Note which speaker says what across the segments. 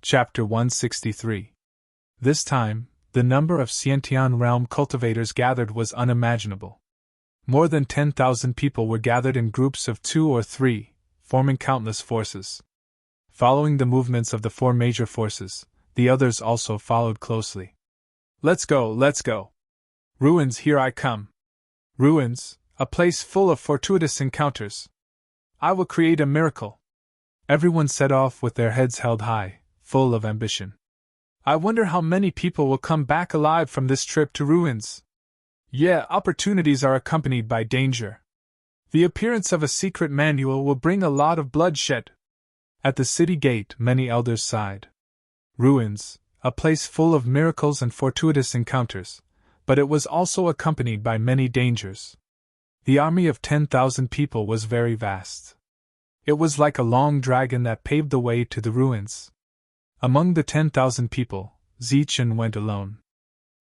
Speaker 1: Chapter 163. This time, the number of Xiantian realm cultivators gathered was unimaginable. More than 10,000 people were gathered in groups of 2 or 3, forming countless forces. Following the movements of the 4 major forces, the others also followed closely. Let's go, let's go! Ruins, here I come! Ruins, a place full of fortuitous encounters. I will create a miracle. Everyone set off with their heads held high, full of ambition. I wonder how many people will come back alive from this trip to ruins. Yeah, opportunities are accompanied by danger. The appearance of a secret manual will bring a lot of bloodshed. At the city gate, many elders sighed. Ruins, a place full of miracles and fortuitous encounters, but it was also accompanied by many dangers. The army of 10,000 people was very vast. It was like a long dragon that paved the way to the ruins. Among the 10,000 people, Zichen went alone.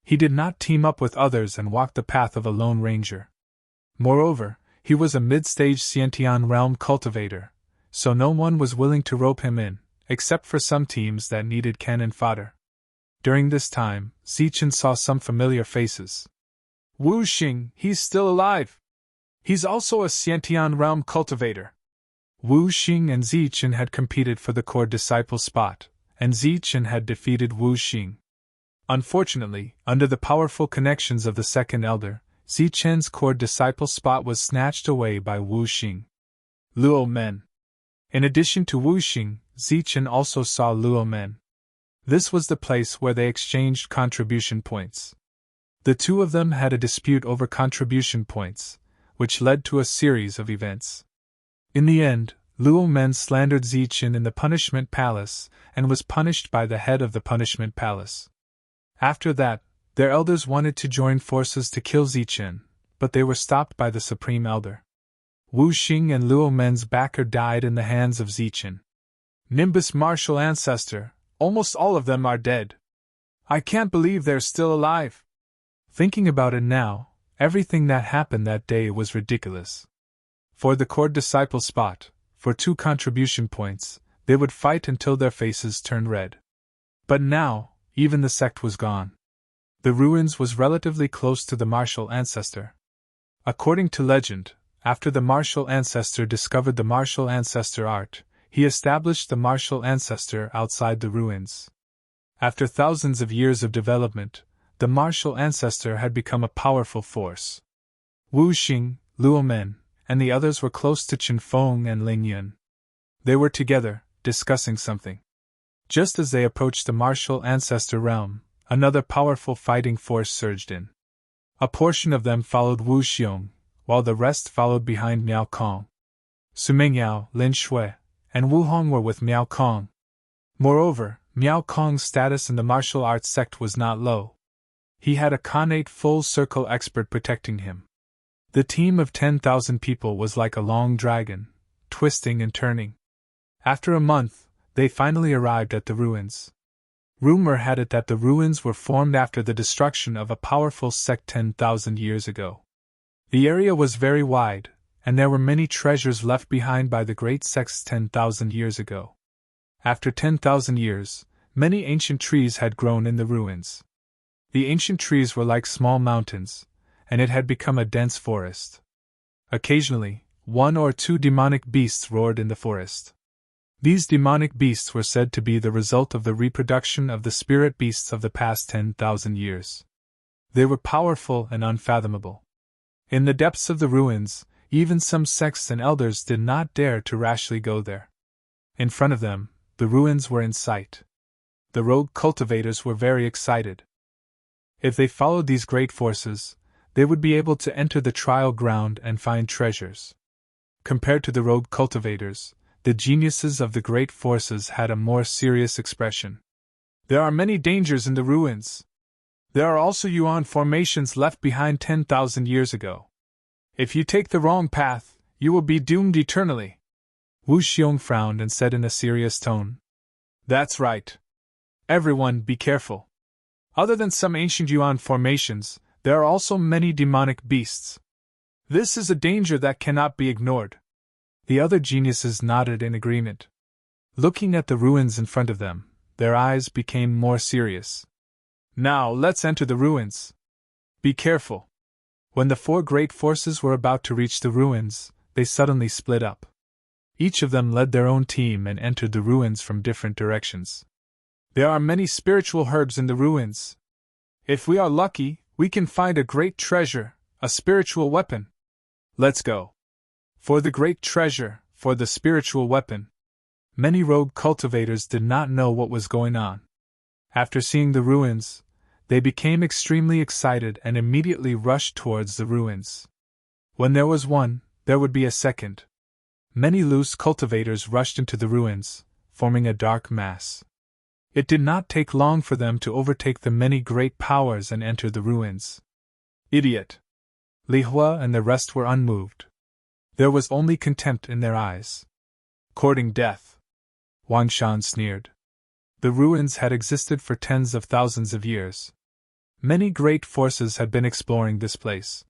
Speaker 1: He did not team up with others and walk the path of a lone ranger. Moreover, he was a mid-stage Xiantian realm cultivator, so no one was willing to rope him in, except for some teams that needed cannon fodder. During this time, Zichen saw some familiar faces. Wu Xing, he's still alive! He's also a Xiantian realm cultivator. Wu Xing and Zichen had competed for the core disciple spot, and Zichen had defeated Wu Xing. Unfortunately, under the powerful connections of the second elder, Zichen's core disciple spot was snatched away by Wu Xing. Luo Men. In addition to Wu Xing, Zichen also saw Luo Men. This was the place where they exchanged contribution points. The two of them had a dispute over contribution points, which led to a series of events. In the end, Luo Men slandered Zichen in the punishment palace and was punished by the head of the punishment palace. After that, their elders wanted to join forces to kill Zichen, but they were stopped by the supreme elder. Wu Xing and Luo Men's backer died in the hands of Zichen. Nimbus martial ancestor, almost all of them are dead. I can't believe they're still alive. Thinking about it now, everything that happened that day was ridiculous. For the core disciple spot, for 2 contribution points, they would fight until their faces turned red. But now, even the sect was gone. The ruins was relatively close to the martial ancestor. According to legend, after the martial ancestor discovered the martial ancestor art, he established the martial ancestor outside the ruins. After thousands of years of development, the martial ancestor had become a powerful force. Wu Xing, Luo Men, and the others were close to Chen Feng and Ling Yun. They were together, discussing something. Just as they approached the martial ancestor realm, another powerful fighting force surged in. A portion of them followed Wu Xiong, while the rest followed behind Miao Kong. Sumeng Yao, Lin Shui, and Wu Hong were with Miao Kong. Moreover, Miao Kong's status in the martial arts sect was not low. He had a Khanate full-circle expert protecting him. The team of 10,000 people was like a long dragon, twisting and turning. After a month, they finally arrived at the ruins. Rumor had it that the ruins were formed after the destruction of a powerful sect 10,000 years ago. The area was very wide, and there were many treasures left behind by the great sects 10,000 years ago. After 10,000 years, many ancient trees had grown in the ruins. The ancient trees were like small mountains, and it had become a dense forest. Occasionally, 1 or 2 demonic beasts roared in the forest. These demonic beasts were said to be the result of the reproduction of the spirit beasts of the past 10,000 years. They were powerful and unfathomable. In the depths of the ruins, even some sects and elders did not dare to rashly go there. In front of them, the ruins were in sight. The rogue cultivators were very excited. If they followed these great forces, they would be able to enter the trial ground and find treasures. Compared to the rogue cultivators, the geniuses of the great forces had a more serious expression. There are many dangers in the ruins. There are also Yuan formations left behind 10,000 years ago. If you take the wrong path, you will be doomed eternally. Wu Xiong frowned and said in a serious tone. That's right. Everyone, be careful. Other than some ancient Yuan formations, there are also many demonic beasts. This is a danger that cannot be ignored. The other geniuses nodded in agreement. Looking at the ruins in front of them, their eyes became more serious. Now, let's enter the ruins. Be careful. When the four great forces were about to reach the ruins, they suddenly split up. Each of them led their own team and entered the ruins from different directions. There are many spiritual herbs in the ruins. If we are lucky, we can find a great treasure, a spiritual weapon. Let's go. For the great treasure, for the spiritual weapon. Many rogue cultivators did not know what was going on. After seeing the ruins, they became extremely excited and immediately rushed towards the ruins. When there was one, there would be a second. Many loose cultivators rushed into the ruins, forming a dark mass. It did not take long for them to overtake the many great powers and enter the ruins. Idiot! Li Hua and the rest were unmoved. There was only contempt in their eyes. Courting death. Wang Shan sneered. The ruins had existed for tens of thousands of years. Many great forces had been exploring this place.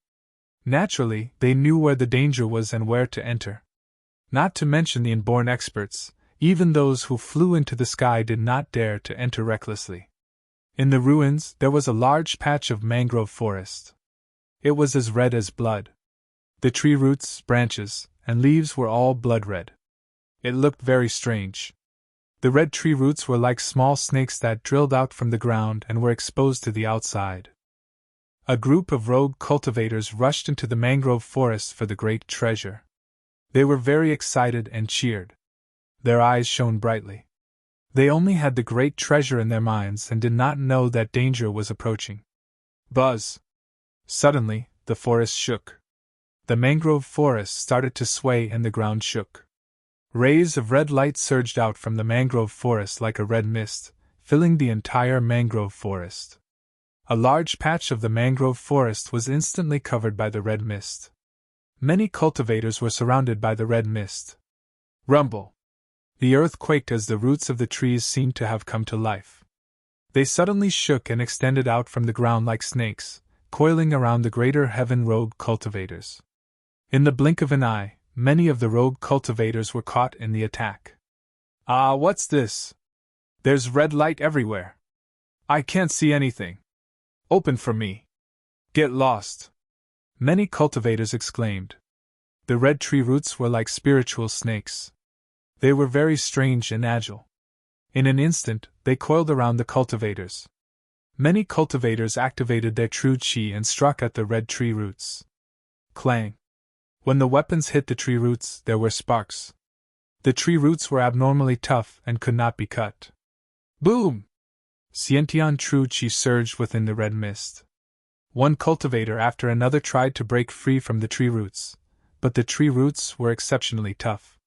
Speaker 1: Naturally, they knew where the danger was and where to enter. Not to mention the inborn experts, even those who flew into the sky did not dare to enter recklessly. In the ruins, there was a large patch of mangrove forest. It was as red as blood. The tree roots, branches, and leaves were all blood red. It looked very strange. The red tree roots were like small snakes that drilled out from the ground and were exposed to the outside. A group of rogue cultivators rushed into the mangrove forest for the great treasure. They were very excited and cheered. Their eyes shone brightly. They only had the great treasure in their minds and did not know that danger was approaching. Buzz! Suddenly, the forest shook. The mangrove forest started to sway and the ground shook. Rays of red light surged out from the mangrove forest like a red mist, filling the entire mangrove forest. A large patch of the mangrove forest was instantly covered by the red mist. Many cultivators were surrounded by the red mist. Rumble! The earth quaked as the roots of the trees seemed to have come to life. They suddenly shook and extended out from the ground like snakes, coiling around the greater heaven rogue cultivators. In the blink of an eye, many of the rogue cultivators were caught in the attack. Ah, what's this? There's red light everywhere. I can't see anything. Open for me. Get lost. Many cultivators exclaimed. The red tree roots were like spiritual snakes. They were very strange and agile. In an instant, they coiled around the cultivators. Many cultivators activated their true chi and struck at the red tree roots. Clang! When the weapons hit the tree roots, there were sparks. The tree roots were abnormally tough and could not be cut. Boom! Xiantian true chi surged within the red mist. One cultivator after another tried to break free from the tree roots, but the tree roots were exceptionally tough.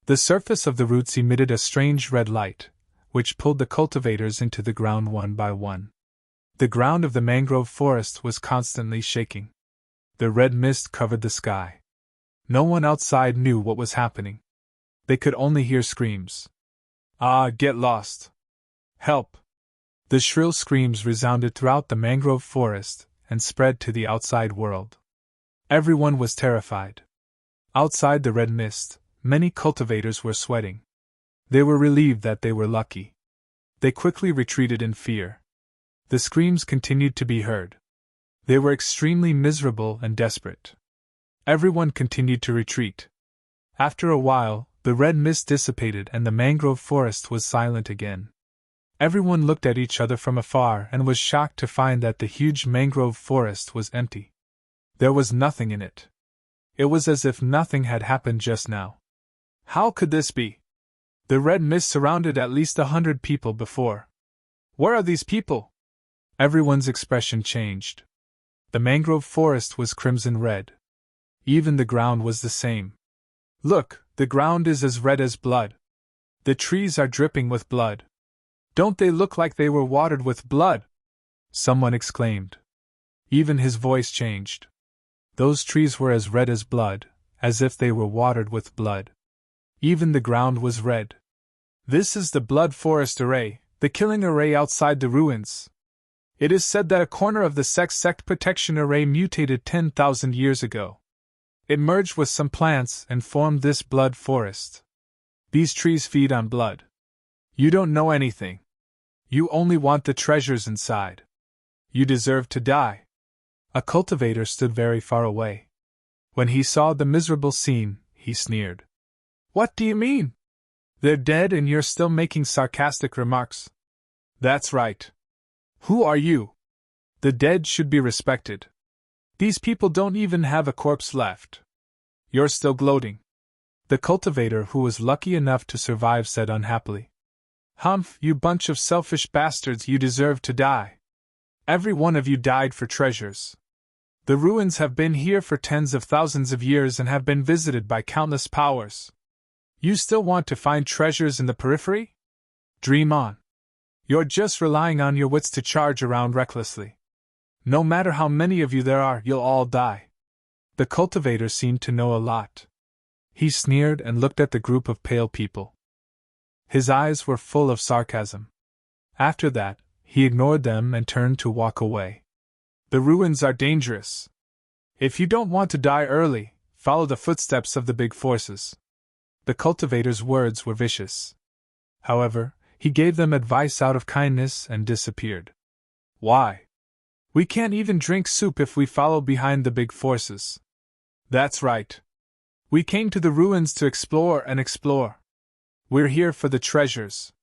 Speaker 1: The surface of the roots emitted a strange red light, which pulled the cultivators into the ground one by one. The ground of the mangrove forest was constantly shaking. The red mist covered the sky. No one outside knew what was happening. They could only hear screams. Ah, get lost! Help! The shrill screams resounded throughout the mangrove forest and spread to the outside world. Everyone was terrified. Outside the red mist, many cultivators were sweating. They were relieved that they were lucky. They quickly retreated in fear. The screams continued to be heard. They were extremely miserable and desperate. Everyone continued to retreat. After a while, the red mist dissipated and the mangrove forest was silent again. Everyone looked at each other from afar and was shocked to find that the huge mangrove forest was empty. There was nothing in it. It was as if nothing had happened just now. How could this be? The red mist surrounded at least 100 people before. Where are these people? Everyone's expression changed. The mangrove forest was crimson red. Even the ground was the same. Look, the ground is as red as blood. The trees are dripping with blood. Don't they look like they were watered with blood? Someone exclaimed. Even his voice changed. Those trees were as red as blood, as if they were watered with blood. Even the ground was red. This is the blood forest array, the killing array outside the ruins. It is said that a corner of the sect protection array mutated 10,000 years ago. It merged with some plants and formed this blood forest. These trees feed on blood. You don't know anything. You only want the treasures inside. You deserve to die. A cultivator stood very far away. When he saw the miserable scene, he sneered. What do you mean? They're dead and you're still making sarcastic remarks. That's right. Who are you? The dead should be respected. These people don't even have a corpse left. You're still gloating. The cultivator, who was lucky enough to survive, said unhappily. Humph, you bunch of selfish bastards, you deserve to die. Every one of you died for treasures. The ruins have been here for tens of thousands of years and have been visited by countless powers. You still want to find treasures in the periphery? Dream on. You're just relying on your wits to charge around recklessly. No matter how many of you there are, you'll all die. The cultivator seemed to know a lot. He sneered and looked at the group of pale people. His eyes were full of sarcasm. After that, he ignored them and turned to walk away. The ruins are dangerous. If you don't want to die early, follow the footsteps of the big forces. The cultivator's words were vicious. However, he gave them advice out of kindness and disappeared. Why? We can't even drink soup if we follow behind the big forces. That's right. We came to the ruins to explore and explore. We're here for the treasures.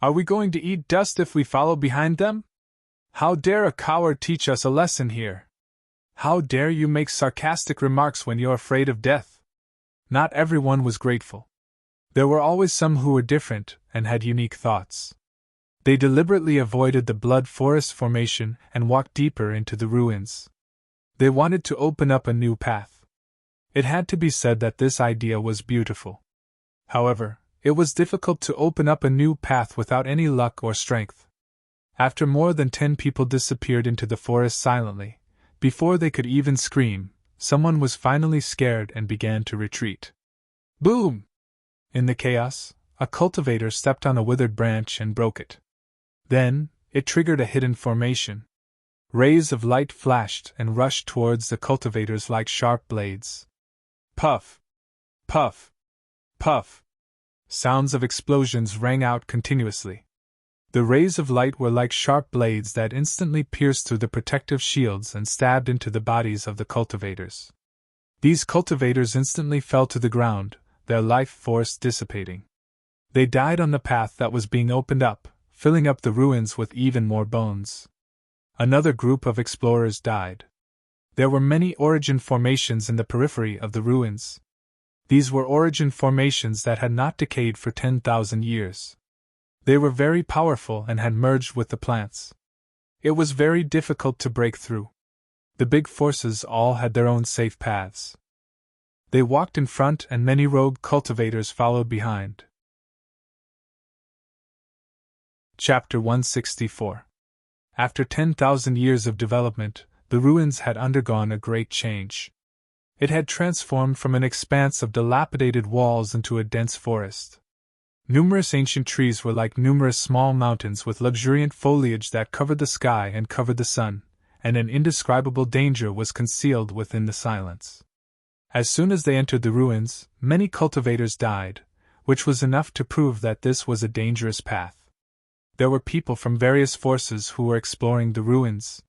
Speaker 1: Are we going to eat dust if we follow behind them? How dare a coward teach us a lesson here? How dare you make sarcastic remarks when you're afraid of death? Not everyone was grateful. There were always some who were different and had unique thoughts. They deliberately avoided the blood forest formation and walked deeper into the ruins. They wanted to open up a new path. It had to be said that this idea was beautiful. However, it was difficult to open up a new path without any luck or strength. After more than 10 people disappeared into the forest silently, before they could even scream, someone was finally scared and began to retreat. Boom! In the chaos, a cultivator stepped on a withered branch and broke it. Then, it triggered a hidden formation. Rays of light flashed and rushed towards the cultivators like sharp blades. Puff! Puff! Puff! Sounds of explosions rang out continuously. The rays of light were like sharp blades that instantly pierced through the protective shields and stabbed into the bodies of the cultivators. These cultivators instantly fell to the ground, their life force dissipating. They died on the path that was being opened up, filling up the ruins with even more bones. Another group of explorers died. There were many origin formations in the periphery of the ruins. These were origin formations that had not decayed for 10,000 years. They were very powerful and had merged with the plants. It was very difficult to break through. The big forces all had their own safe paths. They walked in front and many rogue cultivators followed behind. Chapter 164. After 10,000 years of development, the ruins had undergone a great change. It had transformed from an expanse of dilapidated walls into a dense forest. Numerous ancient trees were like numerous small mountains with luxuriant foliage that covered the sky and covered the sun, and an indescribable danger was concealed within the silence. As soon as they entered the ruins, many cultivators died, which was enough to prove that this was a dangerous path. There were people from various forces who were exploring the ruins.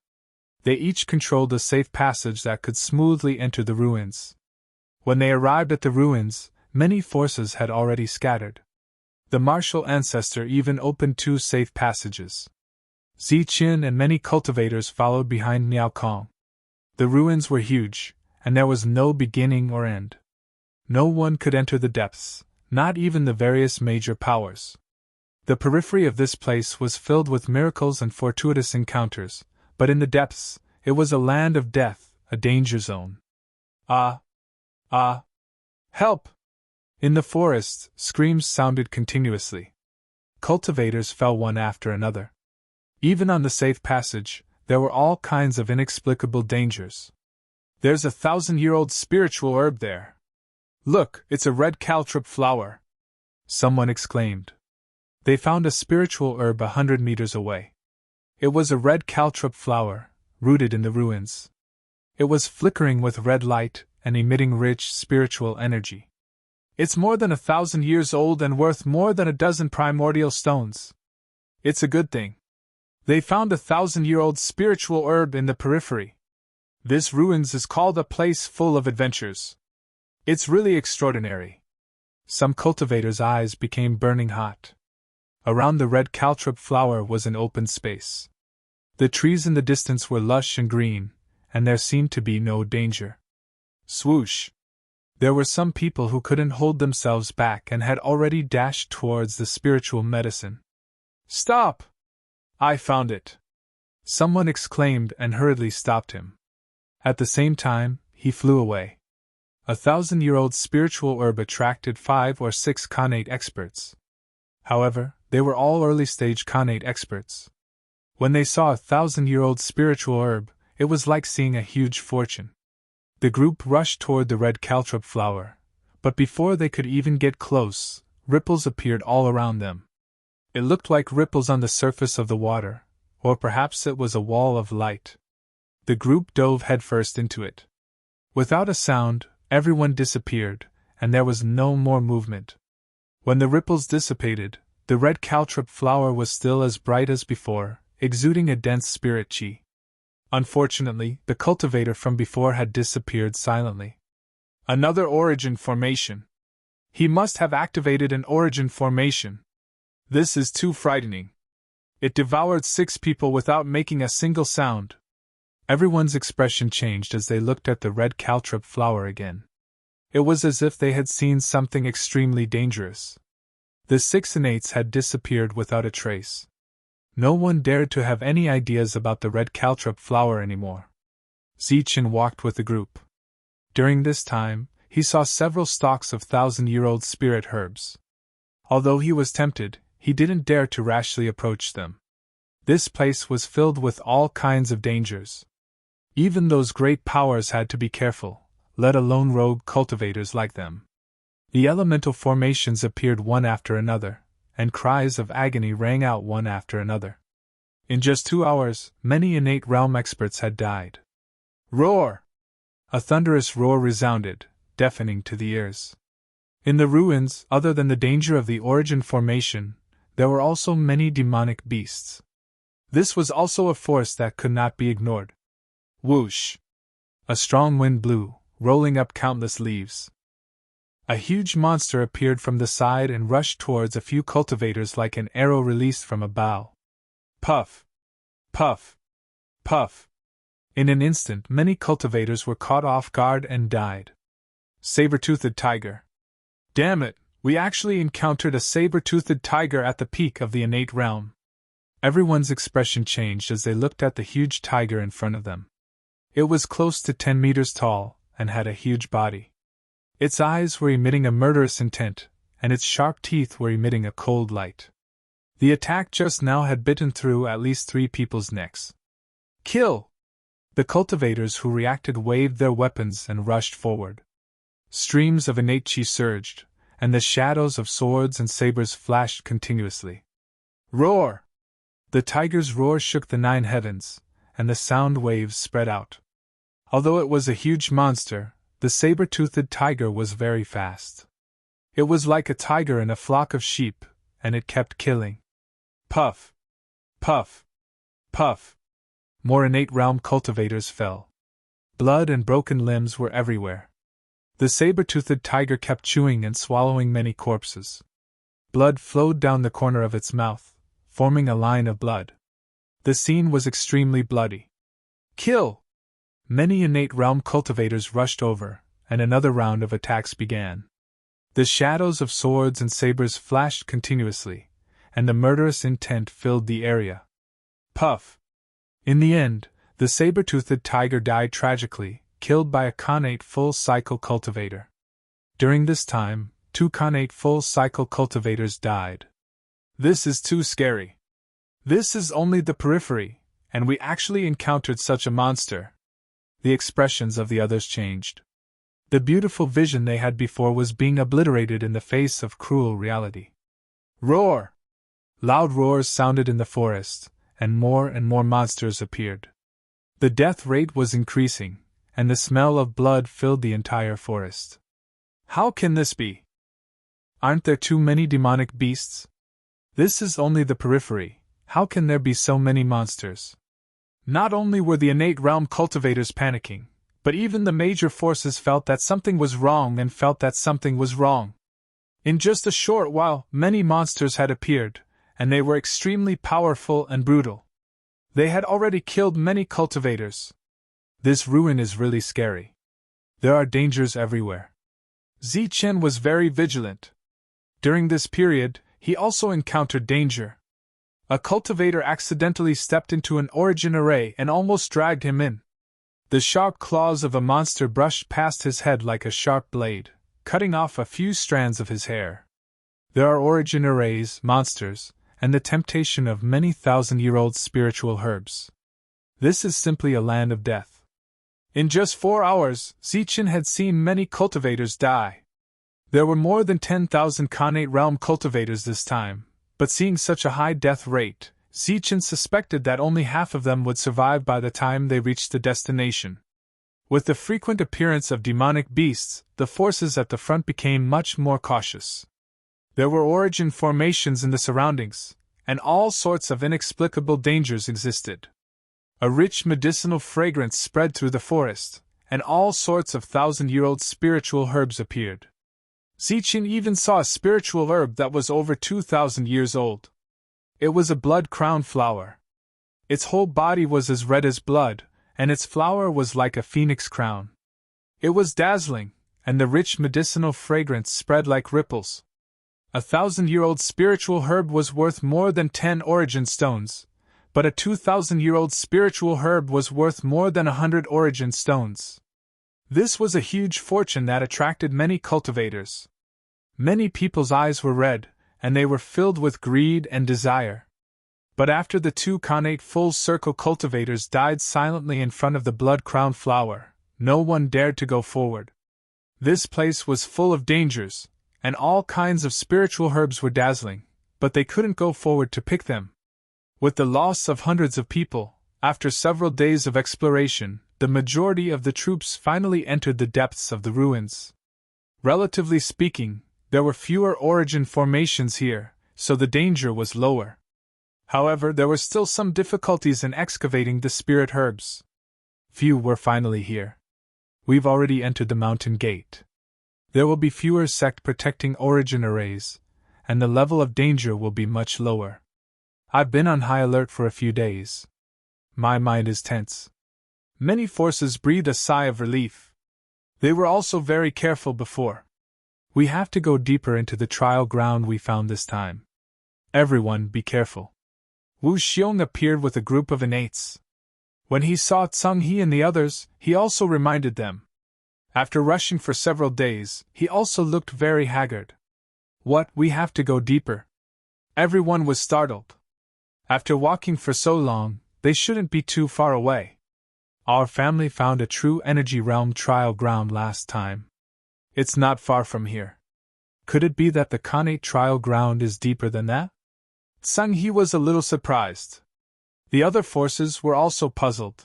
Speaker 1: They each controlled a safe passage that could smoothly enter the ruins. When they arrived at the ruins, many forces had already scattered. The martial ancestor even opened 2 safe passages. Ziqin and many cultivators followed behind Niao Kong. The ruins were huge, and there was no beginning or end. No one could enter the depths, not even the various major powers. The periphery of this place was filled with miracles and fortuitous encounters, but in the depths, it was a land of death, a danger zone. Help! In the forest, screams sounded continuously. Cultivators fell one after another. Even on the safe passage, there were all kinds of inexplicable dangers. There's a 1,000-year-old spiritual herb there. Look, it's a red caltrop flower. Someone exclaimed. They found a spiritual herb 100 meters away. It was a red caltrop flower, rooted in the ruins. It was flickering with red light and emitting rich spiritual energy. It's more than 1,000 years old and worth more than a dozen primordial stones. It's a good thing. They found a 1,000-year-old spiritual herb in the periphery. This ruins is called a place full of adventures. It's really extraordinary. Some cultivators' eyes became burning hot. Around the red caltrop flower was an open space. The trees in the distance were lush and green, and there seemed to be no danger. Swoosh! There were some people who couldn't hold themselves back and had already dashed towards the spiritual medicine. Stop! I found it! Someone exclaimed and hurriedly stopped him. At the same time, he flew away. A 1,000-year-old spiritual herb attracted 5 or 6 Khanate experts. However, they were all early-stage Khanate experts. When they saw a 1,000-year-old spiritual herb, it was like seeing a huge fortune. The group rushed toward the red caltrop flower, but before they could even get close, ripples appeared all around them. It looked like ripples on the surface of the water, or perhaps it was a wall of light. The group dove headfirst into it. Without a sound, everyone disappeared, and there was no more movement. When the ripples dissipated, the red caltrop flower was still as bright as before, exuding a dense spirit chi. Unfortunately, the cultivator from before had disappeared silently. Another origin formation. He must have activated an origin formation. This is too frightening. It devoured 6 people without making a single sound. Everyone's expression changed as they looked at the red caltrop flower again. It was as if they had seen something extremely dangerous. The 6 innates had disappeared without a trace. No one dared to have any ideas about the red caltrop flower anymore. Zichin walked with the group. During this time, he saw several stalks of 1,000-year-old spirit herbs. Although he was tempted, he didn't dare to rashly approach them. This place was filled with all kinds of dangers. Even those great powers had to be careful, let alone rogue cultivators like them. The elemental formations appeared one after another, and cries of agony rang out one after another. In just 2 hours, many innate realm experts had died. Roar! A thunderous roar resounded, deafening to the ears. In the ruins, other than the danger of the origin formation, there were also many demonic beasts. This was also a force that could not be ignored. Whoosh! A strong wind blew, rolling up countless leaves. A huge monster appeared from the side and rushed towards a few cultivators like an arrow released from a bow. Puff! Puff! Puff! In an instant, many cultivators were caught off guard and died. Saber-toothed tiger. Damn it, we actually encountered a saber-toothed tiger at the peak of the innate realm. Everyone's expression changed as they looked at the huge tiger in front of them. It was close to 10 meters tall and had a huge body. Its eyes were emitting a murderous intent, and its sharp teeth were emitting a cold light. The attack just now had bitten through at least 3 people's necks. Kill! The cultivators who reacted waved their weapons and rushed forward. Streams of innate chi surged, and the shadows of swords and sabers flashed continuously. Roar! The tiger's roar shook the 9 heavens, and the sound waves spread out. Although it was a huge monster, the saber-toothed tiger was very fast. It was like a tiger in a flock of sheep, and it kept killing. Puff! Puff! Puff! More innate realm cultivators fell. Blood and broken limbs were everywhere. The saber-toothed tiger kept chewing and swallowing many corpses. Blood flowed down the corner of its mouth, forming a line of blood. The scene was extremely bloody. Kill! Many innate realm cultivators rushed over, and another round of attacks began. The shadows of swords and sabers flashed continuously, and the murderous intent filled the area. Puff! In the end, the saber-toothed tiger died tragically, killed by a Khanate full-cycle cultivator. During this time, 2 Khanate full-cycle cultivators died. This is too scary. This is only the periphery, and we actually encountered such a monster. The expressions of the others changed. The beautiful vision they had before was being obliterated in the face of cruel reality. Roar! Loud roars sounded in the forest, and more monsters appeared. The death rate was increasing, and the smell of blood filled the entire forest. How can this be? Aren't there too many demonic beasts? This is only the periphery, How can there be so many monsters? Not only were the innate realm cultivators panicking, but even the major forces felt that something was wrong and felt that something was wrong. In just a short while, many monsters had appeared, and they were extremely powerful and brutal. They had already killed many cultivators. This ruin is really scary. There are dangers everywhere. Zichen was very vigilant. During this period, he also encountered danger. A cultivator accidentally stepped into an origin array and almost dragged him in. The sharp claws of a monster brushed past his head like a sharp blade, cutting off a few strands of his hair. There are origin arrays, monsters, and the temptation of many thousand-year-old spiritual herbs. This is simply a land of death. In just 4 hours, Zichen had seen many cultivators die. There were more than 10,000 Khanate realm cultivators this time, but seeing such a high death rate, Zichen suspected that only half of them would survive by the time they reached the destination. With the frequent appearance of demonic beasts, the forces at the front became much more cautious. There were origin formations in the surroundings, and all sorts of inexplicable dangers existed. A rich medicinal fragrance spread through the forest, and all sorts of thousand-year-old spiritual herbs appeared. Zichen even saw a spiritual herb that was over 2,000 years old. It was a blood crown flower. Its whole body was as red as blood, and its flower was like a phoenix crown. It was dazzling, and the rich medicinal fragrance spread like ripples. A 1,000-year-old spiritual herb was worth more than 10 origin stones, but a 2,000-year-old spiritual herb was worth more than 100 origin stones. This was a huge fortune that attracted many cultivators. Many people's eyes were red, and they were filled with greed and desire. But after the 2 Khanate full-circle cultivators died silently in front of the blood crown flower, no one dared to go forward. This place was full of dangers, and all kinds of spiritual herbs were dazzling, but they couldn't go forward to pick them. With the loss of hundreds of people, after several days of exploration, the majority of the troops finally entered the depths of the ruins. Relatively speaking, there were fewer origin formations here, so the danger was lower. However, there were still some difficulties in excavating the spirit herbs. Few were finally here. We've already entered the mountain gate. There will be fewer sect protecting origin arrays, and the level of danger will be much lower. I've been on high alert for a few days. My mind is tense. Many forces breathed a sigh of relief. They were also very careful before. We have to go deeper into the trial ground we found this time. Everyone be careful. Wu Xiong appeared with a group of innates. When he saw Tsung He and the others, he also reminded them. After rushing for several days, he also looked very haggard. What, we have to go deeper? Everyone was startled. After walking for so long, they shouldn't be too far away. Our family found a true energy realm trial ground last time. It's not far from here. Could it be that the Khanate trial ground is deeper than that? Tsung He was a little surprised. The other forces were also puzzled.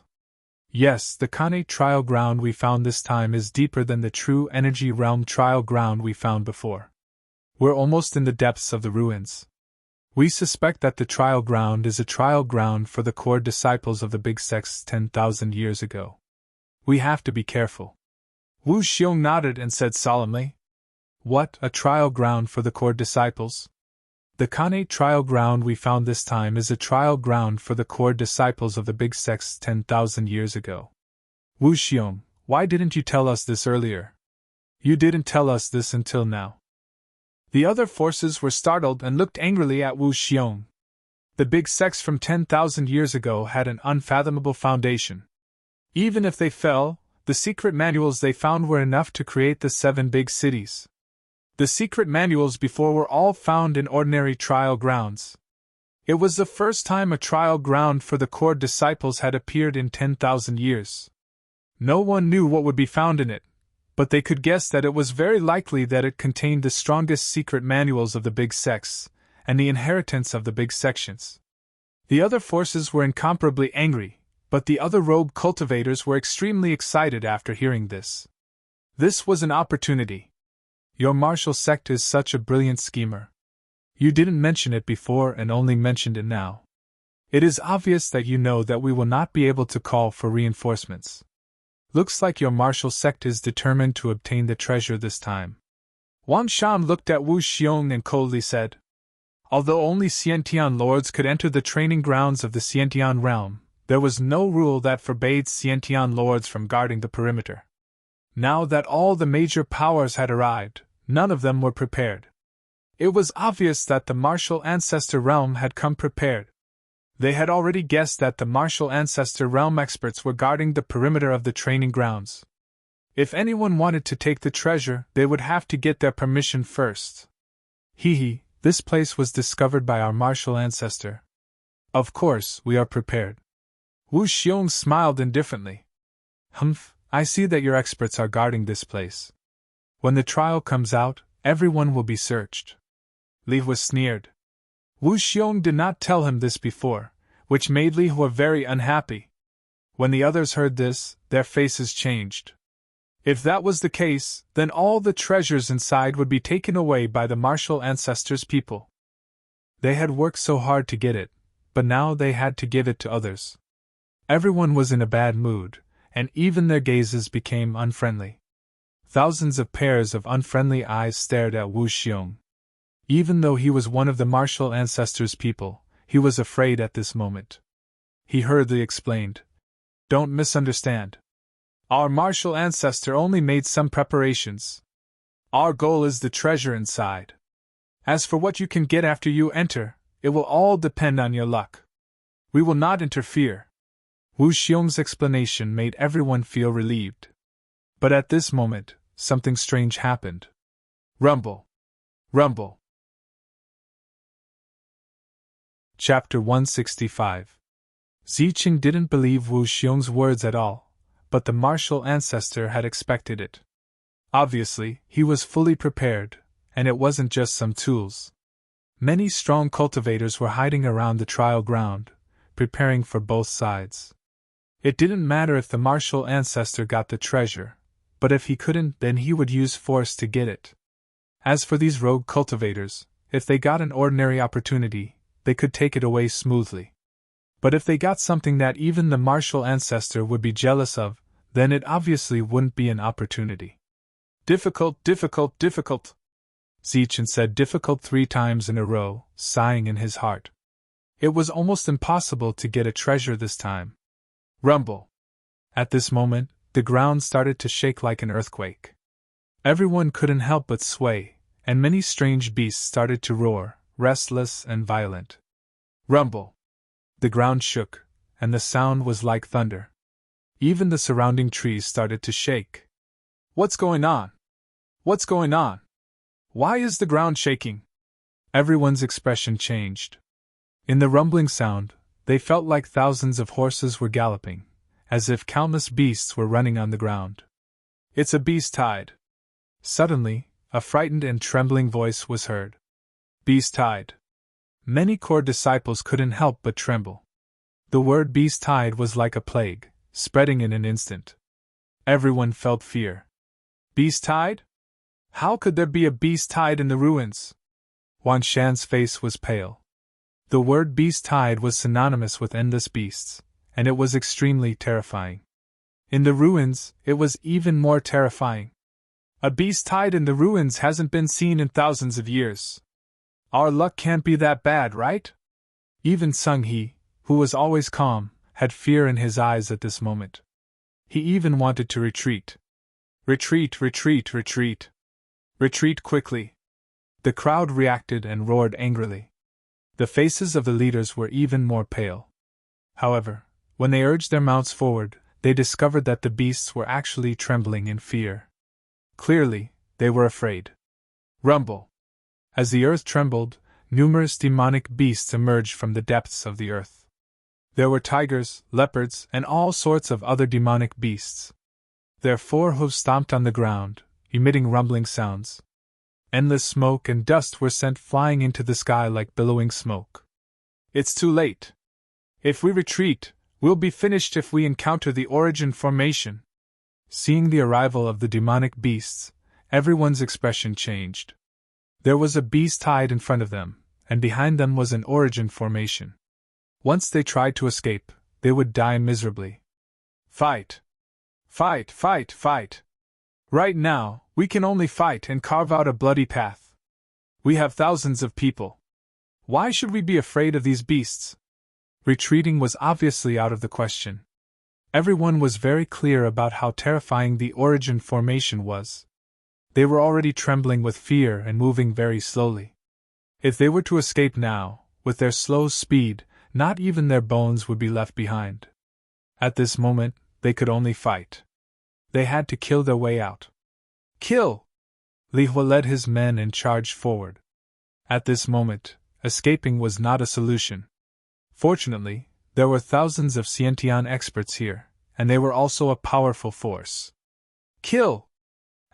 Speaker 1: Yes, the Khanate trial ground we found this time is deeper than the true energy realm trial ground we found before. We're almost in the depths of the ruins. We suspect that the trial ground is a trial ground for the core disciples of the big sects 10,000 years ago. We have to be careful. Wu Xiong nodded and said solemnly, What, a trial ground for the core disciples? The Khanate trial ground we found this time is a trial ground for the core disciples of the big sects 10,000 years ago. Wu Xiong, why didn't you tell us this earlier? You didn't tell us this until now. The other forces were startled and looked angrily at Wu Xiong. The big sects from 10,000 years ago had an unfathomable foundation. Even if they fell, the secret manuals they found were enough to create the 7 big cities. The secret manuals before were all found in ordinary trial grounds. It was the first time a trial ground for the core disciples had appeared in 10,000 years. No one knew what would be found in it, but they could guess that it was very likely that it contained the strongest secret manuals of the big sects, and the inheritance of the big sections. The other forces were incomparably angry, but the other rogue cultivators were extremely excited after hearing this. This was an opportunity. Your martial sect is such a brilliant schemer. You didn't mention it before and only mentioned it now. It is obvious that you know that we will not be able to call for reinforcements. Looks like your martial sect is determined to obtain the treasure this time. Wan Shan looked at Wu Xiong and coldly said, although only Xiantian lords could enter the training grounds of the Xiantian realm, there was no rule that forbade Xiantian lords from guarding the perimeter. Now that all the major powers had arrived, none of them were prepared. It was obvious that the martial ancestor realm had come prepared. They had already guessed that the martial ancestor realm experts were guarding the perimeter of the training grounds. If anyone wanted to take the treasure, they would have to get their permission first. This place was discovered by our martial ancestor. Of course, we are prepared. Wu Xiong smiled indifferently. I see that your experts are guarding this place. When the trial comes out, everyone will be searched. Li Hua sneered. Wu Xiong did not tell him this before, which made Li Hua very unhappy. When the others heard this, their faces changed. If that was the case, then all the treasures inside would be taken away by the martial ancestors' people. They had worked so hard to get it, but now they had to give it to others. Everyone was in a bad mood, and even their gazes became unfriendly. Thousands of pairs of unfriendly eyes stared at Wu Xiong. Even though he was one of the martial ancestors' people, he was afraid at this moment. He hurriedly explained, "Don't misunderstand. Our martial ancestor only made some preparations. Our goal is the treasure inside. As for what you can get after you enter, it will all depend on your luck. We will not interfere." Wu Xiong's explanation made everyone feel relieved. But at this moment, something strange happened. Rumble! Rumble! Chapter 165. Ziqing didn't believe Wu Xiong's words at all, but the martial ancestor had expected it. Obviously, he was fully prepared, and it wasn't just some tools. Many strong cultivators were hiding around the trial ground, preparing for both sides. It didn't matter if the martial ancestor got the treasure, but if he couldn't, then he would use force to get it. As for these rogue cultivators, if they got an ordinary opportunity, they could take it away smoothly. But if they got something that even the martial ancestor would be jealous of, then it obviously wouldn't be an opportunity. Difficult, difficult, difficult. Ziqing said difficult 3 times in a row, sighing in his heart. It was almost impossible to get a treasure this time. Rumble! At this moment, the ground started to shake like an earthquake. Everyone couldn't help but sway, and many strange beasts started to roar, restless and violent. Rumble! The ground shook, and the sound was like thunder. Even the surrounding trees started to shake. What's going on? What's going on? Why is the ground shaking? Everyone's expression changed. In the rumbling sound, they felt like thousands of horses were galloping, as if countless beasts were running on the ground. It's a beast tide. Suddenly, a frightened and trembling voice was heard. Beast tide. Many core disciples couldn't help but tremble. The word beast tide was like a plague, spreading in an instant. Everyone felt fear. Beast tide? How could there be a beast tide in the ruins? Wan Shan's face was pale. The word beast tide was synonymous with endless beasts, and it was extremely terrifying. In the ruins, it was even more terrifying. A beast tide in the ruins hasn't been seen in thousands of years. Our luck can't be that bad, right? Even Sung He, who was always calm, had fear in his eyes at this moment. He even wanted to retreat. Retreat, retreat, retreat. Retreat quickly. The crowd reacted and roared angrily. The faces of the leaders were even more pale. However, when they urged their mounts forward, they discovered that the beasts were actually trembling in fear. Clearly, they were afraid. Rumble! As the earth trembled, numerous demonic beasts emerged from the depths of the earth. There were tigers, leopards, and all sorts of other demonic beasts. Their 4 hooves stomped on the ground, emitting rumbling sounds. Endless smoke and dust were sent flying into the sky like billowing smoke. It's too late. If we retreat, we'll be finished if we encounter the origin formation. Seeing the arrival of the demonic beasts, everyone's expression changed. There was a beast tide in front of them, and behind them was an origin formation. Once they tried to escape, they would die miserably. Fight! Fight, fight, fight! Right now, we can only fight and carve out a bloody path. We have thousands of people. Why should we be afraid of these beasts? Retreating was obviously out of the question. Everyone was very clear about how terrifying the origin formation was. They were already trembling with fear and moving very slowly. If they were to escape now, with their slow speed, not even their bones would be left behind. At this moment, they could only fight. They had to kill their way out. Kill! Li Hua led his men and charged forward. At this moment, escaping was not a solution. Fortunately, there were thousands of Xiantian experts here, and they were also a powerful force. Kill!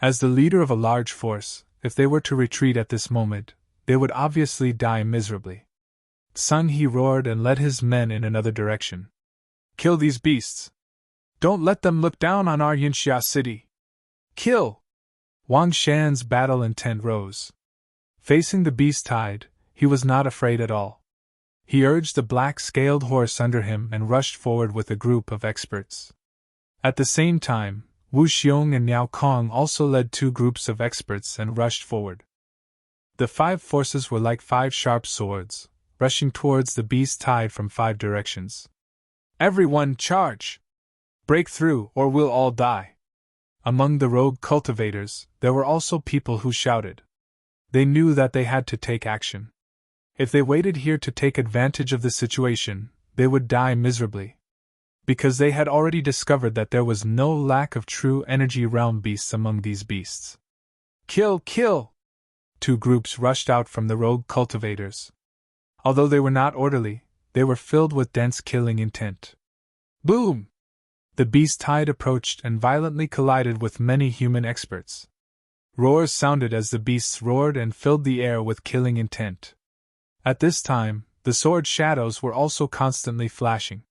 Speaker 1: As the leader of a large force, if they were to retreat at this moment, they would obviously die miserably. Sun He roared and led his men in another direction. Kill these beasts! Don't let them look down on our Yinxia city! Kill! Wang Shan's battle intent rose. Facing the beast tide, he was not afraid at all. He urged the black-scaled horse under him and rushed forward with a group of experts. At the same time, Wu Xiong and Niao Kong also led two groups of experts and rushed forward. The 5 forces were like 5 sharp swords, rushing towards the beast tide from 5 directions. Everyone charge! Break through or we'll all die! Among the rogue cultivators, there were also people who shouted. They knew that they had to take action. If they waited here to take advantage of the situation, they would die miserably. Because they had already discovered that there was no lack of true energy realm beasts among these beasts. Kill! Kill! 2 groups rushed out from the rogue cultivators. Although they were not orderly, they were filled with dense killing intent. Boom! The beast tide approached and violently collided with many human experts. Roars sounded as the beasts roared and filled the air with killing intent. At this time, the sword shadows were also constantly flashing.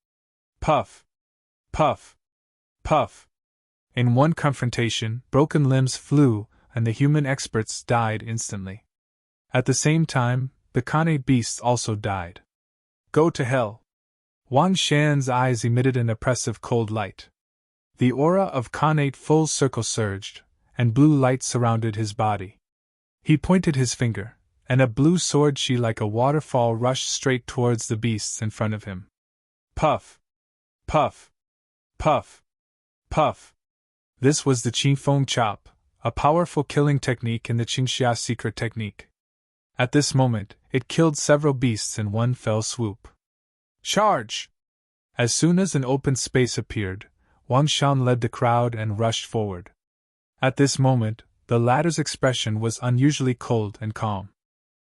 Speaker 1: Puff! Puff! Puff! In one confrontation, broken limbs flew, and the human experts died instantly. At the same time, the Khanate beasts also died. Go to hell! Wang Shan's eyes emitted an oppressive cold light. The aura of Khanate full circle surged, and blue light surrounded his body. He pointed his finger, and a blue sword she like a waterfall rushed straight towards the beasts in front of him. Puff! Puff! Puff! Puff! This was the Qingfeng Chop, a powerful killing technique in the Qingxia secret technique. At this moment, it killed several beasts in one fell swoop. Charge! As soon as an open space appeared, Wang Shan led the crowd and rushed forward. At this moment, the latter's expression was unusually cold and calm.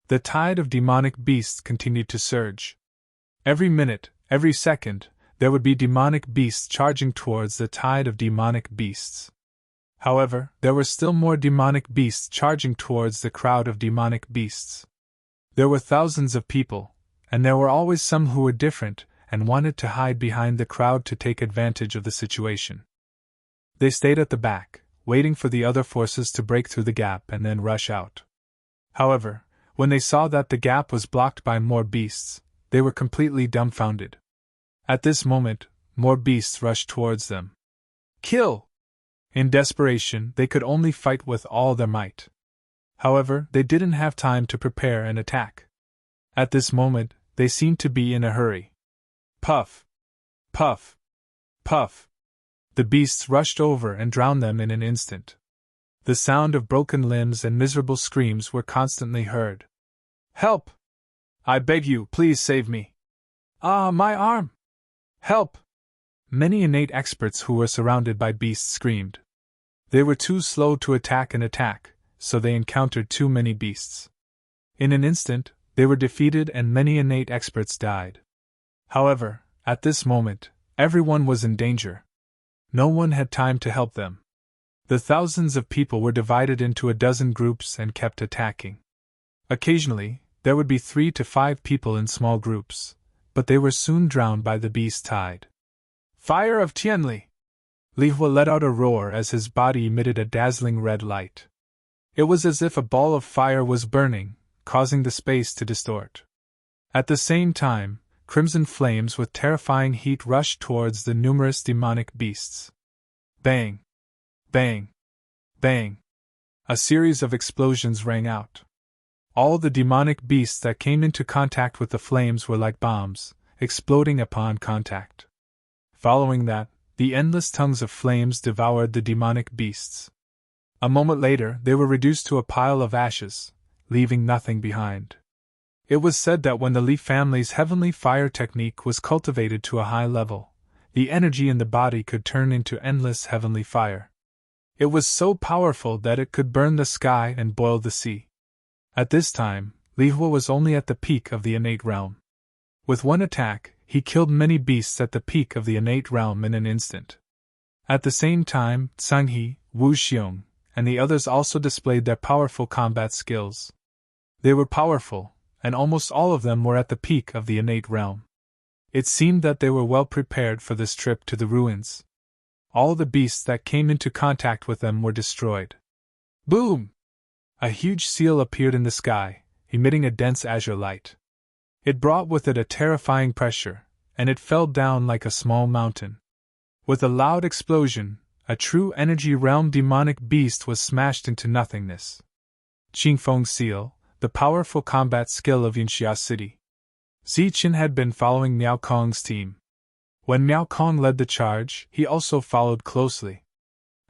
Speaker 1: The tide of demonic beasts continued to surge. Every minute, every second, there would be demonic beasts charging towards the tide of demonic beasts. However, there were still more demonic beasts charging towards the crowd of demonic beasts. There were thousands of people, and there were always some who were different and wanted to hide behind the crowd to take advantage of the situation. They stayed at the back, waiting for the other forces to break through the gap and then rush out. However, when they saw that the gap was blocked by more beasts, they were completely dumbfounded. At this moment, more beasts rushed towards them. Kill! In desperation, they could only fight with all their might. However, they didn't have time to prepare an attack. At this moment, they seemed to be in a hurry. Puff! Puff! Puff! The beasts rushed over and drowned them in an instant. The sound of broken limbs and miserable screams were constantly heard. Help! I beg you, please save me! Ah, my arm! Help! Many innate experts who were surrounded by beasts screamed. They were too slow to attack, so they encountered too many beasts. In an instant, they were defeated and many innate experts died. However, at this moment, everyone was in danger. No one had time to help them. The thousands of people were divided into a dozen groups and kept attacking. Occasionally, there would be 3 to 5 people in small groups, but they were soon drowned by the beast tide. Fire of Tianli! Li Hua let out a roar as his body emitted a dazzling red light. It was as if a ball of fire was burning, causing the space to distort. At the same time, crimson flames with terrifying heat rushed towards the numerous demonic beasts. Bang! Bang! Bang! A series of explosions rang out. All the demonic beasts that came into contact with the flames were like bombs, exploding upon contact. Following that, the endless tongues of flames devoured the demonic beasts. A moment later, they were reduced to a pile of ashes, leaving nothing behind. It was said that when the Li family's heavenly fire technique was cultivated to a high level, the energy in the body could turn into endless heavenly fire. It was so powerful that it could burn the sky and boil the sea. At this time, Li Hua was only at the peak of the innate realm. With one attack, he killed many beasts at the peak of the innate realm in an instant. At the same time, Tsang He, Wu Xiong, and the others also displayed their powerful combat skills. They were powerful, and almost all of them were at the peak of the innate realm. It seemed that they were well prepared for this trip to the ruins. All the beasts that came into contact with them were destroyed. Boom! A huge seal appeared in the sky, emitting a dense azure light. It brought with it a terrifying pressure, and it fell down like a small mountain. With a loud explosion, a true energy realm demonic beast was smashed into nothingness. Qingfeng's seal, the powerful combat skill of Yinxia City. Zichen had been following Miao Kong's team. When Miao Kong led the charge, he also followed closely.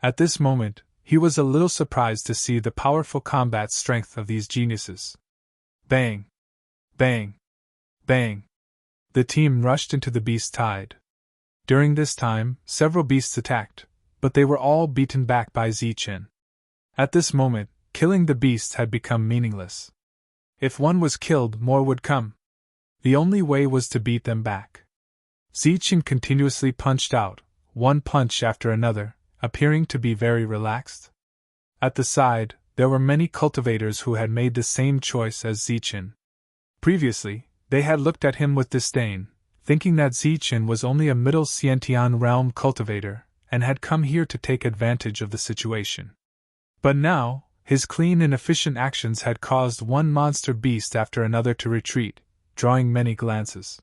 Speaker 1: At this moment, he was a little surprised to see the powerful combat strength of these geniuses. Bang! Bang! Bang! The team rushed into the beast tide. During this time, several beasts attacked, but they were all beaten back by Zichen. At this moment, killing the beasts had become meaningless. If one was killed, more would come. The only way was to beat them back. Zichen continuously punched out, one punch after another, appearing to be very relaxed. At the side, there were many cultivators who had made the same choice as Zichen. Previously, they had looked at him with disdain, thinking that Zichen was only a middle Xiantian realm cultivator, and had come here to take advantage of the situation. But now, his clean and efficient actions had caused one monster beast after another to retreat, drawing many glances.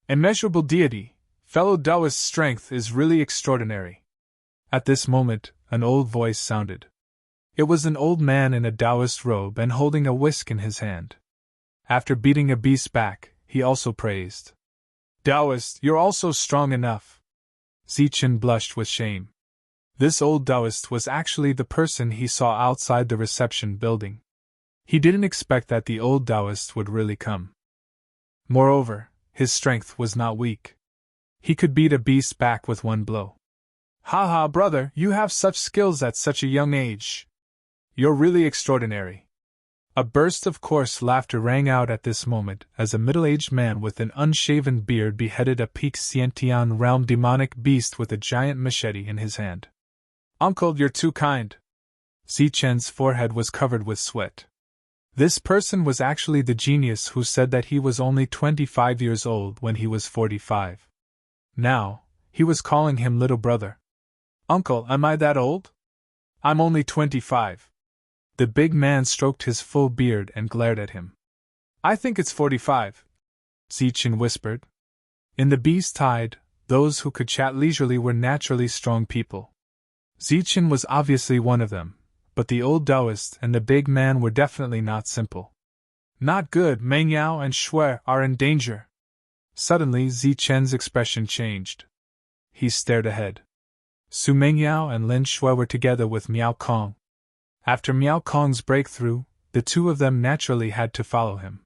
Speaker 1: Immeasurable deity, fellow Taoist strength is really extraordinary. At this moment, an old voice sounded. It was an old man in a Taoist robe and holding a whisk in his hand. After beating a beast back, he also praised. Taoist, you're also strong enough. Zichen blushed with shame. This old Taoist was actually the person he saw outside the reception building. He didn't expect that the old Taoist would really come. Moreover, his strength was not weak. He could beat a beast back with one blow. Ha ha, brother, you have such skills at such a young age. You're really extraordinary. A burst of coarse laughter rang out at this moment as a middle-aged man with an unshaven beard beheaded a peak Xiantian realm demonic beast with a giant machete in his hand. Uncle, you're too kind. Zichen's forehead was covered with sweat. This person was actually the genius who said that he was only 25 years old when he was 45. Now, he was calling him little brother. Uncle, am I that old? I'm only 25. The big man stroked his full beard and glared at him. I think it's 45, Zichen whispered. In the beast tide, those who could chat leisurely were naturally strong people. Zichen was obviously one of them, but the old Taoist and the big man were definitely not simple. Not good, Meng Yao and Shui are in danger. Suddenly Zichen's expression changed. He stared ahead. Su Mengyao and Lin Shui were together with Miao Kong. After Miao Kong's breakthrough, the two of them naturally had to follow him.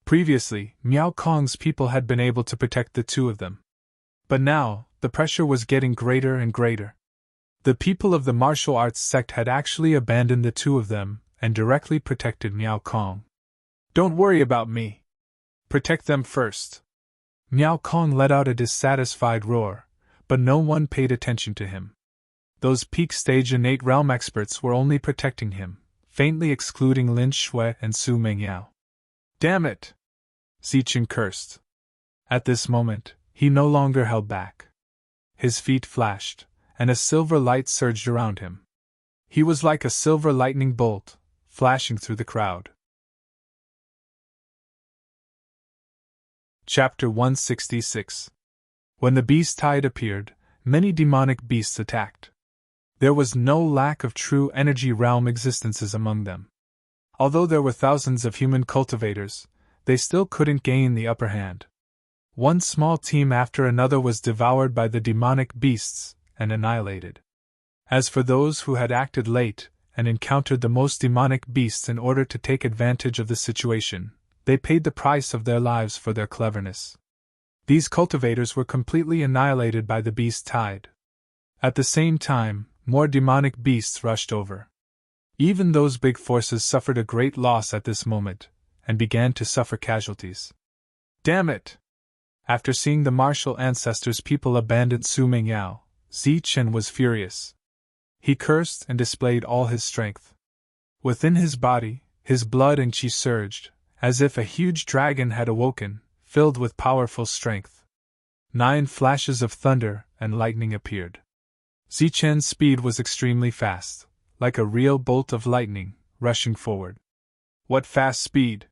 Speaker 1: Previously, Miao Kong's people had been able to protect the two of them. But now, the pressure was getting greater and greater. The people of the martial arts sect had actually abandoned the two of them and directly protected Miao Kong. Don't worry about me. Protect them first. Miao Kong let out a dissatisfied roar, but no one paid attention to him. Those peak stage innate realm experts were only protecting him, faintly excluding Lin Shui and Su Mengyao. Damn it! Zichen cursed. At this moment, he no longer held back. His feet flashed, and a silver light surged around him. He was like a silver lightning bolt, flashing through the crowd. Chapter 166. When the beast tide appeared, many demonic beasts attacked. There was no lack of true energy realm existences among them. Although there were thousands of human cultivators, they still couldn't gain the upper hand. One small team after another was devoured by the demonic beasts and annihilated. As for those who had acted late and encountered the most demonic beasts in order to take advantage of the situation, they paid the price of their lives for their cleverness. These cultivators were completely annihilated by the beast tide. At the same time, more demonic beasts rushed over. Even those big forces suffered a great loss at this moment, and began to suffer casualties. Damn it! After seeing the martial ancestors' people abandon Su Mingyao, Zichen was furious. He cursed and displayed all his strength. Within his body, his blood and qi surged, as if a huge dragon had awoken, filled with powerful strength. 9 flashes of thunder and lightning appeared. Zichen's speed was extremely fast, like a real bolt of lightning, rushing forward. What fast speed!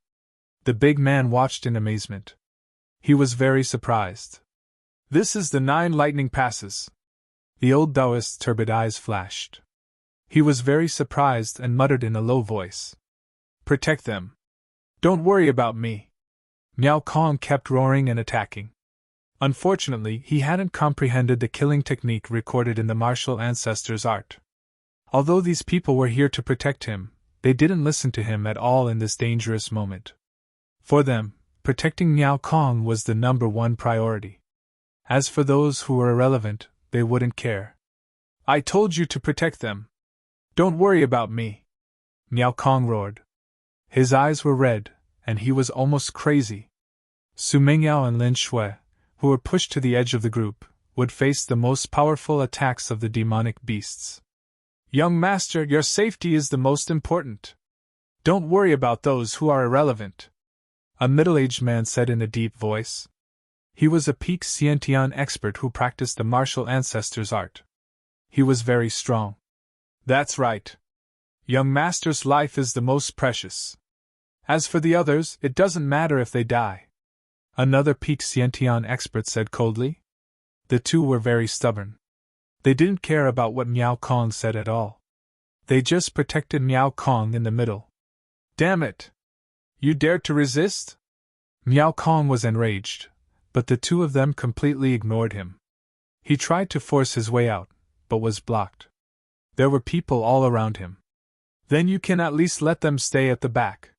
Speaker 1: The big man watched in amazement. He was very surprised. This is the 9 lightning passes. The old Taoist's turbid eyes flashed. He was very surprised and muttered in a low voice. Protect them. Don't worry about me. Miao Kong kept roaring and attacking. Unfortunately, he hadn't comprehended the killing technique recorded in the martial ancestors' art. Although these people were here to protect him, they didn't listen to him at all in this dangerous moment. For them, protecting Miao Kong was the number one priority. As for those who were irrelevant, they wouldn't care. I told you to protect them. Don't worry about me. Miao Kong roared. His eyes were red, and he was almost crazy. Su Mingyao and Lin Shui, who were pushed to the edge of the group, would face the most powerful attacks of the demonic beasts. Young master, your safety is the most important. Don't worry about those who are irrelevant, a middle-aged man said in a deep voice. He was a peak Xiantian expert who practiced the martial ancestors' art. He was very strong. That's right. Young master's life is the most precious. As for the others, it doesn't matter if they die. Another peak Xiantian expert said coldly. The two were very stubborn. They didn't care about what Miao Kong said at all. They just protected Miao Kong in the middle. Damn it! You dared to resist? Miao Kong was enraged, but the two of them completely ignored him. He tried to force his way out, but was blocked. There were people all around him. Then you can at least let them stay at the back.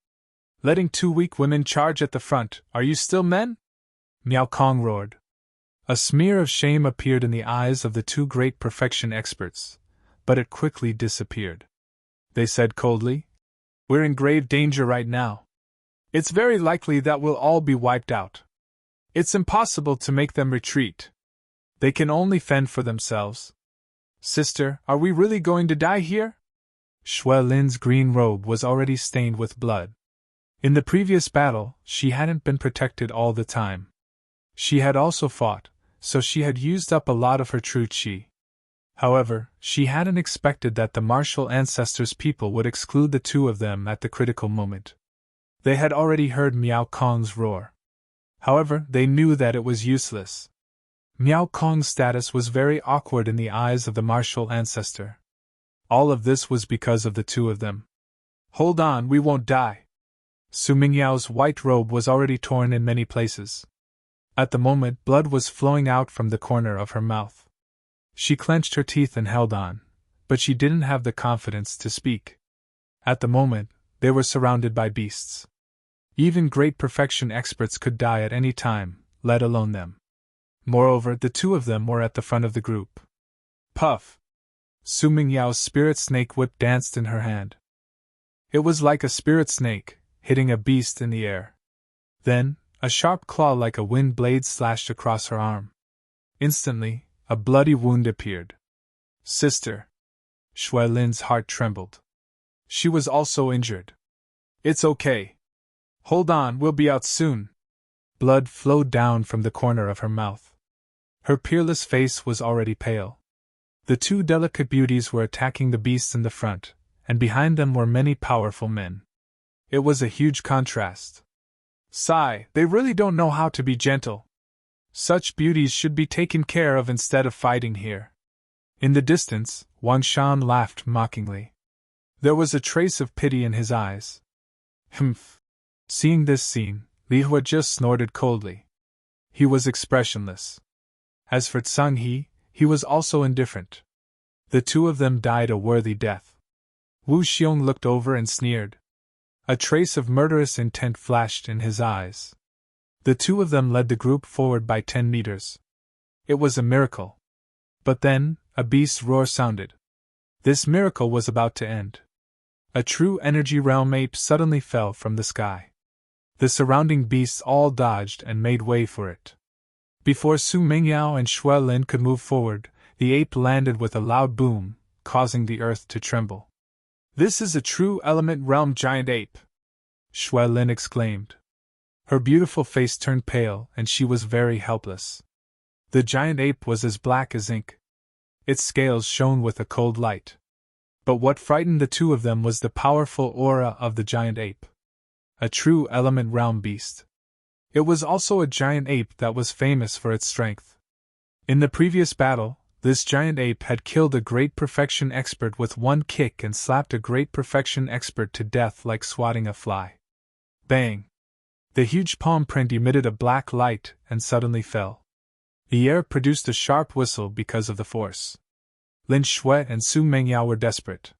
Speaker 1: Letting 2 weak women charge at the front, are you still men? Miao Kong roared. A smear of shame appeared in the eyes of the 2 great perfection experts, but it quickly disappeared. They said coldly, We're in grave danger right now. It's very likely that we'll all be wiped out. It's impossible to make them retreat. They can only fend for themselves. Sister, are we really going to die here? Shui Lin's green robe was already stained with blood. In the previous battle, she hadn't been protected all the time. She had also fought, so she had used up a lot of her true qi. However, she hadn't expected that the martial ancestors' people would exclude the 2 of them at the critical moment. They had already heard Miao Kong's roar. However, they knew that it was useless. Miao Kong's status was very awkward in the eyes of the martial ancestor. All of this was because of the 2 of them. Hold on, we won't die. Su Mingyao's white robe was already torn in many places. At the moment, blood was flowing out from the corner of her mouth. She clenched her teeth and held on, but she didn't have the confidence to speak. At the moment, they were surrounded by beasts. Even great perfection experts could die at any time, let alone them. Moreover, the 2 of them were at the front of the group. Puff! Su Mingyao's spirit snake whip danced in her hand. It was like a spirit snake, hitting a beast in the air. Then, a sharp claw like a wind blade slashed across her arm. Instantly, a bloody wound appeared. Sister! Shui Lin's heart trembled. She was also injured. It's okay. Hold on, we'll be out soon. Blood flowed down from the corner of her mouth. Her peerless face was already pale. The 2 delicate beauties were attacking the beasts in the front, and behind them were many powerful men. It was a huge contrast. Sigh, they really don't know how to be gentle. Such beauties should be taken care of instead of fighting here. In the distance, Wang Shan laughed mockingly. There was a trace of pity in his eyes. Humph. Seeing this scene, Li Hua just snorted coldly. He was expressionless. As for Tsang he was also indifferent. The two of them died a worthy death. Wu Xiong looked over and sneered. A trace of murderous intent flashed in his eyes. The two of them led the group forward by 10 meters. It was a miracle. But then, a beast's roar sounded. This miracle was about to end. A true energy realm ape suddenly fell from the sky. The surrounding beasts all dodged and made way for it. Before Su Mingyao and Xue Lin could move forward, the ape landed with a loud boom, causing the earth to tremble. This is a true element realm giant ape! Xue Lin exclaimed. Her beautiful face turned pale and she was very helpless. The giant ape was as black as ink. Its scales shone with a cold light. But what frightened the two of them was the powerful aura of the giant ape. A true element realm beast. It was also a giant ape that was famous for its strength. In the previous battle, this giant ape had killed a great perfection expert with one kick and slapped a great perfection expert to death like swatting a fly. Bang! The huge palm print emitted a black light and suddenly fell. The air produced a sharp whistle because of the force. Lin Shui and Su Mengyao were desperate.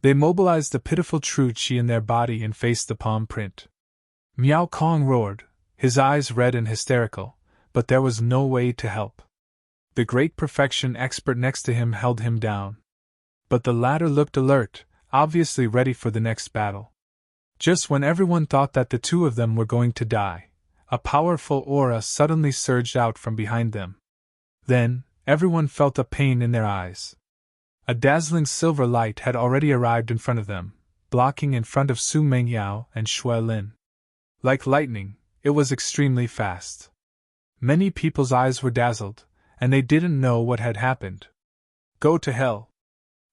Speaker 1: They mobilized the pitiful true qi in their body and faced the palm print. Miao Kong roared, his eyes red and hysterical, but there was no way to help. The great perfection expert next to him held him down. But the latter looked alert, obviously ready for the next battle. Just when everyone thought that the two of them were going to die, a powerful aura suddenly surged out from behind them. Then, everyone felt a pain in their eyes. A dazzling silver light had already arrived in front of them, blocking in front of Su Mengyao and Xue Lin. Like lightning, it was extremely fast. Many people's eyes were dazzled, and they didn't know what had happened. Go to hell!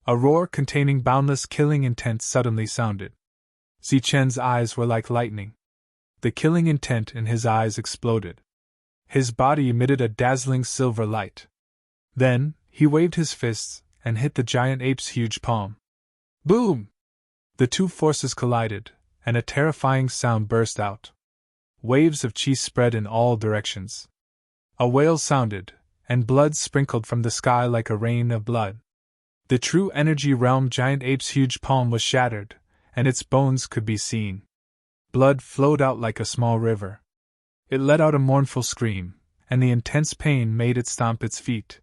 Speaker 1: A roar containing boundless killing intent suddenly sounded. Zichen's eyes were like lightning. The killing intent in his eyes exploded. His body emitted a dazzling silver light. Then, he waved his fists and hit the giant ape's huge palm. Boom! The two forces collided, and a terrifying sound burst out. Waves of qi spread in all directions. A wail sounded, and blood sprinkled from the sky like a rain of blood. The true energy realm giant ape's huge palm was shattered, and its bones could be seen. Blood flowed out like a small river. It let out a mournful scream, and the intense pain made it stomp its feet.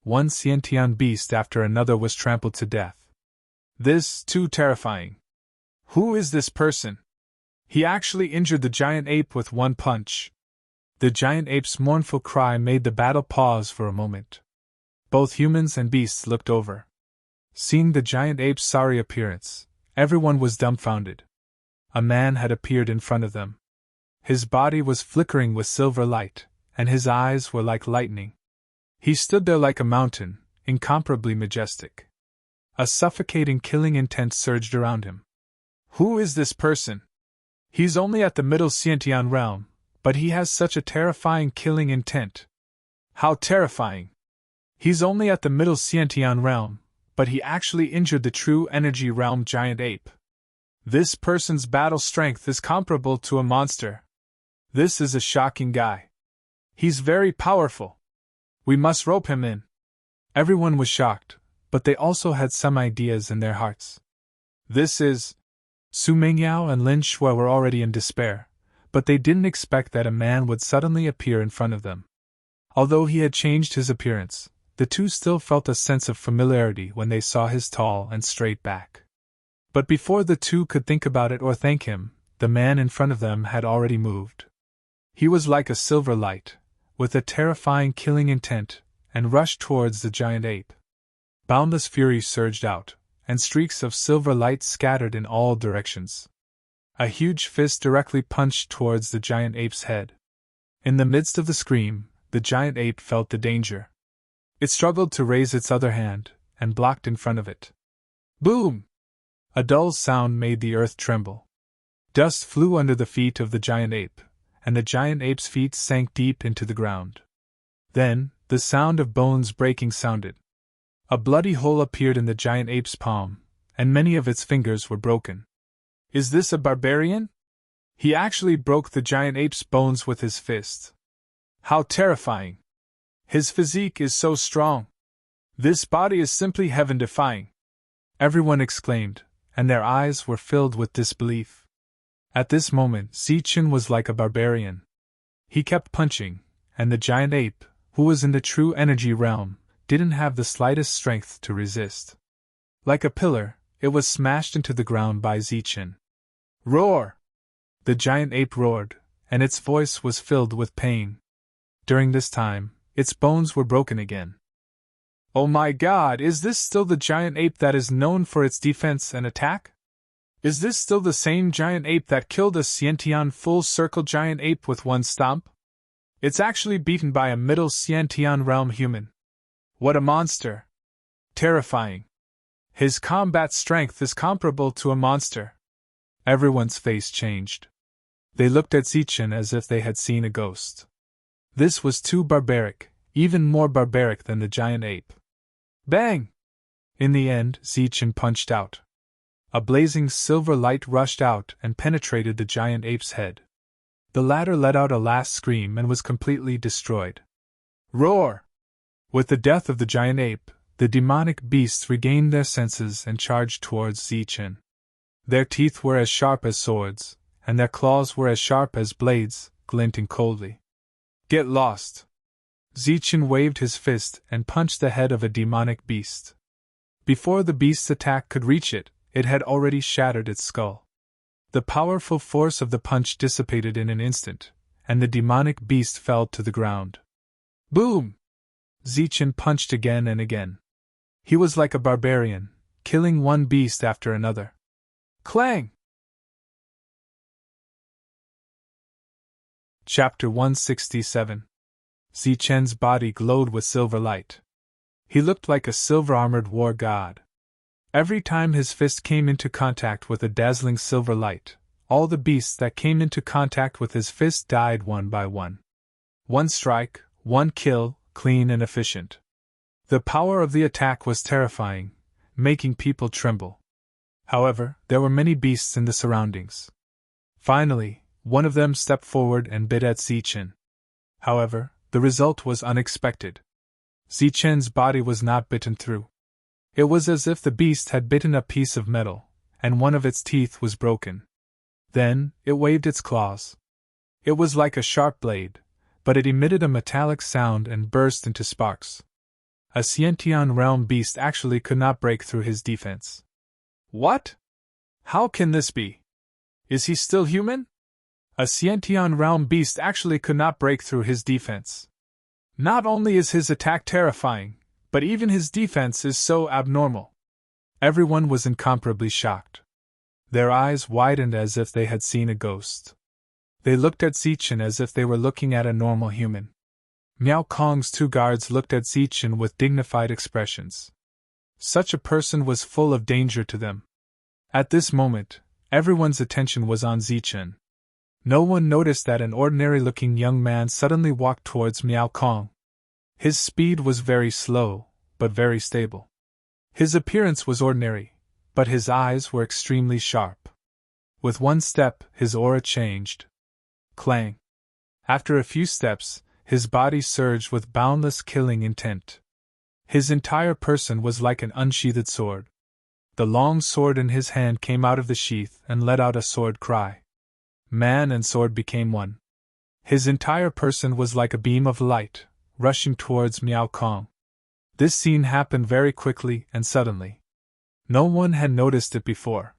Speaker 1: One Xiantian beast after another was trampled to death. This, too terrifying. Who is this person? He actually injured the giant ape with one punch. The giant ape's mournful cry made the battle pause for a moment. Both humans and beasts looked over. Seeing the giant ape's sorry appearance, everyone was dumbfounded. A man had appeared in front of them. His body was flickering with silver light, and his eyes were like lightning. He stood there like a mountain, incomparably majestic. A suffocating killing intent surged around him. Who is this person? He's only at the middle Xiantian realm, but he has such a terrifying killing intent. How terrifying! He's only at the middle Xiantian realm, but he actually injured the true energy realm giant ape. This person's battle strength is comparable to a monster. This is a shocking guy. He's very powerful. We must rope him in. Everyone was shocked, but they also had some ideas in their hearts. This is... Su Mingyao and Lin Shui were already in despair, but they didn't expect that a man would suddenly appear in front of them. Although he had changed his appearance, the two still felt a sense of familiarity when they saw his tall and straight back. But before the two could think about it or thank him, the man in front of them had already moved. He was like a silver light, with a terrifying killing intent, and rushed towards the giant ape. Boundless fury surged out, and streaks of silver light scattered in all directions. A huge fist directly punched towards the giant ape's head. In the midst of the scream, the giant ape felt the danger. It struggled to raise its other hand, and blocked in front of it. Boom! A dull sound made the earth tremble. Dust flew under the feet of the giant ape, and the giant ape's feet sank deep into the ground. Then, the sound of bones breaking sounded. A bloody hole appeared in the giant ape's palm, and many of its fingers were broken. Is this a barbarian? He actually broke the giant ape's bones with his fist. How terrifying! His physique is so strong. This body is simply heaven-defying. Everyone exclaimed, and their eyes were filled with disbelief. At this moment, Zichen was like a barbarian. He kept punching, and the giant ape, who was in the true energy realm, didn't have the slightest strength to resist. Like a pillar, it was smashed into the ground by Zichen. Roar! The giant ape roared, and its voice was filled with pain. During this time, its bones were broken again. Oh my God, is this still the giant ape that is known for its defense and attack? Is this still the same giant ape that killed a Xiantian full-circle giant ape with one stomp? It's actually beaten by a middle Xiantian realm human. What a monster! Terrifying. His combat strength is comparable to a monster. Everyone's face changed. They looked at Zichen as if they had seen a ghost. This was too barbaric, even more barbaric than the giant ape. Bang! In the end, Zichen punched out. A blazing silver light rushed out and penetrated the giant ape's head. The latter let out a last scream and was completely destroyed. Roar! With the death of the giant ape, the demonic beasts regained their senses and charged towards Zichen. Their teeth were as sharp as swords, and their claws were as sharp as blades, glinting coldly. Get lost! Zichen waved his fist and punched the head of a demonic beast. Before the beast's attack could reach it, it had already shattered its skull. The powerful force of the punch dissipated in an instant, and the demonic beast fell to the ground. Boom! Zichen punched again and again. He was like a barbarian, killing one beast after another. Clang! Chapter 167. Zichen's body glowed with silver light. He looked like a silver-armored war god. Every time his fist came into contact with a dazzling silver light, all the beasts that came into contact with his fist died one by one. One strike, one kill, clean and efficient. The power of the attack was terrifying, making people tremble. However, there were many beasts in the surroundings. Finally, one of them stepped forward and bit at Zichen. However, the result was unexpected. Zichen's body was not bitten through. It was as if the beast had bitten a piece of metal, and one of its teeth was broken. Then, it waved its claws. It was like a sharp blade, but it emitted a metallic sound and burst into sparks. A Xiantian realm beast actually could not break through his defense. What? How can this be? Is he still human? A Xiantian realm beast actually could not break through his defense. Not only is his attack terrifying, but even his defense is so abnormal. Everyone was incomparably shocked. Their eyes widened as if they had seen a ghost. They looked at Zichen as if they were looking at a normal human. Miao Kong's two guards looked at Zichen with dignified expressions. Such a person was full of danger to them. At this moment, everyone's attention was on Zichen. No one noticed that an ordinary-looking young man suddenly walked towards Miao Kong. His speed was very slow, but very stable. His appearance was ordinary, but his eyes were extremely sharp. With one step, his aura changed. Clang! After a few steps, his body surged with boundless killing intent. His entire person was like an unsheathed sword. The long sword in his hand came out of the sheath and let out a sword cry. Man and sword became one. His entire person was like a beam of light, rushing towards Miao Kong. This scene happened very quickly and suddenly. No one had noticed it before.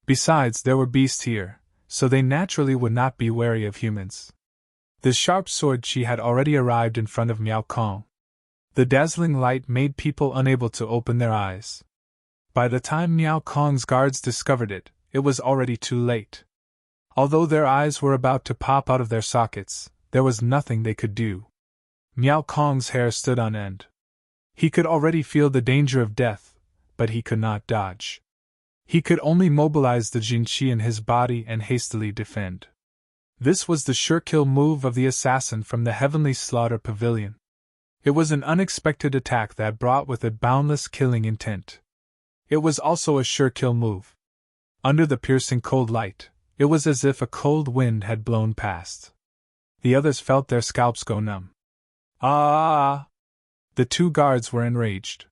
Speaker 1: Besides, there were beasts here, so they naturally would not be wary of humans. The sharp sword chi had already arrived in front of Miao Kong. The dazzling light made people unable to open their eyes. By the time Miao Kong's guards discovered it, it was already too late. Although their eyes were about to pop out of their sockets, there was nothing they could do. Miao Kong's hair stood on end. He could already feel the danger of death, but he could not dodge. He could only mobilize the Jinqi in his body and hastily defend. This was the sure-kill move of the assassin from the Heavenly Slaughter Pavilion. It was an unexpected attack that brought with it boundless killing intent. It was also a sure-kill move. Under the piercing cold light, it was as if a cold wind had blown past. The others felt their scalps go numb. Ah! The two guards were enraged.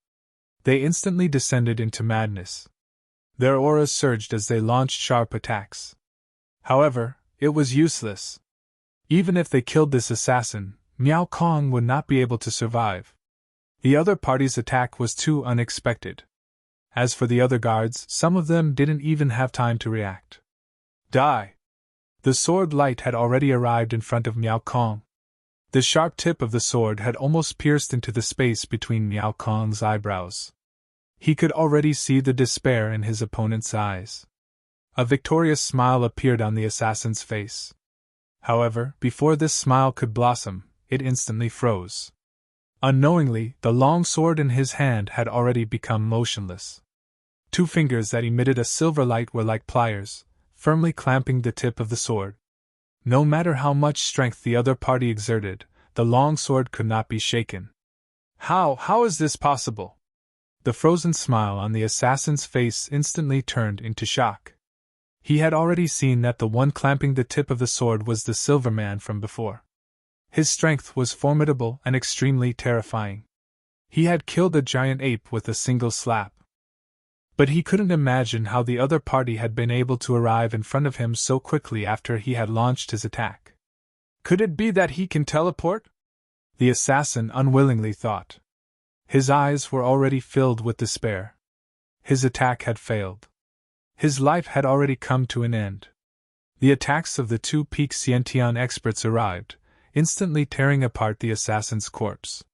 Speaker 1: They instantly descended into madness. Their auras surged as they launched sharp attacks. However, it was useless. Even if they killed this assassin, Miao Kong would not be able to survive. The other party's attack was too unexpected. As for the other guards, some of them didn't even have time to react. Die! The sword light had already arrived in front of Miao Kong. The sharp tip of the sword had almost pierced into the space between Miao Kong's eyebrows. He could already see the despair in his opponent's eyes. A victorious smile appeared on the assassin's face. However, before this smile could blossom, it instantly froze. Unknowingly, the long sword in his hand had already become motionless. Two fingers that emitted a silver light were like pliers, firmly clamping the tip of the sword. No matter how much strength the other party exerted, the long sword could not be shaken. How is this possible? The frozen smile on the assassin's face instantly turned into shock. He had already seen that the one clamping the tip of the sword was the Silver Man from before. His strength was formidable and extremely terrifying. He had killed a giant ape with a single slap. But he couldn't imagine how the other party had been able to arrive in front of him so quickly after he had launched his attack. Could it be that he can teleport? The assassin unwillingly thought. His eyes were already filled with despair. His attack had failed. His life had already come to an end. The attacks of the two peak Xiantian experts arrived, instantly tearing apart the assassin's corpse.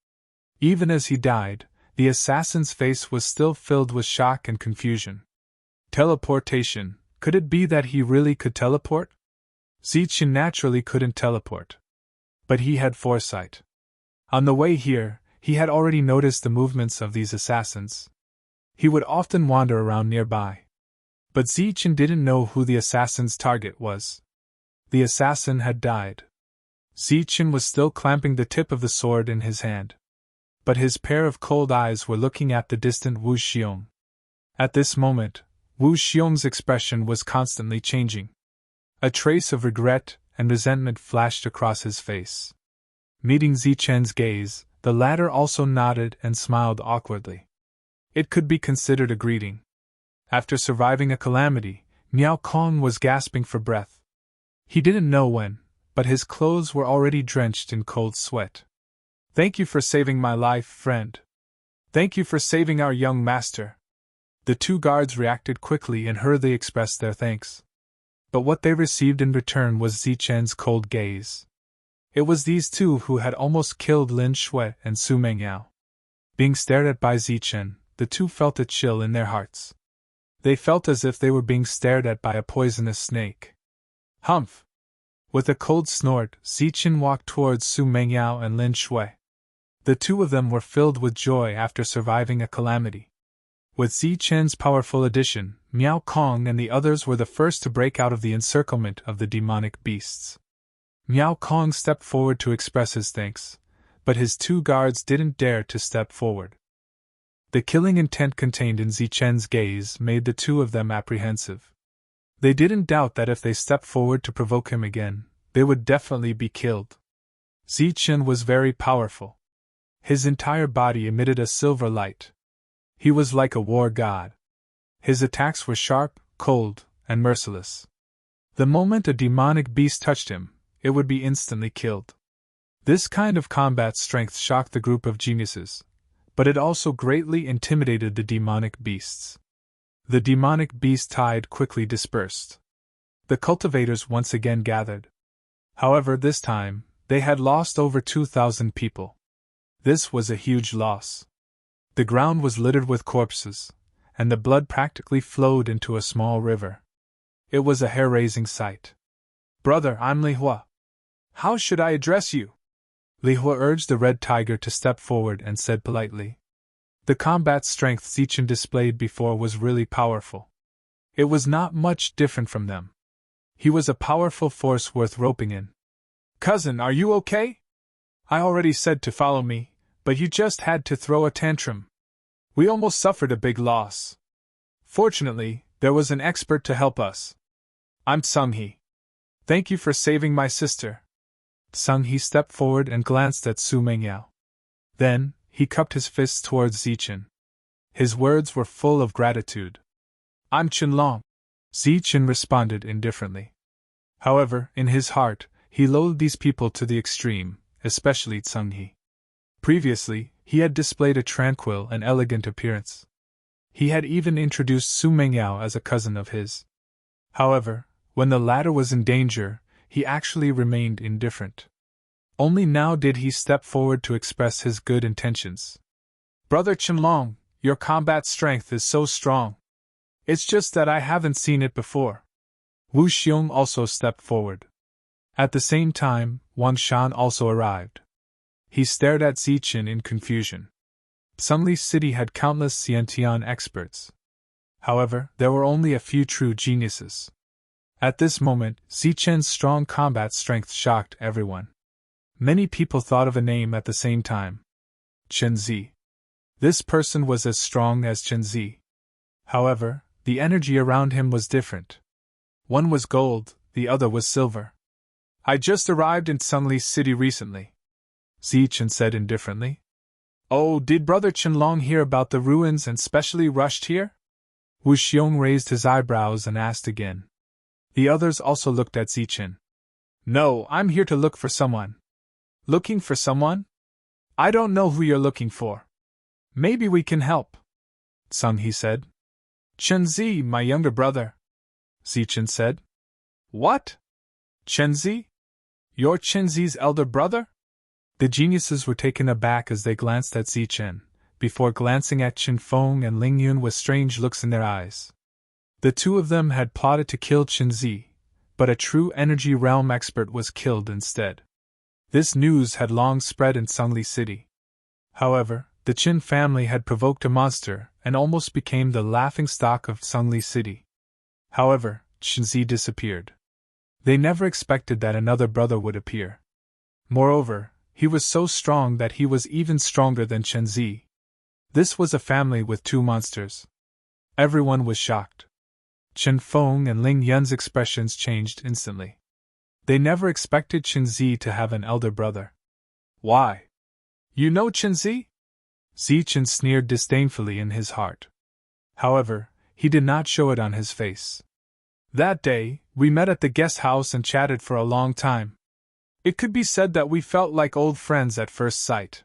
Speaker 1: Even as he died, the assassin's face was still filled with shock and confusion. Teleportation, could it be that he really could teleport? Zichen naturally couldn't teleport. But he had foresight. On the way here, he had already noticed the movements of these assassins. He would often wander around nearby. But Zichen didn't know who the assassin's target was. The assassin had died. Zichen was still clamping the tip of the sword in his hand. But his pair of cold eyes were looking at the distant Wu Xiong. At this moment, Wu Xiong's expression was constantly changing. A trace of regret and resentment flashed across his face. Meeting Zichen's gaze, the latter also nodded and smiled awkwardly. It could be considered a greeting. After surviving a calamity, Miao Kong was gasping for breath. He didn't know when, but his clothes were already drenched in cold sweat. "Thank you for saving my life, friend. Thank you for saving our young master." The two guards reacted quickly and hurriedly expressed their thanks. But what they received in return was Zichen's cold gaze. It was these two who had almost killed Lin Shui and Su Mengyao. Being stared at by Zichen, the two felt a chill in their hearts. They felt as if they were being stared at by a poisonous snake. Humph! With a cold snort, Zichen walked towards Su Mengyao and Lin Shui. The two of them were filled with joy after surviving a calamity. With Zichen's powerful addition, Miao Kong and the others were the first to break out of the encirclement of the demonic beasts. Miao Kong stepped forward to express his thanks, but his two guards didn't dare to step forward. The killing intent contained in Zichen's gaze made the two of them apprehensive. They didn't doubt that if they stepped forward to provoke him again, they would definitely be killed. Zichen was very powerful. His entire body emitted a silver light. He was like a war god. His attacks were sharp, cold, and merciless. The moment a demonic beast touched him, it would be instantly killed. This kind of combat strength shocked the group of geniuses, but it also greatly intimidated the demonic beasts. The demonic beast tide quickly dispersed. The cultivators once again gathered. However, this time, they had lost over 2,000 people. This was a huge loss. The ground was littered with corpses, and the blood practically flowed into a small river. It was a hair-raising sight. "Brother, I'm Li Hua. How should I address you?" Li Hua urged the Red Tiger to step forward and said politely. The combat strength Zichen displayed before was really powerful. It was not much different from them. He was a powerful force worth roping in. Cousin, are you okay? I already said to follow me, but you just had to throw a tantrum. We almost suffered a big loss. Fortunately, there was an expert to help us. I'm Sung-hee. Thank you for saving my sister. Sung-hee stepped forward and glanced at Su Mengyao. Then, he cupped his fists towards Zichen. His words were full of gratitude. I'm Qianlong. Zichen responded indifferently. However, in his heart, he loathed these people to the extreme, especially Sung-hee. Previously, he had displayed a tranquil and elegant appearance. He had even introduced Su Mengyao as a cousin of his. However, when the latter was in danger, he actually remained indifferent. Only now did he step forward to express his good intentions. Brother Qianlong, your combat strength is so strong. It's just that I haven't seen it before. Wu Xiong also stepped forward. At the same time, Wang Shan also arrived. He stared at Zichen in confusion. Sungli City had countless Xiantian experts. However, there were only a few true geniuses. At this moment, Zichen's strong combat strength shocked everyone. Many people thought of a name at the same time. Chen Zi. This person was as strong as Chen Zi. However, the energy around him was different. One was gold, the other was silver. I just arrived in Sungli City recently, Zichen said indifferently. Oh, did Brother Qianlong hear about the ruins and specially rushed here? Wu Xiong raised his eyebrows and asked again. The others also looked at Zichen. No, I'm here to look for someone. Looking for someone? I don't know who you're looking for. Maybe we can help, Sung-hee said. Chen Zi, my younger brother, Zichen said. What? Chen Zi? You're Chen Zi's elder brother? The geniuses were taken aback as they glanced at Zichen, before glancing at Qin Feng and Ling Yun with strange looks in their eyes. The two of them had plotted to kill Chen Zi, but a true energy realm expert was killed instead. This news had long spread in Sungli City. However, the Qin family had provoked a monster and almost became the laughingstock of Sungli City. However, Chen Zi disappeared. They never expected that another brother would appear. Moreover, he was so strong that he was even stronger than Chen Zi. This was a family with two monsters. Everyone was shocked. Chen Feng and Ling Yun's expressions changed instantly. They never expected Chen Zi to have an elder brother. Why? You know Chen Zi? Zichen sneered disdainfully in his heart. However, he did not show it on his face. That day, we met at the guest house and chatted for a long time. It could be said that we felt like old friends at first sight.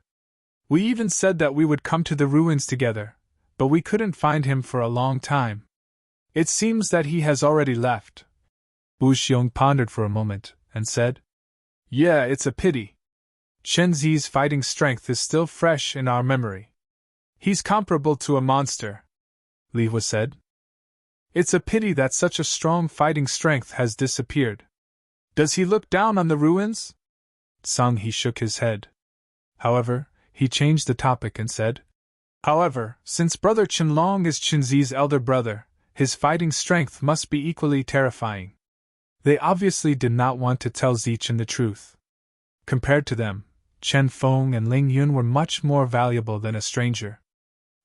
Speaker 1: We even said that we would come to the ruins together, but we couldn't find him for a long time. It seems that he has already left. Wu Xiong pondered for a moment, and said, Yeah, it's a pity. Chen Zi's fighting strength is still fresh in our memory. He's comparable to a monster, Li Hua said. It's a pity that such a strong fighting strength has disappeared. Does he look down on the ruins? Sung-hee shook his head. However, he changed the topic and said, However, since Brother Qianlong is Chen Zi's elder brother, his fighting strength must be equally terrifying. They obviously did not want to tell Zichen the truth. Compared to them, Chen Feng and Ling Yun were much more valuable than a stranger.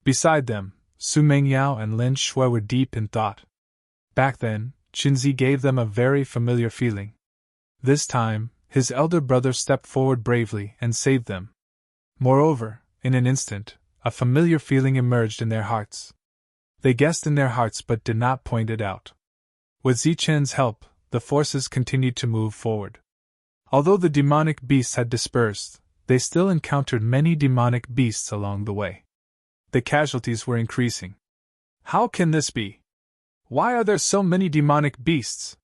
Speaker 1: Beside them, Su Mengyao and Lin Shui were deep in thought. Back then, Chen Zi gave them a very familiar feeling. This time, his elder brother stepped forward bravely and saved them. Moreover, in an instant, a familiar feeling emerged in their hearts. They guessed in their hearts but did not point it out. With Zichen's help, the forces continued to move forward. Although the demonic beasts had dispersed, they still encountered many demonic beasts along the way. The casualties were increasing. How can this be? Why are there so many demonic beasts?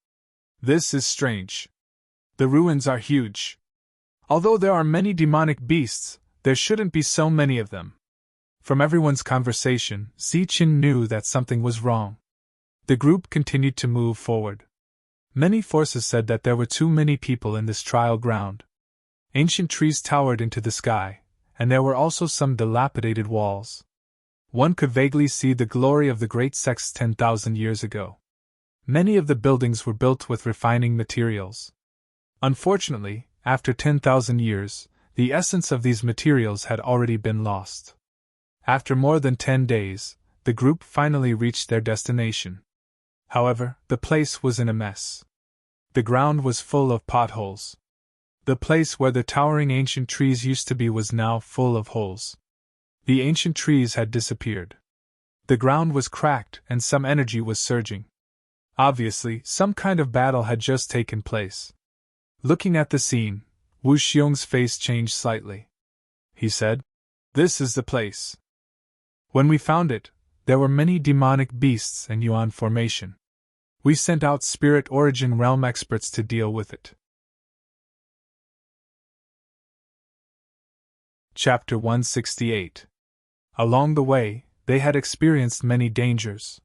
Speaker 1: This is strange. The ruins are huge. Although there are many demonic beasts, there shouldn't be so many of them. From everyone's conversation, Zichen knew that something was wrong. The group continued to move forward. Many forces said that there were too many people in this trial ground. Ancient trees towered into the sky, and there were also some dilapidated walls. One could vaguely see the glory of the great sects 10,000 years ago. Many of the buildings were built with refining materials. Unfortunately, after 10,000 years, the essence of these materials had already been lost. After more than 10 days, the group finally reached their destination. However, the place was in a mess. The ground was full of potholes. The place where the towering ancient trees used to be was now full of holes. The ancient trees had disappeared. The ground was cracked and some energy was surging. Obviously, some kind of battle had just taken place. Looking at the scene, Wu Xiong's face changed slightly. He said, "This is the place. When we found it, there were many demonic beasts and yuan formation. We sent out spirit origin realm experts to deal with it." Chapter 168. Along the way, they had experienced many dangers.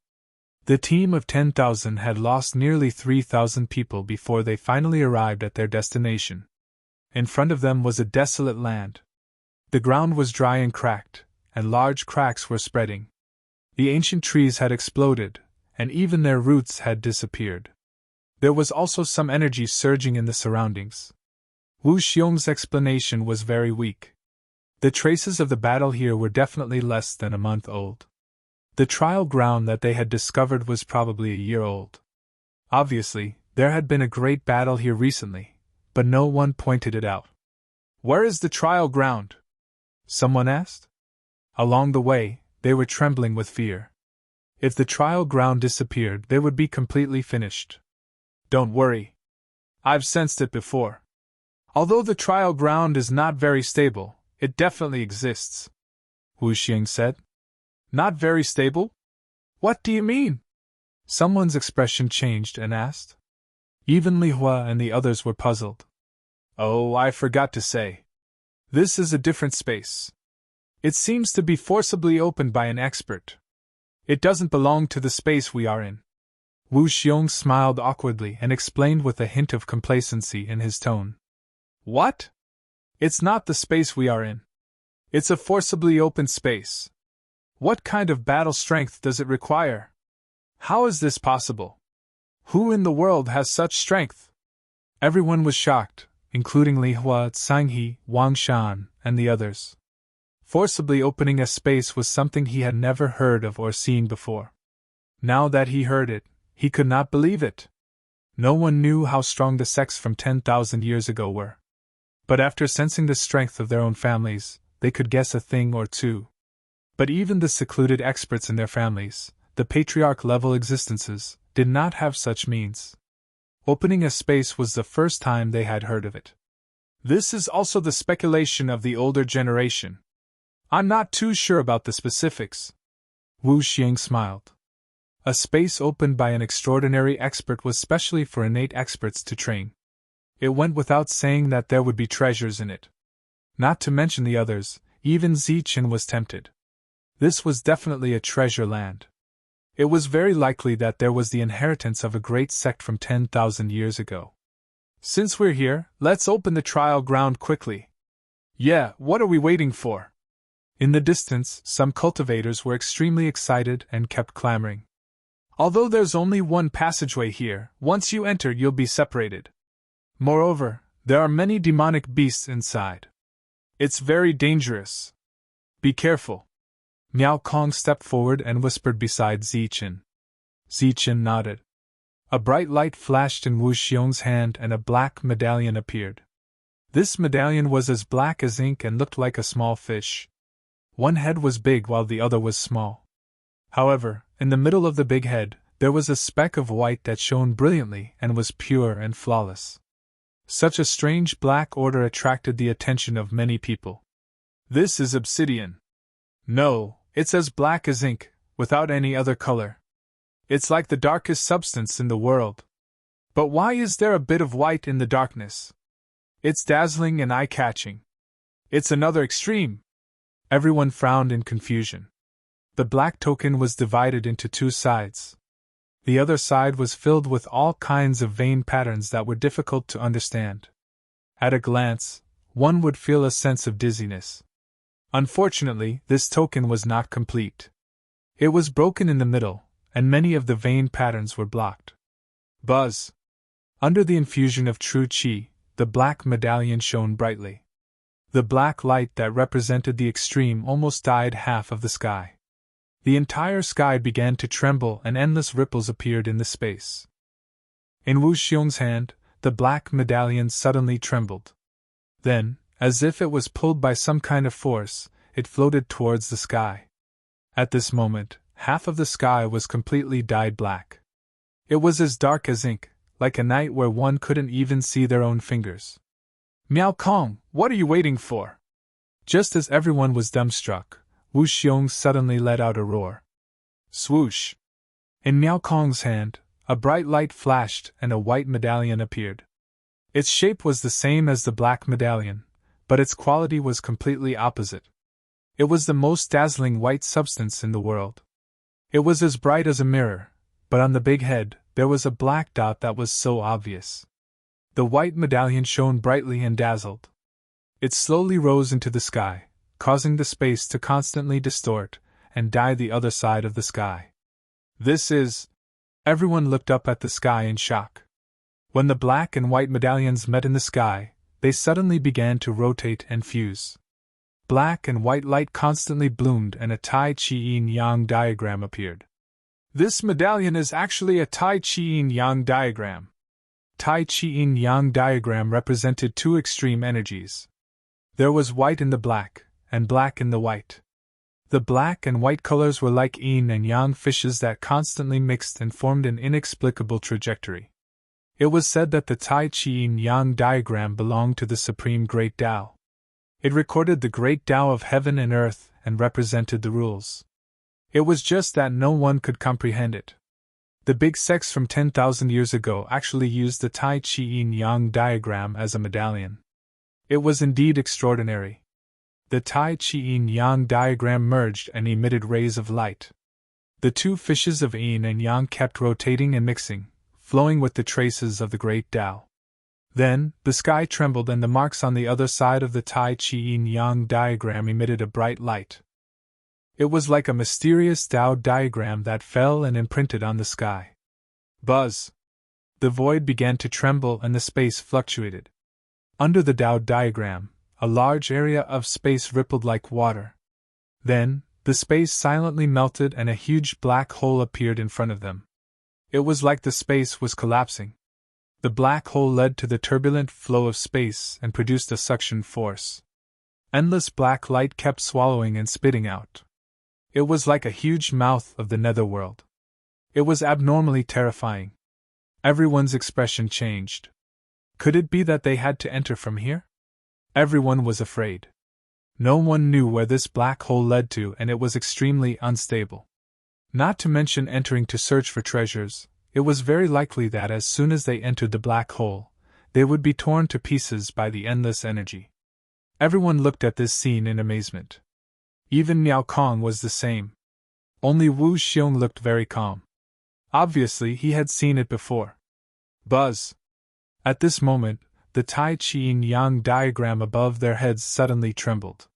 Speaker 1: The team of 10,000 had lost nearly 3,000 people before they finally arrived at their destination. In front of them was a desolate land. The ground was dry and cracked, and large cracks were spreading. The ancient trees had exploded, and even their roots had disappeared. There was also some energy surging in the surroundings. Wu Xiong's explanation was very weak. The traces of the battle here were definitely less than a month old. The trial ground that they had discovered was probably a year old. Obviously, there had been a great battle here recently, but no one pointed it out. "Where is the trial ground?" someone asked. Along the way, they were trembling with fear. If the trial ground disappeared, they would be completely finished. "Don't worry. I've sensed it before. Although the trial ground is not very stable, it definitely exists," Wu Xiong said. "Not very stable? What do you mean?" Someone's expression changed and asked. Even Li Hua and the others were puzzled. "Oh, I forgot to say. This is a different space. It seems to be forcibly opened by an expert. It doesn't belong to the space we are in." Wu Xiong smiled awkwardly and explained with a hint of complacency in his tone. "What? It's not the space we are in. It's a forcibly opened space. What kind of battle strength does it require? How is this possible? Who in the world has such strength?" Everyone was shocked, including Li Hua, Tsang He, Wang Shan, and the others. Forcibly opening a space was something he had never heard of or seen before. Now that he heard it, he could not believe it. No one knew how strong the sects from 10,000 years ago were. But after sensing the strength of their own families, they could guess a thing or two. But even the secluded experts in their families, the patriarch-level existences, did not have such means. Opening a space was the first time they had heard of it. This is also the speculation of the older generation. I'm not too sure about the specifics. Wu Xiong smiled. A space opened by an extraordinary expert was specially for innate experts to train. It went without saying that there would be treasures in it. Not to mention the others, even Zichen was tempted. This was definitely a treasure land. It was very likely that there was the inheritance of a great sect from 10,000 years ago. "Since we're here, let's open the trial ground quickly." "Yeah, what are we waiting for?" In the distance, some cultivators were extremely excited and kept clamoring. "Although there's only one passageway here, once you enter you'll be separated. Moreover, there are many demonic beasts inside. It's very dangerous. Be careful." Miao Kong stepped forward and whispered beside Zichen. Zichen nodded. A bright light flashed in Wu Xiong's hand and a black medallion appeared. This medallion was as black as ink and looked like a small fish. One head was big while the other was small. However, in the middle of the big head, there was a speck of white that shone brilliantly and was pure and flawless. Such a strange black order attracted the attention of many people. "This is obsidian." "No, it's as black as ink, without any other color. It's like the darkest substance in the world. But why is there a bit of white in the darkness? It's dazzling and eye-catching. It's another extreme." Everyone frowned in confusion. The black token was divided into two sides. The other side was filled with all kinds of vein patterns that were difficult to understand. At a glance, one would feel a sense of dizziness. Unfortunately, this token was not complete. It was broken in the middle, and many of the vein patterns were blocked. Buzz! Under the infusion of true qi, the black medallion shone brightly. The black light that represented the extreme almost dyed half of the sky. The entire sky began to tremble and endless ripples appeared in the space. In Wu Xiong's hand, the black medallion suddenly trembled. Then, as if it was pulled by some kind of force, it floated towards the sky. At this moment, half of the sky was completely dyed black. It was as dark as ink, like a night where one couldn't even see their own fingers. Miao Kong, what are you waiting for? Just as everyone was dumbstruck, Wu Xiong suddenly let out a roar. Swoosh! In Miao Kong's hand, a bright light flashed and a white medallion appeared. Its shape was the same as the black medallion, but its quality was completely opposite. It was the most dazzling white substance in the world. It was as bright as a mirror, but on the big head, there was a black dot that was so obvious. The white medallion shone brightly and dazzled. It slowly rose into the sky, causing the space to constantly distort and dye the other side of the sky. This is... Everyone looked up at the sky in shock. When the black and white medallions met in the sky, they suddenly began to rotate and fuse. Black and white light constantly bloomed and a Tai Chi Yin-Yang diagram appeared. This medallion is actually a Tai Chi Yin-Yang diagram. Tai Chi Yin-Yang diagram represented two extreme energies. There was white in the black, and black in the white. The black and white colors were like yin and yang fishes that constantly mixed and formed an inexplicable trajectory. It was said that the Tai Chi Yin-Yang diagram belonged to the Supreme Great Tao. It recorded the Great Tao of heaven and earth and represented the rules. It was just that no one could comprehend it. The big sects from 10,000 years ago actually used the Tai Chi Yin-Yang diagram as a medallion. It was indeed extraordinary. The Tai Chi Yin-Yang diagram merged and emitted rays of light. The two fishes of yin and yang kept rotating and mixing, flowing with the traces of the Great Tao. Then, the sky trembled and the marks on the other side of the Tai Chi Yin-Yang diagram emitted a bright light. It was like a mysterious Tao diagram that fell and imprinted on the sky. Buzz! The void began to tremble and the space fluctuated. Under the Tao diagram, a large area of space rippled like water. Then, the space silently melted and a huge black hole appeared in front of them. It was like the space was collapsing. The black hole led to the turbulent flow of space and produced a suction force. Endless black light kept swallowing and spitting out. It was like a huge mouth of the netherworld. It was abnormally terrifying. Everyone's expression changed. Could it be that they had to enter from here? Everyone was afraid. No one knew where this black hole led to and it was extremely unstable. Not to mention entering to search for treasures, it was very likely that as soon as they entered the black hole, they would be torn to pieces by the endless energy. Everyone looked at this scene in amazement. Even Miao Kong was the same. Only Wu Xiong looked very calm. Obviously he had seen it before. Buzz! At this moment, the Tai Chi Yin-Yang diagram above their heads suddenly trembled.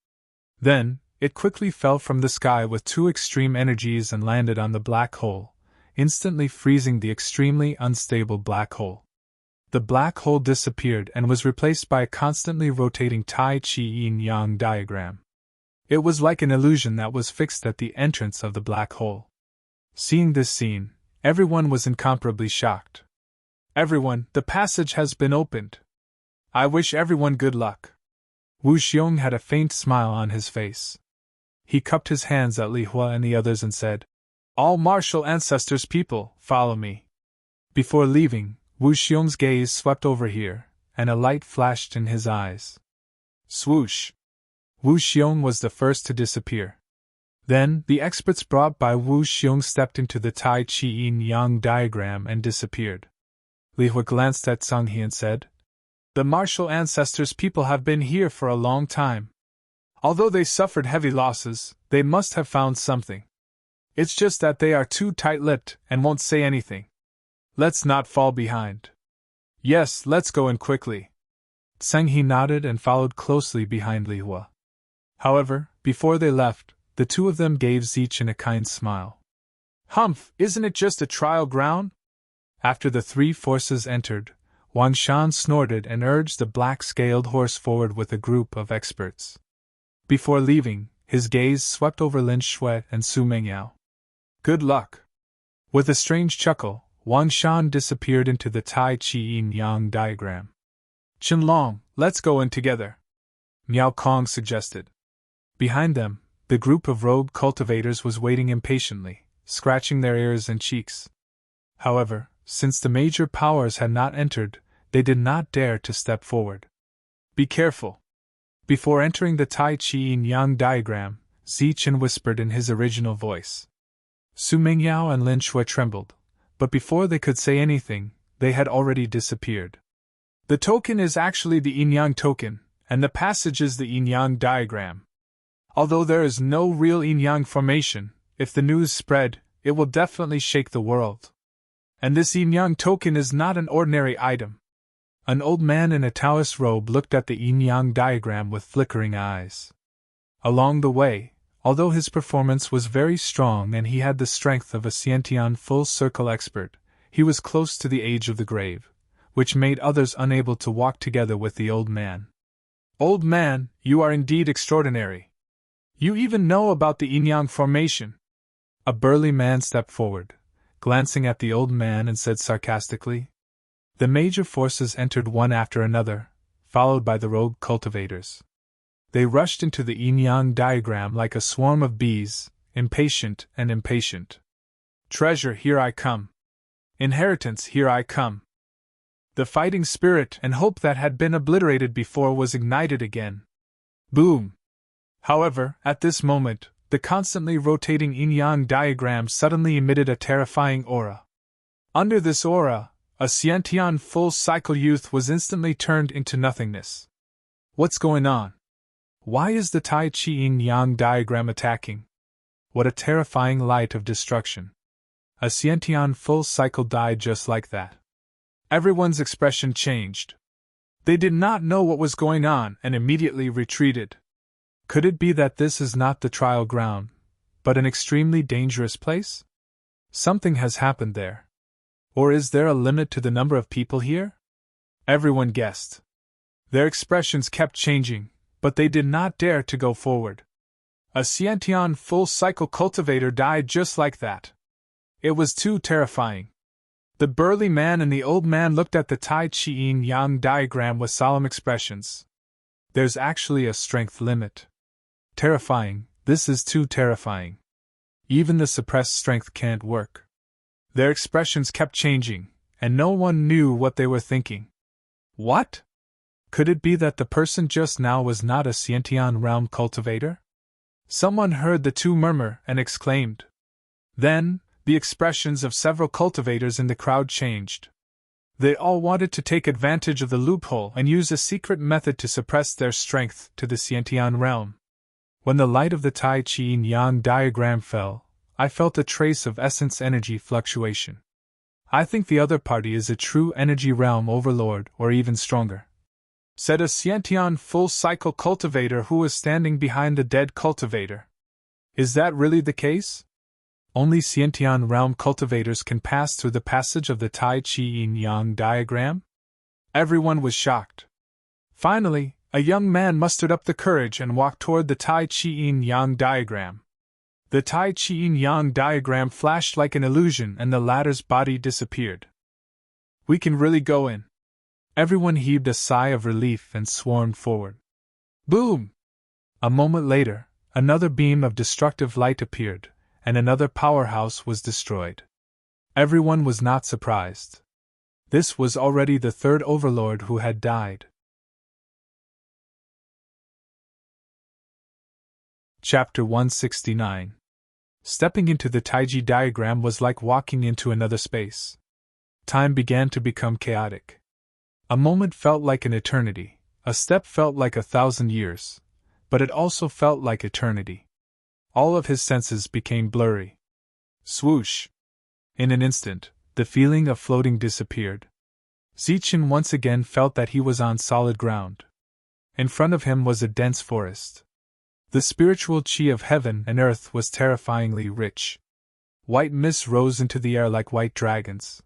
Speaker 1: Then, it quickly fell from the sky with two extreme energies and landed on the black hole, instantly freezing the extremely unstable black hole. The black hole disappeared and was replaced by a constantly rotating Tai Chi Yin-Yang diagram. It was like an illusion that was fixed at the entrance of the black hole. Seeing this scene, everyone was incomparably shocked. Everyone, the passage has been opened. I wish everyone good luck. Wu Xiong had a faint smile on his face. He cupped his hands at Li Hua and the others and said, All martial ancestors people, follow me. Before leaving, Wu Xiong's gaze swept over here, and a light flashed in his eyes. Swoosh! Wu Xiong was the first to disappear. Then, the experts brought by Wu Xiong stepped into the Tai Chi Yin-Yang diagram and disappeared. Li Hua glanced at Song He and said, The martial ancestors people have been here for a long time. Although they suffered heavy losses, they must have found something. It's just that they are too tight-lipped and won't say anything. Let's not fall behind. Yes, let's go in quickly. Seng He nodded and followed closely behind Li Hua. However, before they left, the two of them gave each a kind smile. Humph, isn't it just a trial ground? After the three forces entered, Wang Shan snorted and urged the black-scaled horse forward with a group of experts. Before leaving, his gaze swept over Lin Shui and Su Mengyao. Good luck! With a strange chuckle, Wang Shan disappeared into the Tai Chi Yin-Yang diagram. Qinlong, let's go in together, Miao Kong suggested. Behind them, the group of rogue cultivators was waiting impatiently, scratching their ears and cheeks. However, since the major powers had not entered, they did not dare to step forward. Be careful! Before entering the Tai Chi Yin-Yang diagram, Zichen whispered in his original voice. Su Mengyao and Lin Shui trembled, but before they could say anything, they had already disappeared. The token is actually the Yin-Yang token, and the passage is the Yin-Yang diagram. Although there is no real Yin-Yang formation, if the news spread, it will definitely shake the world. And this Yin-Yang token is not an ordinary item. An old man in a Taoist robe looked at the Yin-Yang diagram with flickering eyes. Along the way, although his performance was very strong and he had the strength of a Xiantian full-circle expert, he was close to the age of the grave, which made others unable to walk together with the old man. Old man, you are indeed extraordinary. You even know about the Yin-Yang formation. A burly man stepped forward, glancing at the old man and said sarcastically. The major forces entered one after another, followed by the rogue cultivators. They rushed into the Yin-Yang diagram like a swarm of bees, impatient and impatient. Treasure, here I come. Inheritance, here I come. The fighting spirit and hope that had been obliterated before was ignited again. Boom! However, at this moment, the constantly rotating Yin-Yang diagram suddenly emitted a terrifying aura. Under this aura, a Xiantian full-cycle youth was instantly turned into nothingness. What's going on? Why is the Tai Chi Yin-Yang diagram attacking? What a terrifying light of destruction. A Xiantian full-cycle died just like that. Everyone's expression changed. They did not know what was going on and immediately retreated. Could it be that this is not the trial ground, but an extremely dangerous place? Something has happened there. Or is there a limit to the number of people here? Everyone guessed. Their expressions kept changing, but they did not dare to go forward. A Xiantian full-cycle cultivator died just like that. It was too terrifying. The burly man and the old man looked at the Tai Chi Yin-Yang diagram with solemn expressions. There's actually a strength limit. Terrifying, this is too terrifying. Even the suppressed strength can't work. Their expressions kept changing, and no one knew what they were thinking. What? Could it be that the person just now was not a Xiantian realm cultivator? Someone heard the two murmur and exclaimed. Then, the expressions of several cultivators in the crowd changed. They all wanted to take advantage of the loophole and use a secret method to suppress their strength to the Xiantian realm. When the light of the Tai Chi Yin-Yang diagram fell, I felt a trace of essence energy fluctuation. I think the other party is a true energy realm overlord or even stronger, said a Xiantian full-cycle cultivator who was standing behind the dead cultivator. Is that really the case? Only Xiantian realm cultivators can pass through the passage of the Tai Chi Yin-Yang diagram? Everyone was shocked. Finally, a young man mustered up the courage and walked toward the Tai Chi Yin-Yang diagram. The Tai Chi Yin-Yang diagram flashed like an illusion and the latter's body disappeared. We can really go in. Everyone heaved a sigh of relief and swarmed forward. Boom! A moment later, another beam of destructive light appeared, and another powerhouse was destroyed. Everyone was not surprised. This was already the third overlord who had died. Chapter 169. Stepping into the Taiji diagram was like walking into another space. Time began to become chaotic. A moment felt like an eternity, a step felt like 1,000 years, but it also felt like eternity. All of his senses became blurry. Swoosh! In an instant, the feeling of floating disappeared. Zichen once again felt that he was on solid ground. In front of him was a dense forest. The spiritual chi of heaven and earth was terrifyingly rich. White mists rose into the air like white dragons.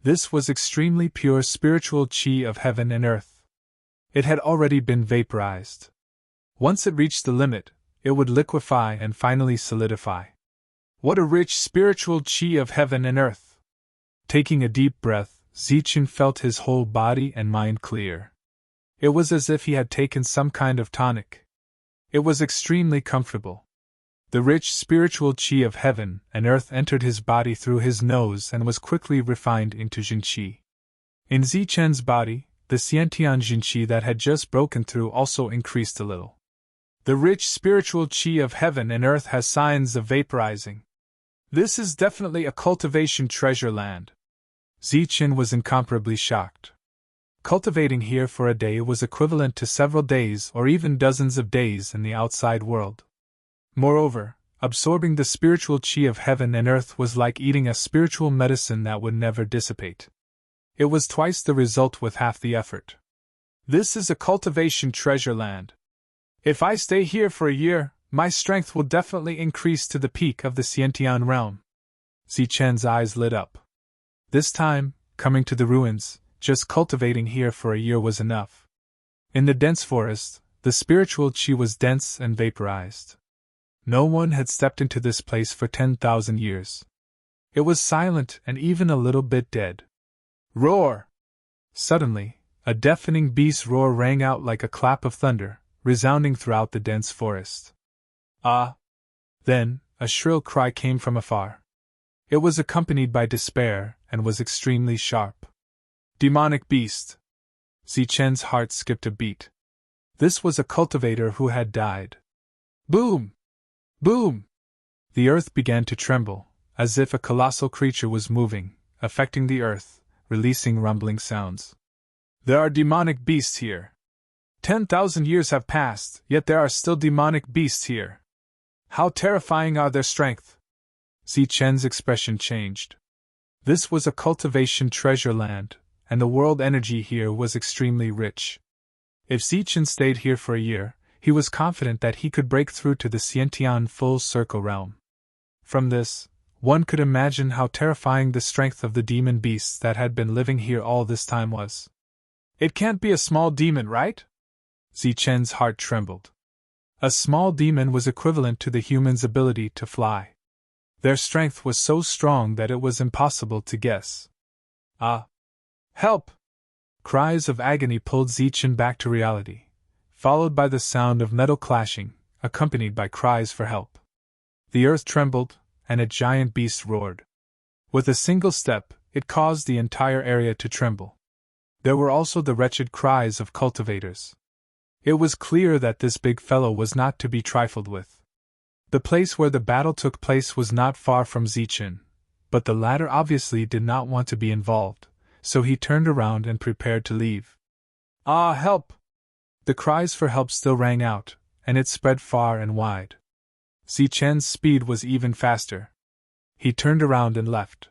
Speaker 1: This was extremely pure spiritual qi of heaven and earth. It had already been vaporized. Once it reached the limit, it would liquefy and finally solidify. What a rich spiritual qi of heaven and earth! Taking a deep breath, Zichen felt his whole body and mind clear. It was as if he had taken some kind of tonic. It was extremely comfortable. The rich spiritual qi of heaven and earth entered his body through his nose and was quickly refined into Jinqi. In Zichen's body, the Xiantian Jinqi that had just broken through also increased a little. The rich spiritual qi of heaven and earth has signs of vaporizing. This is definitely a cultivation treasure land. Zichen was incomparably shocked. Cultivating here for a day was equivalent to several days or even dozens of days in the outside world. Moreover, absorbing the spiritual qi of heaven and earth was like eating a spiritual medicine that would never dissipate. It was twice the result with half the effort. This is a cultivation treasure land. If I stay here for a year, my strength will definitely increase to the peak of the Xiantian realm. Zichen's eyes lit up. This time, coming to the ruins, just cultivating here for a year was enough. In the dense forest, the spiritual qi was dense and vaporized. No one had stepped into this place for 10,000 years. It was silent and even a little bit dead. Roar! Suddenly, a deafening beast roar rang out like a clap of thunder, resounding throughout the dense forest. Ah! Then, a shrill cry came from afar. It was accompanied by despair and was extremely sharp. Demonic beast! Zichen's heart skipped a beat. This was a cultivator who had died. Boom! Boom! The earth began to tremble, as if a colossal creature was moving, affecting the earth, releasing rumbling sounds. There are demonic beasts here. 10,000 years have passed, yet there are still demonic beasts here. How terrifying are their strength! Zichen's expression changed. This was a cultivation treasure land, and the world energy here was extremely rich. If Zichen stayed here for a year, he was confident that he could break through to the Xiantian full circle realm. From this, one could imagine how terrifying the strength of the demon beasts that had been living here all this time was. It can't be a small demon, right? Zichen's heart trembled. A small demon was equivalent to the human's ability to fly. Their strength was so strong that it was impossible to guess. Ah! Help! Cries of agony pulled Zichen back to reality, followed by the sound of metal clashing, accompanied by cries for help. The earth trembled, and a giant beast roared. With a single step, it caused the entire area to tremble. There were also the wretched cries of cultivators. It was clear that this big fellow was not to be trifled with. The place where the battle took place was not far from Zichen, but the latter obviously did not want to be involved, so he turned around and prepared to leave. Ah, help! The cries for help still rang out, and it spread far and wide. Zichen's speed was even faster. He turned around and left.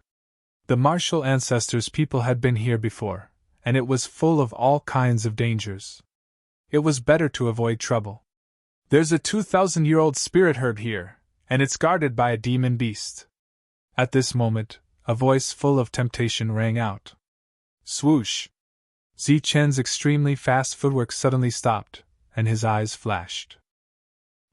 Speaker 1: The martial ancestors' people had been here before, and it was full of all kinds of dangers. It was better to avoid trouble. There's a 2,000-year-old spirit herb here, and it's guarded by a demon beast. At this moment, a voice full of temptation rang out. Swoosh! Zichen's extremely fast footwork suddenly stopped, and his eyes flashed.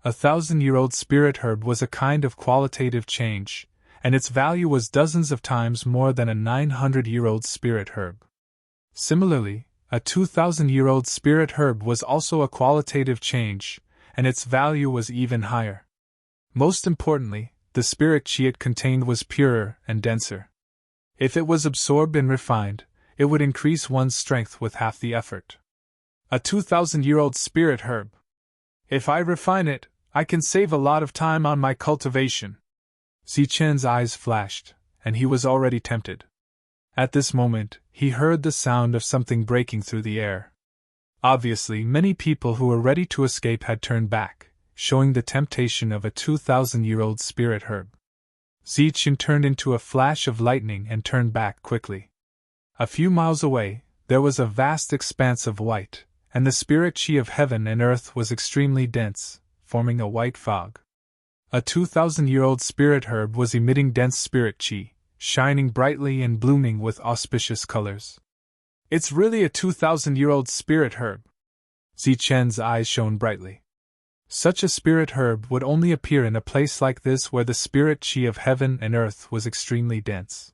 Speaker 1: A 1,000-year-old spirit herb was a kind of qualitative change, and its value was dozens of times more than a 900-year-old spirit herb. Similarly, a 2,000-year-old spirit herb was also a qualitative change, and its value was even higher. Most importantly, the spirit qi it contained was purer and denser. If it was absorbed and refined, it would increase one's strength with half the effort. A 2,000-year-old spirit herb. If I refine it, I can save a lot of time on my cultivation. Zichen's eyes flashed, and he was already tempted. At this moment, he heard the sound of something breaking through the air. Obviously, many people who were ready to escape had turned back, showing the temptation of a 2,000-year-old spirit herb. Zichen turned into a flash of lightning and turned back quickly. A few miles away, there was a vast expanse of white, and the spirit qi of heaven and earth was extremely dense, forming a white fog. A 2,000-year-old spirit herb was emitting dense spirit qi, shining brightly and blooming with auspicious colors. It's really a 2,000-year-old spirit herb. Zichen's eyes shone brightly. Such a spirit herb would only appear in a place like this where the spirit chi of heaven and earth was extremely dense.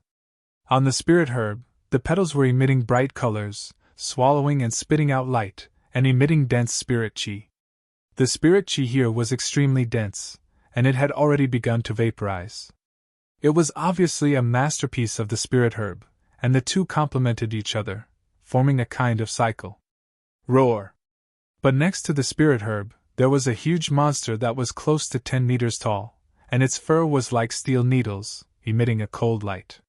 Speaker 1: On the spirit herb, the petals were emitting bright colors, swallowing and spitting out light, and emitting dense spirit chi. The spirit chi here was extremely dense, and it had already begun to vaporize. It was obviously a masterpiece of the spirit herb, and the two complemented each other, forming a kind of cycle. Roar! But next to the spirit herb, there was a huge monster that was close to 10 meters tall, and its fur was like steel needles, emitting a cold light.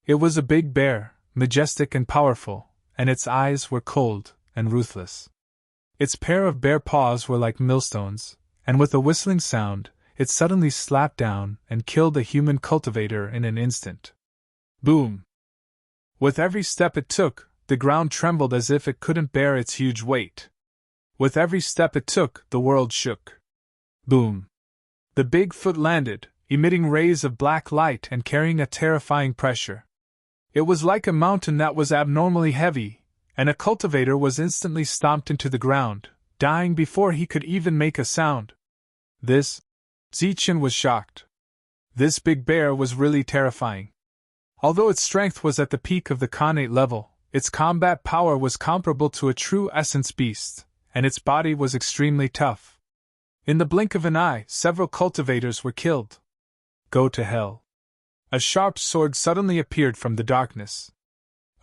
Speaker 1: It was a big bear, majestic and powerful, and its eyes were cold and ruthless. Its pair of bare paws were like millstones, and with a whistling sound, it suddenly slapped down and killed a human cultivator in an instant. Boom! With every step it took, the ground trembled as if it couldn't bear its huge weight. With every step it took, the world shook. Boom! The big foot landed, emitting rays of black light and carrying a terrifying pressure. It was like a mountain that was abnormally heavy, and a cultivator was instantly stomped into the ground, dying before he could even make a sound. Zichen was shocked. This big bear was really terrifying. Although its strength was at the peak of the Khanate level, its combat power was comparable to a true essence beast, and its body was extremely tough. In the blink of an eye, several cultivators were killed. Go to hell. A sharp sword suddenly appeared from the darkness.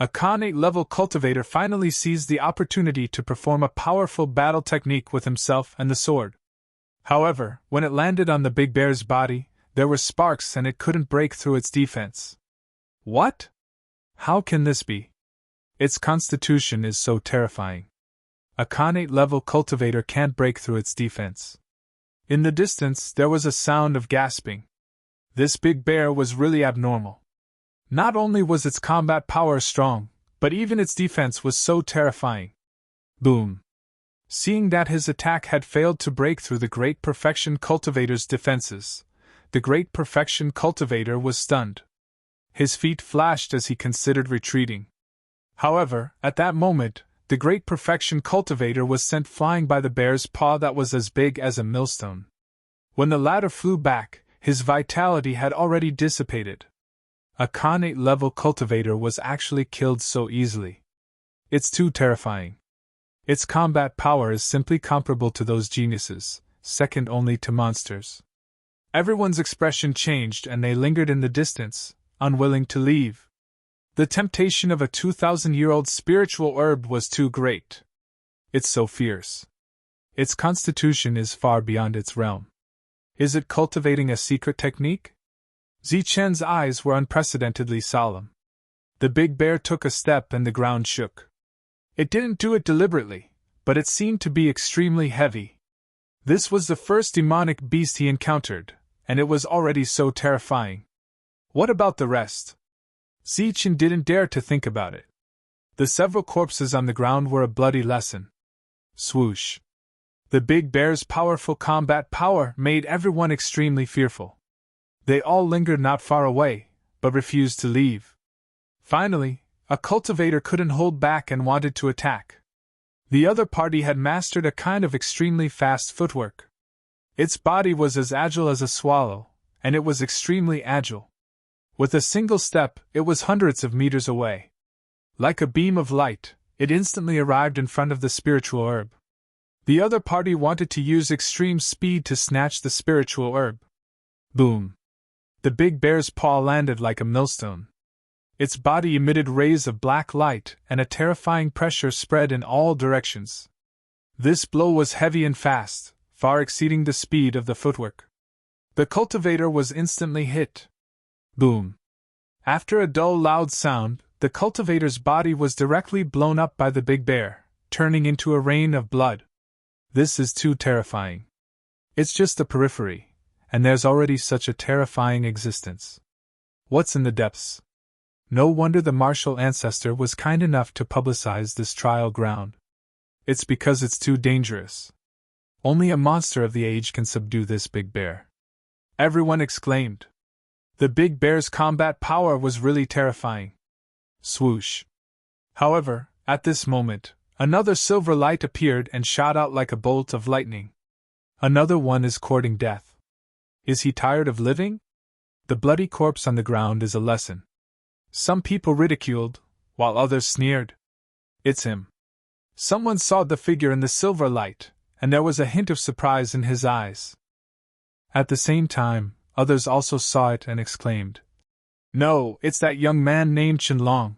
Speaker 1: A Khanate-level cultivator finally seized the opportunity to perform a powerful battle technique with himself and the sword. However, when it landed on the big bear's body, there were sparks and it couldn't break through its defense. What? How can this be? Its constitution is so terrifying. A Khanate-level cultivator can't break through its defense. In the distance, there was a sound of gasping. This big bear was really abnormal. Not only was its combat power strong, but even its defense was so terrifying. Boom! Seeing that his attack had failed to break through the Great Perfection Cultivator's defenses, the Great Perfection Cultivator was stunned. His feet flashed as he considered retreating. However, at that moment, the Great Perfection Cultivator was sent flying by the bear's paw that was as big as a millstone. When the latter flew back, his vitality had already dissipated. A Khanate-level cultivator was actually killed so easily. It's too terrifying. Its combat power is simply comparable to those geniuses, second only to monsters. Everyone's expression changed and they lingered in the distance, unwilling to leave. The temptation of a 2,000-year-old spiritual herb was too great. It's so fierce. Its constitution is far beyond its realm. Is it cultivating a secret technique? Zichen's eyes were unprecedentedly solemn. The big bear took a step and the ground shook. It didn't do it deliberately, but it seemed to be extremely heavy. This was the first demonic beast he encountered, and it was already so terrifying. What about the rest? Zichen didn't dare to think about it. The several corpses on the ground were a bloody lesson. Swoosh! The big bear's powerful combat power made everyone extremely fearful. They all lingered not far away, but refused to leave. Finally, a cultivator couldn't hold back and wanted to attack. The other party had mastered a kind of extremely fast footwork. Its body was as agile as a swallow, and it was extremely agile. With a single step, it was hundreds of meters away. Like a beam of light, it instantly arrived in front of the spiritual herb. The other party wanted to use extreme speed to snatch the spiritual herb. Boom! The big bear's paw landed like a millstone. Its body emitted rays of black light, and a terrifying pressure spread in all directions. This blow was heavy and fast, far exceeding the speed of the footwork. The cultivator was instantly hit. Boom! After a dull, loud sound, the cultivator's body was directly blown up by the big bear, turning into a rain of blood. This is too terrifying. It's just the periphery, and there's already such a terrifying existence. What's in the depths? No wonder the martial ancestor was kind enough to publicize this trial ground. It's because it's too dangerous. Only a monster of the age can subdue this big bear. Everyone exclaimed. The big bear's combat power was really terrifying. Swoosh. However, at this moment, another silver light appeared and shot out like a bolt of lightning. Another one is courting death. Is he tired of living? The bloody corpse on the ground is a lesson. Some people ridiculed, while others sneered. It's him. Someone saw the figure in the silver light, and there was a hint of surprise in his eyes. At the same time, others also saw it and exclaimed, "No, it's that young man named Qianlong."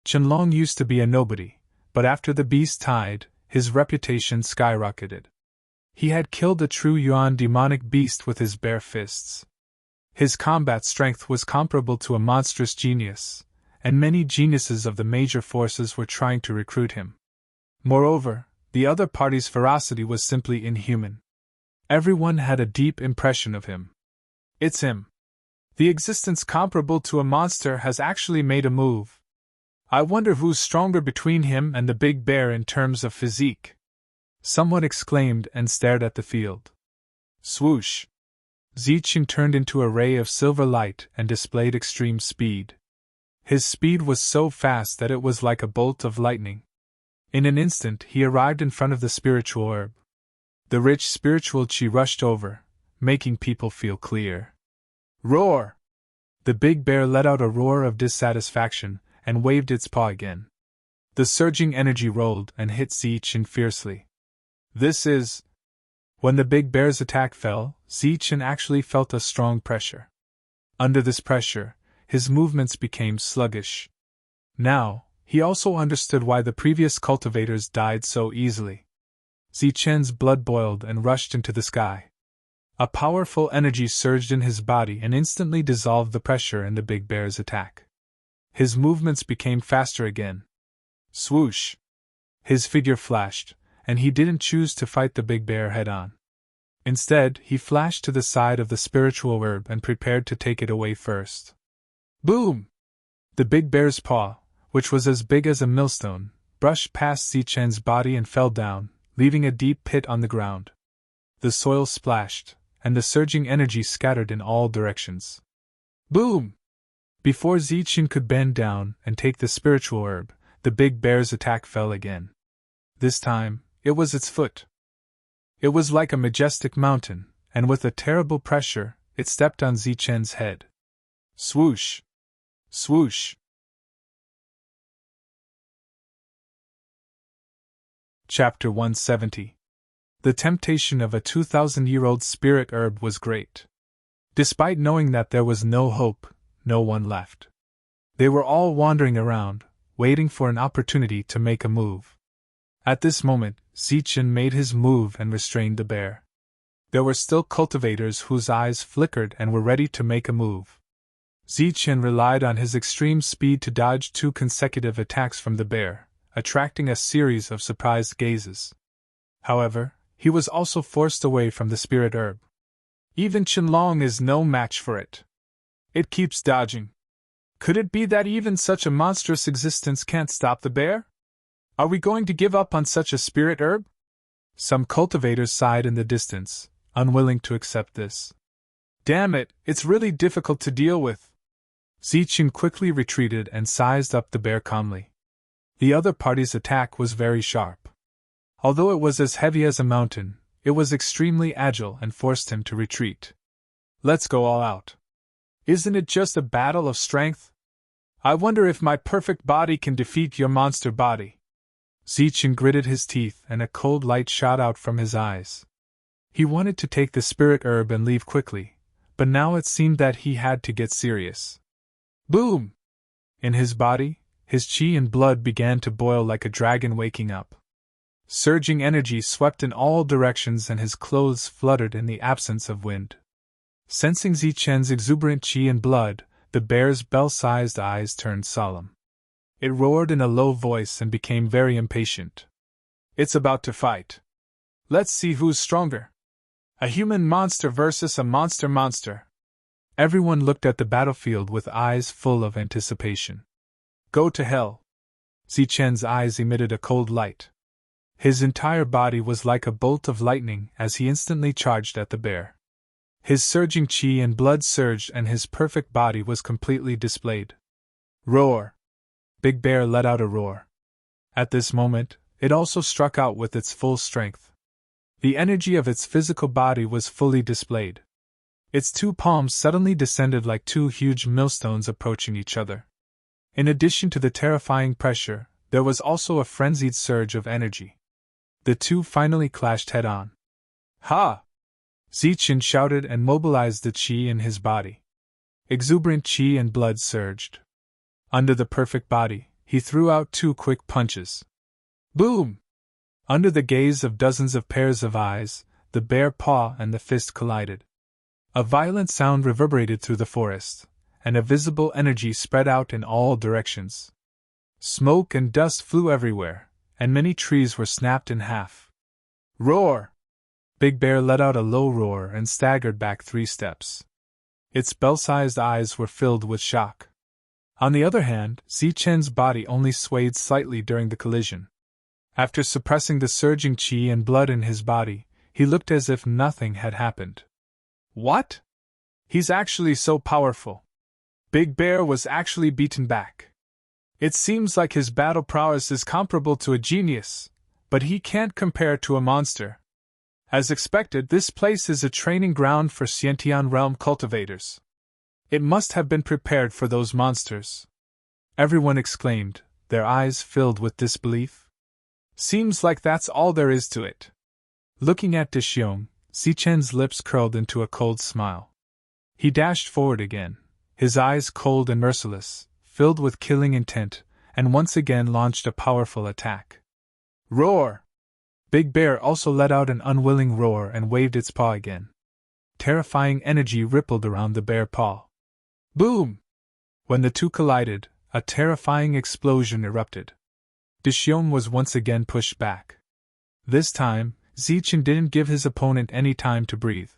Speaker 1: Qianlong used to be a nobody, but after the beast died, his reputation skyrocketed. He had killed a true Yuan demonic beast with his bare fists. His combat strength was comparable to a monstrous genius, and many geniuses of the major forces were trying to recruit him. Moreover, the other party's ferocity was simply inhuman. Everyone had a deep impression of him. It's him. The existence comparable to a monster has actually made a move. I wonder who's stronger between him and the big bear in terms of physique. Someone exclaimed and stared at the field. Swoosh! Ziqin turned into a ray of silver light and displayed extreme speed. His speed was so fast that it was like a bolt of lightning. In an instant he arrived in front of the spiritual herb. The rich spiritual qi rushed over, making people feel clear. Roar! The big bear let out a roar of dissatisfaction and waved its paw again. The surging energy rolled and hit Ziqin fiercely. This is... When the big bear's attack fell, Ziqin actually felt a strong pressure. Under this pressure, his movements became sluggish. Now, he also understood why the previous cultivators died so easily. Ziqin's blood boiled and rushed into the sky. A powerful energy surged in his body and instantly dissolved the pressure in the big bear's attack. His movements became faster again. Swoosh! His figure flashed, and he didn't choose to fight the big bear head-on. Instead, he flashed to the side of the spiritual herb and prepared to take it away first. Boom! The big bear's paw, which was as big as a millstone, brushed past Ziqin's body and fell down, leaving a deep pit on the ground. The soil splashed, and the surging energy scattered in all directions. Boom! Before Ziqin could bend down and take the spiritual herb, the big bear's attack fell again. This time, it was its foot. It was like a majestic mountain, and with a terrible pressure, it stepped on Ziqin's head. Swoosh! Swoosh! Chapter 170. The temptation of a 2,000-year-old spirit herb was great. Despite knowing that there was no hope, no one left. They were all wandering around, waiting for an opportunity to make a move. At this moment, Ziqin made his move and restrained the bear. There were still cultivators whose eyes flickered and were ready to make a move. Ziqin relied on his extreme speed to dodge 2 consecutive attacks from the bear, attracting a series of surprised gazes. However, he was also forced away from the spirit herb. Even Qianlong is no match for it. It keeps dodging. Could it be that even such a monstrous existence can't stop the bear? Are we going to give up on such a spirit herb? Some cultivators sighed in the distance, unwilling to accept this. Damn it, it's really difficult to deal with. Ziqin quickly retreated and sized up the bear calmly. The other party's attack was very sharp. Although it was as heavy as a mountain, it was extremely agile and forced him to retreat. Let's go all out. Isn't it just a battle of strength? I wonder if my perfect body can defeat your monster body. Ziqin gritted his teeth and a cold light shot out from his eyes. He wanted to take the spirit herb and leave quickly, but now it seemed that he had to get serious. Boom! In his body, his qi and blood began to boil like a dragon waking up. Surging energy swept in all directions and his clothes fluttered in the absence of wind. Sensing Ziqin's exuberant qi and blood, the bear's bell-sized eyes turned solemn. It roared in a low voice and became very impatient. It's about to fight. Let's see who's stronger. A human monster versus a monster. Everyone looked at the battlefield with eyes full of anticipation. Go to hell. Ziqin's eyes emitted a cold light. His entire body was like a bolt of lightning as he instantly charged at the bear. His surging chi and blood surged and his perfect body was completely displayed. Roar! Big Bear let out a roar. At this moment, it also struck out with its full strength. The energy of its physical body was fully displayed. Its two palms suddenly descended like two huge millstones approaching each other. In addition to the terrifying pressure, there was also a frenzied surge of energy. The two finally clashed head-on. Ha! Zichen shouted and mobilized the chi in his body. Exuberant chi and blood surged. Under the perfect body, he threw out two quick punches. Boom! Under the gaze of dozens of pairs of eyes, the bear paw and the fist collided. A violent sound reverberated through the forest, and a visible energy spread out in all directions. Smoke and dust flew everywhere, and many trees were snapped in half. Roar! Big Bear let out a low roar and staggered back 3 steps. Its bell-sized eyes were filled with shock. On the other hand, Zichen's body only swayed slightly during the collision. After suppressing the surging chi and blood in his body, he looked as if nothing had happened. What? He's actually so powerful. Big Bear was actually beaten back. It seems like his battle prowess is comparable to a genius, but he can't compare to a monster. As expected, this place is a training ground for Xiantian realm cultivators. It must have been prepared for those monsters. Everyone exclaimed, their eyes filled with disbelief. Seems like that's all there is to it. Looking at Dexiong, Zichen's lips curled into a cold smile. He dashed forward again, his eyes cold and merciless, filled with killing intent, and once again launched a powerful attack. Roar! Big Bear also let out an unwilling roar and waved its paw again. Terrifying energy rippled around the bear paw. Boom! When the two collided, a terrifying explosion erupted. Dexiong was once again pushed back. This time, Zichen didn't give his opponent any time to breathe.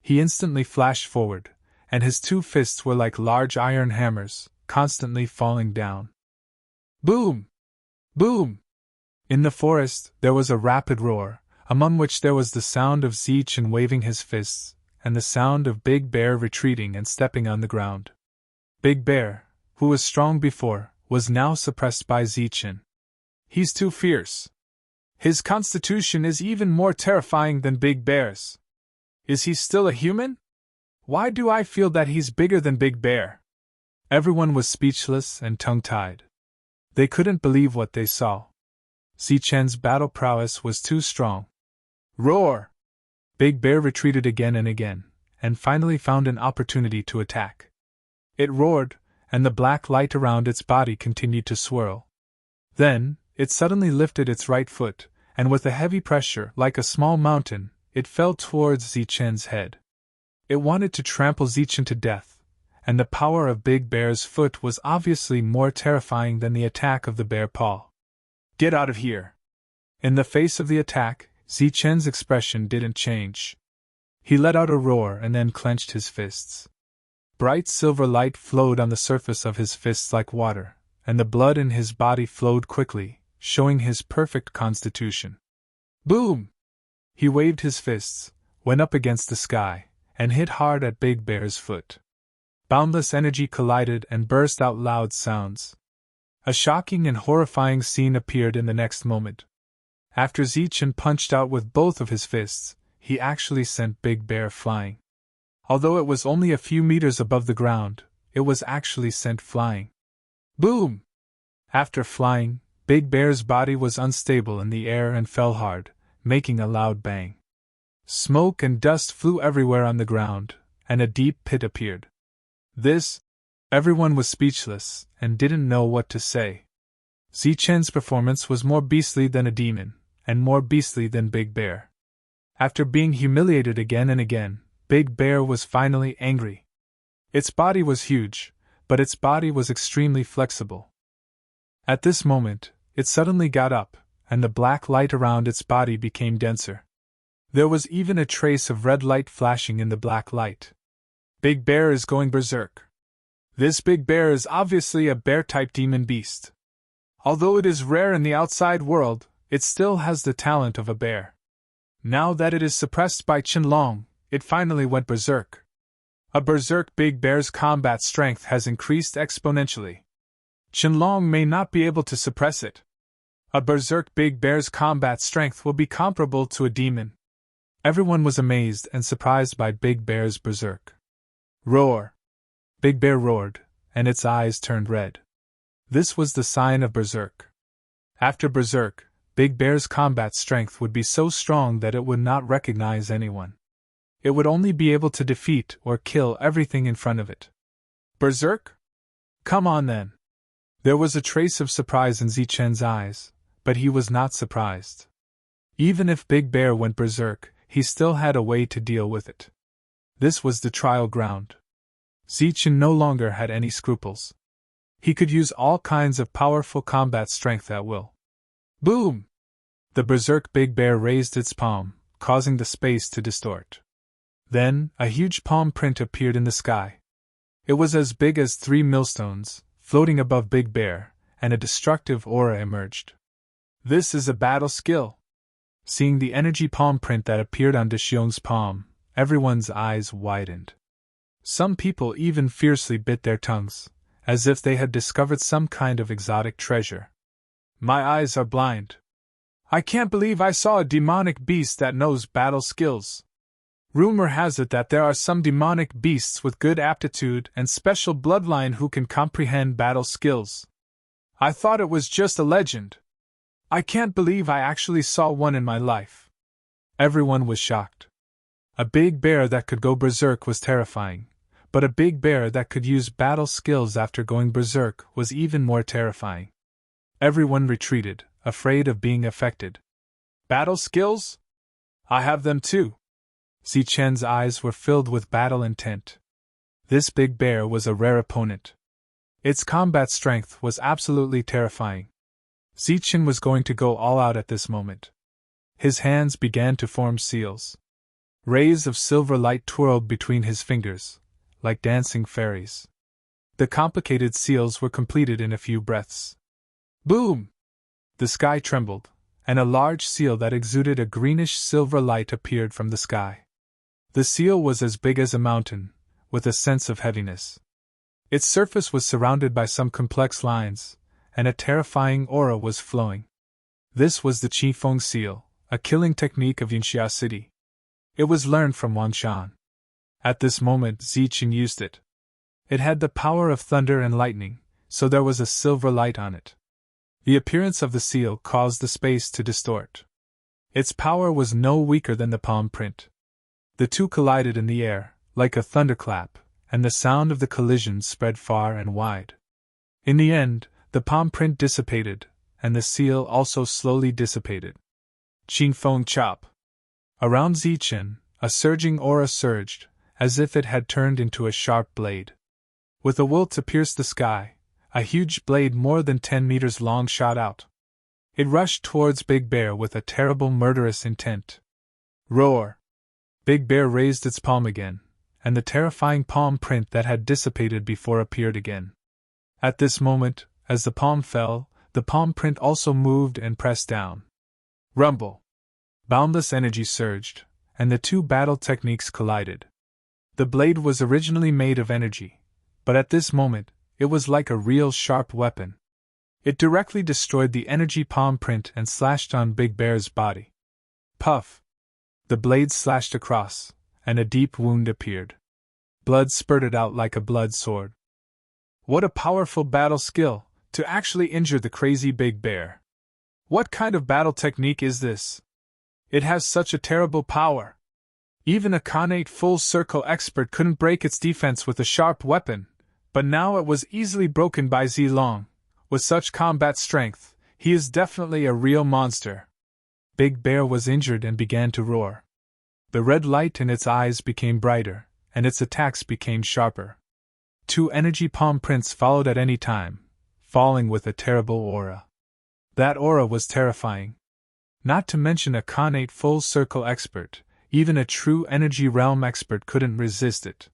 Speaker 1: He instantly flashed forward, and his two fists were like large iron hammers, constantly falling down. Boom! Boom! In the forest, there was a rapid roar, among which there was the sound of Zichen waving his fists, and the sound of Big Bear retreating and stepping on the ground. Big Bear, who was strong before, was now suppressed by Zichen. He's too fierce. His constitution is even more terrifying than Big Bear's. Is he still a human? Why do I feel that he's bigger than Big Bear? Everyone was speechless and tongue-tied. They couldn't believe what they saw. Zichen's battle prowess was too strong. Roar! Big Bear retreated again, and finally found an opportunity to attack. It roared, and the black light around its body continued to swirl. Then, it suddenly lifted its right foot, and with a heavy pressure, like a small mountain, it fell towards Zichen's head. It wanted to trample Zichen to death, and the power of Big Bear's foot was obviously more terrifying than the attack of the bear paw. Get out of here! In the face of the attack, Zichen's expression didn't change. He let out a roar and then clenched his fists. Bright silver light flowed on the surface of his fists like water, and the blood in his body flowed quickly, showing his perfect constitution. Boom! He waved his fists, went up against the sky, and hit hard at Big Bear's foot. Boundless energy collided and burst out loud sounds. A shocking and horrifying scene appeared in the next moment. After Zichen punched out with both of his fists, he actually sent Big Bear flying. Although it was only a few meters above the ground, it was actually sent flying. Boom! After flying, Big Bear's body was unstable in the air and fell hard, making a loud bang. Smoke and dust flew everywhere on the ground, and a deep pit appeared. Everyone was speechless, and didn't know what to say. Zichen's performance was more beastly than a demon, and more beastly than Big Bear. After being humiliated again and again, Big Bear was finally angry. Its body was huge, but its body was extremely flexible. At this moment, it suddenly got up, and the black light around its body became denser. There was even a trace of red light flashing in the black light. Big Bear is going berserk. This Big Bear is obviously a bear-type demon beast. Although it is rare in the outside world, it still has the talent of a bear. Now that it is suppressed by Qinlong, it finally went berserk. A berserk big bear's combat strength has increased exponentially. Qianlong may not be able to suppress it. A berserk big bear's combat strength will be comparable to a demon. Everyone was amazed and surprised by Big Bear's berserk. Roar! Big Bear roared, and its eyes turned red. This was the sign of berserk. After berserk, Big Bear's combat strength would be so strong that it would not recognize anyone. It would only be able to defeat or kill everything in front of it. Berserk? Come on then. There was a trace of surprise in Zichen's eyes, but he was not surprised. Even if Big Bear went berserk, he still had a way to deal with it. This was the trial ground. Zichen no longer had any scruples. He could use all kinds of powerful combat strength at will. Boom! The berserk Big Bear raised its palm, causing the space to distort. Then, a huge palm print appeared in the sky. It was as big as 3 millstones, floating above Big Bear, and a destructive aura emerged. This is a battle skill. Seeing the energy palm print that appeared on Dexiong's palm, everyone's eyes widened. Some people even fiercely bit their tongues, as if they had discovered some kind of exotic treasure. My eyes are blind. I can't believe I saw a demonic beast that knows battle skills. Rumor has it that there are some demonic beasts with good aptitude and special bloodline who can comprehend battle skills. I thought it was just a legend. I can't believe I actually saw one in my life. Everyone was shocked. A big bear that could go berserk was terrifying, but a big bear that could use battle skills after going berserk was even more terrifying. Everyone retreated, afraid of being affected. Battle skills? I have them too. Zichen's eyes were filled with battle intent. This big bear was a rare opponent. Its combat strength was absolutely terrifying. Zichen was going to go all out at this moment. His hands began to form seals. Rays of silver light twirled between his fingers, like dancing fairies. The complicated seals were completed in a few breaths. Boom! The sky trembled, and a large seal that exuded a greenish silver light appeared from the sky. The seal was as big as a mountain, with a sense of heaviness. Its surface was surrounded by some complex lines, and a terrifying aura was flowing. This was the Qifeng seal, a killing technique of Yinxia City. It was learned from Wang Shan. At this moment Zichen used it. It had the power of thunder and lightning, so there was a silver light on it. The appearance of the seal caused the space to distort. Its power was no weaker than the palm print. The two collided in the air, like a thunderclap, and the sound of the collision spread far and wide. In the end, the palm print dissipated, and the seal also slowly dissipated. Qingfeng chop. Around Zichen, a surging aura surged, as if it had turned into a sharp blade. With a will to pierce the sky, a huge blade more than 10 meters long shot out. It rushed towards Big Bear with a terrible murderous intent. Roar! Big Bear raised its palm again, and the terrifying palm print that had dissipated before appeared again. At this moment, as the palm fell, the palm print also moved and pressed down. Rumble! Boundless energy surged, and the two battle techniques collided. The blade was originally made of energy, but at this moment, it was like a real sharp weapon. It directly destroyed the energy palm print and slashed on Big Bear's body. Puff! The blade slashed across, and a deep wound appeared. Blood spurted out like a blood sword. What a powerful battle skill, to actually injure the crazy Big Bear. What kind of battle technique is this? It has such a terrible power. Even a Khanate full circle expert couldn't break its defense with a sharp weapon, but now it was easily broken by Zilong. With such combat strength, he is definitely a real monster. Big Bear was injured and began to roar. The red light in its eyes became brighter, and its attacks became sharper. Two energy palm prints followed at any time, falling with a terrible aura. That aura was terrifying. Not to mention a Khanate full circle expert, even a true energy realm expert couldn't resist it.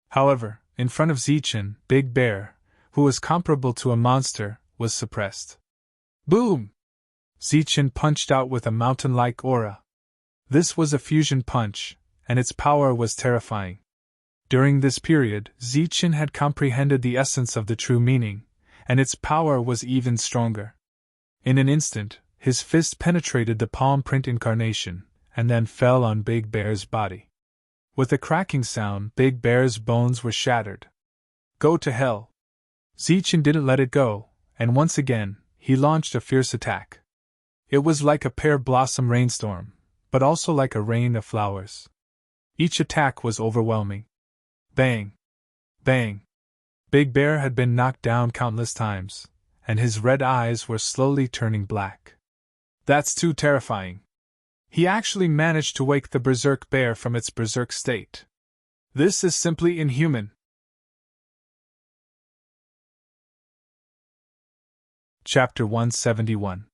Speaker 1: However, in front of Zichen, Big Bear, who was comparable to a monster, was suppressed. Boom! Zichen punched out with a mountain-like aura. This was a fusion punch, and its power was terrifying. During this period, Zichen had comprehended the essence of the true meaning, and its power was even stronger. In an instant, his fist penetrated the palm print incarnation, and then fell on Big Bear's body. With a cracking sound, Big Bear's bones were shattered. Go to hell! Zichen didn't let it go, and once again, he launched a fierce attack. It was like a pear blossom rainstorm, but also like a rain of flowers. Each attack was overwhelming. Bang! Bang! Big Bear had been knocked down countless times, and his red eyes were slowly turning black. That's too terrifying. He actually managed to wake the berserk bear from its berserk state. This is simply inhuman. Chapter 171.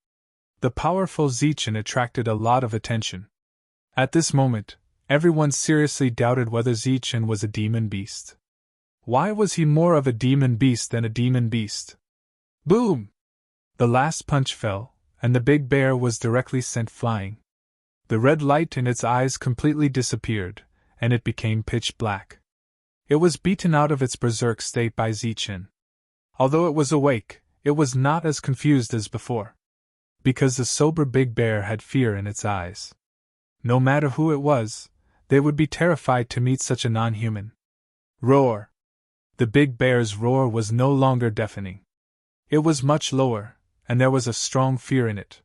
Speaker 1: The powerful Zichen attracted a lot of attention. At this moment, everyone seriously doubted whether Zichen was a demon beast. Why was he more of a demon beast than a demon beast? Boom! The last punch fell, and the big bear was directly sent flying. The red light in its eyes completely disappeared, and it became pitch black. It was beaten out of its berserk state by Zichen. Although it was awake, it was not as confused as before. Because the sober big bear had fear in its eyes. No matter who it was, they would be terrified to meet such a non-human. Roar! The big bear's roar was no longer deafening. It was much lower, and there was a strong fear in it.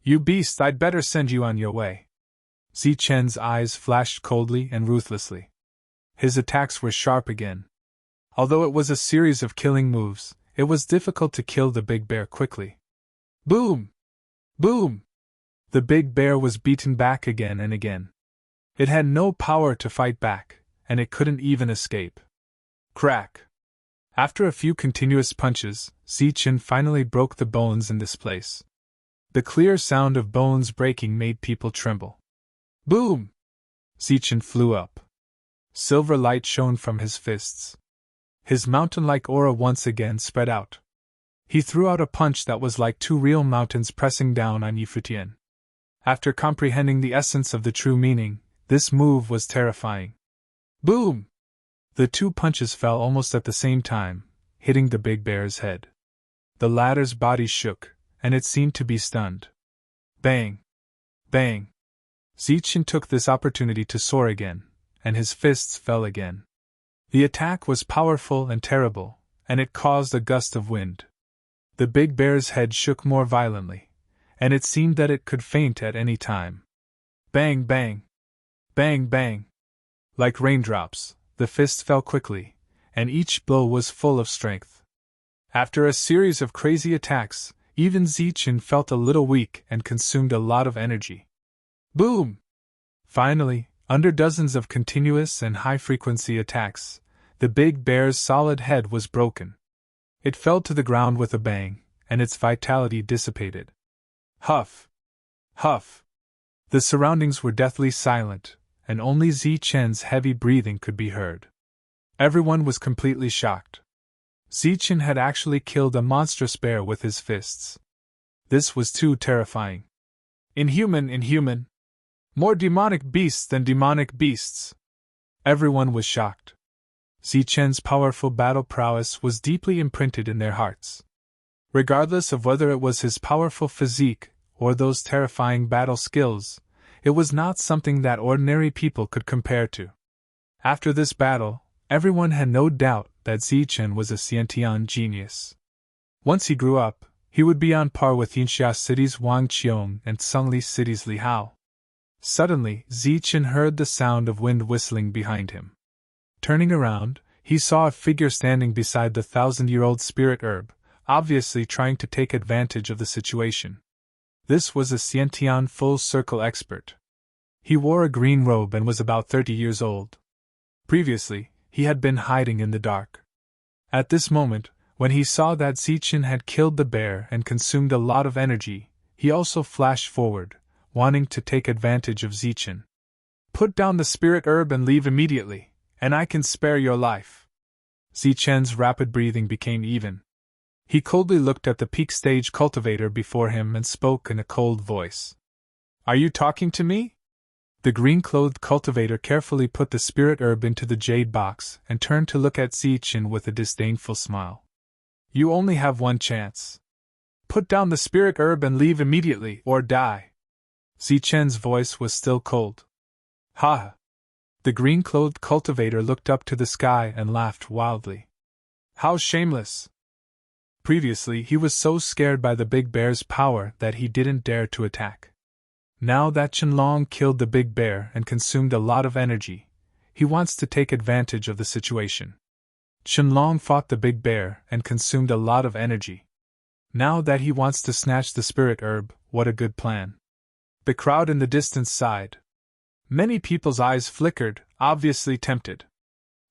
Speaker 1: You beast, I'd better send you on your way. Zichen's eyes flashed coldly and ruthlessly. His attacks were sharp again. Although it was a series of killing moves, it was difficult to kill the big bear quickly. Boom! Boom! The big bear was beaten back again and again. It had no power to fight back, and it couldn't even escape. Crack! After a few continuous punches, Zichen finally broke the bones in this place. The clear sound of bones breaking made people tremble. Boom! Zichen flew up. Silver light shone from his fists. His mountain-like aura once again spread out. He threw out a punch that was like two real mountains pressing down on Yifutian. After comprehending the essence of the true meaning, this move was terrifying. Boom! The two punches fell almost at the same time, hitting the big bear's head. The latter's body shook, and it seemed to be stunned. Bang! Bang! Zichen took this opportunity to soar again, and his fists fell again. The attack was powerful and terrible, and it caused a gust of wind. The big bear's head shook more violently, and it seemed that it could faint at any time. Bang! Bang! Bang! Bang! Like raindrops, the fists fell quickly, and each blow was full of strength. After a series of crazy attacks, even Zichen felt a little weak and consumed a lot of energy. Boom! Finally, under dozens of continuous and high-frequency attacks, the big bear's solid head was broken. It fell to the ground with a bang, and its vitality dissipated. Huff! Huff! The surroundings were deathly silent, and only Zichen's heavy breathing could be heard. Everyone was completely shocked. Zichen had actually killed a monstrous bear with his fists. This was too terrifying. Inhuman, inhuman! More demonic beasts than demonic beasts! Everyone was shocked. Zichen's powerful battle prowess was deeply imprinted in their hearts. Regardless of whether it was his powerful physique or those terrifying battle skills, it was not something that ordinary people could compare to. After this battle, everyone had no doubt that Zichen was a Xiantian genius. Once he grew up, he would be on par with Yinxia City's Wang Qiong and Sungli City's Li Hao. Suddenly, Zichen heard the sound of wind whistling behind him. Turning around, he saw a figure standing beside the 1,000-year-old spirit herb, obviously trying to take advantage of the situation. This was a Xiantian full-circle expert. He wore a green robe and was about 30 years old. Previously, he had been hiding in the dark. At this moment, when he saw that Zichen had killed the bear and consumed a lot of energy, he also flashed forward, wanting to take advantage of Zichen. Put down the spirit herb and leave immediately, and I can spare your life. Zichen's rapid breathing became even. He coldly looked at the peak stage cultivator before him and spoke in a cold voice. Are you talking to me? The green-clothed cultivator carefully put the spirit herb into the jade box and turned to look at Zichen with a disdainful smile. You only have one chance. Put down the spirit herb and leave immediately, or die. Zichen's voice was still cold. Ha! The green-clothed cultivator looked up to the sky and laughed wildly. How shameless! Previously he was so scared by the big bear's power that he didn't dare to attack. Now that Qianlong killed the big bear and consumed a lot of energy, he wants to take advantage of the situation. Qianlong fought the big bear and consumed a lot of energy. Now that he wants to snatch the spirit herb, what a good plan. The crowd in the distance sighed. Many people's eyes flickered, obviously tempted.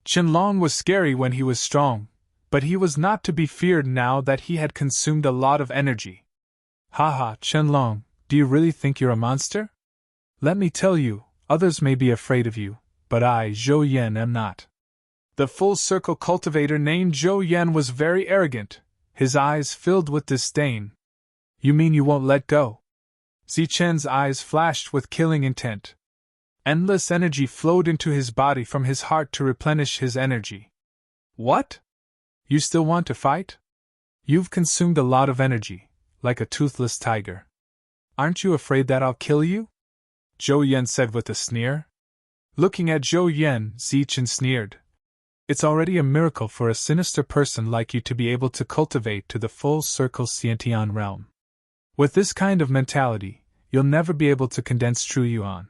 Speaker 1: Qianlong was scary when he was strong, but he was not to be feared now that he had consumed a lot of energy. Haha, Qianlong, do you really think you're a monster? Let me tell you, others may be afraid of you, but I, Zhou Yan, am not. The full-circle cultivator named Zhou Yan was very arrogant, his eyes filled with disdain. You mean you won't let go? Zichen's eyes flashed with killing intent. Endless energy flowed into his body from his heart to replenish his energy. What? You still want to fight? You've consumed a lot of energy, like a toothless tiger. Aren't you afraid that I'll kill you? Zhou Yan said with a sneer. Looking at Zhou Yan, Zichen sneered. It's already a miracle for a sinister person like you to be able to cultivate to the full circle Xiantian realm. With this kind of mentality, you'll never be able to condense true yuan.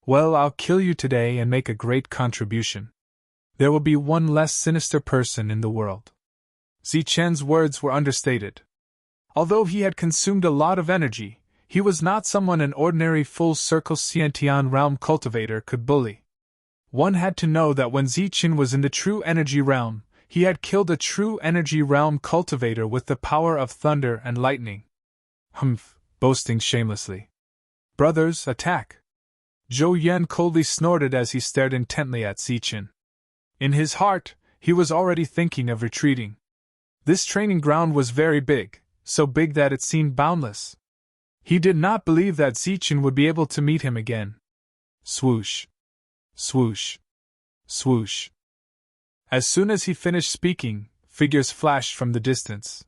Speaker 1: Well, I'll kill you today and make a great contribution. There will be one less sinister person in the world. Zichen's words were understated. Although he had consumed a lot of energy, he was not someone an ordinary full-circle Xiantian realm cultivator could bully. One had to know that when Zichen was in the true energy realm, he had killed a true energy realm cultivator with the power of thunder and lightning. Humph, boasting shamelessly. Brothers, attack! Zhou Yan coldly snorted as he stared intently at Zichen. In his heart, he was already thinking of retreating. This training ground was very big, so big that it seemed boundless. He did not believe that Zichen would be able to meet him again. Swoosh. Swoosh. Swoosh. As soon as he finished speaking, figures flashed from the distance.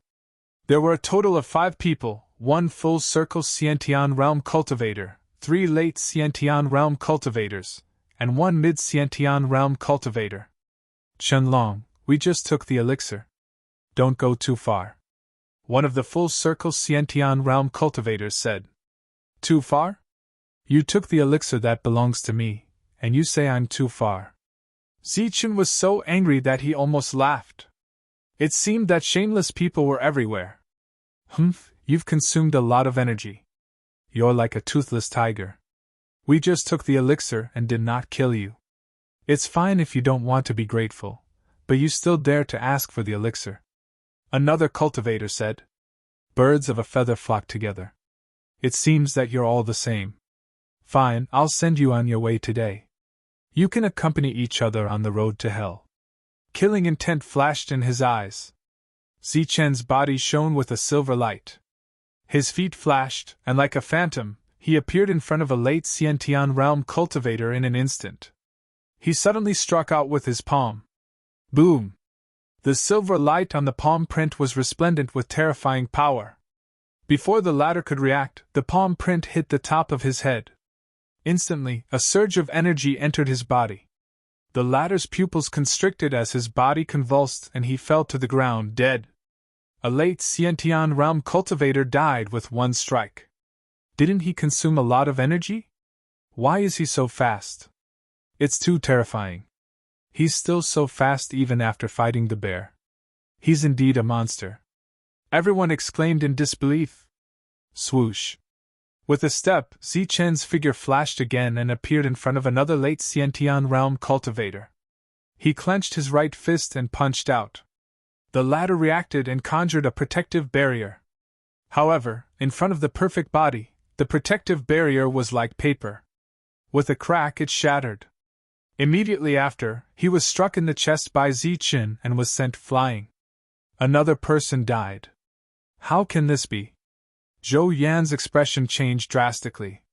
Speaker 1: There were a total of 5 people, 1 full-circle Xiantian realm cultivator, 3 late Xiantian realm cultivators, and 1 mid-Xiantian realm cultivator. Qianlong, we just took the elixir. Don't go too far. One of the full-circle Xiantian realm cultivators said. Too far? You took the elixir that belongs to me, and you say I'm too far. Zichen was so angry that he almost laughed. It seemed that shameless people were everywhere. Humph, you've consumed a lot of energy. You're like a toothless tiger. We just took the elixir and did not kill you. It's fine if you don't want to be grateful, but you still dare to ask for the elixir. Another cultivator said. Birds of a feather flock together. It seems that you're all the same. Fine, I'll send you on your way today. You can accompany each other on the road to hell. Killing intent flashed in his eyes. Zichen's body shone with a silver light. His feet flashed, and like a phantom, he appeared in front of a late Xiantian realm cultivator in an instant. He suddenly struck out with his palm. Boom! The silver light on the palm print was resplendent with terrifying power. Before the latter could react, the palm print hit the top of his head. Instantly, a surge of energy entered his body. The latter's pupils constricted as his body convulsed and he fell to the ground dead. A late Xiantian realm cultivator died with one strike. Didn't he consume a lot of energy? Why is he so fast? It's too terrifying. He's still so fast even after fighting the bear. He's indeed a monster. Everyone exclaimed in disbelief. Swoosh. With a step, Zichen's figure flashed again and appeared in front of another late Xiantian realm cultivator. He clenched his right fist and punched out. The latter reacted and conjured a protective barrier. However, in front of the perfect body, the protective barrier was like paper. With a crack it shattered. Immediately after, he was struck in the chest by Zichen and was sent flying. Another person died. How can this be? Zhou Yan's expression changed drastically.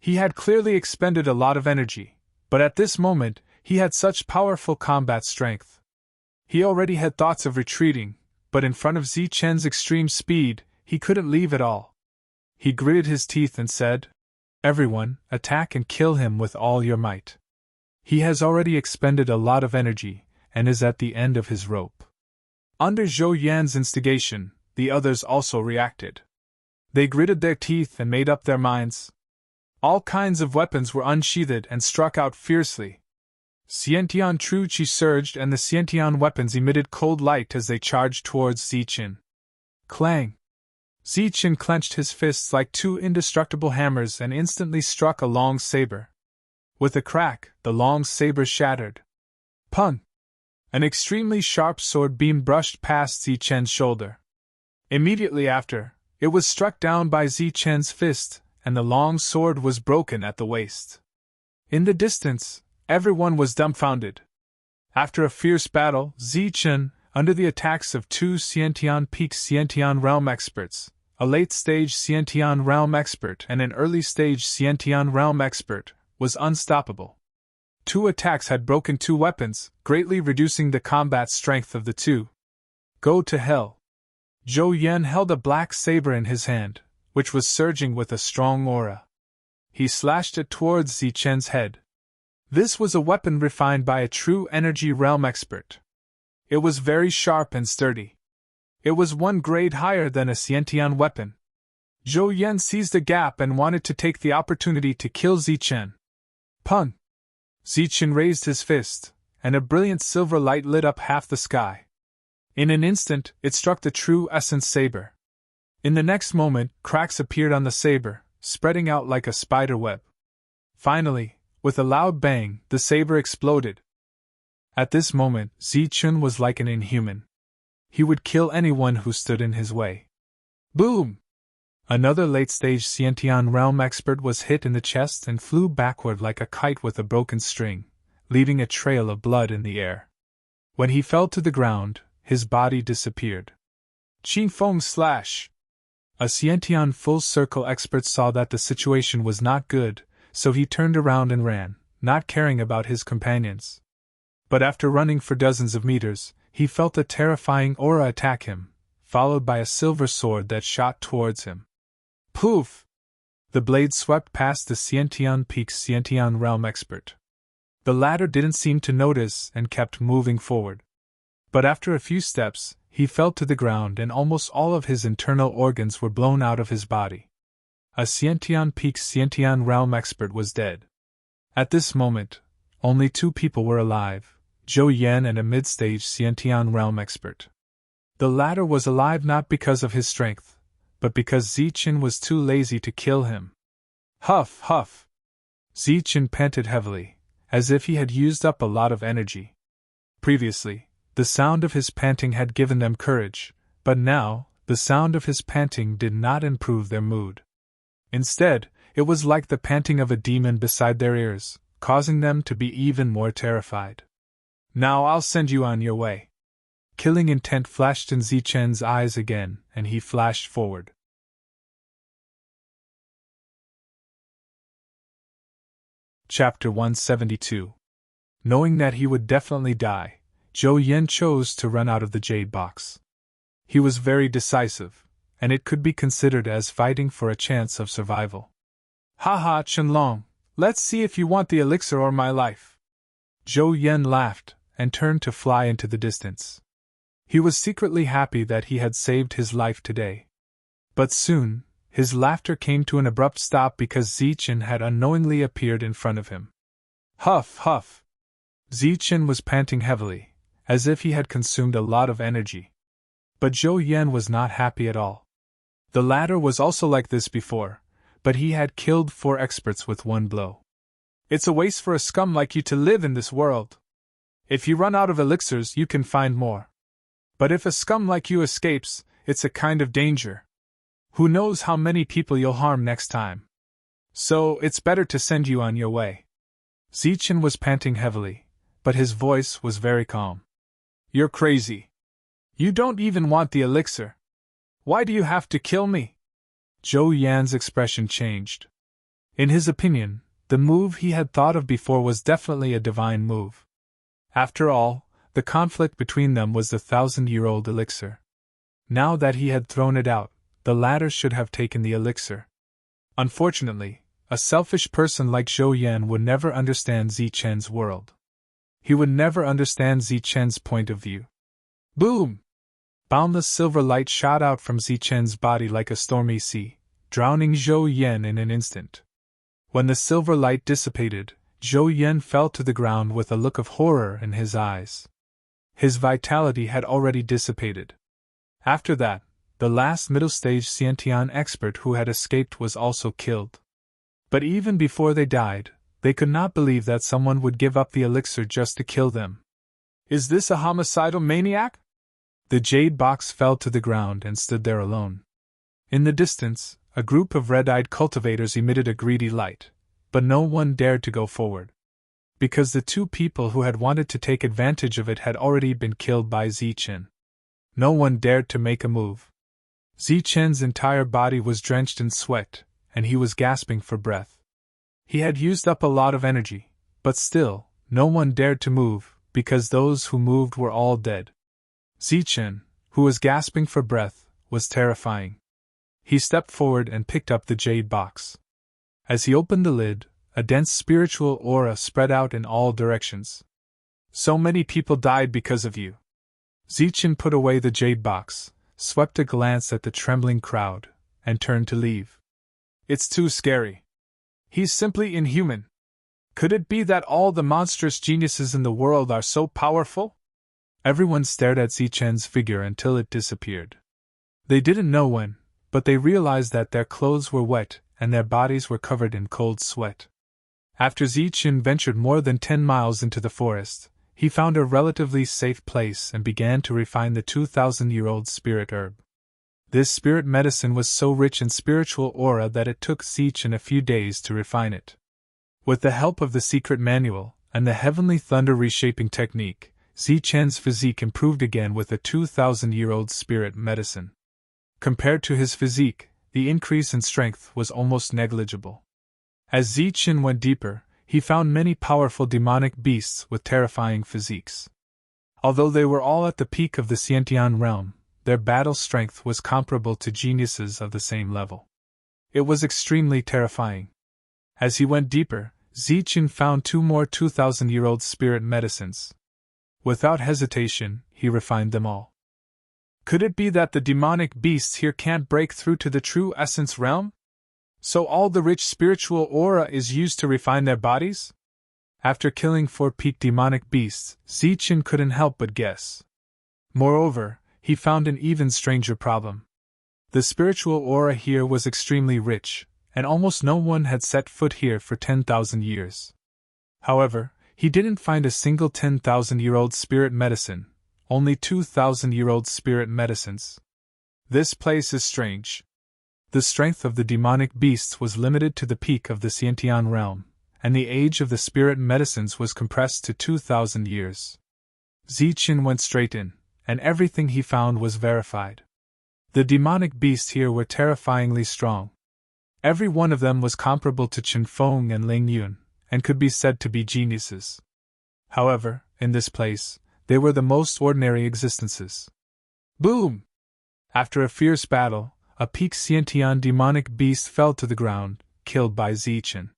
Speaker 1: He had clearly expended a lot of energy, but at this moment, he had such powerful combat strength. He already had thoughts of retreating, but in front of Zichen's extreme speed, he couldn't leave at all. He gritted his teeth and said, "Everyone, attack and kill him with all your might. He has already expended a lot of energy, and is at the end of his rope." Under Zhou Yan's instigation, the others also reacted. They gritted their teeth and made up their minds. All kinds of weapons were unsheathed and struck out fiercely. Xiantian True Qi surged and the Xiantian weapons emitted cold light as they charged towards Zichen. Clang! Zichen clenched his fists like two indestructible hammers and instantly struck a long saber. With a crack, the long saber shattered. Pun! An extremely sharp sword beam brushed past Zichen's shoulder. Immediately after, it was struck down by Zichen's fist, and the long sword was broken at the waist. In the distance, everyone was dumbfounded. After a fierce battle, Zichen, under the attacks of two Xiantian peak Xiantian realm experts, a late-stage Xiantian realm expert and an early-stage Xiantian realm expert, was unstoppable. Two attacks had broken two weapons, greatly reducing the combat strength of the two. Go to hell! Zhou Yan held a black saber in his hand, which was surging with a strong aura. He slashed it towards Zichen's head. This was a weapon refined by a true energy realm expert. It was very sharp and sturdy. It was one grade higher than a Xiantian weapon. Zhou Yan seized a gap and wanted to take the opportunity to kill Zichen. Pun! Zichen raised his fist, and a brilliant silver light lit up half the sky. In an instant, it struck the true essence saber. In the next moment, cracks appeared on the saber, spreading out like a spider web. Finally, with a loud bang, the saber exploded. At this moment, Zichen was like an inhuman. He would kill anyone who stood in his way. Boom! Another late-stage Xiantian realm expert was hit in the chest and flew backward like a kite with a broken string, leaving a trail of blood in the air. When he fell to the ground, his body disappeared. Qing Feng slash! A Xiantian full-circle expert saw that the situation was not good, so he turned around and ran, not caring about his companions. But after running for dozens of meters, he felt a terrifying aura attack him, followed by a silver sword that shot towards him. Poof! The blade swept past the Xiantian peak Xiantian realm expert. The latter didn't seem to notice and kept moving forward. But after a few steps, he fell to the ground and almost all of his internal organs were blown out of his body. A Xiantian peak Xiantian realm expert was dead. At this moment, only two people were alive, Zhou Yan and a mid-stage Xiantian realm expert. The latter was alive not because of his strength, but because Zichen was too lazy to kill him. Huff, huff! Zichen panted heavily, as if he had used up a lot of energy. Previously, the sound of his panting had given them courage, but now, the sound of his panting did not improve their mood. Instead, it was like the panting of a demon beside their ears, causing them to be even more terrified. Now I'll send you on your way. Killing intent flashed in Zichen's eyes again, and he flashed forward. Chapter 172. Knowing that he would definitely die, Zhou Yan chose to run out of the jade box. He was very decisive, and it could be considered as fighting for a chance of survival. Ha Qianlong, let's see if you want the elixir or my life. Zhou Yan laughed, and turned to fly into the distance. He was secretly happy that he had saved his life today. But soon, his laughter came to an abrupt stop because Zichen had unknowingly appeared in front of him. Huff, huff! Zichen was panting heavily, as if he had consumed a lot of energy. But Zhou Yan was not happy at all. The latter was also like this before, but he had killed 4 experts with one blow. It's a waste for a scum like you to live in this world. If you run out of elixirs, you can find more. But if a scum like you escapes, it's a kind of danger. Who knows how many people you'll harm next time. So, it's better to send you on your way. Zichen was panting heavily, but his voice was very calm. You're crazy. You don't even want the elixir. Why do you have to kill me? Zhou Yan's expression changed. In his opinion, the move he had thought of before was definitely a divine move. After all, the conflict between them was the 1,000-year-old elixir. Now that he had thrown it out, the latter should have taken the elixir. Unfortunately, a selfish person like Zhou Yan would never understand Zichen's world. He would never understand Zichen's point of view. Boom! Boundless silver light shot out from Zichen's body like a stormy sea, drowning Zhou Yan in an instant. When the silver light dissipated, Zhou Yan fell to the ground with a look of horror in his eyes. His vitality had already dissipated. After that, the last middle-stage Xiantian expert who had escaped was also killed. But even before they died, they could not believe that someone would give up the elixir just to kill them. Is this a homicidal maniac? The jade box fell to the ground and stood there alone. In the distance, a group of red-eyed cultivators emitted a greedy light, but no one dared to go forward. Because the two people who had wanted to take advantage of it had already been killed by Zichen. No one dared to make a move. Zichen's entire body was drenched in sweat, and he was gasping for breath. He had used up a lot of energy, but still, no one dared to move, because those who moved were all dead. Zichen, who was gasping for breath, was terrifying. He stepped forward and picked up the jade box. As he opened the lid, a dense spiritual aura spread out in all directions. So many people died because of you. Zichen put away the jade box, swept a glance at the trembling crowd, and turned to leave. It's too scary. He's simply inhuman. Could it be that all the monstrous geniuses in the world are so powerful? Everyone stared at Zichen's figure until it disappeared. They didn't know when, but they realized that their clothes were wet and their bodies were covered in cold sweat. After Zichen ventured more than 10 miles into the forest, he found a relatively safe place and began to refine the 2,000-year-old spirit herb. This spirit medicine was so rich in spiritual aura that it took Zichen a few days to refine it. With the help of the secret manual and the heavenly thunder reshaping technique, Zichen's physique improved again with the 2,000-year-old spirit medicine. Compared to his physique, the increase in strength was almost negligible. As Zichen went deeper, he found many powerful demonic beasts with terrifying physiques. Although they were all at the peak of the Xiantian realm, their battle strength was comparable to geniuses of the same level. It was extremely terrifying. As he went deeper, Zichen found 2 more 2,000-year-old spirit medicines. Without hesitation, he refined them all. Could it be that the demonic beasts here can't break through to the true essence realm? So all the rich spiritual aura is used to refine their bodies? After killing 4 peak demonic beasts, Zichen couldn't help but guess. Moreover, he found an even stranger problem. The spiritual aura here was extremely rich, and almost no one had set foot here for 10,000 years. However, he didn't find a single 10,000-year-old spirit medicine, only 2,000-year-old spirit medicines. This place is strange. The strength of the demonic beasts was limited to the peak of the Xiantian realm, and the age of the spirit medicines was compressed to 2,000 years. Zichen went straight in, and everything he found was verified. The demonic beasts here were terrifyingly strong. Every one of them was comparable to Chen Feng and Ling Yun, and could be said to be geniuses. However, in this place, they were the most ordinary existences. Boom! After a fierce battle, a peak Xiantian demonic beast fell to the ground, killed by Zichen.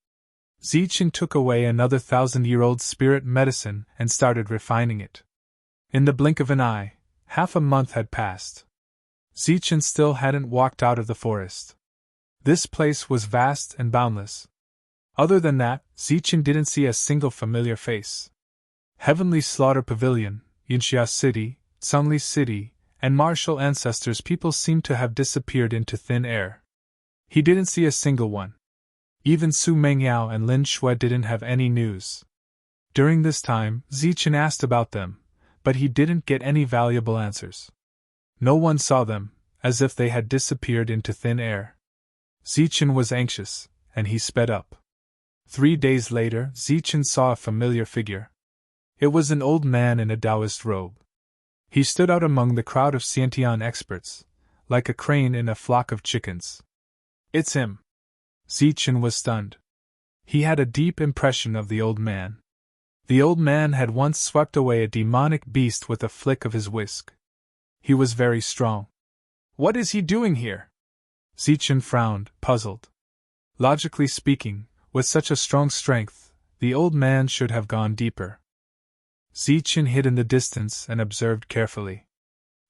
Speaker 1: Zichen took away another 1,000-year-old spirit medicine and started refining it. In the blink of an eye, half a month had passed. Zichen still hadn't walked out of the forest. This place was vast and boundless. Other than that, Zichen didn't see a single familiar face. Heavenly Slaughter Pavilion, Yinxia City, Sunli City, and martial ancestors people seemed to have disappeared into thin air. He didn't see a single one. Even Su Mengyao and Lin Shui didn't have any news. During this time, Zichen asked about them, but he didn't get any valuable answers. No one saw them, as if they had disappeared into thin air. Zichen was anxious, and he sped up. 3 days later, Zichen saw a familiar figure. It was an old man in a Taoist robe. He stood out among the crowd of Xiantian experts, like a crane in a flock of chickens. It's him. Zichen was stunned. He had a deep impression of the old man. The old man had once swept away a demonic beast with a flick of his whisk. He was very strong. What is he doing here? Zichen frowned, puzzled. Logically speaking, with such a strong strength, the old man should have gone deeper. Zichen hid in the distance and observed carefully.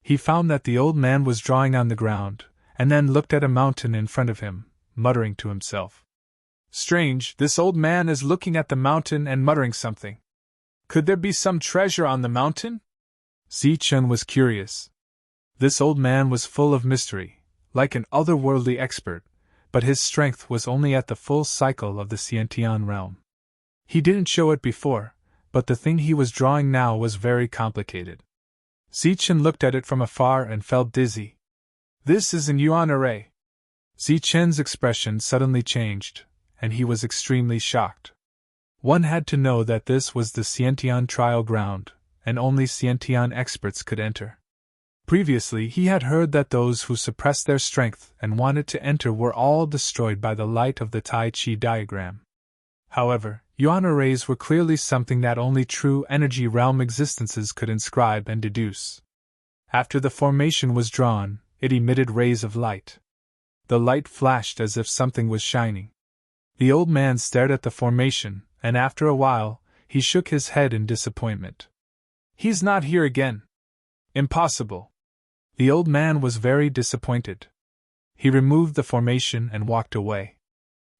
Speaker 1: He found that the old man was drawing on the ground, and then looked at a mountain in front of him, muttering to himself. Strange, this old man is looking at the mountain and muttering something. Could there be some treasure on the mountain? Zichen was curious. This old man was full of mystery, like an otherworldly expert, but his strength was only at the full cycle of the Xiantian realm. He didn't show it before, but the thing he was drawing now was very complicated. Zichen looked at it from afar and felt dizzy. This is an yuan array. Zichen's expression suddenly changed, and he was extremely shocked. One had to know that this was the Xiantian trial ground, and only Xiantian experts could enter. Previously he had heard that those who suppressed their strength and wanted to enter were all destroyed by the light of the Tai Chi diagram. However, yuan arrays were clearly something that only true energy realm existences could inscribe and deduce. After the formation was drawn, it emitted rays of light. The light flashed as if something was shining. The old man stared at the formation, and after a while, he shook his head in disappointment. He's not here again. Impossible. The old man was very disappointed. He removed the formation and walked away.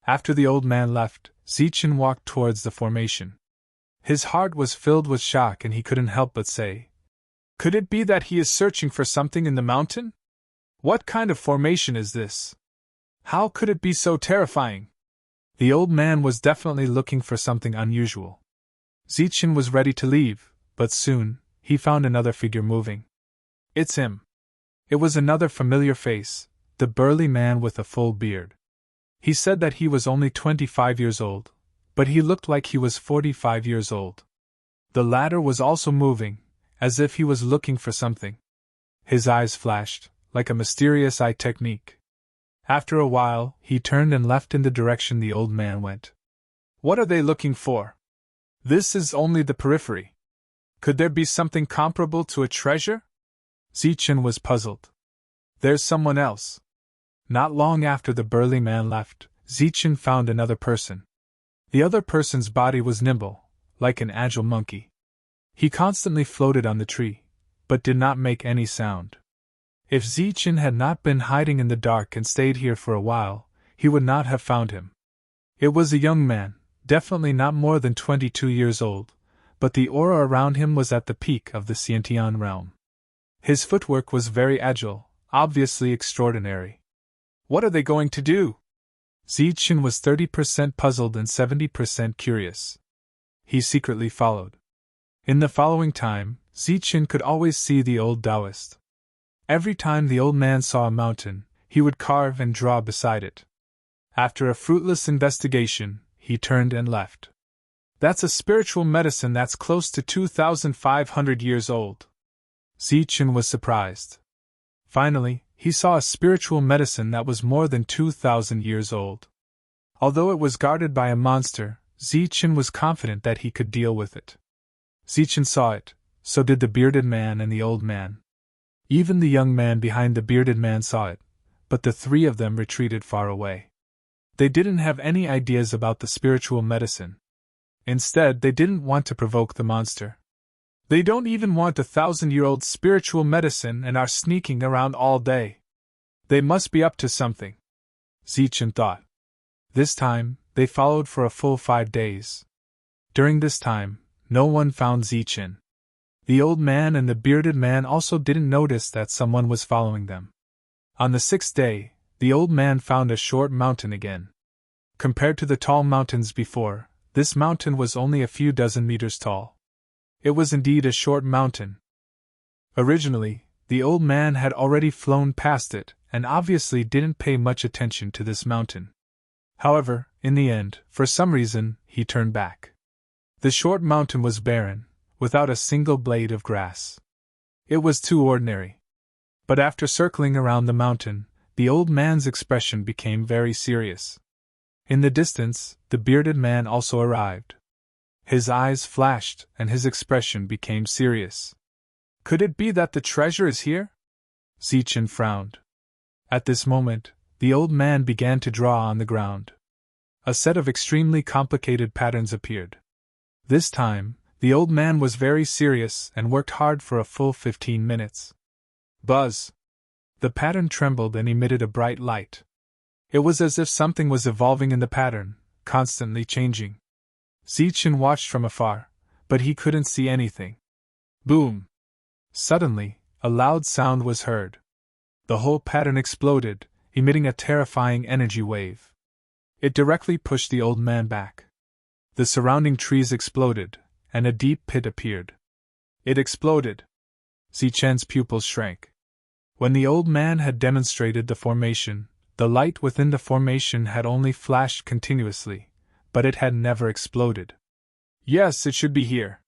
Speaker 1: After the old man left, Zichen walked towards the formation. His heart was filled with shock and he couldn't help but say, "Could it be that he is searching for something in the mountain? What kind of formation is this? How could it be so terrifying?" The old man was definitely looking for something unusual. Zichen was ready to leave, but soon, he found another figure moving. It's him. It was another familiar face, the burly man with a full beard. He said that he was only 25 years old, but he looked like he was 45 years old. The latter was also moving, as if he was looking for something. His eyes flashed, like a mysterious eye technique. After a while, he turned and left in the direction the old man went. What are they looking for? This is only the periphery. Could there be something comparable to a treasure? Zichen was puzzled. There's someone else. Not long after the burly man left, Zichen found another person. The other person's body was nimble, like an agile monkey. He constantly floated on the tree, but did not make any sound. If Zichen had not been hiding in the dark and stayed here for a while, he would not have found him. It was a young man, definitely not more than 22 years old, but the aura around him was at the peak of the Xiantian realm. His footwork was very agile, obviously extraordinary. What are they going to do? Zichen was 30% puzzled and 70% curious. He secretly followed. In the following time, Zichen could always see the old Taoist. Every time the old man saw a mountain, he would carve and draw beside it. After a fruitless investigation, he turned and left. That's a spiritual medicine that's close to 2,500 years old. Zichen was surprised. Finally, he saw a spiritual medicine that was more than 2,000 years old. Although it was guarded by a monster, Zichen was confident that he could deal with it. Zichen saw it, so did the bearded man and the old man. Even the young man behind the bearded man saw it, but the three of them retreated far away. They didn't have any ideas about the spiritual medicine. Instead, they didn't want to provoke the monster. They don't even want a 1,000-year-old spiritual medicine and are sneaking around all day. They must be up to something, Zichen thought. This time, they followed for a full 5 days. During this time, no one found Zichen. The old man and the bearded man also didn't notice that someone was following them. On the 6th day, the old man found a short mountain again. Compared to the tall mountains before, this mountain was only a few dozen meters tall. It was indeed a short mountain. Originally, the old man had already flown past it and obviously didn't pay much attention to this mountain. However, in the end, for some reason, he turned back. The short mountain was barren, without a single blade of grass. It was too ordinary. But after circling around the mountain, the old man's expression became very serious. In the distance, the bearded man also arrived. His eyes flashed, and his expression became serious. Could it be that the treasure is here? Zichen frowned. At this moment, the old man began to draw on the ground. A set of extremely complicated patterns appeared. This time, the old man was very serious and worked hard for a full 15 minutes. Buzz! The pattern trembled and emitted a bright light. It was as if something was evolving in the pattern, constantly changing. Zichen watched from afar, but he couldn't see anything. Boom! Suddenly, a loud sound was heard. The whole pattern exploded, emitting a terrifying energy wave. It directly pushed the old man back. The surrounding trees exploded, and a deep pit appeared. It exploded. Zichen's pupils shrank. When the old man had demonstrated the formation, the light within the formation had only flashed continuously, but it had never exploded. Yes, it should be here.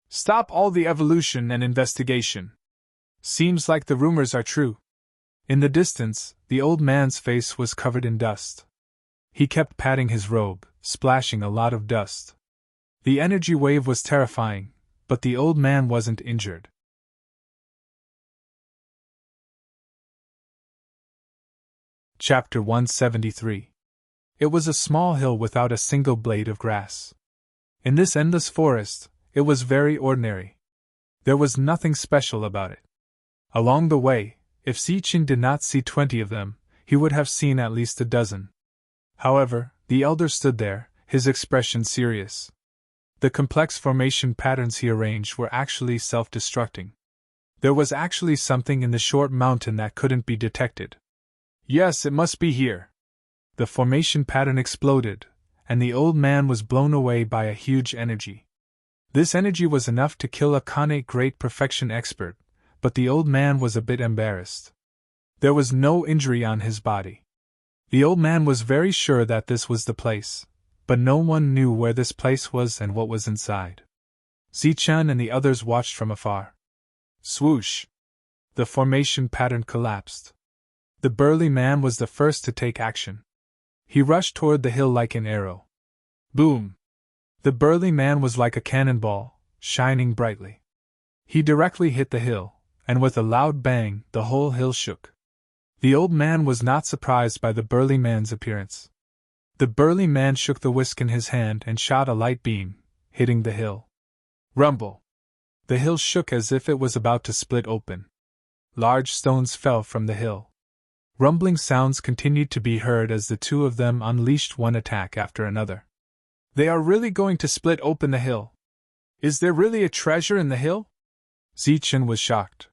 Speaker 1: Stop all the evolution and investigation. Seems like the rumors are true. In the distance, the old man's face was covered in dust. He kept patting his robe, splashing a lot of dust. The energy wave was terrifying, but the old man wasn't injured. Chapter 173. It was a small hill without a single blade of grass. In this endless forest, it was very ordinary. There was nothing special about it. Along the way, if Zichen did not see 20 of them, he would have seen at least a dozen. However, the elder stood there, his expression serious. The complex formation patterns he arranged were actually self-destructing. There was actually something in the short mountain that couldn't be detected. Yes, it must be here. The formation pattern exploded, and the old man was blown away by a huge energy. This energy was enough to kill a Khanate great perfection expert, but the old man was a bit embarrassed. There was no injury on his body. The old man was very sure that this was the place, but no one knew where this place was and what was inside. Zichen and the others watched from afar. Swoosh! The formation pattern collapsed. The burly man was the first to take action. He rushed toward the hill like an arrow. Boom! The burly man was like a cannonball, shining brightly. He directly hit the hill, and with a loud bang, the whole hill shook. The old man was not surprised by the burly man's appearance. The burly man shook the whisk in his hand and shot a light beam, hitting the hill. Rumble! The hill shook as if it was about to split open. Large stones fell from the hill. Rumbling sounds continued to be heard as the two of them unleashed one attack after another. They are really going to split open the hill. Is there really a treasure in the hill? Zichen was shocked.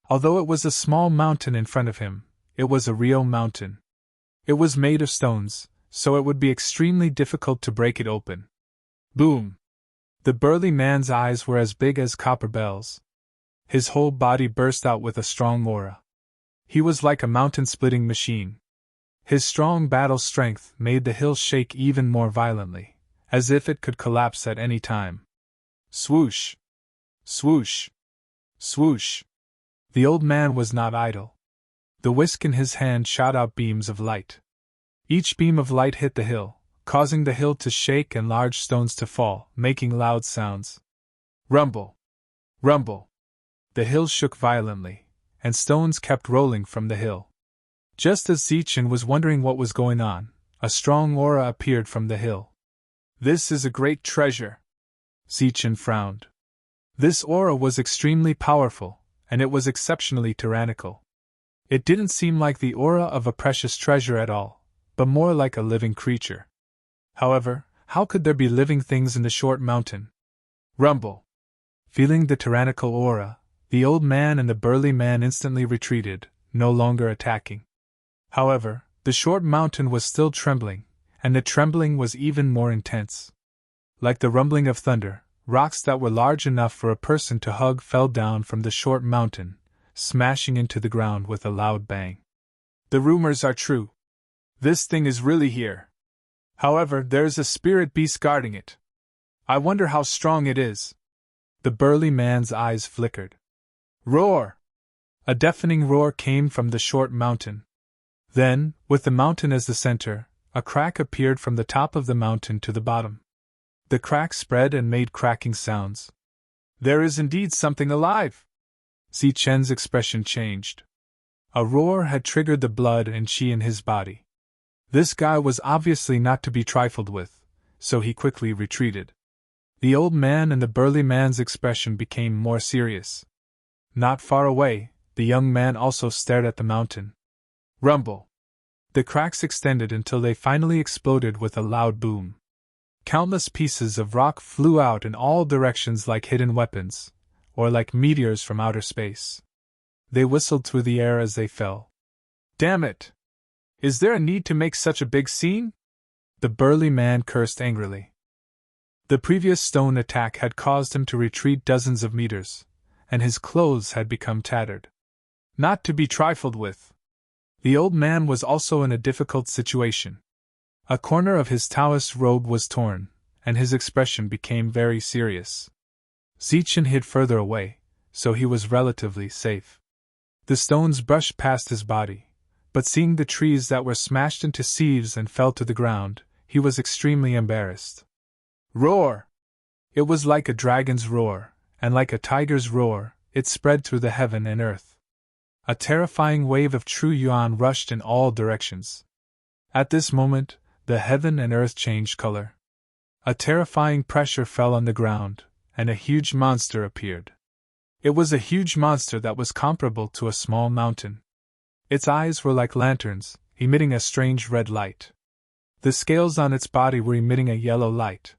Speaker 1: Although it was a small mountain in front of him, it was a real mountain. It was made of stones, so it would be extremely difficult to break it open. Boom! The burly man's eyes were as big as copper bells. His whole body burst out with a strong aura. He was like a mountain-splitting machine. His strong battle strength made the hill shake even more violently, as if it could collapse at any time. Swoosh! Swoosh! Swoosh! The old man was not idle. The whisk in his hand shot out beams of light. Each beam of light hit the hill, causing the hill to shake and large stones to fall, making loud sounds. Rumble! Rumble! The hill shook violently, and stones kept rolling from the hill. Just as Zichen was wondering what was going on, a strong aura appeared from the hill. This is a great treasure. Zichen frowned. This aura was extremely powerful, and it was exceptionally tyrannical. It didn't seem like the aura of a precious treasure at all, but more like a living creature. However, how could there be living things in the short mountain? Rumble! Feeling the tyrannical aura, the old man and the burly man instantly retreated, no longer attacking. However, the short mountain was still trembling, and the trembling was even more intense. Like the rumbling of thunder, rocks that were large enough for a person to hug fell down from the short mountain, smashing into the ground with a loud bang. The rumors are true. This thing is really here. However, there is a spirit beast guarding it. I wonder how strong it is. The burly man's eyes flickered. Roar! A deafening roar came from the short mountain. Then, with the mountain as the center, a crack appeared from the top of the mountain to the bottom. The crack spread and made cracking sounds. There is indeed something alive! Zichen's expression changed. A roar had triggered the blood and chi in his body. This guy was obviously not to be trifled with, so he quickly retreated. The old man and the burly man's expression became more serious. Not far away, the young man also stared at the mountain. Rumble! The cracks extended until they finally exploded with a loud boom. Countless pieces of rock flew out in all directions like hidden weapons, or like meteors from outer space. They whistled through the air as they fell. Damn it! Is there a need to make such a big scene? The burly man cursed angrily. The previous stone attack had caused him to retreat dozens of meters, and his clothes had become tattered. Not to be trifled with. The old man was also in a difficult situation. A corner of his Taoist robe was torn, and his expression became very serious. Zichen hid further away, so he was relatively safe. The stones brushed past his body, but seeing the trees that were smashed into sieves and fell to the ground, he was extremely embarrassed. Roar! It was like a dragon's roar, and like a tiger's roar, it spread through the heaven and earth. A terrifying wave of true yuan rushed in all directions. At this moment, the heaven and earth changed color. A terrifying pressure fell on the ground, and a huge monster appeared. It was a huge monster that was comparable to a small mountain. Its eyes were like lanterns, emitting a strange red light. The scales on its body were emitting a yellow light.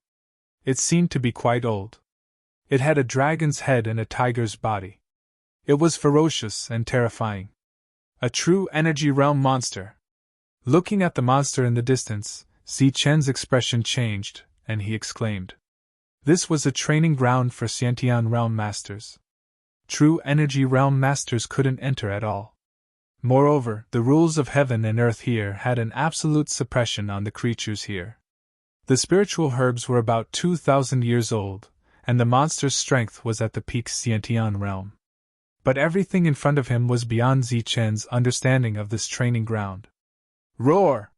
Speaker 1: It seemed to be quite old. It had a dragon's head and a tiger's body. It was ferocious and terrifying. A true energy realm monster. Looking at the monster in the distance, Zichen's expression changed, and he exclaimed. This was a training ground for Xiantian realm masters. True energy realm masters couldn't enter at all. Moreover, the rules of heaven and earth here had an absolute suppression on the creatures here. The spiritual herbs were about 2,000 years old, and the monster's strength was at the peak Xiantian realm. But everything in front of him was beyond Zichen's understanding of this training ground. Roar!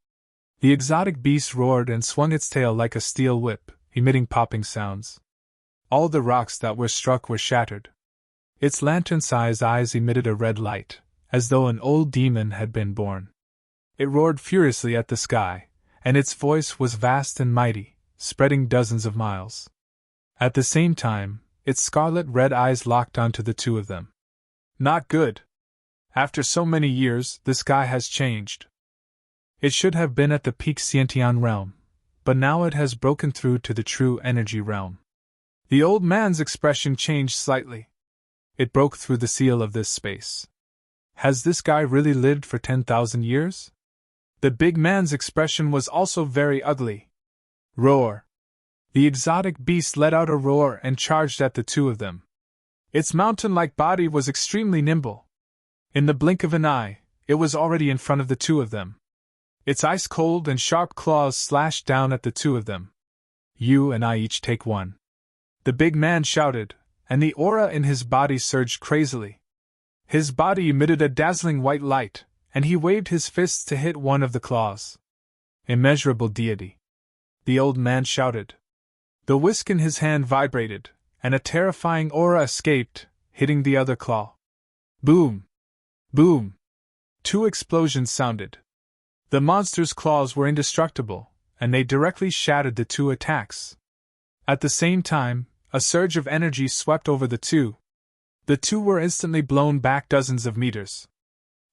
Speaker 1: The exotic beast roared and swung its tail like a steel whip, emitting popping sounds. All the rocks that were struck were shattered. Its lantern-sized eyes emitted a red light, as though an old demon had been born. It roared furiously at the sky, and its voice was vast and mighty, spreading dozens of miles. At the same time, its scarlet-red eyes locked onto the two of them. Not good. After so many years, the sky has changed. It should have been at the peak Xiantian realm, but now it has broken through to the true energy realm. The old man's expression changed slightly. It broke through the seal of this space. Has this guy really lived for 10,000 years? The big man's expression was also very ugly. Roar! The exotic beast let out a roar and charged at the two of them. Its mountain-like body was extremely nimble. In the blink of an eye, it was already in front of the two of them. Its ice-cold and sharp claws slashed down at the two of them. You and I each take one. The big man shouted, and the aura in his body surged crazily. His body emitted a dazzling white light, and he waved his fists to hit one of the claws. Immeasurable deity! The old man shouted. The whisk in his hand vibrated, and a terrifying aura escaped, hitting the other claw. Boom! Boom! 2 explosions sounded. The monster's claws were indestructible, and they directly shattered the 2 attacks. At the same time, a surge of energy swept over the two. The two were instantly blown back dozens of meters.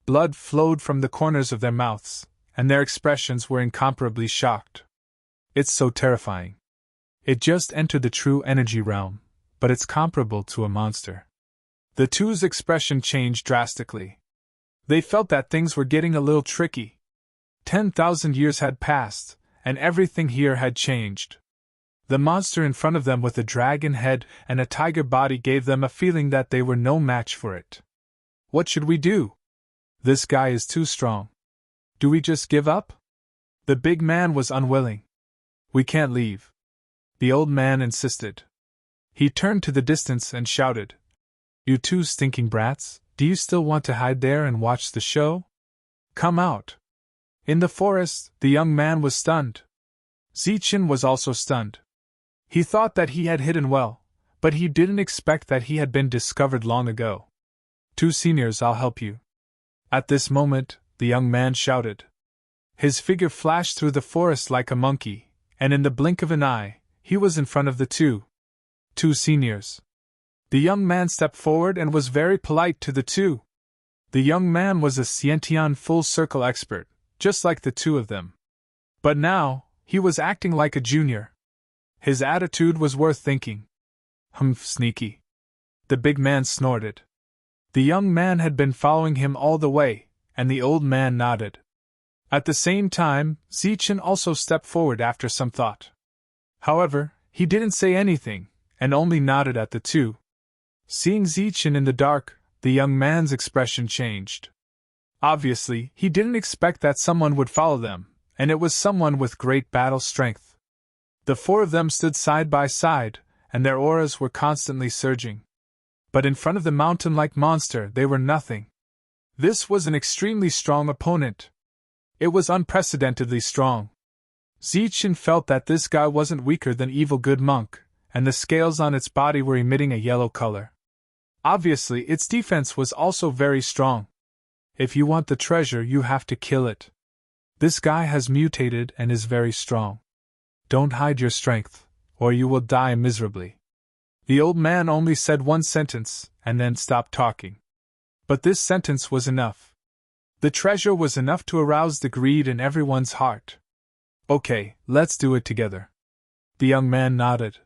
Speaker 1: Blood flowed from the corners of their mouths, and their expressions were incomparably shocked. It's so terrifying. It just entered the true energy realm, but it's comparable to a monster. The two's expression changed drastically. They felt that things were getting a little tricky. 10,000 years had passed, and everything here had changed. The monster in front of them with a dragon head and a tiger body gave them a feeling that they were no match for it. What should we do? This guy is too strong. Do we just give up? The big man was unwilling. We can't leave. The old man insisted. He turned to the distance and shouted, You two stinking brats, do you still want to hide there and watch the show? Come out. In the forest, the young man was stunned. Zichen was also stunned. He thought that he had hidden well, but he didn't expect that he had been discovered long ago. 2 seniors, I'll help you. At this moment, the young man shouted. His figure flashed through the forest like a monkey, and in the blink of an eye, he was in front of the two seniors. The young man stepped forward and was very polite to the two. The young man was a Xiantian full circle expert, just like the two of them. But now, he was acting like a junior. His attitude was worth thinking. Humph, sneaky. The big man snorted. The young man had been following him all the way, and the old man nodded. At the same time, Zichen also stepped forward after some thought. However, he didn't say anything, and only nodded at the two. Seeing Zichen in the dark, the young man's expression changed. Obviously, he didn't expect that someone would follow them, and it was someone with great battle strength. The 4 of them stood side by side, and their auras were constantly surging. But in front of the mountain-like monster, they were nothing. This was an extremely strong opponent. It was unprecedentedly strong. Zichen felt that this guy wasn't weaker than Evil Good Monk, and the scales on its body were emitting a yellow color. Obviously, its defense was also very strong. If you want the treasure, you have to kill it. This guy has mutated and is very strong. Don't hide your strength, or you will die miserably. The old man only said one sentence, and then stopped talking. But this sentence was enough. The treasure was enough to arouse the greed in everyone's heart. Okay, let's do it together. The young man nodded.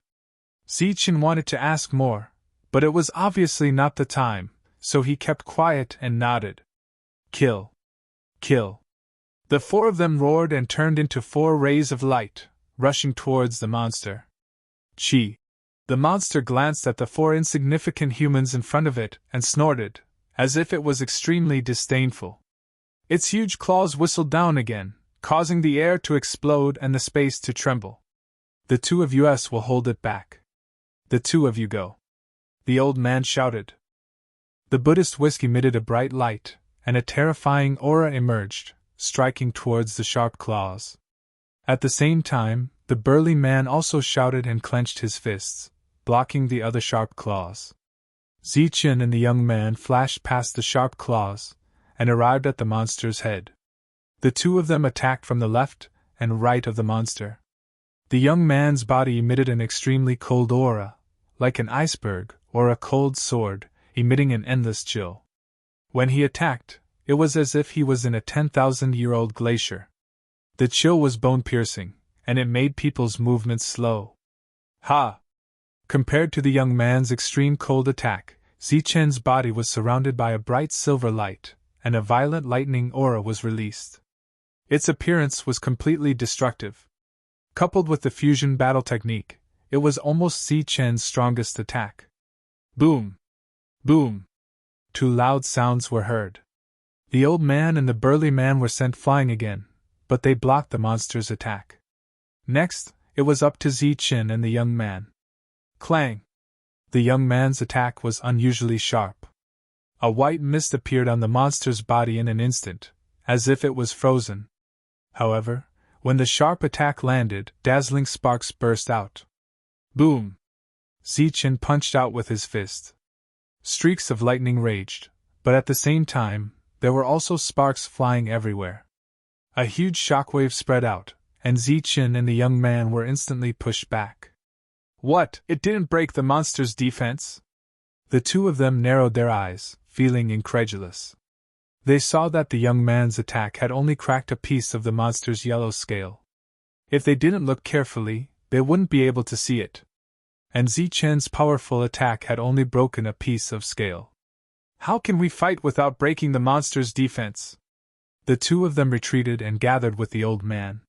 Speaker 1: Zichen wanted to ask more, but it was obviously not the time, so he kept quiet and nodded. Kill. Kill. The 4 of them roared and turned into 4 rays of light, rushing towards the monster. Chi. The monster glanced at the 4 insignificant humans in front of it and snorted, as if it was extremely disdainful. Its huge claws whistled down again, causing the air to explode and the space to tremble. The 2 of us will hold it back. The 2 of you go. The old man shouted. The Buddhist whisk emitted a bright light, and a terrifying aura emerged, striking towards the sharp claws. At the same time, the burly man also shouted and clenched his fists, blocking the other sharp claws. Zichen and the young man flashed past the sharp claws, and arrived at the monster's head. The 2 of them attacked from the left and right of the monster. The young man's body emitted an extremely cold aura, like an iceberg or a cold sword, emitting an endless chill. When he attacked, it was as if he was in a 10,000-year-old glacier. The chill was bone-piercing, and it made people's movements slow. Ha! Compared to the young man's extreme cold attack, Zichen's body was surrounded by a bright silver light, and a violent lightning aura was released. Its appearance was completely destructive. Coupled with the fusion battle technique, it was almost Zichen's strongest attack. Boom! Boom! 2 loud sounds were heard. The old man and the burly man were sent flying again, but they blocked the monster's attack. Next, it was up to Zichen and the young man. Clang! The young man's attack was unusually sharp. A white mist appeared on the monster's body in an instant, as if it was frozen. However, when the sharp attack landed, dazzling sparks burst out. Boom! Zichen punched out with his fist. Streaks of lightning raged, but at the same time, there were also sparks flying everywhere. A huge shockwave spread out, and Zichen and the young man were instantly pushed back. What? It didn't break the monster's defense? The 2 of them narrowed their eyes, feeling incredulous. They saw that the young man's attack had only cracked a piece of the monster's yellow scale. If they didn't look carefully, they wouldn't be able to see it. And Zichen's powerful attack had only broken a piece of scale. How can we fight without breaking the monster's defense? The 2 of them retreated and gathered with the old man.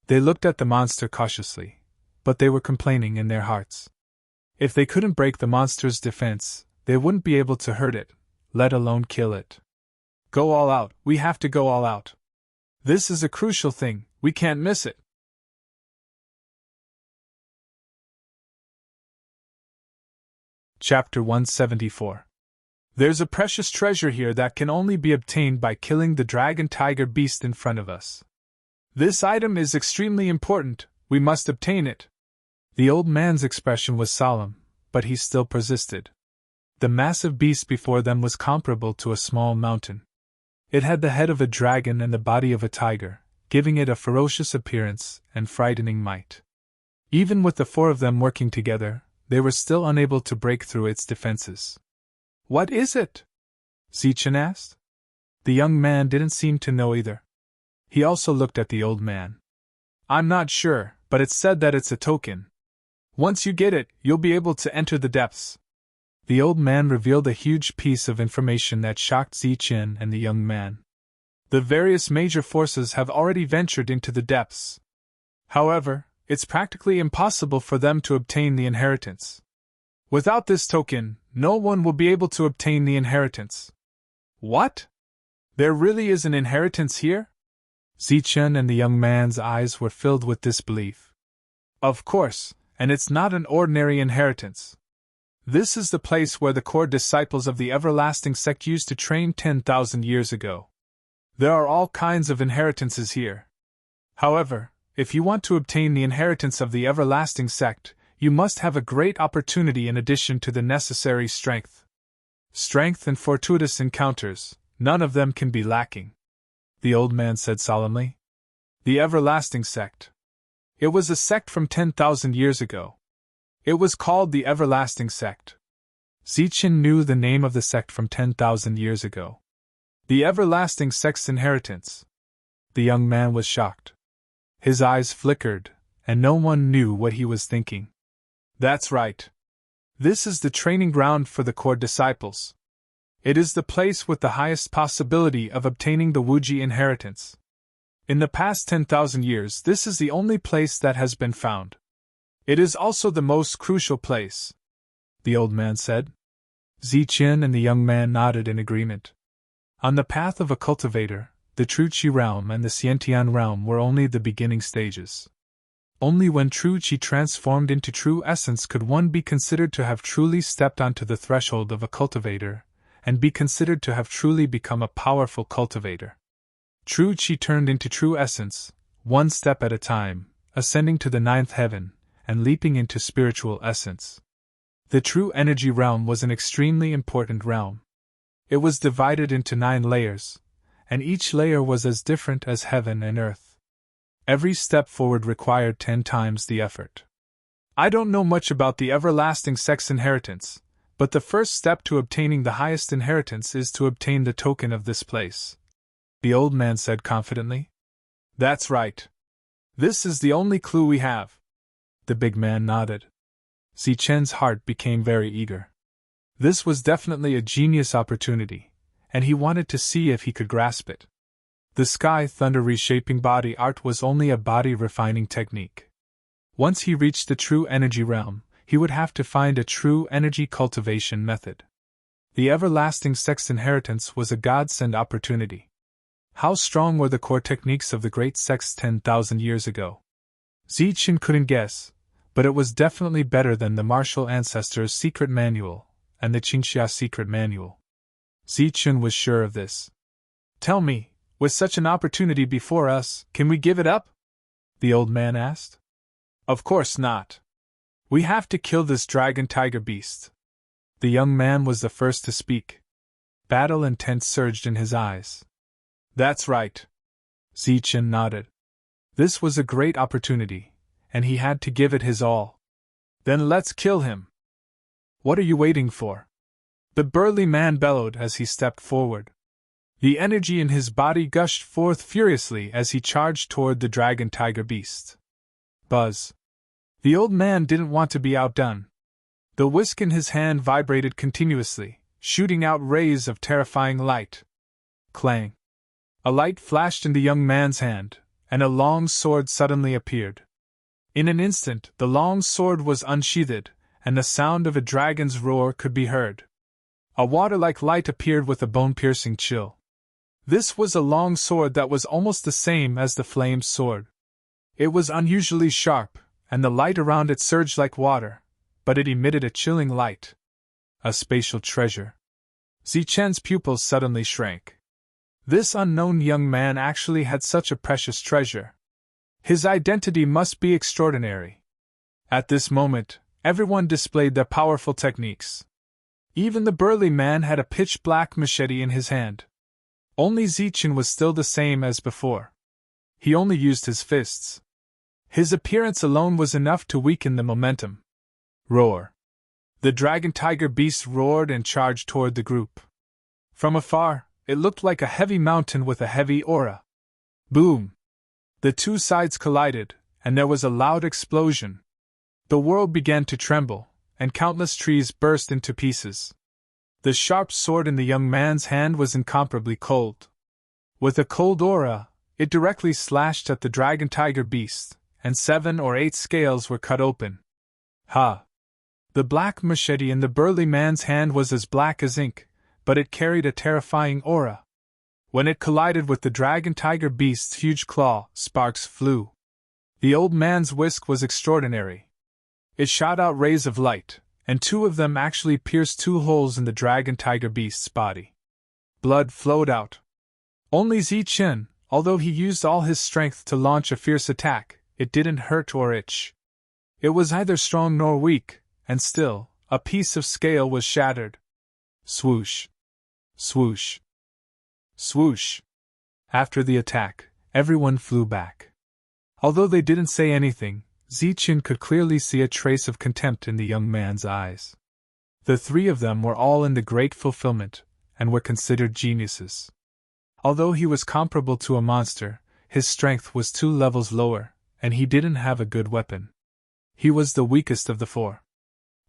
Speaker 1: They looked at the monster cautiously, but they were complaining in their hearts. If they couldn't break the monster's defense, they wouldn't be able to hurt it, let alone kill it. Go all out, we have to go all out. This is a crucial thing, we can't miss it. Chapter 174. There's a precious treasure here that can only be obtained by killing the dragon-tiger beast in front of us. This item is extremely important, we must obtain it." The old man's expression was solemn, but he still persisted. The massive beast before them was comparable to a small mountain. It had the head of a dragon and the body of a tiger, giving it a ferocious appearance and frightening might. Even with the four of them working together, they were still unable to break through its defenses. "What is it?" Zichen asked. The young man didn't seem to know either. He also looked at the old man. "I'm not sure, but it's said that it's a token. Once you get it, you'll be able to enter the depths." The old man revealed a huge piece of information that shocked Zichen and the young man. "The various major forces have already ventured into the depths. However, it's practically impossible for them to obtain the inheritance. Without this token, no one will be able to obtain the inheritance." "What? There really is an inheritance here?" Zichen and the young man's eyes were filled with disbelief. "Of course, and it's not an ordinary inheritance. This is the place where the core disciples of the everlasting sect used to train 10,000 years ago. There are all kinds of inheritances here. However, if you want to obtain the inheritance of the everlasting sect, you must have a great opportunity in addition to the necessary strength. Strength and fortuitous encounters, none of them can be lacking," the old man said solemnly. "The everlasting sect. It was a sect from 10,000 years ago. It was called the everlasting sect." Zichen knew the name of the sect from 10,000 years ago. "The everlasting sect's inheritance." The young man was shocked. His eyes flickered, and no one knew what he was thinking. "That's right. This is the training ground for the core disciples. It is the place with the highest possibility of obtaining the Wuji inheritance. In the past 10,000 years, this is the only place that has been found. It is also the most crucial place," the old man said. Zichen and the young man nodded in agreement. On the path of a cultivator, the true Qi realm and the Xiantian realm were only the beginning stages. Only when true Qi transformed into true essence could one be considered to have truly stepped onto the threshold of a cultivator, and be considered to have truly become a powerful cultivator. True Qi turned into true essence, one step at a time, ascending to the ninth heaven, and leaping into spiritual essence. The true energy realm was an extremely important realm. It was divided into 9 layers, and each layer was as different as heaven and earth. Every step forward required 10 times the effort. "I don't know much about the everlasting sect's inheritance, but the first step to obtaining the highest inheritance is to obtain the token of this place," the old man said confidently. "That's right. This is the only clue we have." The big man nodded. Zichen's heart became very eager. This was definitely a genius opportunity, and he wanted to see if he could grasp it. The sky thunder reshaping body art was only a body refining technique. Once he reached the true energy realm, he would have to find a true energy cultivation method. The everlasting sect's inheritance was a godsend opportunity. How strong were the core techniques of the great sects 10,000 years ago? Zichen couldn't guess, but it was definitely better than the martial ancestors' secret manual and the Qingxia secret manual. Zichen was sure of this. "Tell me, with such an opportunity before us, can we give it up?" the old man asked. "Of course not. We have to kill this dragon-tiger beast." The young man was the first to speak. Battle intent surged in his eyes. "That's right." Zichen nodded. This was a great opportunity, and he had to give it his all. "Then let's kill him." "What are you waiting for?" the burly man bellowed as he stepped forward. The energy in his body gushed forth furiously as he charged toward the dragon-tiger beast. Buzz. The old man didn't want to be outdone. The whisk in his hand vibrated continuously, shooting out rays of terrifying light. Clang. A light flashed in the young man's hand, and a long sword suddenly appeared. In an instant, the long sword was unsheathed, and the sound of a dragon's roar could be heard. A water-like light appeared with a bone-piercing chill. This was a long sword that was almost the same as the flame's sword. It was unusually sharp, and the light around it surged like water, but it emitted a chilling light. A spatial treasure. Zichen's pupils suddenly shrank. This unknown young man actually had such a precious treasure. His identity must be extraordinary. At this moment, everyone displayed their powerful techniques. Even the burly man had a pitch-black machete in his hand. Only Zichen was still the same as before. He only used his fists. His appearance alone was enough to weaken the momentum. Roar! The dragon-tiger beast roared and charged toward the group. From afar, it looked like a heavy mountain with a heavy aura. Boom! The two sides collided, and there was a loud explosion. The world began to tremble, and countless trees burst into pieces. The sharp sword in the young man's hand was incomparably cold. With a cold aura, it directly slashed at the dragon-tiger beast, and 7 or 8 scales were cut open. Ha! The black machete in the burly man's hand was as black as ink, but it carried a terrifying aura. When it collided with the dragon-tiger beast's huge claw, sparks flew. The old man's whisk was extraordinary. It shot out rays of light, and 2 of them actually pierced 2 holes in the dragon-tiger beast's body. Blood flowed out. Only Zichen, although he used all his strength to launch a fierce attack, it didn't hurt or itch. It was neither strong nor weak, and still, a piece of scale was shattered. Swoosh! Swoosh! Swoosh! After the attack, everyone flew back. Although they didn't say anything, Zichen could clearly see a trace of contempt in the young man's eyes. The 3 of them were all in the great fulfillment, and were considered geniuses. Although he was comparable to a monster, his strength was 2 levels lower, and he didn't have a good weapon. He was the weakest of the 4.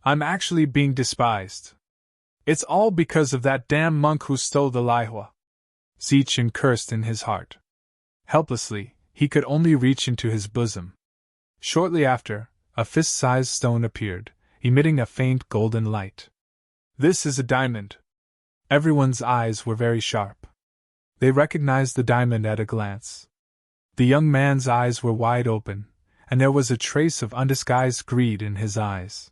Speaker 1: I'm actually being despised. It's all because of that damn monk who stole the Lihua. Zichen cursed in his heart. Helplessly, he could only reach into his bosom. Shortly after, a fist-sized stone appeared, emitting a faint golden light. This is a diamond. Everyone's eyes were very sharp. They recognized the diamond at a glance. The young man's eyes were wide open, and there was a trace of undisguised greed in his eyes.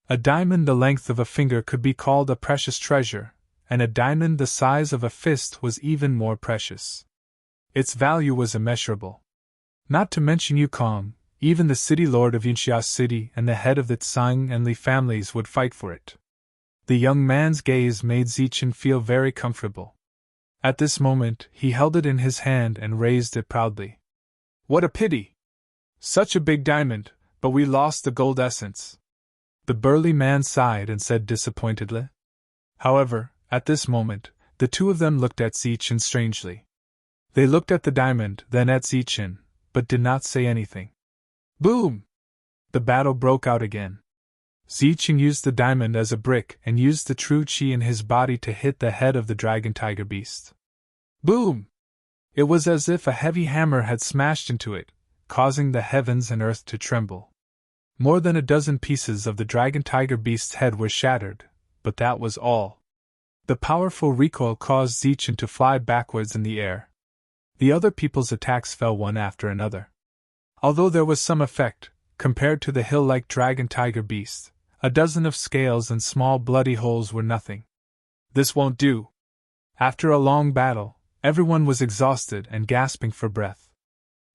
Speaker 1: A diamond the length of a finger could be called a precious treasure, and a diamond the size of a fist was even more precious. Its value was immeasurable. Not to mention Yukong, even the city lord of Yinxia City and the head of the Tsang and Li families would fight for it. The young man's gaze made Zichen feel very comfortable. At this moment, he held it in his hand and raised it proudly. What a pity! Such a big diamond, but we lost the gold essence. The burly man sighed and said disappointedly. However, at this moment, the 2 of them looked at Zichen strangely. They looked at the diamond, then at Zichen, but did not say anything. Boom! The battle broke out again. Zichen used the diamond as a brick and used the true chi in his body to hit the head of the dragon-tiger beast. Boom! It was as if a heavy hammer had smashed into it, causing the heavens and earth to tremble. More than a dozen pieces of the dragon-tiger beast's head were shattered, but that was all. The powerful recoil caused Zichen to fly backwards in the air. The other people's attacks fell one after another. Although there was some effect, compared to the hill-like dragon-tiger beast, a dozen of scales and small bloody holes were nothing. This won't do. After a long battle, everyone was exhausted and gasping for breath.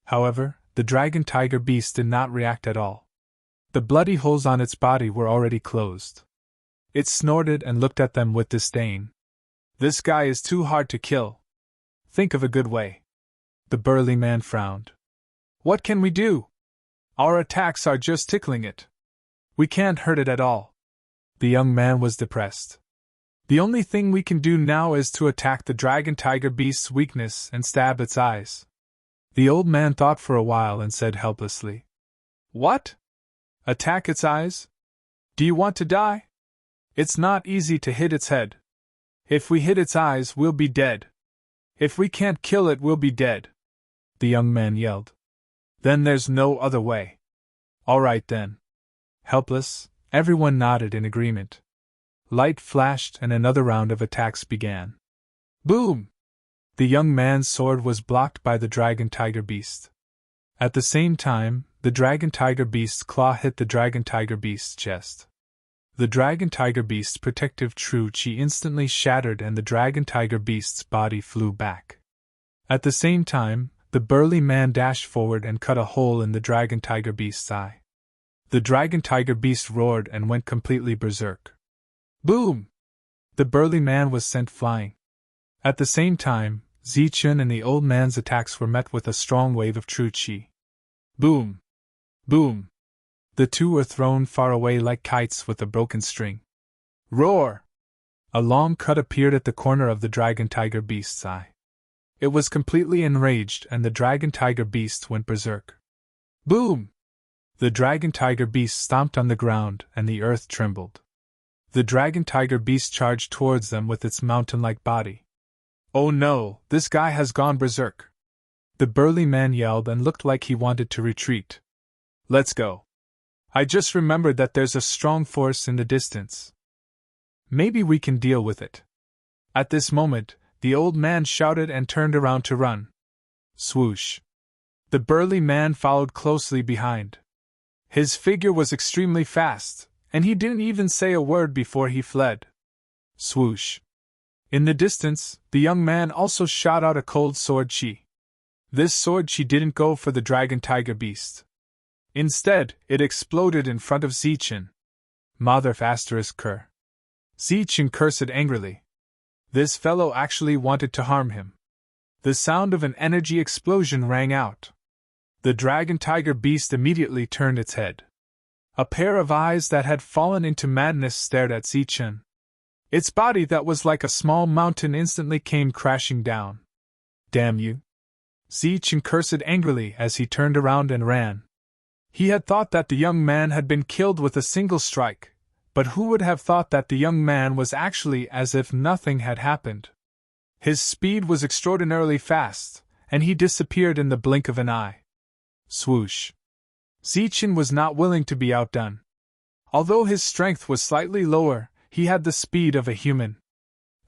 Speaker 1: However, the dragon-tiger beast did not react at all. The bloody holes on its body were already closed. It snorted and looked at them with disdain. This guy is too hard to kill. Think of a good way. The burly man frowned. What can we do? Our attacks are just tickling it. We can't hurt it at all. The young man was depressed. The only thing we can do now is to attack the dragon-tiger beast's weakness and stab its eyes. The old man thought for a while and said helplessly. What? Attack its eyes? Do you want to die? It's not easy to hit its head. If we hit its eyes, we'll be dead. If we can't kill it, we'll be dead. The young man yelled. Then there's no other way. All right then. Helpless, everyone nodded in agreement. Light flashed and another round of attacks began. Boom! The young man's sword was blocked by the dragon-tiger beast. At the same time, the dragon-tiger beast's claw hit the dragon-tiger beast's chest. The Dragon Tiger Beast's protective true chi instantly shattered and the Dragon Tiger Beast's body flew back. At the same time, the burly man dashed forward and cut a hole in the Dragon Tiger Beast's eye. The Dragon Tiger Beast roared and went completely berserk. Boom! The burly man was sent flying. At the same time, Zichun and the old man's attacks were met with a strong wave of true chi. Boom! Boom! The two were thrown far away like kites with a broken string. Roar! A long cut appeared at the corner of the Dragon Tiger Beast's eye. It was completely enraged and the Dragon Tiger Beast went berserk. Boom! The Dragon Tiger Beast stomped on the ground and the earth trembled. The Dragon Tiger Beast charged towards them with its mountain-like body. Oh no, this guy has gone berserk! The burly man yelled and looked like he wanted to retreat. Let's go. I just remembered that there's a strong force in the distance. Maybe we can deal with it. At this moment, the old man shouted and turned around to run. Swoosh! The burly man followed closely behind. His figure was extremely fast, and he didn't even say a word before he fled. Swoosh! In the distance, the young man also shot out a cold sword chi. This sword chi didn't go for the Dragon Tiger Beast. Instead, it exploded in front of Zichun. Mother ***. Zichun cursed angrily. This fellow actually wanted to harm him. The sound of an energy explosion rang out. The Dragon Tiger Beast immediately turned its head. A pair of eyes that had fallen into madness stared at Zichun. Its body that was like a small mountain instantly came crashing down. Damn you! Zichun cursed angrily as he turned around and ran. He had thought that the young man had been killed with a single strike, but who would have thought that the young man was actually as if nothing had happened? His speed was extraordinarily fast, and he disappeared in the blink of an eye. Swoosh! Zichun was not willing to be outdone. Although his strength was slightly lower, he had the speed of a human.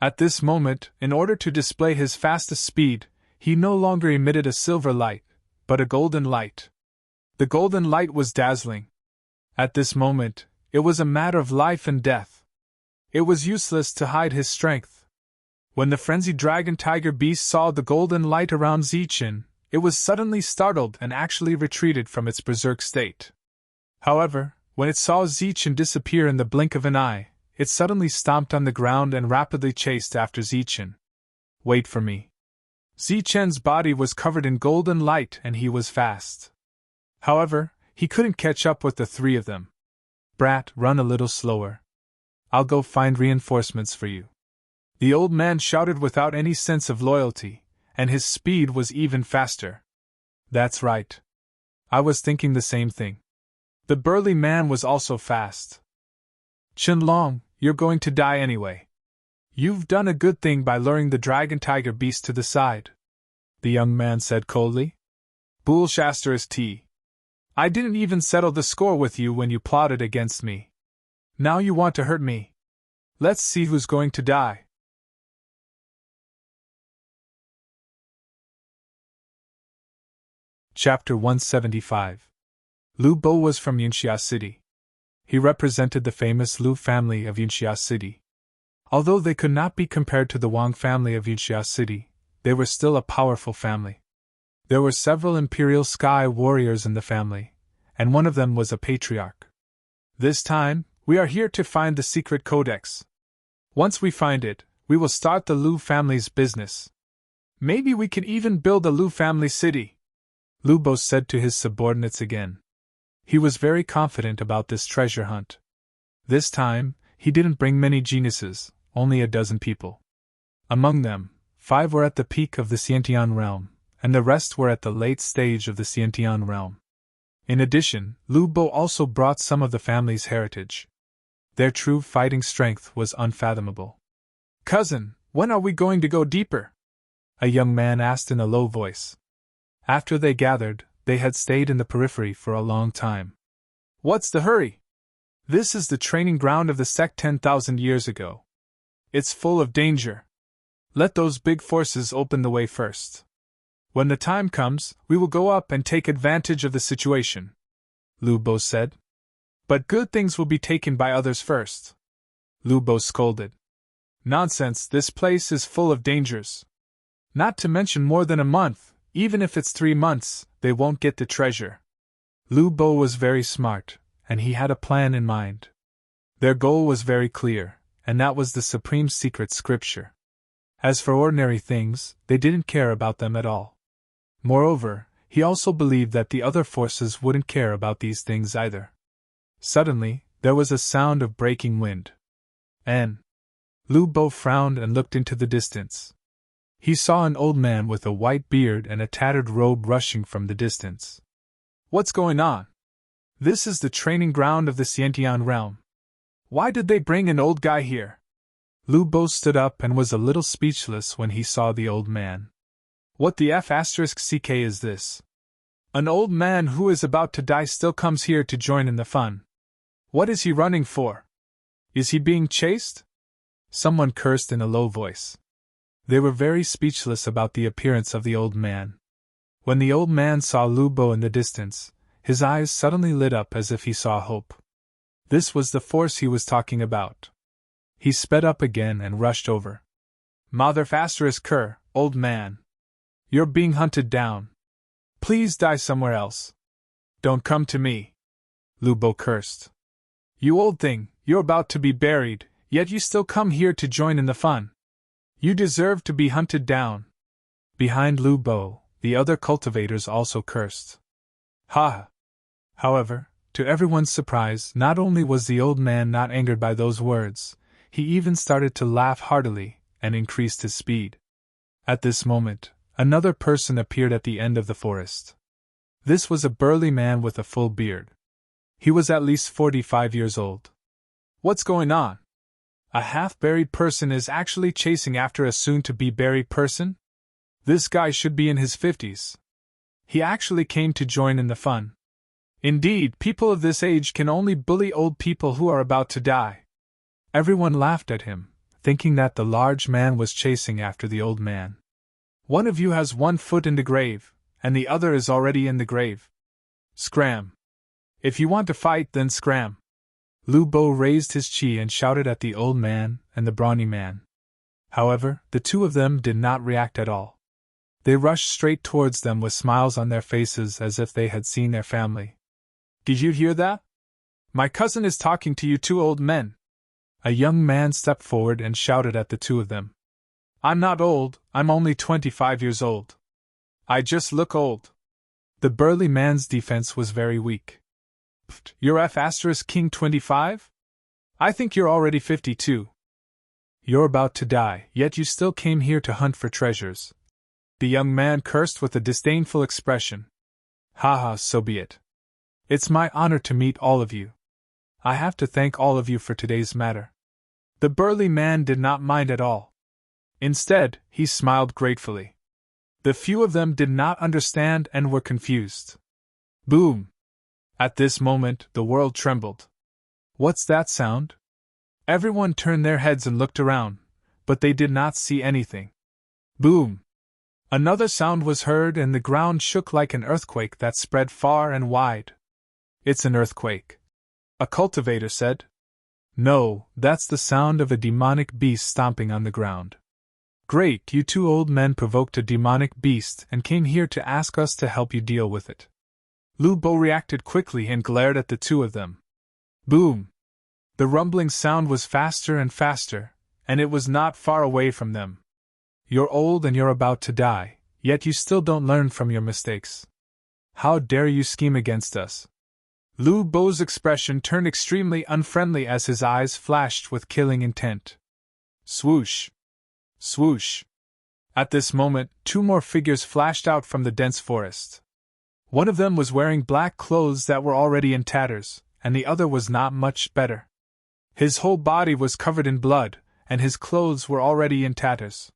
Speaker 1: At this moment, in order to display his fastest speed, he no longer emitted a silver light, but a golden light. The golden light was dazzling. At this moment, it was a matter of life and death. It was useless to hide his strength. When the frenzied Dragon Tiger Beast saw the golden light around Zichun, it was suddenly startled and actually retreated from its berserk state. However, when it saw Zichun disappear in the blink of an eye, it suddenly stomped on the ground and rapidly chased after Zichun. Wait for me. Zichun's body was covered in golden light and he was fast. However, he couldn't catch up with the three of them. Brat, run a little slower. I'll go find reinforcements for you. The old man shouted without any sense of loyalty, and his speed was even faster. That's right. I was thinking the same thing. The burly man was also fast. Qianlong, you're going to die anyway. You've done a good thing by luring the Dragon Tiger Beast to the side, the young man said coldly. ***. I didn't even settle the score with you when you plotted against me. Now you want to hurt me. Let's see who's going to die. Chapter 175. Lu Bo was from Yinxia City. He represented the famous Lu family of Yinxia City. Although they could not be compared to the Wang family of Yinxia City, they were still a powerful family. There were several imperial sky warriors in the family, and one of them was a patriarch. This time, we are here to find the secret codex. Once we find it, we will start the Lu family's business. Maybe we can even build a Lu family city, Lu Bo said to his subordinates again. He was very confident about this treasure hunt. This time, he didn't bring many geniuses, only a dozen people. Among them, 5 were at the peak of the Xiantian realm, and the rest were at the late stage of the Xiantian realm. In addition, Lu Bo also brought some of the family's heritage. Their true fighting strength was unfathomable. Cousin, when are we going to go deeper? A young man asked in a low voice. After they gathered, they had stayed in the periphery for a long time. What's the hurry? This is the training ground of the sect 10,000 years ago. It's full of danger. Let those big forces open the way first. When the time comes, we will go up and take advantage of the situation, Lu Bo said. But good things will be taken by others first. Lu Bo scolded. Nonsense, this place is full of dangers. Not to mention more than a month, even if it's 3 months, they won't get the treasure. Lu Bo was very smart, and he had a plan in mind. Their goal was very clear, and that was the supreme secret scripture. As for ordinary things, they didn't care about them at all. Moreover, he also believed that the other forces wouldn't care about these things either. Suddenly, there was a sound of breaking wind. Lu Bo frowned and looked into the distance. He saw an old man with a white beard and a tattered robe rushing from the distance. What's going on? This is the training ground of the Xiantian realm. Why did they bring an old guy here? Lu Bo stood up and was a little speechless when he saw the old man. What the F***ck is this? An old man who is about to die still comes here to join in the fun. What is he running for? Is he being chased? Someone cursed in a low voice. They were very speechless about the appearance of the old man. When the old man saw Lu Bo in the distance, his eyes suddenly lit up as if he saw hope. This was the force he was talking about. He sped up again and rushed over. Mother Cur, old man. You're being hunted down. Please die somewhere else. Don't come to me. Lu Bo cursed. You old thing, you're about to be buried, yet you still come here to join in the fun. You deserve to be hunted down. Behind Lu Bo, the other cultivators also cursed. Ha! However, to everyone's surprise, not only was the old man not angered by those words, he even started to laugh heartily and increased his speed. At this moment, another person appeared at the end of the forest. This was a burly man with a full beard. He was at least 45 years old. What's going on? A half-buried person is actually chasing after a soon-to-be-buried person? This guy should be in his 50s. He actually came to join in the fun. Indeed, people of this age can only bully old people who are about to die. Everyone laughed at him, thinking that the large man was chasing after the old man. One of you has 1 foot in the grave, and the other is already in the grave. Scram. If you want to fight, then scram. Lu Bo raised his chi and shouted at the old man and the brawny man. However, the two of them did not react at all. They rushed straight towards them with smiles on their faces as if they had seen their family. Did you hear that? My cousin is talking to you two old men. A young man stepped forward and shouted at the two of them. I'm not old, I'm only 25 years old. I just look old. The burly man's defense was very weak. You're F***king 25? I think you're already 52. You're about to die, yet you still came here to hunt for treasures. The young man cursed with a disdainful expression. Haha, so be it. It's my honor to meet all of you. I have to thank all of you for today's matter. The burly man did not mind at all. Instead, he smiled gratefully. The few of them did not understand and were confused. Boom! At this moment, the world trembled. What's that sound? Everyone turned their heads and looked around, but they did not see anything. Boom! Another sound was heard and the ground shook like an earthquake that spread far and wide. It's an earthquake, a cultivator said. No, that's the sound of a demonic beast stomping on the ground. Great, you two old men provoked a demonic beast and came here to ask us to help you deal with it. Lu Bo reacted quickly and glared at the two of them. Boom! The rumbling sound was faster and faster, and it was not far away from them. You're old and you're about to die, yet you still don't learn from your mistakes. How dare you scheme against us? Lu Bo's expression turned extremely unfriendly as his eyes flashed with killing intent. Swoosh! Swoosh! At this moment, two more figures flashed out from the dense forest. One of them was wearing black clothes that were already in tatters, and the other was not much better. His whole body was covered in blood, and his clothes were already in tatters.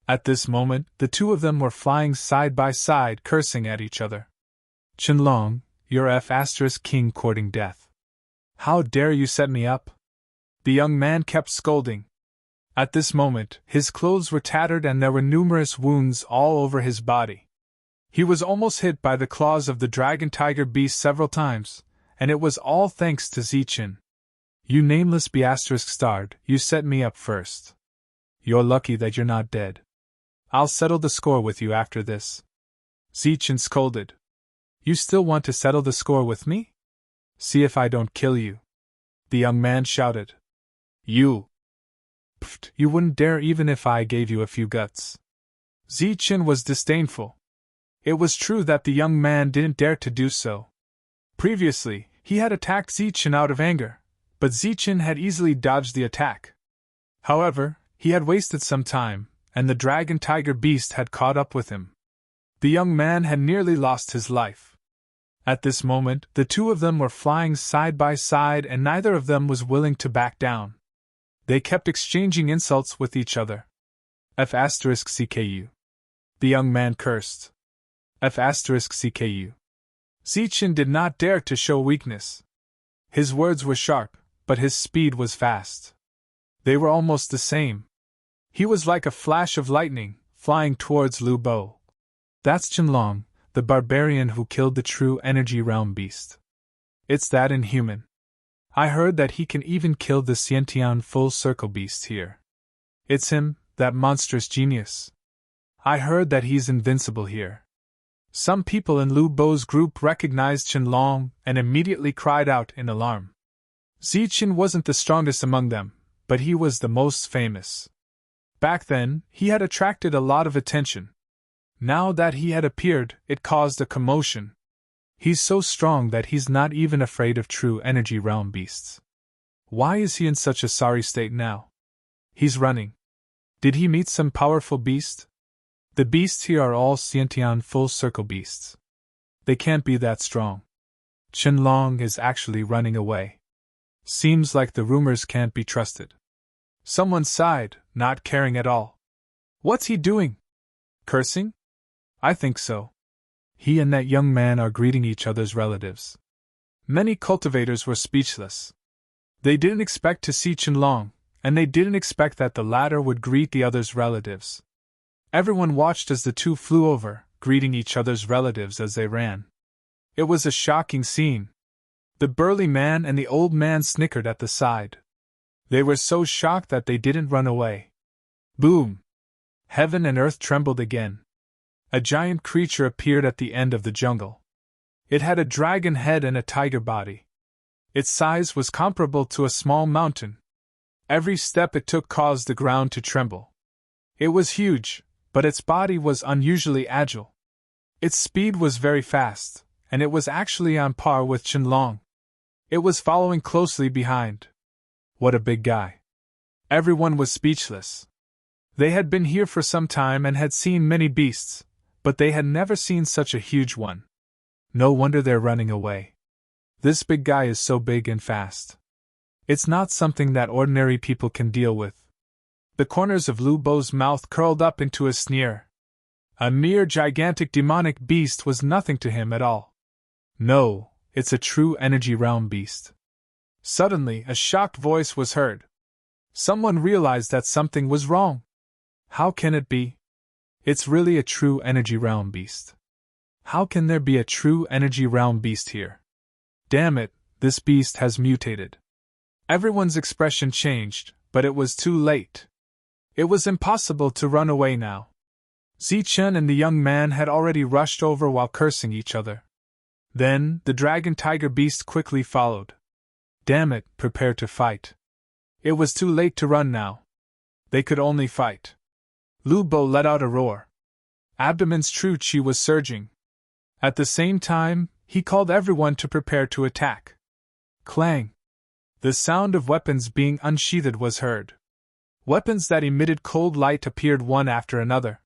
Speaker 1: At this moment, the two of them were flying side by side, cursing at each other. Qianlong, you're F***king courting death. How dare you set me up? The young man kept scolding. At this moment, his clothes were tattered and there were numerous wounds all over his body. He was almost hit by the claws of the dragon tiger beast several times, and it was all thanks to Zichin. You nameless ****, you set me up first. You're lucky that you're not dead. I'll settle the score with you after this. Zichin scolded. You still want to settle the score with me? See if I don't kill you. The young man shouted. You. Pfft, you wouldn't dare even if I gave you a few guts. Zichin was disdainful. It was true that the young man didn't dare to do so. Previously, he had attacked Zichin out of anger, but Zichin had easily dodged the attack. However, he had wasted some time, and the dragon tiger beast had caught up with him. The young man had nearly lost his life. At this moment, the two of them were flying side by side and neither of them was willing to back down. They kept exchanging insults with each other. F***CKU. The young man cursed. F***CKU. Zichin did not dare to show weakness. His words were sharp, but his speed was fast. They were almost the same. He was like a flash of lightning, flying towards Lu Bo. That's Qianlong, the barbarian who killed the true energy realm beast. It's that inhuman. I heard that he can even kill the Xiantian full circle beast here. It's him, that monstrous genius. I heard that he's invincible here. Some people in Lu Bo's group recognized Qianlong and immediately cried out in alarm. Zichin wasn't the strongest among them, but he was the most famous. Back then, he had attracted a lot of attention. Now that he had appeared, it caused a commotion. He's so strong that he's not even afraid of true energy realm beasts. Why is he in such a sorry state now? He's running. Did he meet some powerful beast? The beasts here are all Xiantian full circle beasts. They can't be that strong. Qianlong is actually running away. Seems like the rumors can't be trusted. Someone sighed, not caring at all. What's he doing? Cursing? I think so. He and that young man are greeting each other's relatives. Many cultivators were speechless. They didn't expect to see Qianlong, and they didn't expect that the latter would greet the other's relatives. Everyone watched as the two flew over, greeting each other's relatives as they ran. It was a shocking scene. The burly man and the old man snickered at the side. They were so shocked that they didn't run away. Boom! Heaven and earth trembled again. A giant creature appeared at the end of the jungle. It had a dragon head and a tiger body. Its size was comparable to a small mountain. Every step it took caused the ground to tremble. It was huge, but its body was unusually agile. Its speed was very fast, and it was actually on par with Qianlong. It was following closely behind. What a big guy. Everyone was speechless. They had been here for some time and had seen many beasts, but they had never seen such a huge one. No wonder they're running away. This big guy is so big and fast. It's not something that ordinary people can deal with. The corners of Lu Bo's mouth curled up into a sneer. A mere gigantic demonic beast was nothing to him at all. No, it's a true energy realm beast. Suddenly, a shocked voice was heard. Someone realized that something was wrong. How can it be? It's really a true energy realm beast. How can there be a true energy realm beast here? Damn it, this beast has mutated. Everyone's expression changed, but it was too late. It was impossible to run away now. Zichin and the young man had already rushed over while cursing each other. Then, the dragon tiger beast quickly followed. Damn it, prepare to fight. It was too late to run now. They could only fight. Lu Bo let out a roar. Abdomen's true chi was surging. At the same time, he called everyone to prepare to attack. Clang! The sound of weapons being unsheathed was heard. Weapons that emitted cold light appeared one after another.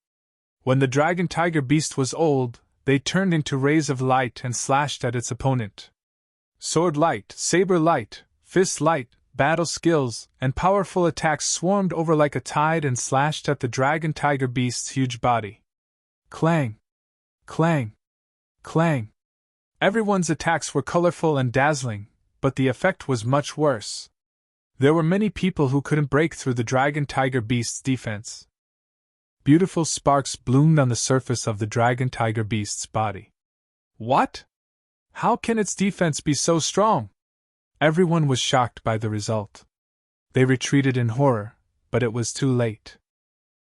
Speaker 1: When the dragon tiger beast was old, they turned into rays of light and slashed at its opponent. Sword light, saber light, fist light, battle skills, and powerful attacks swarmed over like a tide and slashed at the dragon tiger beast's huge body. Clang! Clang! Clang! Everyone's attacks were colorful and dazzling, but the effect was much worse. There were many people who couldn't break through the dragon tiger beast's defense. Beautiful sparks bloomed on the surface of the dragon tiger beast's body. What? How can its defense be so strong? Everyone was shocked by the result. They retreated in horror, but it was too late.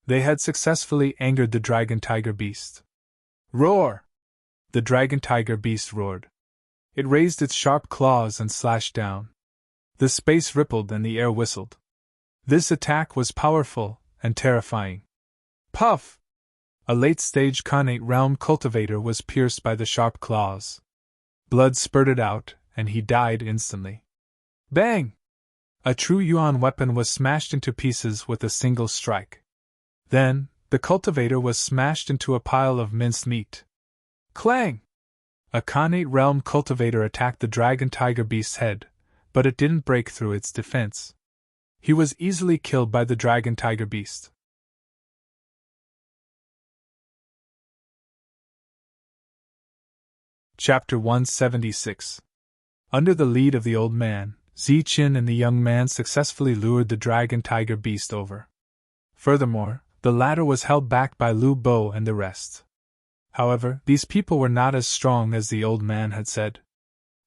Speaker 1: They had successfully angered the dragon tiger beast. Roar! The dragon tiger beast roared. It raised its sharp claws and slashed down. The space rippled and the air whistled. This attack was powerful and terrifying. Puff! A late-stage Khanate realm cultivator was pierced by the sharp claws. Blood spurted out, and he died instantly. Bang! A true Yuan weapon was smashed into pieces with a single strike. Then, the cultivator was smashed into a pile of minced meat. Clang! A Khanate realm cultivator attacked the dragon tiger beast's head, but it didn't break through its defense. He was easily killed by the dragon tiger beast. Chapter 176. Under the lead of the old man, Ziqin and the young man successfully lured the dragon tiger beast over. Furthermore, the latter was held back by Lu Bo and the rest. However, these people were not as strong as the old man had said.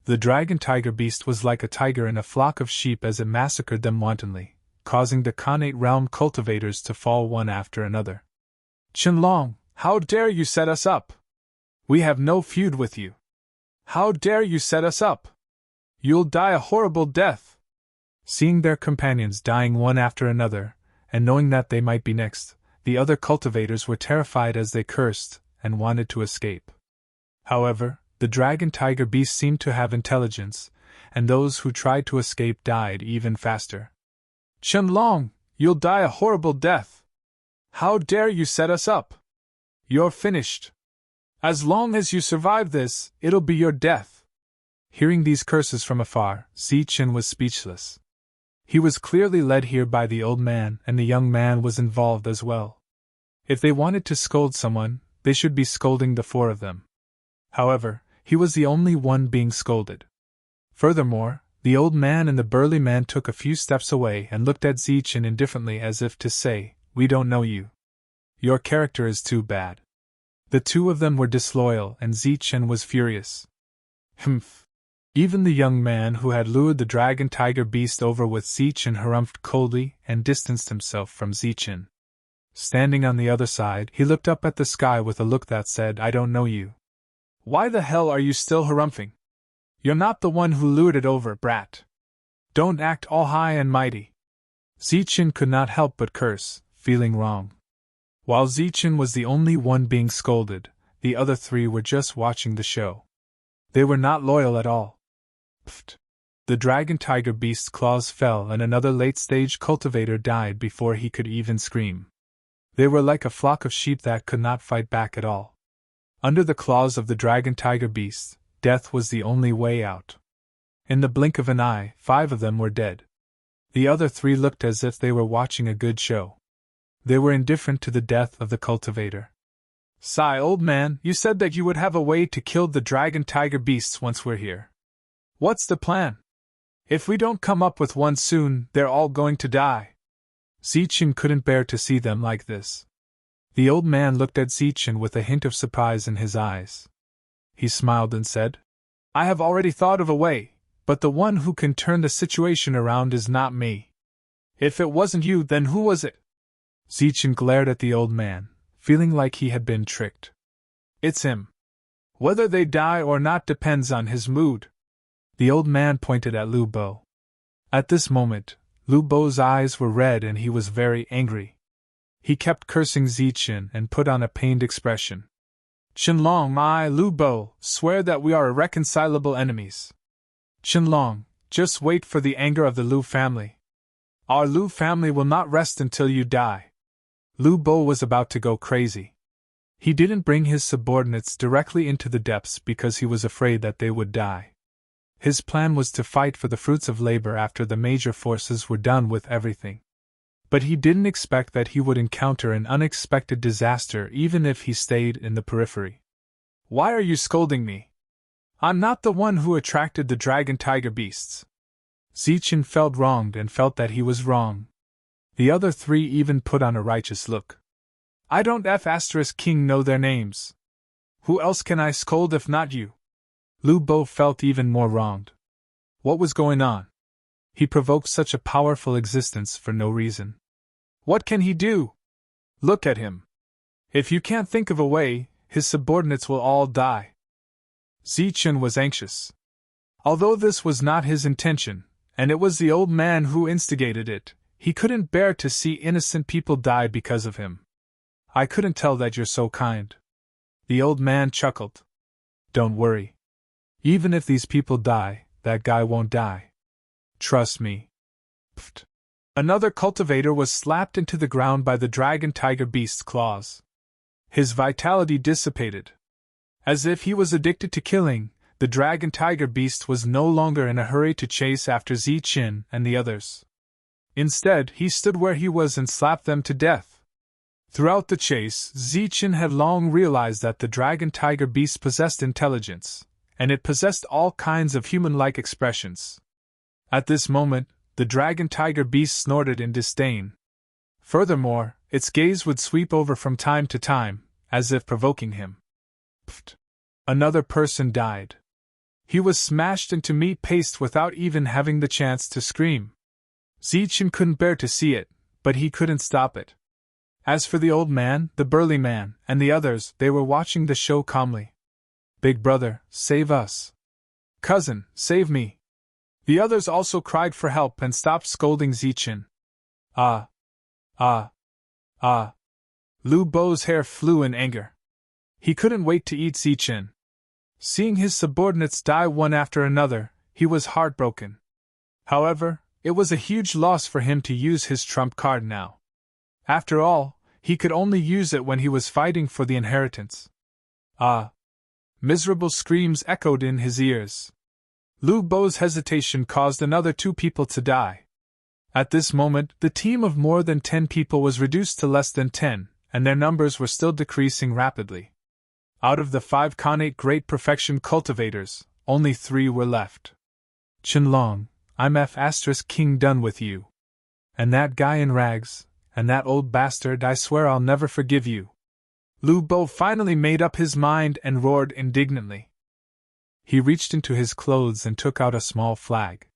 Speaker 1: The dragon tiger beast was like a tiger in a flock of sheep as it massacred them wantonly, causing the Khanate realm cultivators to fall one after another. Qianlong, how dare you set us up? We have no feud with you. How dare you set us up? You'll die a horrible death. Seeing their companions dying one after another, and knowing that they might be next, the other cultivators were terrified as they cursed and wanted to escape. However, the dragon tiger beast seemed to have intelligence, and those who tried to escape died even faster. Qianlong, you'll die a horrible death. How dare you set us up? You're finished. As long as you survive this, it'll be your death. Hearing these curses from afar, Ziqin was speechless. He was clearly led here by the old man, and the young man was involved as well. If they wanted to scold someone, they should be scolding the four of them. However, he was the only one being scolded. Furthermore, the old man and the burly man took a few steps away and looked at Ziqin indifferently as if to say, "We don't know you. Your character is too bad." The two of them were disloyal, and Ziqin was furious. Humph! Even the young man who had lured the dragon tiger beast over with Ziqin harumphed coldly and distanced himself from Ziqin. Standing on the other side, he looked up at the sky with a look that said, "I don't know you. Why the hell are you still harumphing? You're not the one who lured it over, brat. Don't act all high and mighty." Ziqin could not help but curse, feeling wrong. While Ziqin was the only one being scolded, the other three were just watching the show. They were not loyal at all. Pfft! The dragon tiger beast's claws fell and another late-stage cultivator died before he could even scream. They were like a flock of sheep that could not fight back at all. Under the claws of the dragon tiger beast, death was the only way out. In the blink of an eye, 5 of them were dead. The other 3 looked as if they were watching a good show. They were indifferent to the death of the cultivator. "Sigh, old man, you said that you would have a way to kill the dragon tiger beasts once we're here. What's the plan? If we don't come up with one soon, they're all going to die." Ziqin couldn't bear to see them like this. The old man looked at Ziqin with a hint of surprise in his eyes. He smiled and said, "I have already thought of a way, but the one who can turn the situation around is not me. If it wasn't you, then who was it?" Ziqin glared at the old man, feeling like he had been tricked. "It's him. Whether they die or not depends on his mood." The old man pointed at Lu Bo. At this moment, Lu Bo's eyes were red and he was very angry. He kept cursing Ziqin and put on a pained expression. "Qianlong, my Lu Bo, swear that we are irreconcilable enemies. Qianlong, just wait for the anger of the Lu family. Our Lu family will not rest until you die." Lu Bo was about to go crazy. He didn't bring his subordinates directly into the depths because he was afraid that they would die. His plan was to fight for the fruits of labor after the major forces were done with everything. But he didn't expect that he would encounter an unexpected disaster even if he stayed in the periphery. "Why are you scolding me? I'm not the one who attracted the dragon tiger beasts." Ziqin felt wronged and felt that he was wrong. The other 3 even put on a righteous look. "I don't King know their names. Who else can I scold if not you?" Lu Bo felt even more wronged. What was going on? He provoked such a powerful existence for no reason. What can he do? Look at him. If you can't think of a way, his subordinates will all die. Zichen was anxious. Although this was not his intention, and it was the old man who instigated it, he couldn't bear to see innocent people die because of him. I couldn't tell that you're so kind. The old man chuckled. Don't worry. Even if these people die, that guy won't die. Trust me. Pfft. Another cultivator was slapped into the ground by the dragon tiger beast's claws. His vitality dissipated. As if he was addicted to killing, the dragon tiger beast was no longer in a hurry to chase after Zichen and the others. Instead, he stood where he was and slapped them to death. Throughout the chase, Zichen had long realized that the dragon tiger beast possessed intelligence, and it possessed all kinds of human-like expressions. At this moment, the dragon tiger beast snorted in disdain. Furthermore, its gaze would sweep over from time to time, as if provoking him. Pfft. Another person died. He was smashed into meat paste without even having the chance to scream. Zichen couldn't bear to see it, but he couldn't stop it. As for the old man, the burly man, and the others, they were watching the show calmly. Big brother, save us. Cousin, save me. The others also cried for help and stopped scolding Zichen. Ah. Lu Bo's hair flew in anger. He couldn't wait to eat Zichen. Seeing his subordinates die one after another, he was heartbroken. However, it was a huge loss for him to use his trump card now. After all, he could only use it when he was fighting for the inheritance. Ah! Miserable screams echoed in his ears. Lu Bo's hesitation caused another 2 people to die. At this moment, the team of more than 10 people was reduced to less than 10, and their numbers were still decreasing rapidly. Out of the 5 Khanate Great Perfection cultivators, only 3 were left. Qianlong, I'm King done with you. And that guy in rags, and that old bastard, I swear I'll never forgive you. Lu Bo finally made up his mind and roared indignantly. He reached into his clothes and took out a small flag.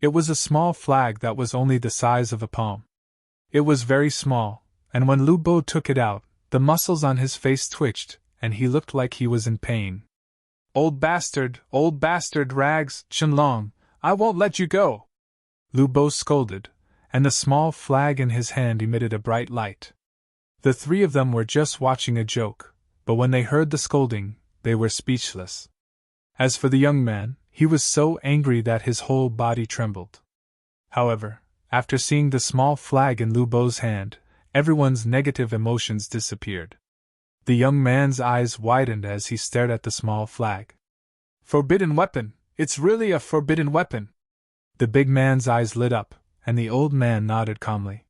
Speaker 1: It was a small flag that was only the size of a palm. It was very small, and when Lu Bo took it out, the muscles on his face twitched, and he looked like he was in pain. Old bastard, rags, Qianlong, I won't let you go! Lu Bo scolded, and the small flag in his hand emitted a bright light. The 3 of them were just watching a joke, but when they heard the scolding, they were speechless. As for the young man, he was so angry that his whole body trembled. However, after seeing the small flag in Lu Bo's hand, everyone's negative emotions disappeared. The young man's eyes widened as he stared at the small flag. Forbidden weapon! It's really a forbidden weapon! The big man's eyes lit up, and the old man nodded calmly.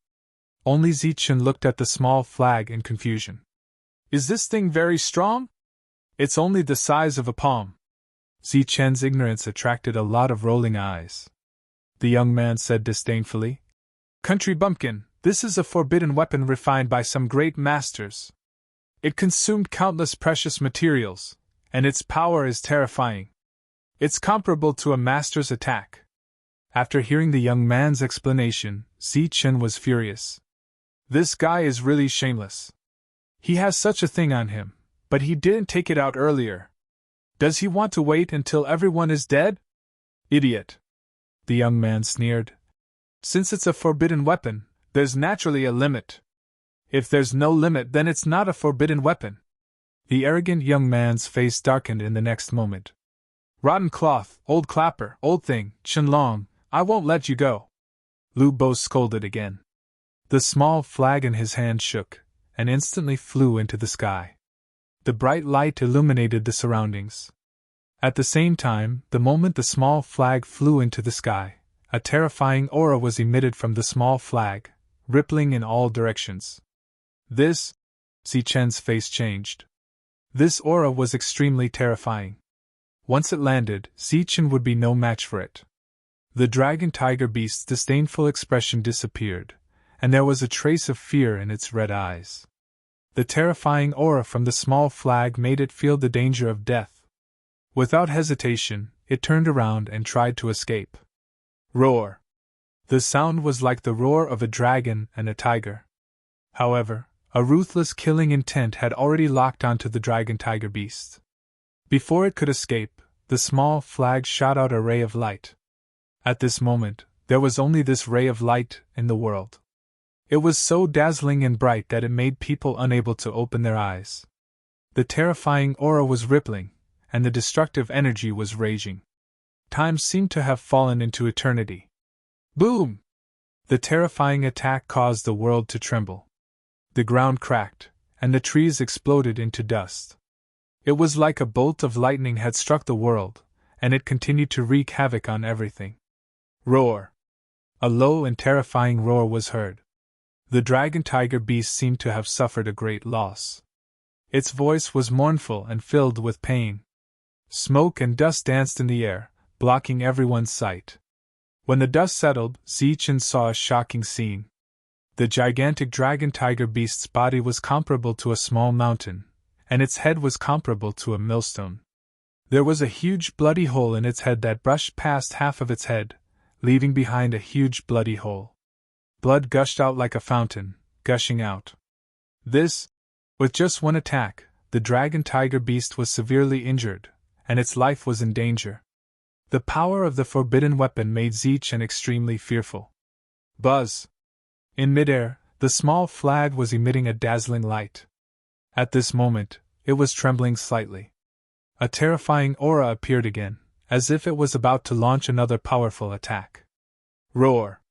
Speaker 1: Only Zichen looked at the small flag in confusion. Is this thing very strong? It's only the size of a palm. Zichen's ignorance attracted a lot of rolling eyes. The young man said disdainfully, Country bumpkin, this is a forbidden weapon refined by some great masters. It consumed countless precious materials, and its power is terrifying. It's comparable to a master's attack. After hearing the young man's explanation, Zichen was furious. This guy is really shameless. He has such a thing on him, but he didn't take it out earlier. Does he want to wait until everyone is dead? Idiot! The young man sneered. Since it's a forbidden weapon, there's naturally a limit. If there's no limit, then it's not a forbidden weapon. The arrogant young man's face darkened in the next moment. Rotten cloth, old clapper, old thing, Qianlong, I won't let you go. Lu Bo scolded again. The small flag in his hand shook, and instantly flew into the sky. The bright light illuminated the surroundings. At the same time, the moment the small flag flew into the sky, a terrifying aura was emitted from the small flag, rippling in all directions. This, Zichen's face changed. This aura was extremely terrifying. Once it landed, Zichen would be no match for it. The dragon tiger beast's disdainful expression disappeared, and there was a trace of fear in its red eyes. The terrifying aura from the small flag made it feel the danger of death. Without hesitation, it turned around and tried to escape. Roar! The sound was like the roar of a dragon and a tiger. However, a ruthless killing intent had already locked onto the dragon-tiger beast. Before it could escape, the small flag shot out a ray of light. At this moment, there was only this ray of light in the world. It was so dazzling and bright that it made people unable to open their eyes. The terrifying aura was rippling, and the destructive energy was raging. Time seemed to have fallen into eternity. Boom! The terrifying attack caused the world to tremble. The ground cracked, and the trees exploded into dust. It was like a bolt of lightning had struck the world, and it continued to wreak havoc on everything. Roar! A low and terrifying roar was heard. The dragon-tiger beast seemed to have suffered a great loss. Its voice was mournful and filled with pain. Smoke and dust danced in the air, blocking everyone's sight. When the dust settled, Zichen saw a shocking scene. The gigantic dragon-tiger beast's body was comparable to a small mountain, and its head was comparable to a millstone. There was a huge bloody hole in its head that brushed past half of its head, leaving behind a huge bloody hole. Blood gushed out like a fountain, gushing out. With just one attack, the dragon-tiger beast was severely injured, and its life was in danger. The power of the forbidden weapon made Zichen extremely fearful. Buzz! In midair, the small flag was emitting a dazzling light. At this moment, it was trembling slightly. A terrifying aura appeared again, as if it was about to launch another powerful attack. Roar!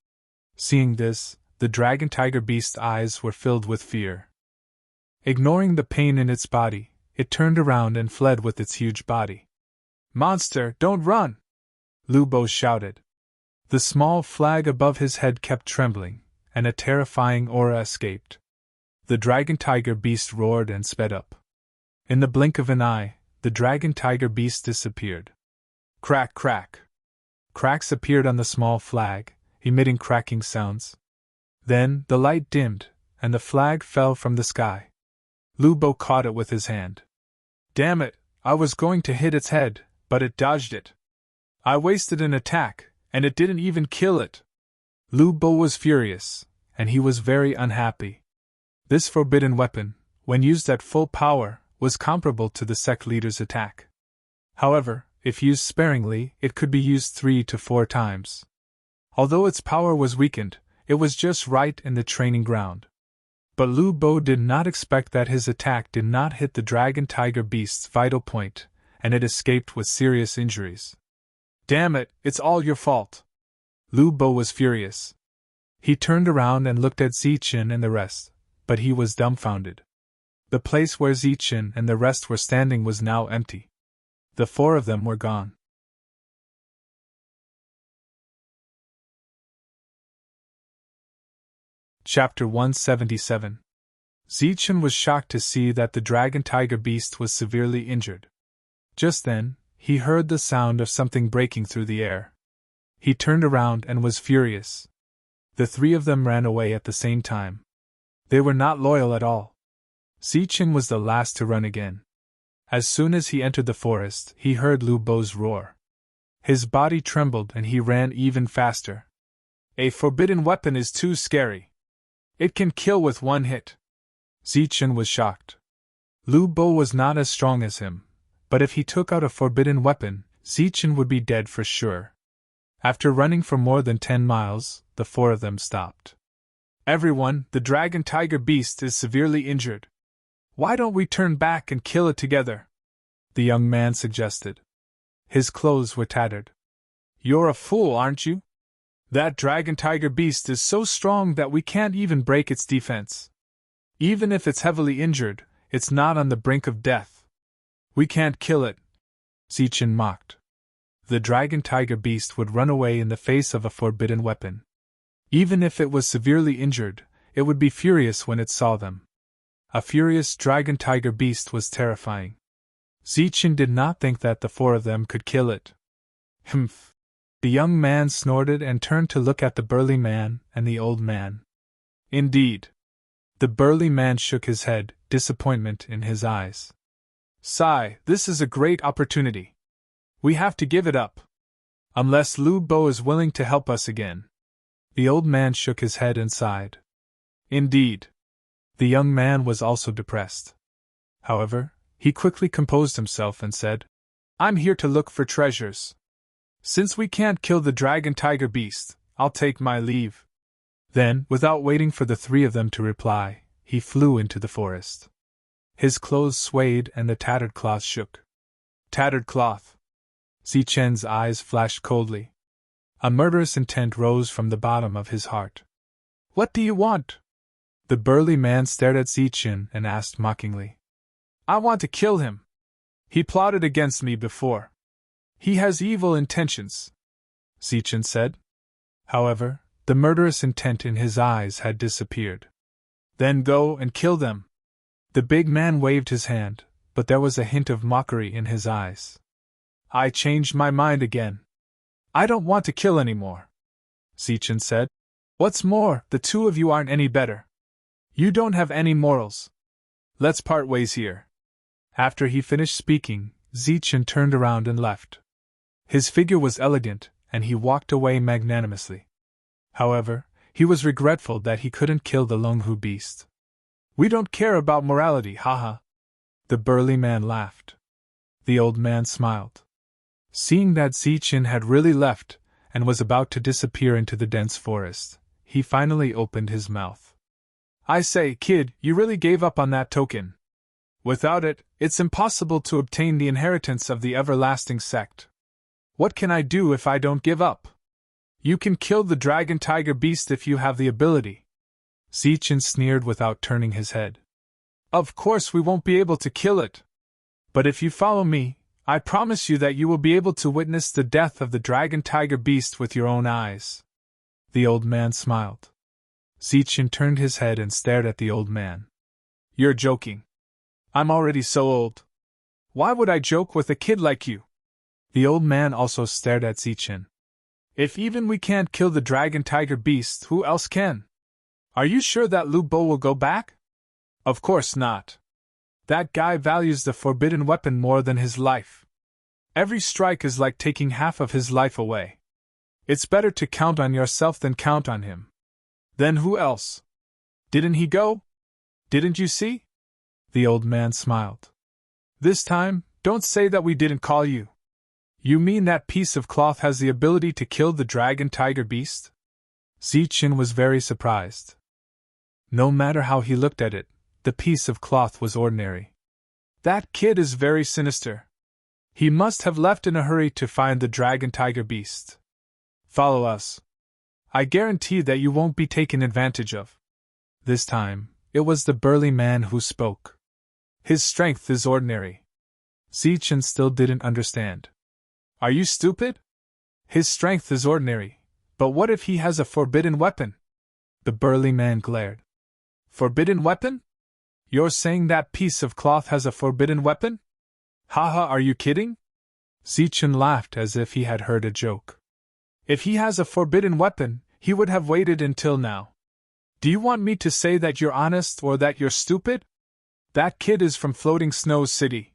Speaker 1: Seeing this, the dragon-tiger beast's eyes were filled with fear. Ignoring the pain in its body, it turned around and fled with its huge body. Monster, don't run! Lu Bo shouted. The small flag above his head kept trembling, and a terrifying aura escaped. The dragon-tiger beast roared and sped up. In the blink of an eye, the dragon-tiger beast disappeared. Crack, crack! Cracks appeared on the small flag, emitting cracking sounds. Then, the light dimmed, and the flag fell from the sky. Lu Bo caught it with his hand. Damn it, I was going to hit its head, but it dodged it. I wasted an attack, and it didn't even kill it. Lu Bo was furious, and he was very unhappy. This forbidden weapon, when used at full power, was comparable to the sect leader's attack. However, if used sparingly, it could be used 3 to 4 times. Although its power was weakened, it was just right in the training ground. But Lu Bo did not expect that his attack did not hit the dragon-tiger beast's vital point, and it escaped with serious injuries. Damn it, it's all your fault! Lu Bo was furious. He turned around and looked at Zichen and the rest, but he was dumbfounded. The place where Zichen and the rest were standing was now empty. The 4 of them were gone. Chapter 177. Zichen was shocked to see that the dragon-tiger beast was severely injured. Just then, he heard the sound of something breaking through the air. He turned around and was furious. The 3 of them ran away at the same time. They were not loyal at all. Zichen was the last to run again. As soon as he entered the forest, he heard Lu Bo's roar. His body trembled and he ran even faster. A forbidden weapon is too scary. It can kill with 1 hit. Zichen was shocked. Lu Bo was not as strong as him, but if he took out a forbidden weapon, Zichen would be dead for sure. After running for more than 10 miles, the 4 of them stopped. Everyone, the dragon-tiger beast is severely injured. Why don't we turn back and kill it together? The young man suggested. His clothes were tattered. You're a fool, aren't you? That dragon-tiger beast is so strong that we can't even break its defense. Even if it's heavily injured, it's not on the brink of death. We can't kill it, Zichen mocked. The dragon-tiger beast would run away in the face of a forbidden weapon. Even if it was severely injured, it would be furious when it saw them. A furious dragon-tiger beast was terrifying. Zichen did not think that the 4 of them could kill it. Humph! The young man snorted and turned to look at the burly man and the old man. Indeed. The burly man shook his head, disappointment in his eyes. Sigh, this is a great opportunity. We have to give it up. Unless Lu Bo is willing to help us again. The old man shook his head and sighed. Indeed. The young man was also depressed. However, he quickly composed himself and said, I'm here to look for treasures. Since we can't kill the dragon tiger beast, I'll take my leave. Then, without waiting for the three of them to reply, he flew into the forest. His clothes swayed and the tattered cloth shook. Tattered cloth. Zichen's eyes flashed coldly. A murderous intent rose from the bottom of his heart. What do you want? The burly man stared at Zichen and asked mockingly. I want to kill him. He plotted against me before. He has evil intentions, Zichen said. However, the murderous intent in his eyes had disappeared. Then go and kill them. The big man waved his hand, but there was a hint of mockery in his eyes. I changed my mind again. I don't want to kill anymore, Zichen said. What's more, the two of you aren't any better. You don't have any morals. Let's part ways here. After he finished speaking, Zichen turned around and left. His figure was elegant, and he walked away magnanimously. However, he was regretful that he couldn't kill the Longhu beast. We don't care about morality, haha. The burly man laughed. The old man smiled. Seeing that Zichen had really left, and was about to disappear into the dense forest, he finally opened his mouth. I say, kid, you really gave up on that token. Without it, it's impossible to obtain the inheritance of the everlasting sect. What can I do if I don't give up? You can kill the dragon tiger beast if you have the ability. Zichen sneered without turning his head. Of course we won't be able to kill it. But if you follow me, I promise you that you will be able to witness the death of the dragon tiger beast with your own eyes. The old man smiled. Zichen turned his head and stared at the old man. You're joking. I'm already so old. Why would I joke with a kid like you? The old man also stared at Zichen. If even we can't kill the dragon tiger beast, who else can? Are you sure that Lu Bo will go back? Of course not. That guy values the forbidden weapon more than his life. Every strike is like taking half of his life away. It's better to count on yourself than count on him. Then who else? Didn't he go? Didn't you see? The old man smiled. This time, don't say that we didn't call you. You mean that piece of cloth has the ability to kill the dragon tiger beast? Zichen was very surprised. No matter how he looked at it, the piece of cloth was ordinary. That kid is very sinister. He must have left in a hurry to find the dragon tiger beast. Follow us. I guarantee that you won't be taken advantage of. This time, it was the burly man who spoke. His strength is ordinary. Zichen still didn't understand. Are you stupid? His strength is ordinary, but what if he has a forbidden weapon? The burly man glared. Forbidden weapon? You're saying that piece of cloth has a forbidden weapon? Haha, are you kidding? Zichen laughed as if he had heard a joke. If he has a forbidden weapon, he would have waited until now. Do you want me to say that you're honest or that you're stupid? That kid is from Floating Snow City.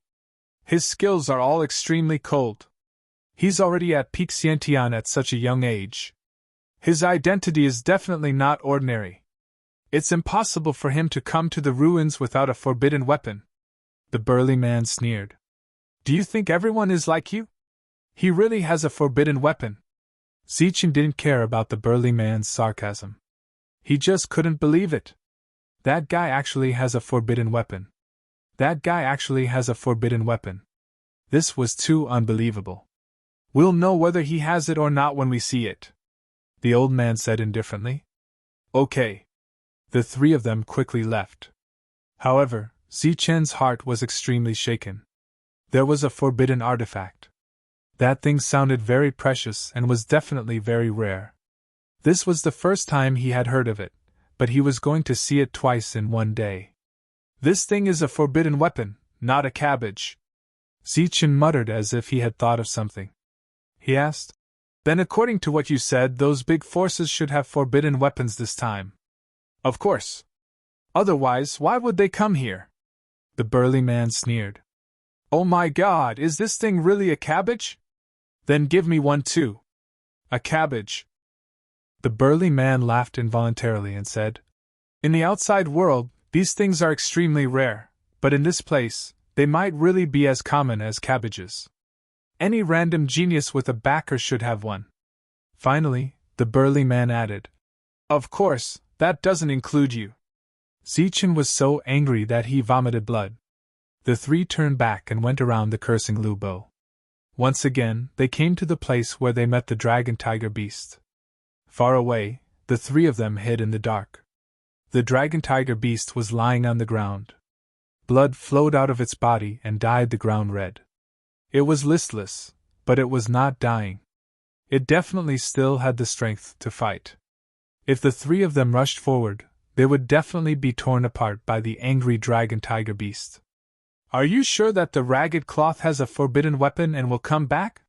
Speaker 1: His skills are all extremely cold. He's already at peak Xiantian at such a young age. His identity is definitely not ordinary. It's impossible for him to come to the ruins without a forbidden weapon. The burly man sneered. Do you think everyone is like you? He really has a forbidden weapon. Zichen didn't care about the burly man's sarcasm. He just couldn't believe it. That guy actually has a forbidden weapon. That guy actually has a forbidden weapon. This was too unbelievable. We'll know whether he has it or not when we see it, the old man said indifferently. Okay. The three of them quickly left. However, Zichen's heart was extremely shaken. There was a forbidden artifact. That thing sounded very precious and was definitely very rare. This was the first time he had heard of it, but he was going to see it twice in one day. This thing is a forbidden weapon, not a cabbage. Zichen muttered as if he had thought of something. He asked, Then according to what you said, those big forces should have forbidden weapons this time. Of course. Otherwise, why would they come here? The burly man sneered. Oh my God, is this thing really a cabbage? Then give me one too. A cabbage. The burly man laughed involuntarily and said, In the outside world, these things are extremely rare, but in this place, they might really be as common as cabbages. Any random genius with a backer should have one. Finally, the burly man added, Of course, that doesn't include you. Zichen was so angry that he vomited blood. The three turned back and went around the cursing Lubo. Once again, they came to the place where they met the dragon-tiger beast. Far away, the three of them hid in the dark. The dragon-tiger beast was lying on the ground. Blood flowed out of its body and dyed the ground red. It was listless, but it was not dying. It definitely still had the strength to fight. If the three of them rushed forward, they would definitely be torn apart by the angry dragon-tiger beast. Are you sure that the ragged cloth has a forbidden weapon and will come back?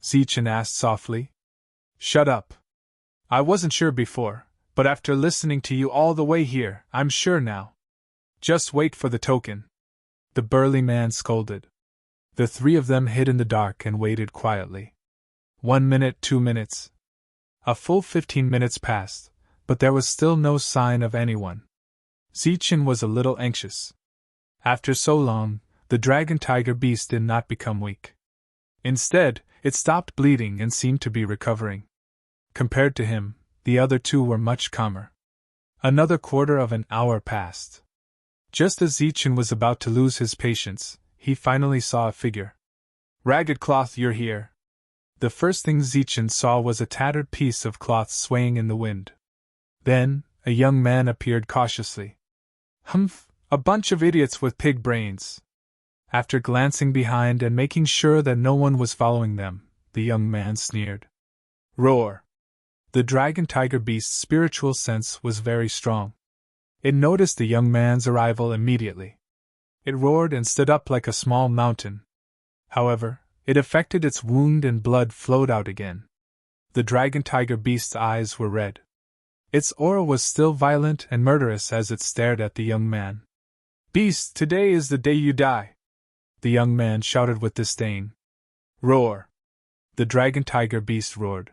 Speaker 1: Zichen asked softly. Shut up. I wasn't sure before, but after listening to you all the way here, I'm sure now. Just wait for the token. The burly man scolded. The three of them hid in the dark and waited quietly. 1 minute, 2 minutes. A full 15 minutes passed, but there was still no sign of anyone. Zichen was a little anxious. After so long, the dragon-tiger beast did not become weak. Instead, it stopped bleeding and seemed to be recovering. Compared to him, the other two were much calmer. Another quarter of an hour passed. Just as Zichen was about to lose his patience, he finally saw a figure. Ragged cloth, you're here. The first thing Zichen saw was a tattered piece of cloth swaying in the wind. Then, a young man appeared cautiously. Humph, a bunch of idiots with pig brains. After glancing behind and making sure that no one was following them, the young man sneered. Roar! The dragon-tiger beast's spiritual sense was very strong. It noticed the young man's arrival immediately. It roared and stood up like a small mountain. However, it affected its wound and blood flowed out again. The dragon-tiger beast's eyes were red. Its aura was still violent and murderous as it stared at the young man. Beast, today is the day you die! The young man shouted with disdain. Roar! The dragon-tiger beast roared.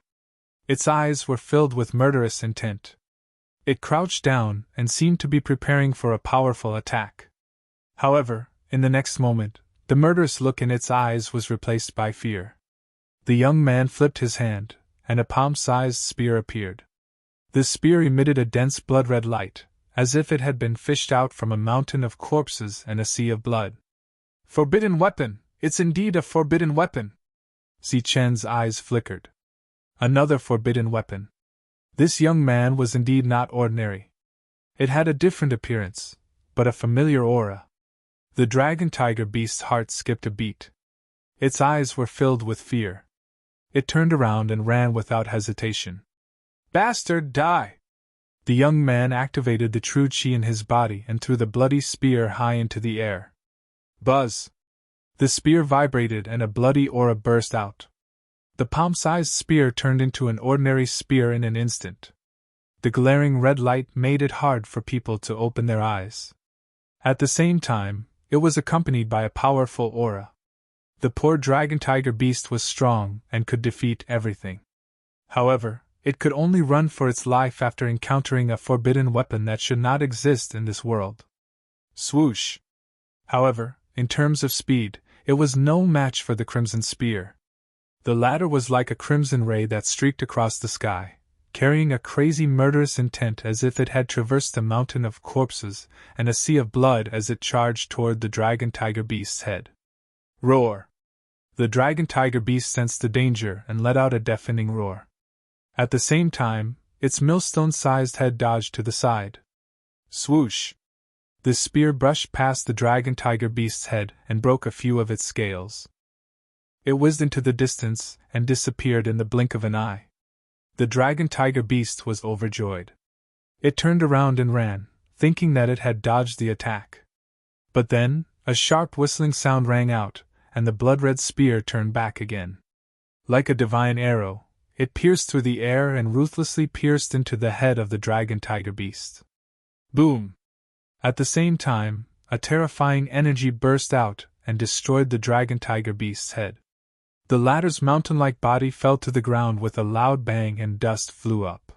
Speaker 1: Its eyes were filled with murderous intent. It crouched down and seemed to be preparing for a powerful attack. However, in the next moment, the murderous look in its eyes was replaced by fear. The young man flipped his hand, and a palm-sized spear appeared. The spear emitted a dense blood-red light, as if it had been fished out from a mountain of corpses and a sea of blood. Forbidden weapon! It's indeed a forbidden weapon! Zichen's eyes flickered. Another forbidden weapon. This young man was indeed not ordinary. It had a different appearance, but a familiar aura. The dragon-tiger beast's heart skipped a beat. Its eyes were filled with fear. It turned around and ran without hesitation. Bastard, die! The young man activated the true chi in his body and threw the bloody spear high into the air. Buzz! The spear vibrated and a bloody aura burst out. The palm-sized spear turned into an ordinary spear in an instant. The glaring red light made it hard for people to open their eyes. At the same time, it was accompanied by a powerful aura. The poor dragon-tiger beast was strong and could defeat everything. However, it could only run for its life after encountering a forbidden weapon that should not exist in this world. Swoosh! However, in terms of speed, it was no match for the crimson spear. The latter was like a crimson ray that streaked across the sky, carrying a crazy murderous intent as if it had traversed a mountain of corpses and a sea of blood as it charged toward the dragon-tiger beast's head. Roar! The dragon-tiger beast sensed the danger and let out a deafening roar. At the same time, its millstone-sized head dodged to the side. Swoosh! The spear brushed past the dragon-tiger beast's head and broke a few of its scales. It whizzed into the distance and disappeared in the blink of an eye. The dragon-tiger beast was overjoyed. It turned around and ran, thinking that it had dodged the attack. But then, a sharp whistling sound rang out, and the blood-red spear turned back again. Like a divine arrow, it pierced through the air and ruthlessly pierced into the head of the dragon-tiger beast. Boom! At the same time, a terrifying energy burst out and destroyed the dragon-tiger beast's head. The latter's mountain-like body fell to the ground with a loud bang and dust flew up.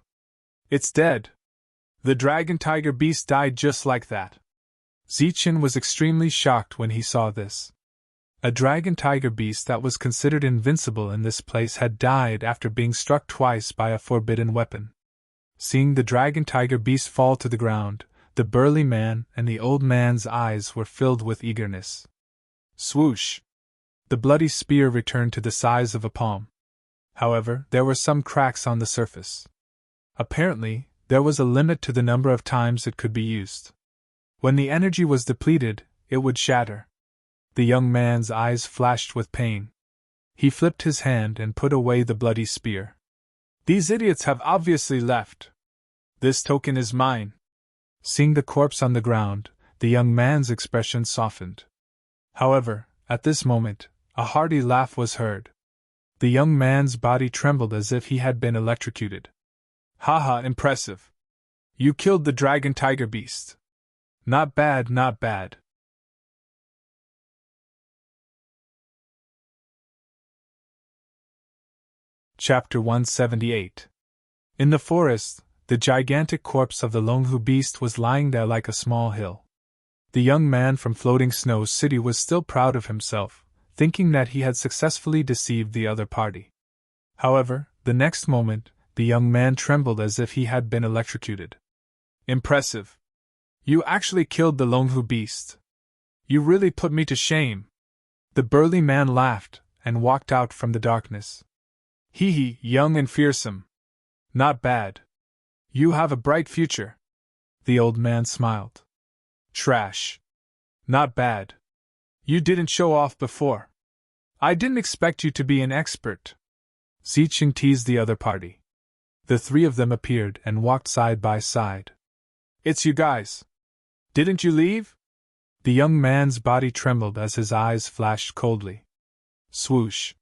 Speaker 1: It's dead! The dragon tiger beast died just like that. Zichen was extremely shocked when he saw this. A dragon tiger beast that was considered invincible in this place had died after being struck twice by a forbidden weapon. Seeing the dragon tiger beast fall to the ground, the burly man and the old man's eyes were filled with eagerness. Swoosh! The bloody spear returned to the size of a palm. However, there were some cracks on the surface. Apparently, there was a limit to the number of times it could be used. When the energy was depleted, it would shatter. The young man's eyes flashed with pain. He flipped his hand and put away the bloody spear. These idiots have obviously left. This token is mine. Seeing the corpse on the ground, the young man's expression softened. However, at this moment, a hearty laugh was heard. The young man's body trembled as if he had been electrocuted. Haha, impressive. You killed the dragon tiger beast. Not bad, not bad. Chapter 178. In the forest, the gigantic corpse of the Longhu beast was lying there like a small hill. The young man from Floating Snow City was still proud of himself, thinking that he had successfully deceived the other party. However, the next moment, the young man trembled as if he had been electrocuted. Impressive. You actually killed the Longhu beast. You really put me to shame. The burly man laughed and walked out from the darkness. Hee hee, young and fearsome. Not bad. You have a bright future. The old man smiled. Trash. Not bad. You didn't show off before. I didn't expect you to be an expert. Zicheng teased the other party. The three of them appeared and walked side by side. It's you guys. Didn't you leave? The young man's body trembled as his eyes flashed coldly. Swoosh.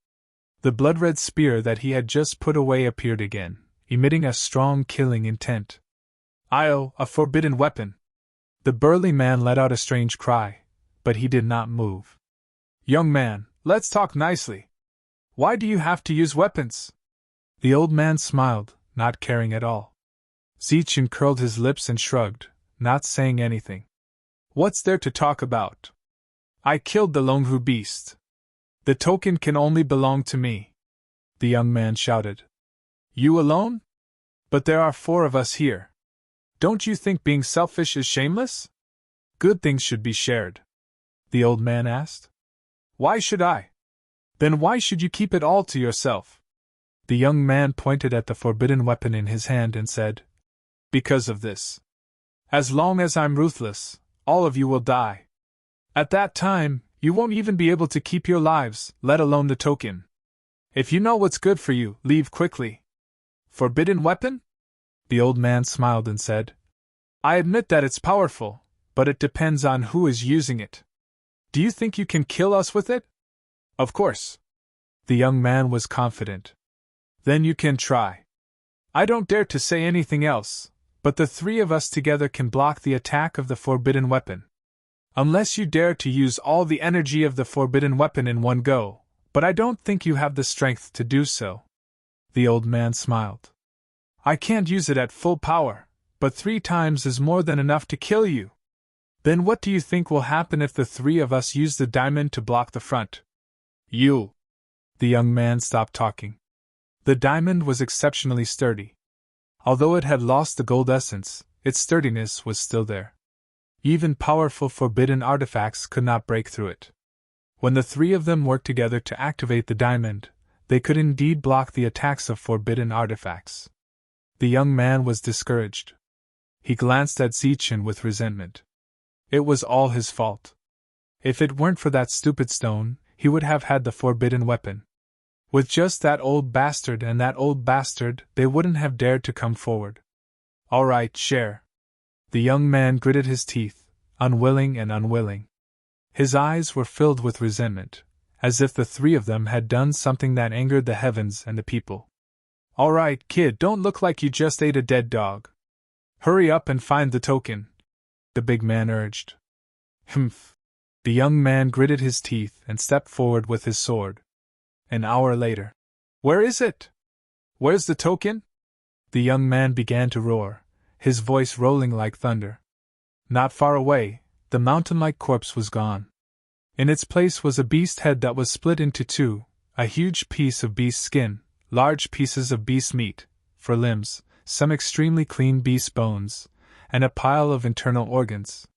Speaker 1: The blood-red spear that he had just put away appeared again, emitting a strong killing intent. Io, a forbidden weapon! The burly man let out a strange cry, but he did not move. Young man, let's talk nicely. Why do you have to use weapons? The old man smiled, not caring at all. Zichen curled his lips and shrugged, not saying anything. What's there to talk about? I killed the Longhu beast. The token can only belong to me. The young man shouted. You alone? But there are 4 of us here. Don't you think being selfish is shameless? Good things should be shared. The old man asked. Why should I? Then why should you keep it all to yourself? The young man pointed at the forbidden weapon in his hand and said, Because of this. As long as I'm ruthless, all of you will die. At that time, you won't even be able to keep your lives, let alone the token. If you know what's good for you, leave quickly. Forbidden weapon? The old man smiled and said, I admit that it's powerful, but it depends on who is using it. Do you think you can kill us with it? Of course. The young man was confident. Then you can try. I don't dare to say anything else, but the 3 of us together can block the attack of the forbidden weapon. Unless you dare to use all the energy of the forbidden weapon in one go, but I don't think you have the strength to do so. The old man smiled. I can't use it at full power, but 3 times is more than enough to kill you. Then what do you think will happen if the 3 of us use the diamond to block the front? You. The young man stopped talking. The diamond was exceptionally sturdy. Although it had lost the gold essence, its sturdiness was still there. Even powerful forbidden artifacts could not break through it. When the 3 of them worked together to activate the diamond, they could indeed block the attacks of forbidden artifacts. The young man was discouraged. He glanced at Zichen with resentment. It was all his fault. If it weren't for that stupid stone, he would have had the forbidden weapon. With just that old bastard and that old bastard, they wouldn't have dared to come forward. All right, share. The young man gritted his teeth, unwilling and unwilling. His eyes were filled with resentment, as if the 3 of them had done something that angered the heavens and the people. All right, kid, don't look like you just ate a dead dog. Hurry up and find the token, the big man urged. Humph. The young man gritted his teeth and stepped forward with his sword. An hour later. Where is it? Where's the token? The young man began to roar, his voice rolling like thunder. Not far away, the mountain-like corpse was gone. In its place was a beast head that was split into two, a huge piece of beast skin, large pieces of beast meat, for limbs, some extremely clean beast bones, and a pile of internal organs.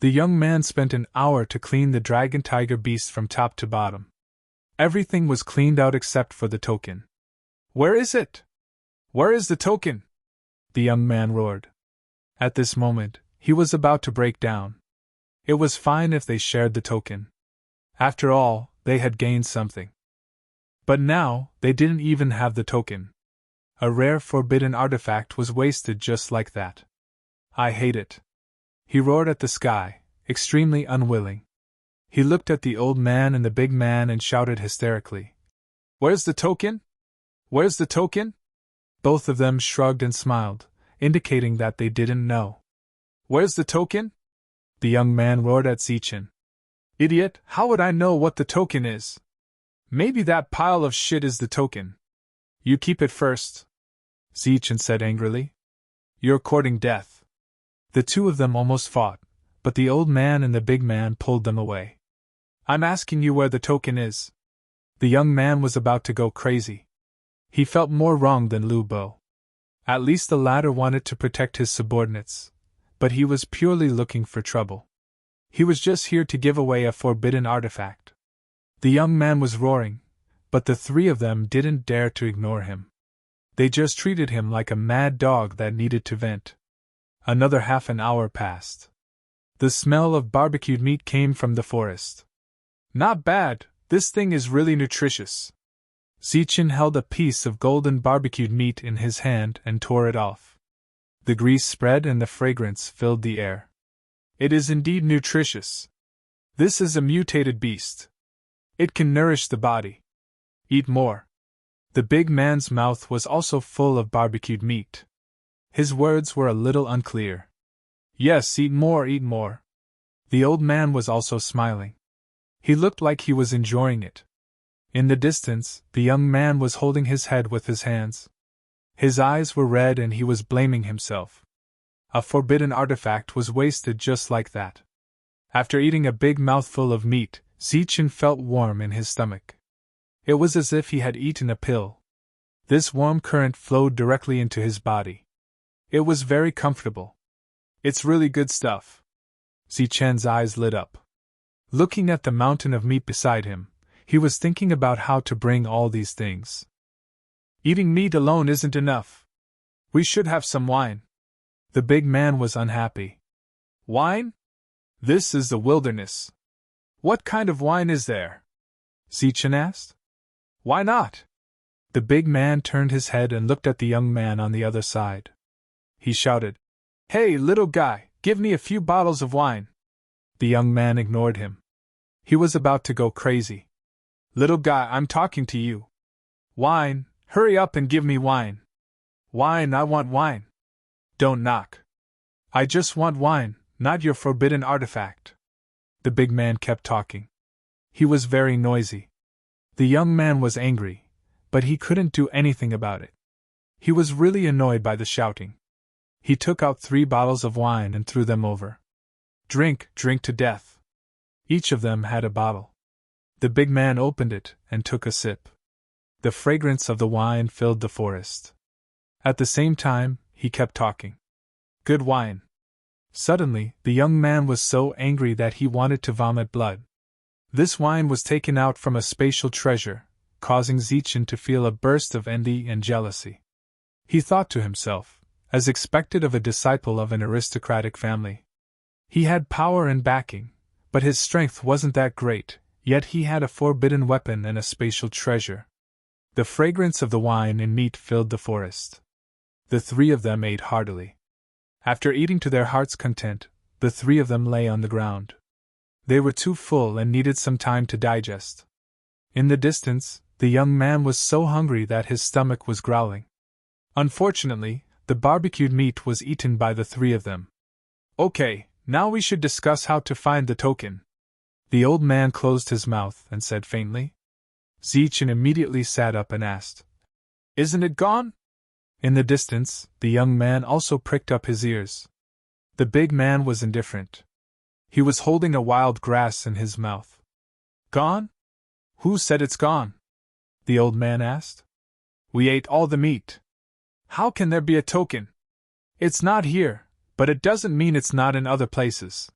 Speaker 1: The young man spent an hour to clean the dragon-tiger beast from top to bottom. Everything was cleaned out except for the token. Where is it? Where is the token? The young man roared. At this moment, he was about to break down. It was fine if they shared the token. After all, they had gained something. But now, they didn't even have the token. A rare forbidden artifact was wasted just like that. I hate it. He roared at the sky, extremely unwilling. He looked at the old man and the big man and shouted hysterically. Where's the token? Where's the token? Both of them shrugged and smiled, indicating that they didn't know. Where's the token? The young man roared at Zichen. Idiot, how would I know what the token is? Maybe that pile of shit is the token. You keep it first, Zichen said angrily. You're courting death. The two of them almost fought, but the old man and the big man pulled them away. I'm asking you where the token is. The young man was about to go crazy. He felt more wrong than Lu Bo. At least the latter wanted to protect his subordinates, but he was purely looking for trouble. He was just here to give away a forbidden artifact. The young man was roaring, but the three of them didn't dare to ignore him. They just treated him like a mad dog that needed to vent. Another half an hour passed. The smell of barbecued meat came from the forest. Not bad, this thing is really nutritious. Zichen held a piece of golden barbecued meat in his hand and tore it off. The grease spread and the fragrance filled the air. It is indeed nutritious. This is a mutated beast. It can nourish the body. Eat more. The big man's mouth was also full of barbecued meat. His words were a little unclear. Yes, eat more, eat more. The old man was also smiling. He looked like he was enjoying it. In the distance, the young man was holding his head with his hands. His eyes were red and he was blaming himself. A forbidden artifact was wasted just like that. After eating a big mouthful of meat, Zichen felt warm in his stomach. It was as if he had eaten a pill. This warm current flowed directly into his body. It was very comfortable. It's really good stuff. Zichen's eyes lit up. Looking at the mountain of meat beside him, he was thinking about how to bring all these things. Eating meat alone isn't enough. We should have some wine. The big man was unhappy. Wine? This is the wilderness. What kind of wine is there? Zichen asked. Why not? The big man turned his head and looked at the young man on the other side. He shouted, Hey, little guy, give me a few bottles of wine. The young man ignored him. He was about to go crazy. Little guy, I'm talking to you. Wine, hurry up and give me wine. Wine, I want wine. Don't knock. I just want wine, not your forbidden artifact. The big man kept talking. He was very noisy. The young man was angry, but he couldn't do anything about it. He was really annoyed by the shouting. He took out 3 bottles of wine and threw them over. Drink, drink to death. Each of them had a bottle. The big man opened it and took a sip. The fragrance of the wine filled the forest. At the same time, he kept talking. Good wine. Suddenly, the young man was so angry that he wanted to vomit blood. This wine was taken out from a spatial treasure, causing Zichen to feel a burst of envy and jealousy. He thought to himself, as expected of a disciple of an aristocratic family. He had power and backing, but his strength wasn't that great, yet he had a forbidden weapon and a spatial treasure. The fragrance of the wine and meat filled the forest. The 3 of them ate heartily. After eating to their heart's content, the 3 of them lay on the ground. They were too full and needed some time to digest. In the distance, the young man was so hungry that his stomach was growling. Unfortunately, the barbecued meat was eaten by the 3 of them. Okay, now we should discuss how to find the token. The old man closed his mouth and said faintly. Zichen immediately sat up and asked, "Isn't it gone?" In the distance, the young man also pricked up his ears. The big man was indifferent. He was holding a wild grass in his mouth. "Gone? Who said it's gone?" the old man asked. "We ate all the meat. How can there be a token? It's not here, but it doesn't mean it's not in other places,"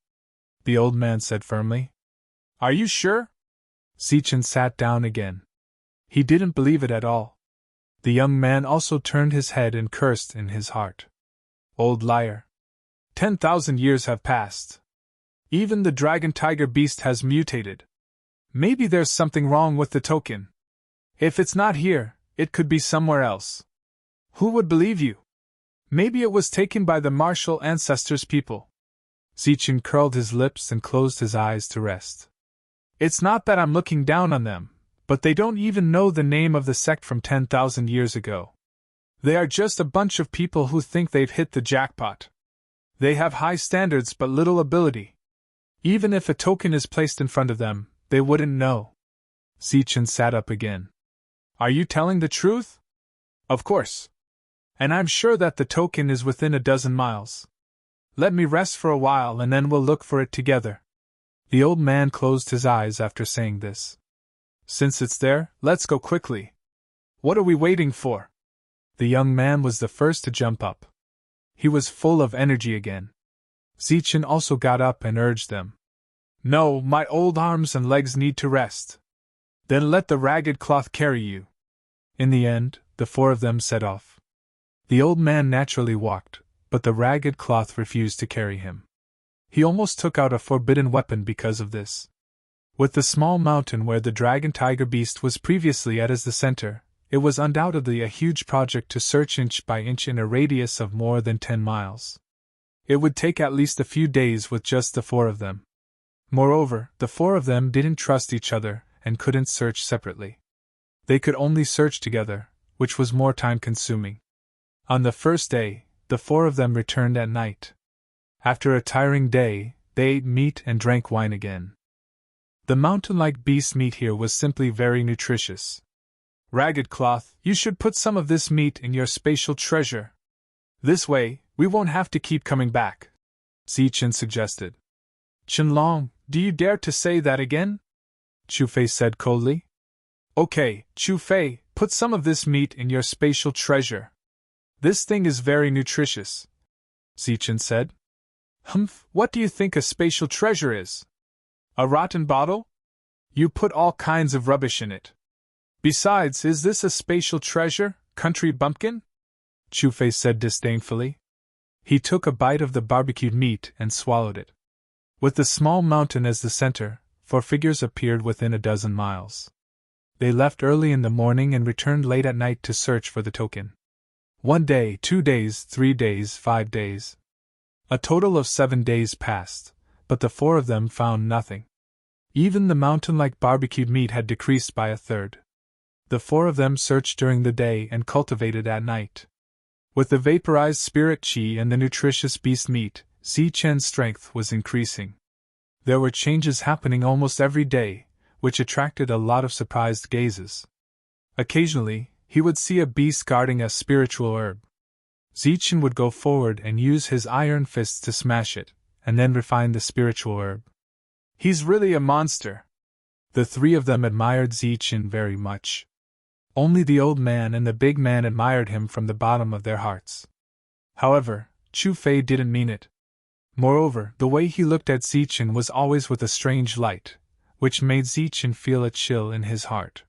Speaker 1: the old man said firmly. "Are you sure?" Zichen sat down again. He didn't believe it at all. The young man also turned his head and cursed in his heart. "Old liar. 10,000 years have passed. Even the dragon tiger beast has mutated. Maybe there's something wrong with the token. If it's not here, it could be somewhere else. Who would believe you? Maybe it was taken by the martial ancestors' people." Zichen curled his lips and closed his eyes to rest. "It's not that I'm looking down on them, but they don't even know the name of the sect from 10,000 years ago. They are just a bunch of people who think they've hit the jackpot. They have high standards but little ability. Even if a token is placed in front of them, they wouldn't know." Zichen sat up again. "Are you telling the truth?" "Of course. And I'm sure that the token is within a dozen miles. Let me rest for a while and then we'll look for it together." The old man closed his eyes after saying this. "Since it's there, let's go quickly. What are we waiting for?" The young man was the first to jump up. He was full of energy again. Zichen also got up and urged them. "No, my old arms and legs need to rest." "Then let the ragged cloth carry you." In the end, the four of them set off. The old man naturally walked, but the ragged cloth refused to carry him. He almost took out a forbidden weapon because of this. With the small mountain where the dragon tiger beast was previously at as the center, it was undoubtedly a huge project to search inch by inch in a radius of more than 10 miles. It would take at least a few days with just the four of them. Moreover, the four of them didn't trust each other and couldn't search separately. They could only search together, which was more time-consuming. On the first day, the four of them returned at night. After a tiring day, they ate meat and drank wine again. The mountain-like beast meat here was simply very nutritious. "Ragged Cloth, you should put some of this meat in your spatial treasure. This way, we won't have to keep coming back," Zichen suggested. "Qianlong, do you dare to say that again?" Chu Fei said coldly. "Okay, Chu Fei, put some of this meat in your spatial treasure. This thing is very nutritious," Zichen said. "Humph, what do you think a spatial treasure is? A rotten bottle? You put all kinds of rubbish in it. Besides, is this a spatial treasure, country bumpkin?" Chu Fei said disdainfully. He took a bite of the barbecued meat and swallowed it. With the small mountain as the center, four figures appeared within a dozen miles. They left early in the morning and returned late at night to search for the token. 1 day, 2 days, 3 days, 5 days. A total of 7 days passed, but the four of them found nothing. Even the mountain-like barbecued meat had decreased by a third. The four of them searched during the day and cultivated at night. With the vaporized spirit qi and the nutritious beast meat, Zichen's strength was increasing. There were changes happening almost every day, which attracted a lot of surprised gazes. Occasionally, he would see a beast guarding a spiritual herb. Zichen would go forward and use his iron fists to smash it, and then refine the spiritual herb. "He's really a monster." The three of them admired Zichen very much. Only the old man and the big man admired him from the bottom of their hearts. However, Chu Fei didn't mean it. Moreover, the way he looked at Zichen was always with a strange light, which made Zichen feel a chill in his heart.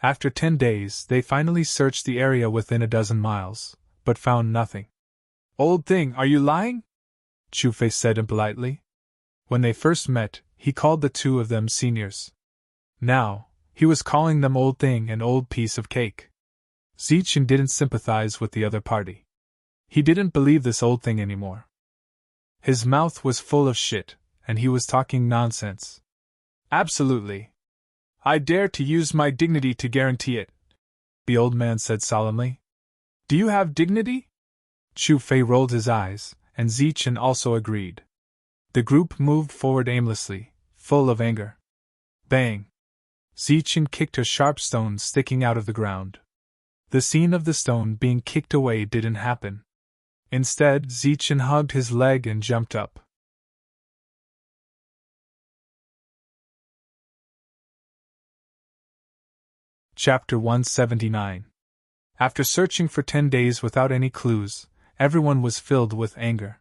Speaker 1: After 10 days, they finally searched the area within a dozen miles, but found nothing. "Old thing, are you lying?" Chu Fei said impolitely. When they first met, he called the two of them seniors. Now, he was calling them old thing and old piece of cake. Zichen didn't sympathize with the other party. He didn't believe this old thing anymore. His mouth was full of shit, and he was talking nonsense. "Absolutely. I dare to use my dignity to guarantee it," the old man said solemnly. "Do you have dignity?" Chu Fei rolled his eyes, and Zichen also agreed. The group moved forward aimlessly, full of anger. Bang! Zichen kicked a sharp stone sticking out of the ground. The scene of the stone being kicked away didn't happen. Instead, Zichen hugged his leg and jumped up. Chapter 179. After searching for 10 days without any clues, everyone was filled with anger.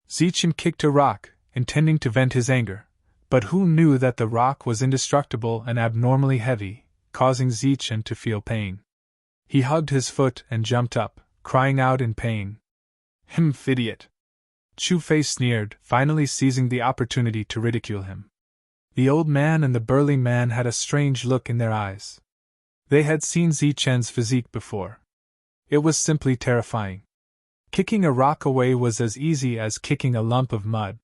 Speaker 1: Zichen kicked a rock, intending to vent his anger, but who knew that the rock was indestructible and abnormally heavy, causing Zichen to feel pain. He hugged his foot and jumped up, crying out in pain. Idiot! Chu Fei sneered, finally seizing the opportunity to ridicule him. The old man and the burly man had a strange look in their eyes. They had seen Zichen's physique before. It was simply terrifying. Kicking a rock away was as easy as kicking a lump of mud.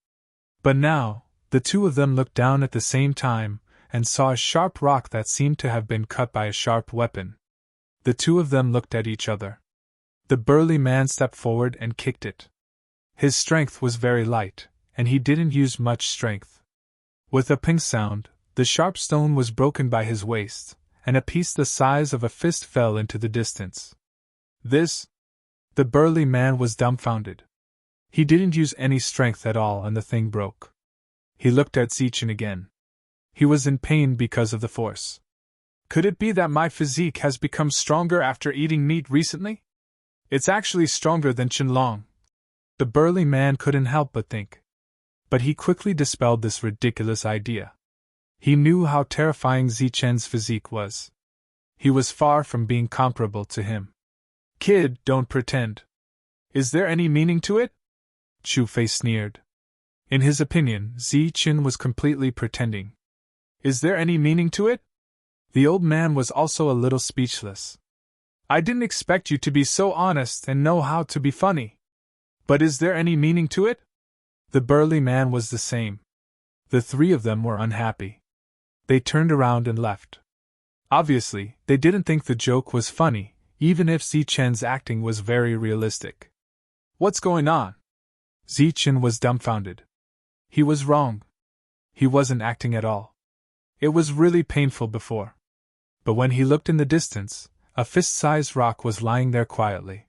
Speaker 1: But now, the two of them looked down at the same time, and saw a sharp rock that seemed to have been cut by a sharp weapon. The two of them looked at each other. The burly man stepped forward and kicked it. His strength was very light, and he didn't use much strength. With a ping sound, the sharp stone was broken by his waist, and a piece the size of a fist fell into the distance. This? The burly man was dumbfounded. He didn't use any strength at all and the thing broke. He looked at Zichen again. He was in pain because of the force. Could it be that my physique has become stronger after eating meat recently? It's actually stronger than Qianlong. The burly man couldn't help but think. But he quickly dispelled this ridiculous idea. He knew how terrifying Zichen's physique was. He was far from being comparable to him. Kid, don't pretend. Is there any meaning to it? Chu Fei sneered. In his opinion, Zichen was completely pretending. Is there any meaning to it? The old man was also a little speechless. I didn't expect you to be so honest and know how to be funny. But is there any meaning to it? The burly man was the same. The three of them were unhappy. They turned around and left. Obviously, they didn't think the joke was funny, even if Zichen's acting was very realistic. What's going on? Zichen was dumbfounded. He was wrong. He wasn't acting at all. It was really painful before. But when he looked in the distance, a fist-sized rock was lying there quietly.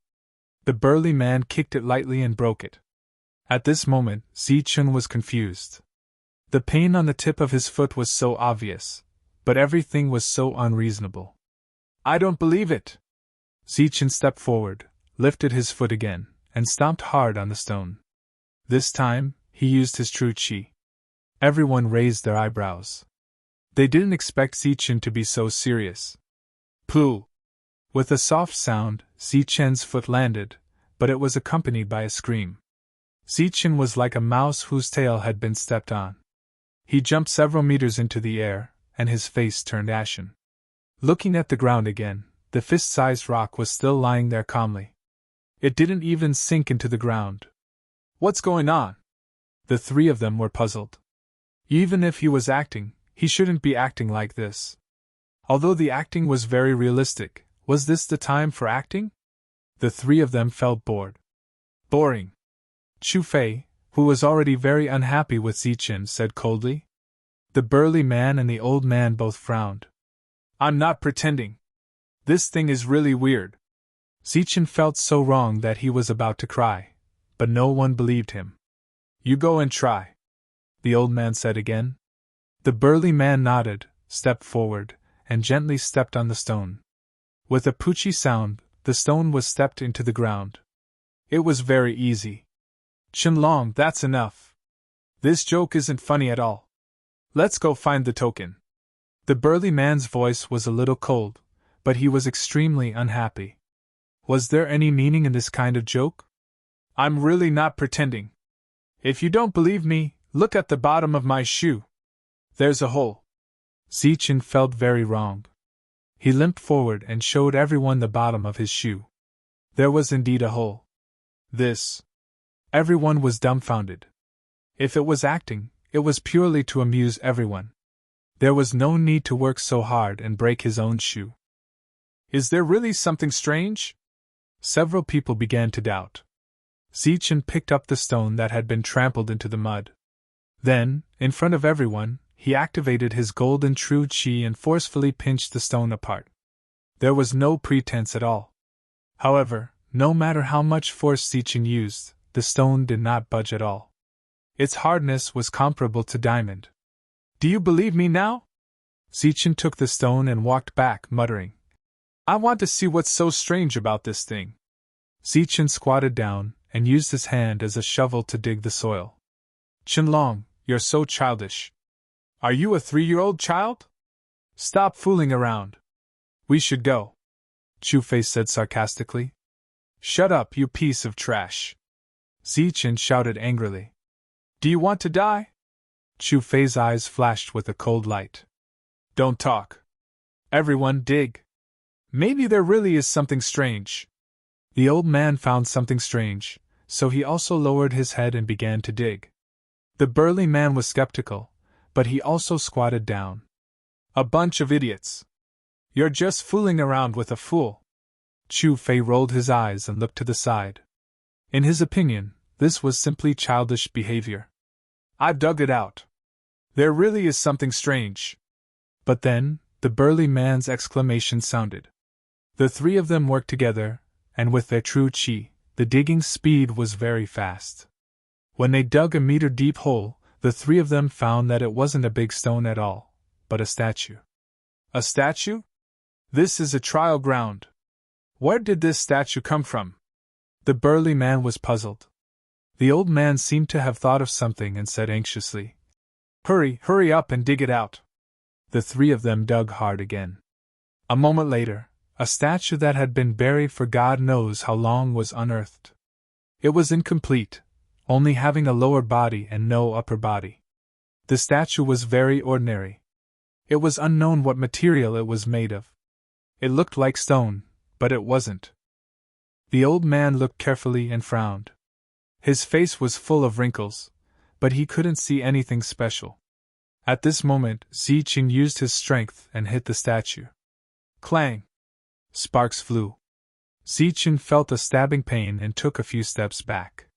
Speaker 1: The burly man kicked it lightly and broke it. At this moment, Zichen was confused. The pain on the tip of his foot was so obvious, but everything was so unreasonable. I don't believe it! Zichen stepped forward, lifted his foot again, and stomped hard on the stone. This time, he used his true qi. Everyone raised their eyebrows. They didn't expect Zichen to be so serious. Pooh! With a soft sound, Zichen's foot landed, but it was accompanied by a scream. Zichen was like a mouse whose tail had been stepped on. He jumped several meters into the air, and his face turned ashen. Looking at the ground again, the fist-sized rock was still lying there calmly. It didn't even sink into the ground. What's going on? The three of them were puzzled. Even if he was acting, he shouldn't be acting like this. Although the acting was very realistic, was this the time for acting? The three of them felt bored. Boring. Chu Fei, who was already very unhappy with Zichen, said coldly. The burly man and the old man both frowned. I'm not pretending. This thing is really weird. Zichen felt so wrong that he was about to cry, but no one believed him. You go and try, the old man said again. The burly man nodded, stepped forward, and gently stepped on the stone. With a poochie sound, the stone was stepped into the ground. It was very easy. Qianlong, that's enough. This joke isn't funny at all. Let's go find the token. The burly man's voice was a little cold, but he was extremely unhappy. Was there any meaning in this kind of joke? I'm really not pretending. If you don't believe me, look at the bottom of my shoe. There's a hole. Zichen felt very wrong. He limped forward and showed everyone the bottom of his shoe. There was indeed a hole. This. Everyone was dumbfounded. If it was acting, it was purely to amuse everyone. There was no need to work so hard and break his own shoe. Is there really something strange? Several people began to doubt. Zichen picked up the stone that had been trampled into the mud. Then, in front of everyone, he activated his golden true chi and forcefully pinched the stone apart. There was no pretense at all. However, no matter how much force Zichen used, the stone did not budge at all. Its hardness was comparable to diamond. "Do you believe me now?" Zichen took the stone and walked back, muttering, "I want to see what's so strange about this thing." Zichen squatted down and used his hand as a shovel to dig the soil. "Qianlong, you're so childish. Are you a 3-year-old child? Stop fooling around. We should go," Chu Fei said sarcastically. "Shut up, you piece of trash," Zichen shouted angrily. "Do you want to die?" Chu Fei's eyes flashed with a cold light. "Don't talk. Everyone dig. Maybe there really is something strange." The old man found something strange, so he also lowered his head and began to dig. The burly man was skeptical, but he also squatted down. "A bunch of idiots. You're just fooling around with a fool." Chu Fei rolled his eyes and looked to the side. In his opinion, this was simply childish behavior. "I've dug it out. There really is something strange." But then, the burly man's exclamation sounded. The three of them worked together, and with their true chi, the digging speed was very fast. When they dug a meter-deep hole, the three of them found that it wasn't a big stone at all, but a statue. "A statue? This is a trial ground. Where did this statue come from?" The burly man was puzzled. The old man seemed to have thought of something and said anxiously, Hurry up and dig it out." The three of them dug hard again. A moment later, a statue that had been buried for God knows how long was unearthed. It was incomplete, only having a lower body and no upper body. The statue was very ordinary. It was unknown what material it was made of. It looked like stone, but it wasn't. The old man looked carefully and frowned. His face was full of wrinkles, but he couldn't see anything special. At this moment, Zichen used his strength and hit the statue. Clang! Sparks flew. Zichen felt a stabbing pain and took a few steps back.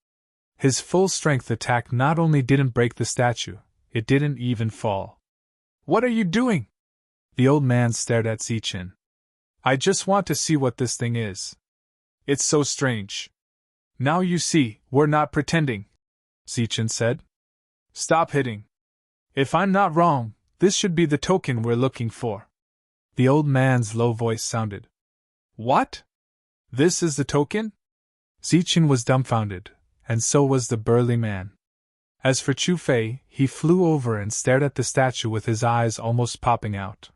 Speaker 1: His full strength attack not only didn't break the statue, it didn't even fall. "What are you doing?" The old man stared at Zichen. "I just want to see what this thing is. It's so strange." "Now you see, we're not pretending," Zichen said. "Stop hitting. If I'm not wrong, this should be the token we're looking for." The old man's low voice sounded. "What? This is the token?" Zichen was dumbfounded, and so was the burly man. As for Chu Fei, he flew over and stared at the statue with his eyes almost popping out.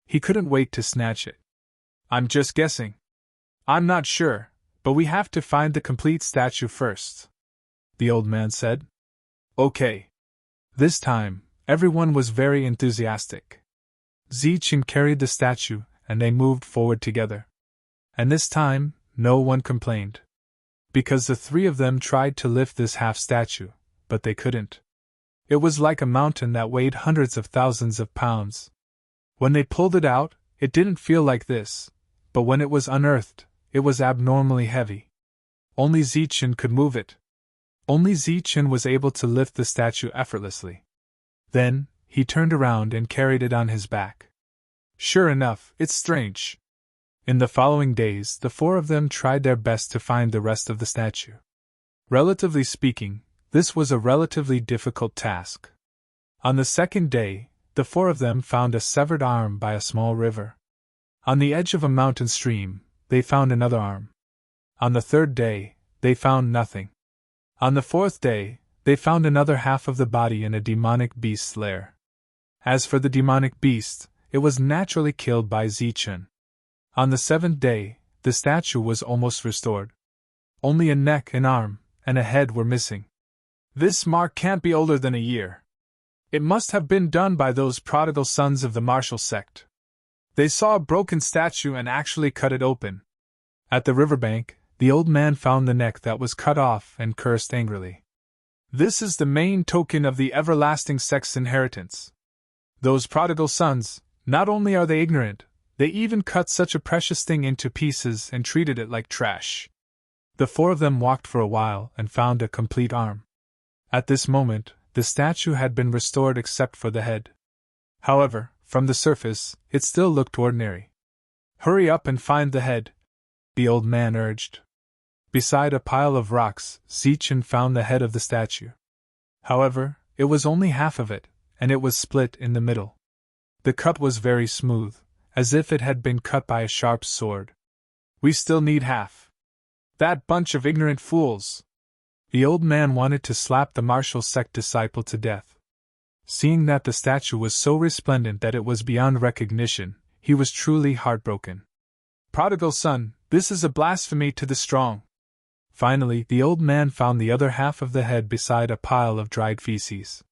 Speaker 1: He couldn't wait to snatch it. "I'm just guessing. I'm not sure, but we have to find the complete statue first," the old man said. "Okay." This time, everyone was very enthusiastic. Zichen carried the statue, and they moved forward together. And this time, no one complained. Because the three of them tried to lift this half-statue, but they couldn't. It was like a mountain that weighed hundreds of thousands of pounds. When they pulled it out, it didn't feel like this, but when it was unearthed, it was abnormally heavy. Only Zichen could move it. Only Zichen was able to lift the statue effortlessly. Then, he turned around and carried it on his back. Sure enough, it's strange. In the following days, the four of them tried their best to find the rest of the statue. Relatively speaking, this was a relatively difficult task. On the second day, the four of them found a severed arm by a small river. On the edge of a mountain stream, they found another arm. On the third day, they found nothing. On the fourth day, they found another half of the body in a demonic beast's lair. As for the demonic beast, it was naturally killed by Zichen. On the seventh day, the statue was almost restored. Only a neck, an arm, and a head were missing. This mark can't be older than a year. It must have been done by those prodigal sons of the martial sect. They saw a broken statue and actually cut it open. At the riverbank, the old man found the neck that was cut off and cursed angrily. This is the main token of the everlasting sect's inheritance. Those prodigal sons, not only are they ignorant, they even cut such a precious thing into pieces and treated it like trash. The four of them walked for a while and found a complete arm. At this moment, the statue had been restored except for the head. However, from the surface, it still looked ordinary. "Hurry up and find the head," the old man urged. Beside a pile of rocks, Zichen found the head of the statue. However, it was only half of it, and it was split in the middle. The cut was very smooth, as if it had been cut by a sharp sword. "We still need half." "That bunch of ignorant fools!" The old man wanted to slap the martial sect disciple to death. Seeing that the statue was so resplendent that it was beyond recognition, he was truly heartbroken. "Prodigal son, this is a blasphemy to the strong." Finally, the old man found the other half of the head beside a pile of dried feces.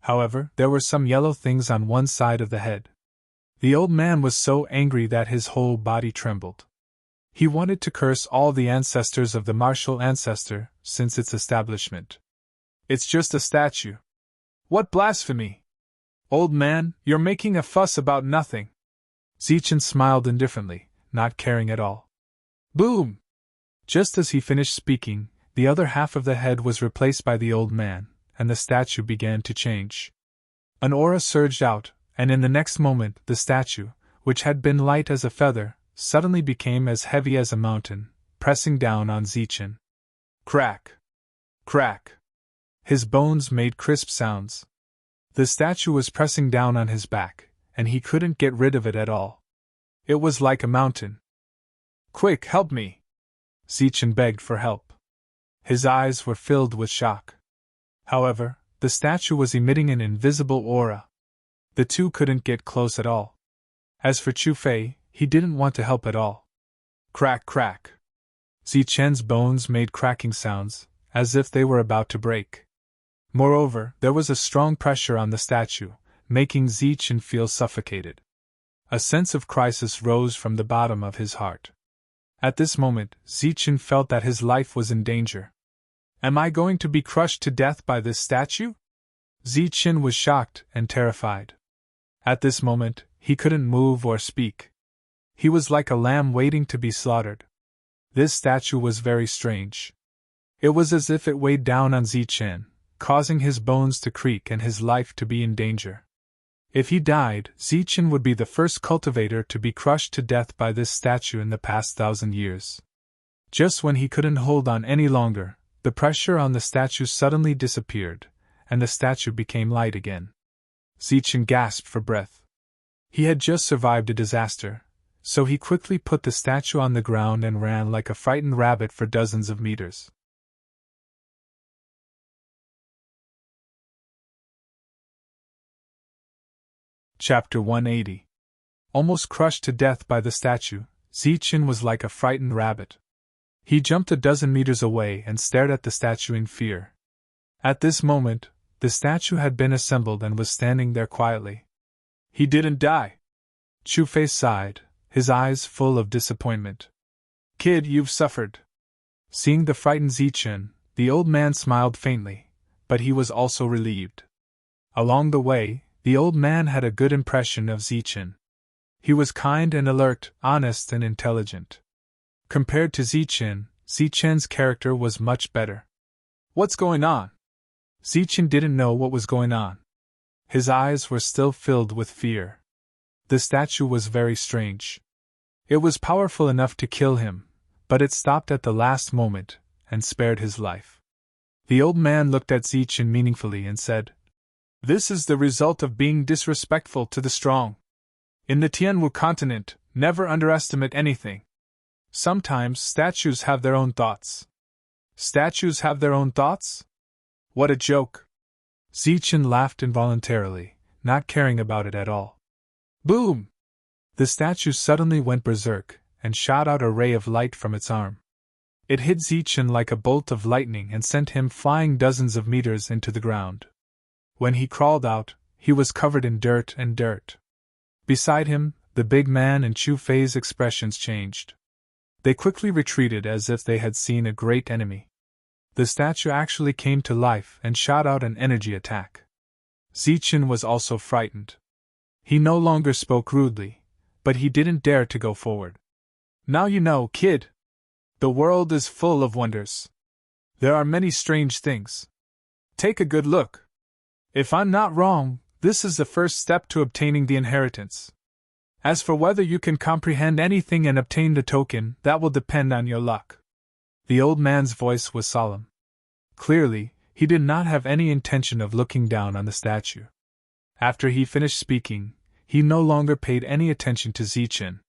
Speaker 1: However, there were some yellow things on one side of the head. The old man was so angry that his whole body trembled. He wanted to curse all the ancestors of the martial ancestor since its establishment. "It's just a statue." "What blasphemy! Old man, you're making a fuss about nothing." Zichen smiled indifferently, not caring at all. Boom! Just as he finished speaking, the other half of the head was replaced by the old man, and the statue began to change. An aura surged out, and in the next moment the statue, which had been light as a feather, suddenly became as heavy as a mountain, pressing down on Zichen. Crack! Crack! His bones made crisp sounds. The statue was pressing down on his back, and he couldn't get rid of it at all. It was like a mountain. "Quick, help me!" Zichen begged for help. His eyes were filled with shock. However, the statue was emitting an invisible aura. The two couldn't get close at all. As for Chu Fei, he didn't want to help at all. Crack, crack. Zichen's bones made cracking sounds, as if they were about to break. Moreover, there was a strong pressure on the statue, making Zichen feel suffocated. A sense of crisis rose from the bottom of his heart. At this moment, Zichen felt that his life was in danger. "Am I going to be crushed to death by this statue?" Zichen was shocked and terrified. At this moment, he couldn't move or speak. He was like a lamb waiting to be slaughtered. This statue was very strange. It was as if it weighed down on Zichen, causing his bones to creak and his life to be in danger. If he died, Zichen would be the first cultivator to be crushed to death by this statue in the past 1,000 years. Just when he couldn't hold on any longer, the pressure on the statue suddenly disappeared, and the statue became light again. Zichen gasped for breath. He had just survived a disaster, so he quickly put the statue on the ground and ran like a frightened rabbit for dozens of meters. Chapter 180. Almost crushed to death by the statue, Zichen was like a frightened rabbit. He jumped a dozen meters away and stared at the statue in fear. At this moment, the statue had been assembled and was standing there quietly. "He didn't die." Chu Fei sighed, his eyes full of disappointment. "Kid, you've suffered." Seeing the frightened Zichen, the old man smiled faintly, but he was also relieved. Along the way, the old man had a good impression of Zichen. He was kind and alert, honest and intelligent. Compared to Zichen's character was much better. "What's going on?" Zichen didn't know what was going on. His eyes were still filled with fear. The statue was very strange. It was powerful enough to kill him, but it stopped at the last moment and spared his life. The old man looked at Zichen meaningfully and said, "This is the result of being disrespectful to the strong. In the Tianwu continent, never underestimate anything. Sometimes statues have their own thoughts." "Statues have their own thoughts? What a joke." Zichen laughed involuntarily, not caring about it at all. Boom! The statue suddenly went berserk, and shot out a ray of light from its arm. It hit Zichen like a bolt of lightning and sent him flying dozens of meters into the ground. When he crawled out, he was covered in dirt and dirt. Beside him, the big man and Chu Fei's expressions changed. They quickly retreated as if they had seen a great enemy. The statue actually came to life and shot out an energy attack. Zichen was also frightened. He no longer spoke rudely, but he didn't dare to go forward. "Now you know, kid. The world is full of wonders. There are many strange things. Take a good look. If I'm not wrong, This is the first step to obtaining the inheritance. As for whether you can comprehend anything and obtain the token, that will depend on your luck. The old man's voice was solemn. Clearly, he did not have any intention of looking down on the statue. After he finished speaking, he no longer paid any attention to Zichen.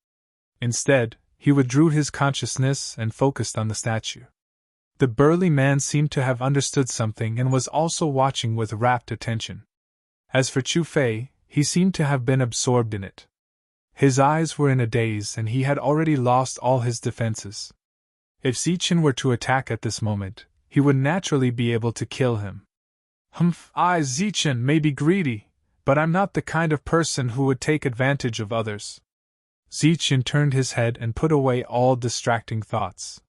Speaker 1: Instead, he withdrew his consciousness and focused on the statue. The burly man seemed to have understood something and was also watching with rapt attention. As for Chu Fei, he seemed to have been absorbed in it. His eyes were in a daze and he had already lost all his defenses. If Zichen were to attack at this moment, he would naturally be able to kill him. I, Zichen, may be greedy, but I'm not the kind of person who would take advantage of others. Zichen turned his head and put away all distracting thoughts.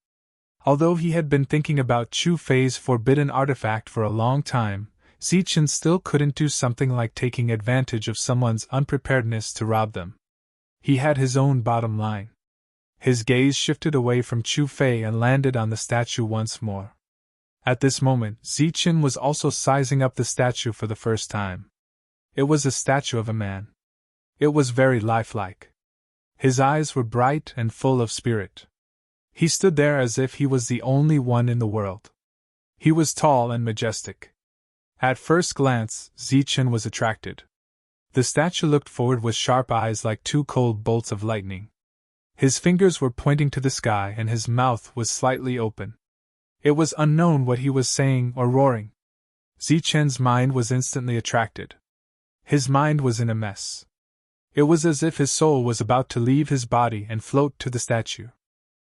Speaker 1: Although he had been thinking about Chu Fei's forbidden artifact for a long time, Zichen still couldn't do something like taking advantage of someone's unpreparedness to rob them. He had his own bottom line. His gaze shifted away from Chu Fei and landed on the statue once more. At this moment, Zichen was also sizing up the statue for the first time. It was a statue of a man. It was very lifelike. His eyes were bright and full of spirit. He stood there as if he was the only one in the world. He was tall and majestic. At first glance, Zichen was attracted. The statue looked forward with sharp eyes like two cold bolts of lightning. His fingers were pointing to the sky and his mouth was slightly open. It was unknown what he was saying or roaring. Zichen's mind was instantly attracted. His mind was in a mess. It was as if his soul was about to leave his body and float to the statue.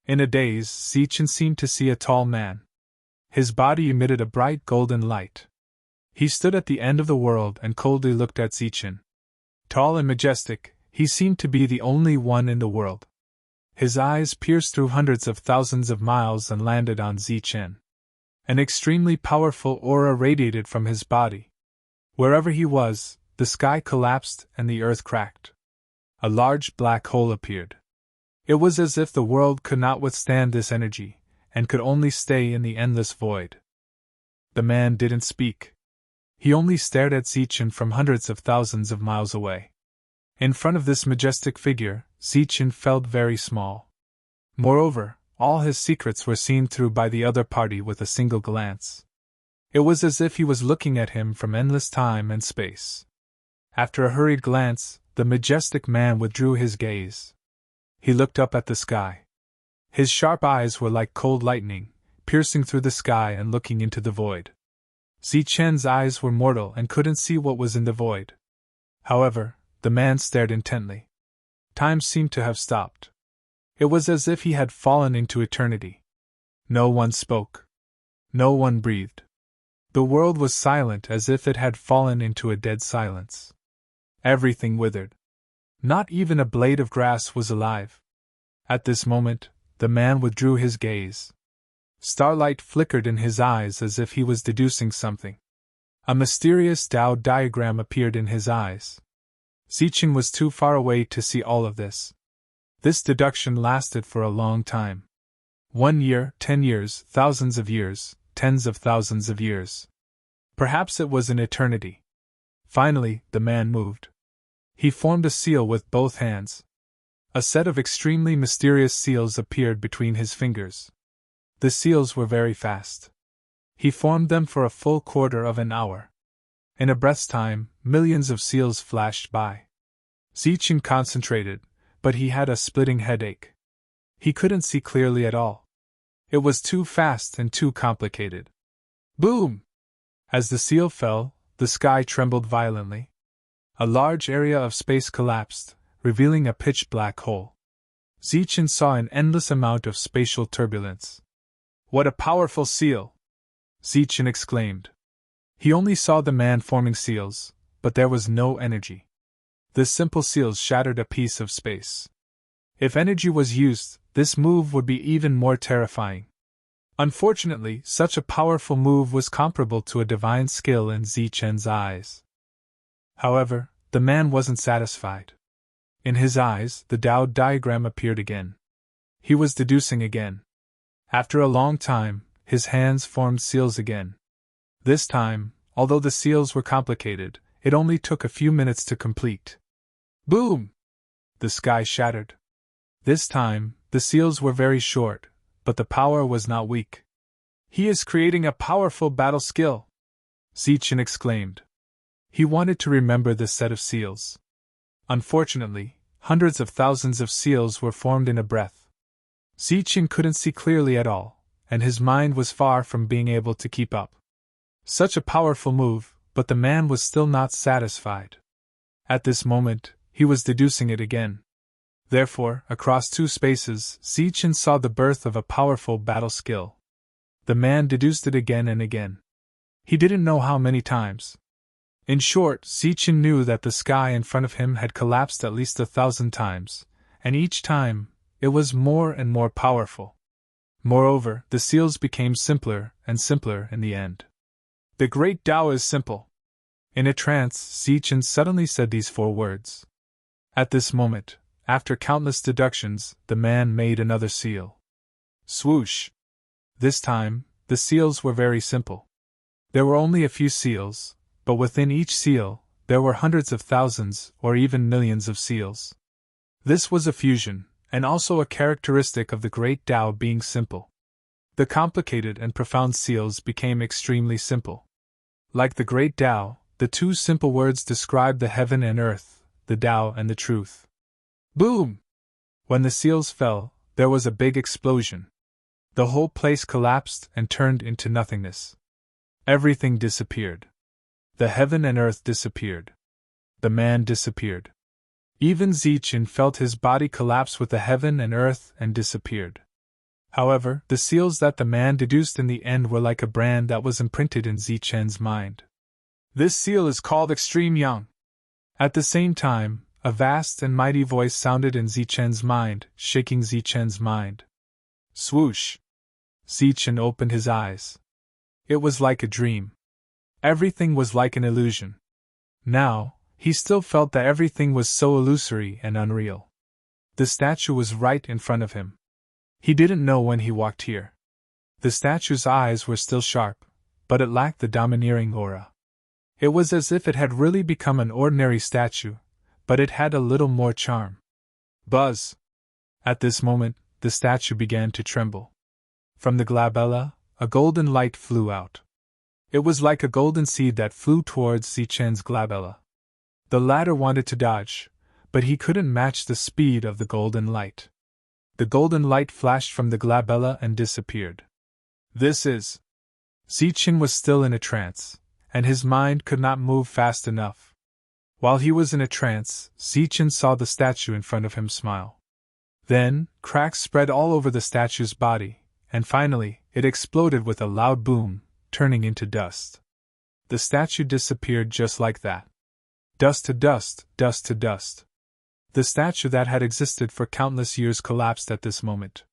Speaker 1: In a daze, Zichen seemed to see a tall man. His body emitted a bright golden light. He stood at the end of the world and coldly looked at Zichen. Tall and majestic, he seemed to be the only one in the world. His eyes pierced through hundreds of thousands of miles and landed on Zichen. An extremely powerful aura radiated from his body. Wherever he was, the sky collapsed and the earth cracked. A large black hole appeared. It was as if the world could not withstand this energy, and could only stay in the endless void. The man didn't speak. He only stared at Zichen from hundreds of thousands of miles away. In front of this majestic figure, Zichen felt very small. Moreover, all his secrets were seen through by the other party with a single glance. It was as if he was looking at him from endless time and space. After a hurried glance, the majestic man withdrew his gaze. He looked up at the sky. His sharp eyes were like cold lightning, piercing through the sky and looking into the void. Zichen's eyes were mortal and couldn't see what was in the void. However, the man stared intently. Time seemed to have stopped. It was as if he had fallen into eternity. No one spoke. No one breathed. The world was silent as if it had fallen into a dead silence. Everything withered. Not even a blade of grass was alive. At this moment, the man withdrew his gaze. Starlight flickered in his eyes as if he was deducing something. A mysterious Tao diagram appeared in his eyes. Zichen was too far away to see all of this. This deduction lasted for a long time. 1 year, 10 years, thousands of years, tens of thousands of years. Perhaps it was an eternity. Finally, the man moved. He formed a seal with both hands. A set of extremely mysterious seals appeared between his fingers. The seals were very fast. He formed them for a full quarter of an hour. In a breath's time, millions of seals flashed by. Zichen concentrated, but he had a splitting headache. He couldn't see clearly at all. It was too fast and too complicated. Boom! As the seal fell, the sky trembled violently. A large area of space collapsed, revealing a pitch-black hole. Zichen saw an endless amount of spatial turbulence. What a powerful seal! Zichen exclaimed. He only saw the man forming seals, but there was no energy. The simple seals shattered a piece of space. If energy was used, this move would be even more terrifying. Unfortunately, such a powerful move was comparable to a divine skill in Zichen's eyes. However, the man wasn't satisfied. In his eyes, the Tao diagram appeared again. He was deducing again. After a long time, his hands formed seals again. This time, although the seals were complicated, it only took a few minutes to complete. Boom! The sky shattered. This time, the seals were very short, but the power was not weak. He is creating a powerful battle skill, Zichen exclaimed. He wanted to remember this set of seals. Unfortunately, hundreds of thousands of seals were formed in a breath. Zichen couldn't see clearly at all, and his mind was far from being able to keep up. Such a powerful move, but the man was still not satisfied. At this moment, he was deducing it again. Therefore, across two spaces, Zichen saw the birth of a powerful battle skill. The man deduced it again and again. He didn't know how many times. In short, Zichen knew that the sky in front of him had collapsed at least 1,000 times, and each time, it was more and more powerful. Moreover, the seals became simpler and simpler in the end. The great Tao is simple. In a trance, Zichen suddenly said these 4 words. At this moment, after countless deductions, the man made another seal. Swoosh! This time, the seals were very simple. There were only a few seals, but within each seal, there were hundreds of thousands or even millions of seals. This was a fusion, and also a characteristic of the great Tao being simple. The complicated and profound seals became extremely simple. Like the great Tao, the 2 simple words described the heaven and earth, the Tao and the truth. Boom! When the seals fell, there was a big explosion. The whole place collapsed and turned into nothingness. Everything disappeared. The heaven and earth disappeared. The man disappeared. Even Zichen felt his body collapse with the heaven and earth and disappeared. However, the seals that the man deduced in the end were like a brand that was imprinted in Zichen's mind. This seal is called Extreme Yang. At the same time, a vast and mighty voice sounded in Zichen's mind, shaking Zichen's mind. Swoosh! Zichen opened his eyes. It was like a dream. Everything was like an illusion. Now, he still felt that everything was so illusory and unreal. The statue was right in front of him. He didn't know when he walked here. The statue's eyes were still sharp, but it lacked the domineering aura. It was as if it had really become an ordinary statue, but it had a little more charm. Buzz! At this moment, the statue began to tremble. From the glabella, a golden light flew out. It was like a golden seed that flew towards Zichen's glabella. The latter wanted to dodge, but he couldn't match the speed of the golden light. The golden light flashed from the glabella and disappeared. This is... Zichen was still in a trance, and his mind could not move fast enough. While he was in a trance, Zichen saw the statue in front of him smile. Then, cracks spread all over the statue's body, and finally, it exploded with a loud boom, turning into dust. The statue disappeared just like that. Dust to dust, dust to dust. The statue that had existed for countless years collapsed at this moment.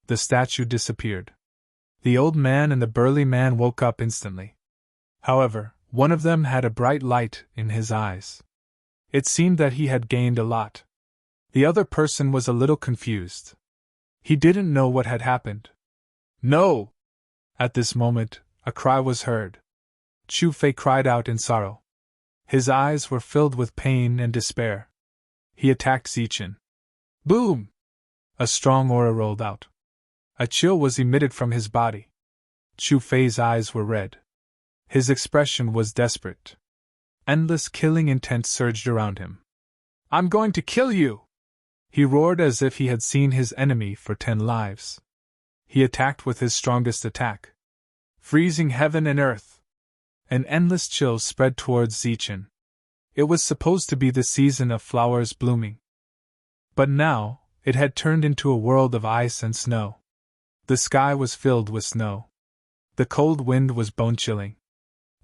Speaker 1: The statue disappeared. The old man and the burly man woke up instantly. However, one of them had a bright light in his eyes. It seemed that he had gained a lot. The other person was a little confused. He didn't know what had happened. No! At this moment, a cry was heard. Chu Fei cried out in sorrow. His eyes were filled with pain and despair. He attacked Zichen. Boom! A strong aura rolled out. A chill was emitted from his body. Chu Fei's eyes were red. His expression was desperate. Endless killing intent surged around him. I'm going to kill you! He roared as if he had seen his enemy for 10 lives. He attacked with his strongest attack. Freezing heaven and earth. An endless chill spread towards Zichen. It was supposed to be the season of flowers blooming. But now, it had turned into a world of ice and snow. The sky was filled with snow. The cold wind was bone-chilling.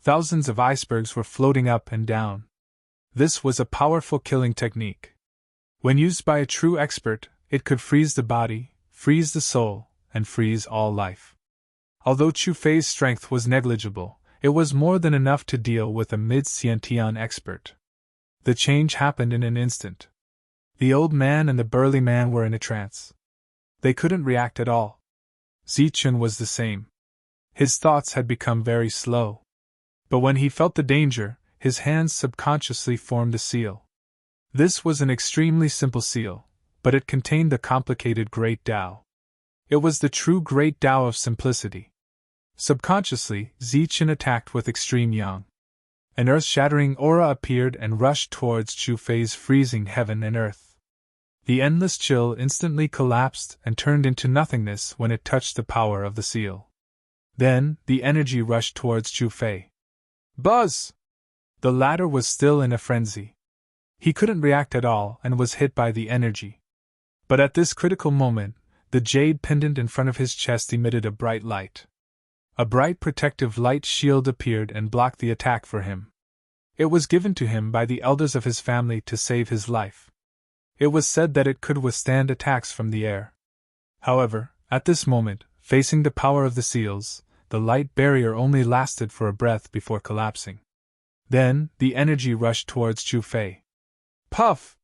Speaker 1: Thousands of icebergs were floating up and down. This was a powerful killing technique. When used by a true expert, it could freeze the body, freeze the soul, and freeze all life. Although Chu Fei's strength was negligible, it was more than enough to deal with a mid-Xiantian expert. The change happened in an instant. The old man and the burly man were in a trance. They couldn't react at all. Zichen was the same. His thoughts had become very slow. But when he felt the danger, his hands subconsciously formed a seal. This was an extremely simple seal, but it contained the complicated Great Tao. It was the true Great Tao of simplicity. Subconsciously, Zichen attacked with extreme yang. An earth-shattering aura appeared and rushed towards Chu Fei's freezing heaven and earth. The endless chill instantly collapsed and turned into nothingness when it touched the power of the seal. Then, the energy rushed towards Chu Fei. Buzz! The latter was still in a frenzy. He couldn't react at all and was hit by the energy. But at this critical moment, the jade pendant in front of his chest emitted a bright light. A bright protective light shield appeared and blocked the attack for him. It was given to him by the elders of his family to save his life. It was said that it could withstand attacks from the air. However, at this moment, facing the power of the seals, the light barrier only lasted for a breath before collapsing. Then, the energy rushed towards Chu Fei. Puff!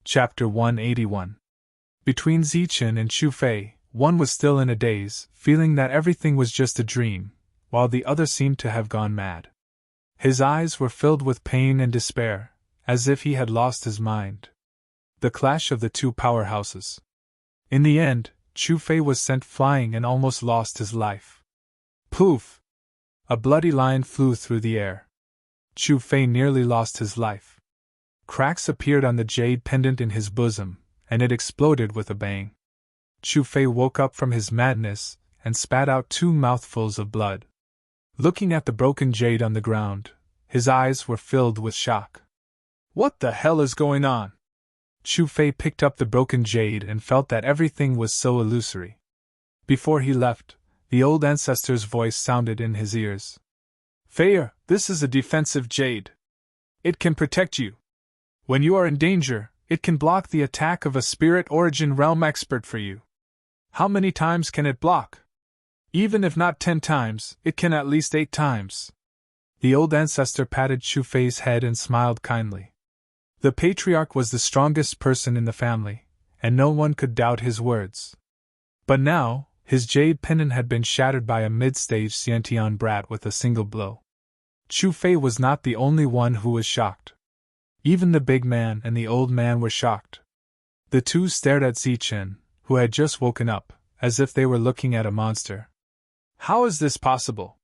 Speaker 1: Chapter 181. Between Zichen and Chu Fei, one was still in a daze, feeling that everything was just a dream, while the other seemed to have gone mad. His eyes were filled with pain and despair, as if he had lost his mind. The clash of the two powerhouses. In the end, Chu Fei was sent flying and almost lost his life. Poof! A bloody line flew through the air. Chu Fei nearly lost his life. Cracks appeared on the jade pendant in his bosom, and it exploded with a bang. Chu Fei woke up from his madness and spat out 2 mouthfuls of blood. Looking at the broken jade on the ground, his eyes were filled with shock. What the hell is going on? Chu Fei picked up the broken jade and felt that everything was so illusory. Before he left, the old ancestor's voice sounded in his ears. Fei, this is a defensive jade. It can protect you. When you are in danger, it can block the attack of a spirit origin realm expert for you. How many times can it block? Even if not 10 times, it can at least 8 times. The old ancestor patted Chu Fei's head and smiled kindly. The patriarch was the strongest person in the family, and no one could doubt his words. But now, his jade pendant had been shattered by a mid-stage Xiantian brat with a single blow. Chu Fei was not the only one who was shocked. Even the big man and the old man were shocked. The two stared at Zichen, who had just woken up, as if they were looking at a monster. How is this possible?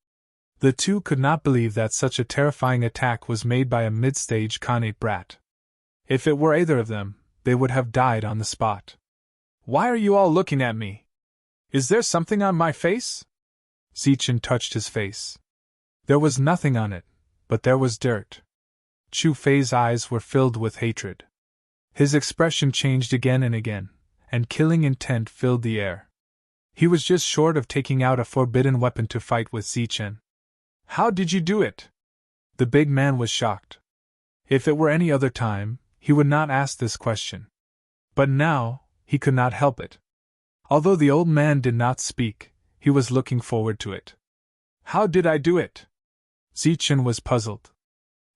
Speaker 1: The two could not believe that such a terrifying attack was made by a mid-stage Khanate brat. If it were either of them, they would have died on the spot. Why are you all looking at me? Is there something on my face? Zichen touched his face. There was nothing on it, but there was dirt. Chu Fei's eyes were filled with hatred. His expression changed again and again, and killing intent filled the air. He was just short of taking out a forbidden weapon to fight with Zichen. How did you do it? The big man was shocked. If it were any other time, he would not ask this question. But now, he could not help it. Although the old man did not speak, he was looking forward to it. How did I do it? Zichen was puzzled.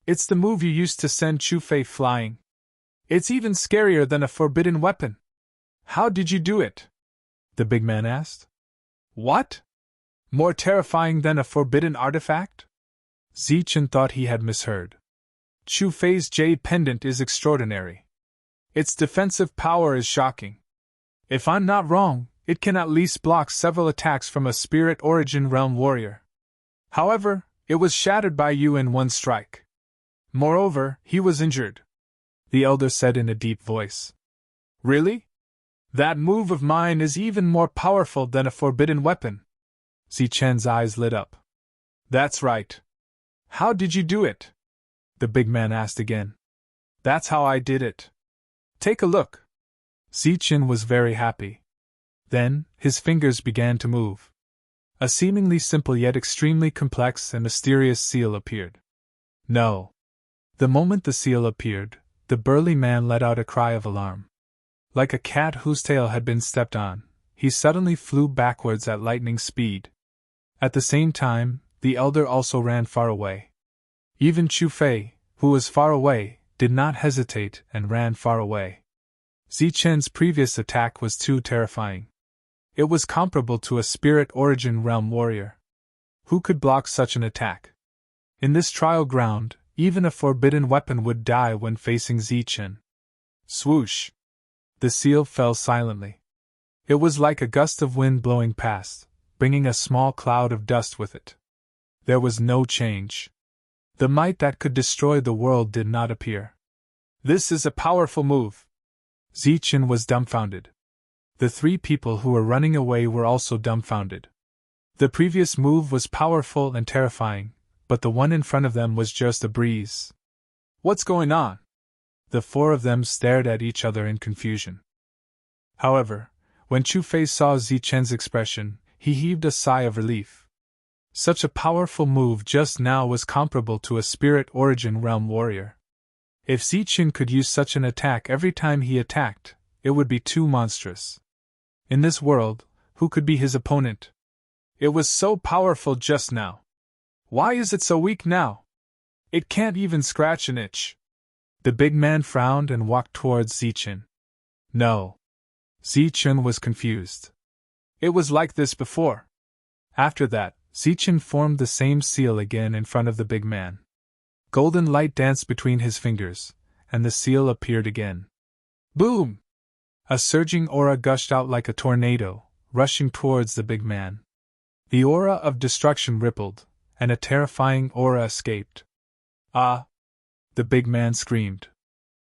Speaker 1: It's the move you used to send Chu Fei flying. It's even scarier than a forbidden weapon. How did you do it? The big man asked. What? More terrifying than a forbidden artifact? Zichen thought he had misheard. Chu Fei's jade pendant is extraordinary. Its defensive power is shocking. If I'm not wrong, it can at least block several attacks from a spirit origin realm warrior. However, it was shattered by you in one strike. Moreover, he was injured. The elder said in a deep voice. Really? That move of mine is even more powerful than a forbidden weapon. Zichen's eyes lit up. That's right. How did you do it? The big man asked again. That's how I did it. Take a look. Zichen was very happy. Then, his fingers began to move. A seemingly simple yet extremely complex and mysterious seal appeared. No. The moment the seal appeared, the burly man let out a cry of alarm. Like a cat whose tail had been stepped on, he suddenly flew backwards at lightning speed. At the same time, the elder also ran far away. Even Chu Fei, who was far away, did not hesitate and ran far away. Zichen's previous attack was too terrifying. It was comparable to a spirit origin realm warrior. Who could block such an attack? In this trial ground, even a forbidden weapon would die when facing Zichen. Swoosh! The seal fell silently. It was like a gust of wind blowing past, bringing a small cloud of dust with it. There was no change. The might that could destroy the world did not appear. This is a powerful move. Zichen was dumbfounded. The three people who were running away were also dumbfounded. The previous move was powerful and terrifying, but the one in front of them was just a breeze. What's going on? The four of them stared at each other in confusion. However, when Chu Fei saw Zichen's expression, he heaved a sigh of relief. Such a powerful move just now was comparable to a spirit origin realm warrior. If Zichen could use such an attack every time he attacked, it would be too monstrous. In this world, who could be his opponent? It was so powerful just now. Why is it so weak now? It can't even scratch an itch. The big man frowned and walked towards Zichen. No. Zichen was confused. It was like this before. After that, Zichen formed the same seal again in front of the big man. Golden light danced between his fingers, and the seal appeared again. Boom! A surging aura gushed out like a tornado, rushing towards the big man. The aura of destruction rippled, and a terrifying aura escaped. Ah! The big man screamed.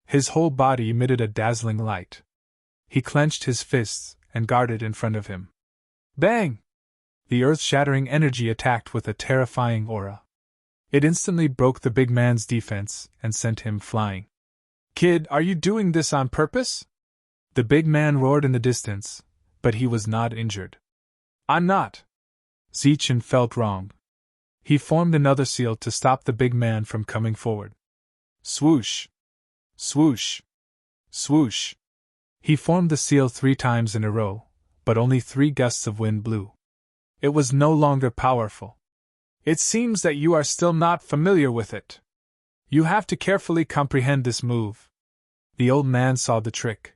Speaker 1: His whole body emitted a dazzling light. He clenched his fists and guarded in front of him. Bang! The earth-shattering energy attacked with a terrifying aura. It instantly broke the big man's defense and sent him flying. Kid, are you doing this on purpose? The big man roared in the distance, but he was not injured. I'm not. Zichen felt wrong. He formed another seal to stop the big man from coming forward. Swoosh! Swoosh! Swoosh! He formed the seal 3 times in a row, but only 3 gusts of wind blew. It was no longer powerful. It seems that you are still not familiar with it. You have to carefully comprehend this move. The old man saw the trick.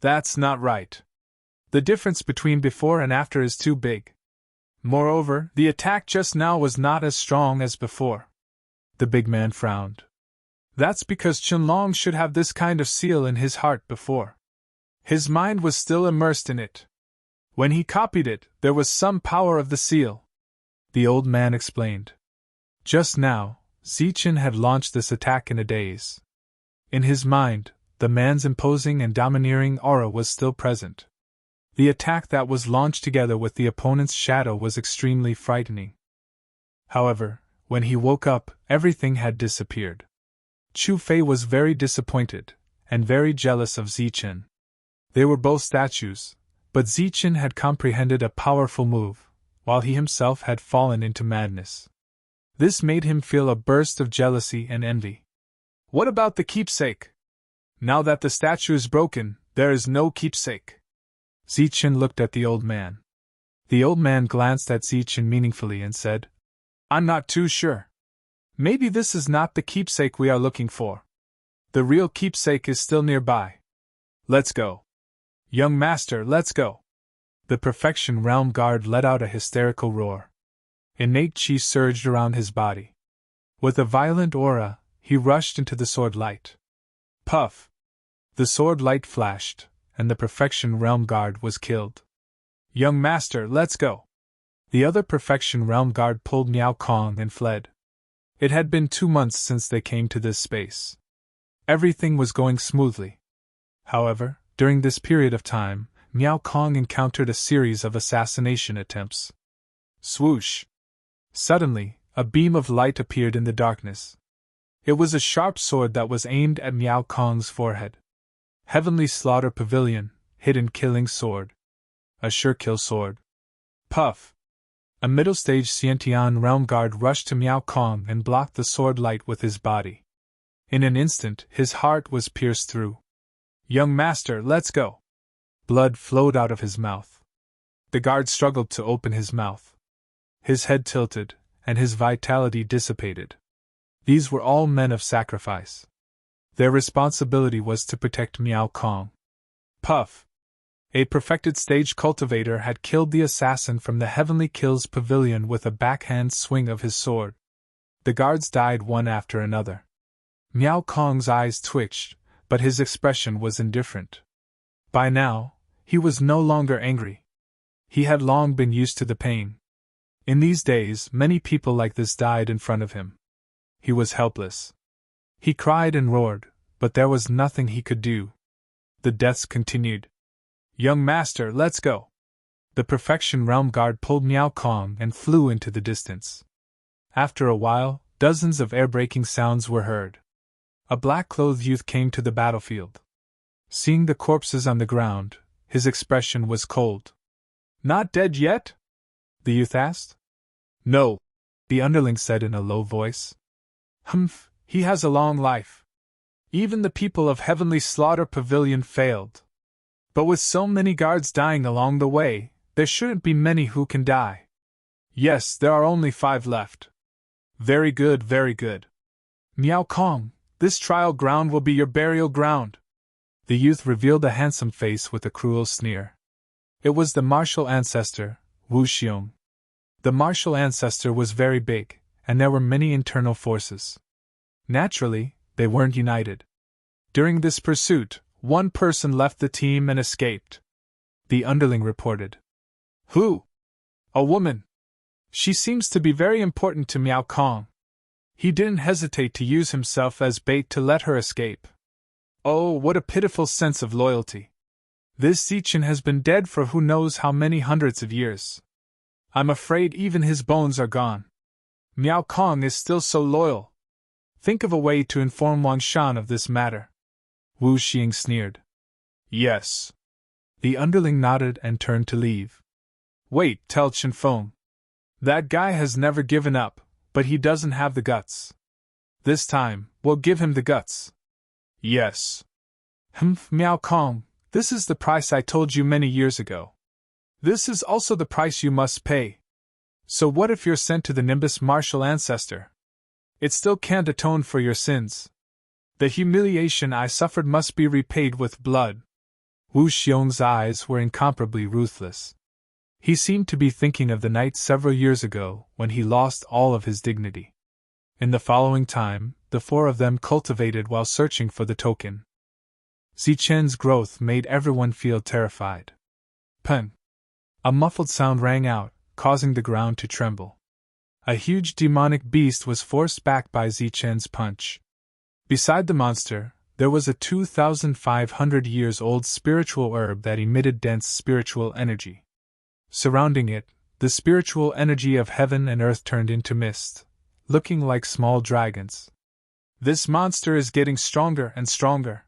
Speaker 1: That's not right. The difference between before and after is too big. Moreover, the attack just now was not as strong as before. The big man frowned. That's because Qinlong should have this kind of seal in his heart before. His mind was still immersed in it. When he copied it, there was some power of the seal. The old man explained. Just now, Zichen had launched this attack in a daze. In his mind, the man's imposing and domineering aura was still present. The attack that was launched together with the opponent's shadow was extremely frightening. However, when he woke up, everything had disappeared. Chu Fei was very disappointed, and very jealous of Zichen. They were both statues, but Zichen had comprehended a powerful move, while he himself had fallen into madness. This made him feel a burst of jealousy and envy. What about the keepsake? Now that the statue is broken, there is no keepsake. Zichen looked at the old man. The old man glanced at Zichen meaningfully and said, I'm not too sure. Maybe this is not the keepsake we are looking for. The real keepsake is still nearby. Let's go. Young master, let's go. The Perfection Realm Guard let out a hysterical roar. Innate chi surged around his body. With a violent aura, he rushed into the sword light. Puff! The sword light flashed, and the Perfection Realm Guard was killed. Young master, let's go. The other Perfection Realm Guard pulled Miao Kong and fled. It had been 2 months since they came to this space. Everything was going smoothly. However, during this period of time, Miao Kong encountered a series of assassination attempts. Swoosh! Suddenly, a beam of light appeared in the darkness. It was a sharp sword that was aimed at Miao Kong's forehead. Heavenly Slaughter Pavilion, Hidden Killing Sword. A sure kill sword. Puff! A middle-stage Xiantian Realm Guard rushed to Miao Kong and blocked the sword light with his body. In an instant, his heart was pierced through. Young master, let's go! Blood flowed out of his mouth. The guard struggled to open his mouth. His head tilted, and his vitality dissipated. These were all men of sacrifice. Their responsibility was to protect Miao Kong. Puff! A perfected stage cultivator had killed the assassin from the Heavenly Kills pavilion with a backhand swing of his sword. The guards died one after another. Miao Kong's eyes twitched, but his expression was indifferent. By now, he was no longer angry. He had long been used to the pain. In these days, many people like this died in front of him. He was helpless. He cried and roared, but there was nothing he could do. The deaths continued. "Young master, let's go!" The Perfection Realm Guard pulled Miao Kong and flew into the distance. After a while, dozens of air-breaking sounds were heard. A black-clothed youth came to the battlefield. Seeing the corpses on the ground, his expression was cold. "Not dead yet?" the youth asked. "No," the underling said in a low voice. "Humph, he has a long life. Even the people of Heavenly Slaughter Pavilion failed. But with so many guards dying along the way, there shouldn't be many who can die. Yes, there are only 5 left." "Very good, very good. Miao Kong, this trial ground will be your burial ground." The youth revealed a handsome face with a cruel sneer. It was the martial ancestor, Wu Xiong. The martial ancestor was very big, and there were many internal forces. Naturally, they weren't united. During this pursuit, one person left the team and escaped. The underling reported. "Who?" "A woman. She seems to be very important to Miao Kong. He didn't hesitate to use himself as bait to let her escape. Oh, what a pitiful sense of loyalty. This Zichin has been dead for who knows how many hundreds of years. I'm afraid even his bones are gone. Miao Kong is still so loyal. Think of a way to inform Wang Shan of this matter." Wu Xing sneered. "Yes." The underling nodded and turned to leave. "Wait, tell Chen Feng. That guy has never given up, but he doesn't have the guts. This time, we'll give him the guts." "Yes." Miao Kong, this is the price I told you many years ago. This is also the price you must pay. So what if you're sent to the Nimbus martial ancestor? It still can't atone for your sins. The humiliation I suffered must be repaid with blood." Wu Xiong's eyes were incomparably ruthless. He seemed to be thinking of the night several years ago when he lost all of his dignity. In the following time, the 4 of them cultivated while searching for the token. Zichen's growth made everyone feel terrified. "Pen!" A muffled sound rang out, causing the ground to tremble. A huge demonic beast was forced back by Zichen's punch. Beside the monster, there was a 2,500 years old spiritual herb that emitted dense spiritual energy. Surrounding it, the spiritual energy of heaven and earth turned into mist, looking like small dragons. "This monster is getting stronger and stronger.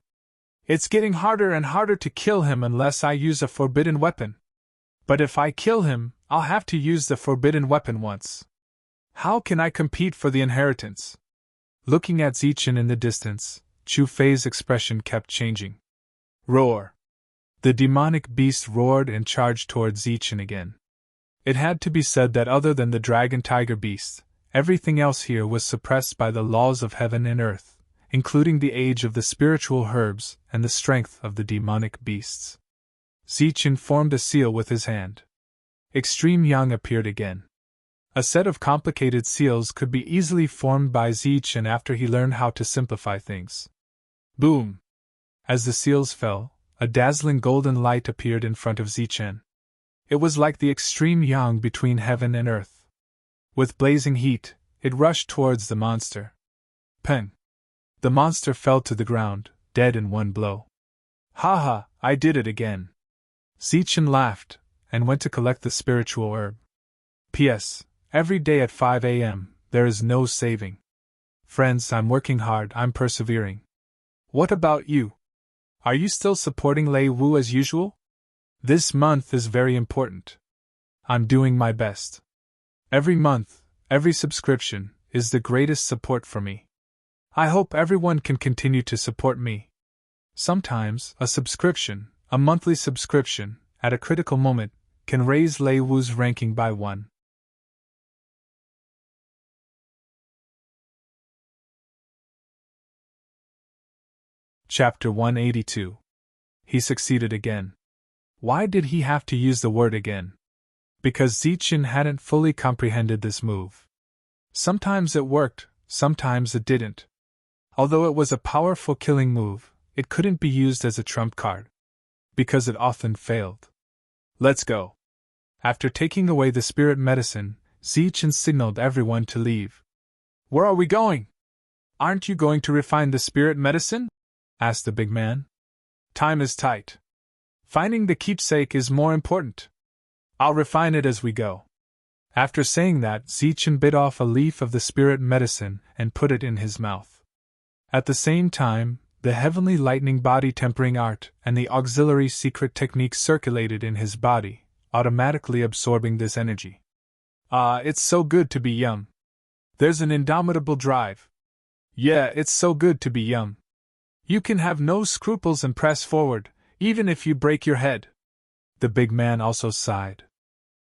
Speaker 1: It's getting harder and harder to kill him unless I use a forbidden weapon. But if I kill him, I'll have to use the forbidden weapon once. How can I compete for the inheritance?" Looking at Zichin in the distance, Chu Fei's expression kept changing. "Roar!" The demonic beast roared and charged toward Zichin again. It had to be said that other than the dragon tiger beast, everything else here was suppressed by the laws of heaven and earth, including the age of the spiritual herbs and the strength of the demonic beasts. Zichin formed a seal with his hand. Extreme Yang appeared again. A set of complicated seals could be easily formed by Zichin after he learned how to simplify things. Boom! As the seals fell, a dazzling golden light appeared in front of Zichin. It was like the extreme Yang between heaven and earth. With blazing heat, it rushed towards the monster. Peng! The monster fell to the ground, dead in one blow. "Ha ha, I did it again." Zichin laughed, and went to collect the spiritual herb. P.S. Every day at 5 a.m., there is no saving. Friends, I'm working hard, I'm persevering. What about you? Are you still supporting Lei Wu as usual? This month is very important. I'm doing my best. Every month, every subscription, is the greatest support for me. I hope everyone can continue to support me. Sometimes, a subscription, a monthly subscription, at a critical moment, can raise Lei Wu's ranking by 1. Chapter 182. He succeeded again. Why did he have to use the word again? Because Zichen hadn't fully comprehended this move. Sometimes it worked, sometimes it didn't. Although it was a powerful killing move, it couldn't be used as a trump card. Because it often failed. Let's go. After taking away the spirit medicine, Zichen signaled everyone to leave. Where are we going? Aren't you going to refine the spirit medicine? Asked the big man. Time is tight. Finding the keepsake is more important. I'll refine it as we go. After saying that, Zichen bit off a leaf of the spirit medicine and put it in his mouth. At the same time, the heavenly lightning body tempering art and the auxiliary secret technique circulated in his body, automatically absorbing this energy. It's so good to be young. There's an indomitable drive. Yeah, it's so good to be young. You can have no scruples and press forward, even if you break your head. The big man also sighed.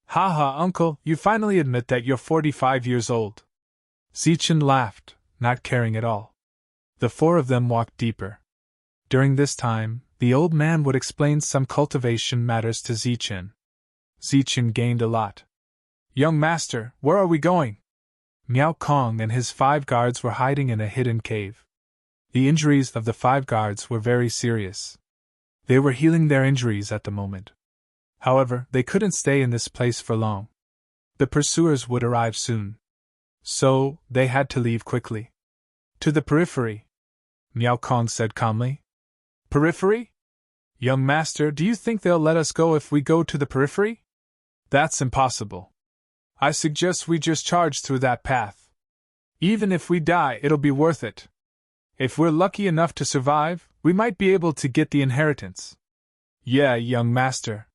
Speaker 1: Ha, uncle, you finally admit that you're 45 years old. Zichen laughed, not caring at all. The four of them walked deeper. During this time, the old man would explain some cultivation matters to Zichen. Zichen gained a lot. Young master, where are we going? Miao Kong and his 5 guards were hiding in a hidden cave. The injuries of the 5 guards were very serious. They were healing their injuries at the moment. However, they couldn't stay in this place for long. The pursuers would arrive soon. So, they had to leave quickly. To the periphery, Miao Kong said calmly. Periphery? Young master, do you think they'll let us go if we go to the periphery? That's impossible. I suggest we just charge through that path. Even if we die, it'll be worth it. If we're lucky enough to survive, we might be able to get the inheritance. Yeah, young master.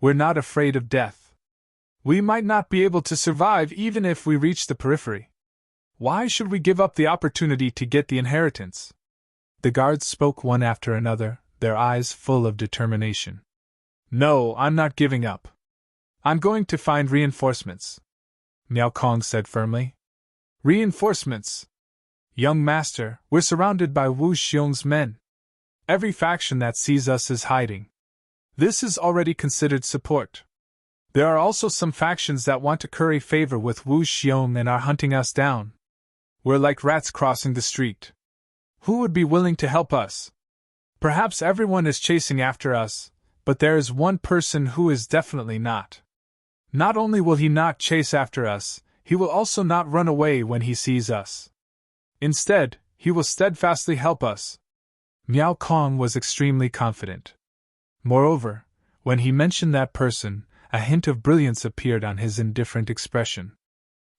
Speaker 1: We're not afraid of death. We might not be able to survive even if we reach the periphery. Why should we give up the opportunity to get the inheritance? The guards spoke one after another, their eyes full of determination. No, I'm not giving up. I'm going to find reinforcements, Miao Kong said firmly. Reinforcements? Young master, we're surrounded by Wu Xiong's men. Every faction that sees us is hiding. This is already considered support. There are also some factions that want to curry favor with Wu Xiong and are hunting us down. We're like rats crossing the street. Who would be willing to help us? Perhaps everyone is chasing after us, but there is one person who is definitely not. Not only will he not chase after us, he will also not run away when he sees us. Instead, he will steadfastly help us. Miao Kong was extremely confident. Moreover, when he mentioned that person, a hint of brilliance appeared on his indifferent expression.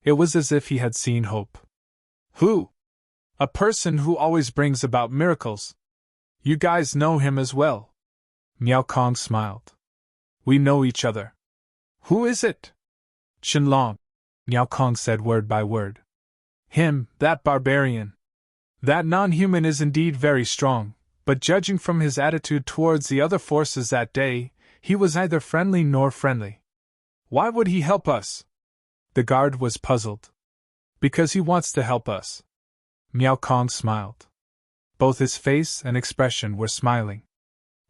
Speaker 1: It was as if he had seen hope. Who? A person who always brings about miracles. You guys know him as well. Miao Kong smiled. We know each other. Who is it? Qianlong, Miao Kong said word by word. Him, that barbarian. That non-human is indeed very strong, but judging from his attitude towards the other forces that day, he was neither friendly nor friendly. Why would he help us? The guard was puzzled. Because he wants to help us. Miao Kong smiled. Both his face and expression were smiling.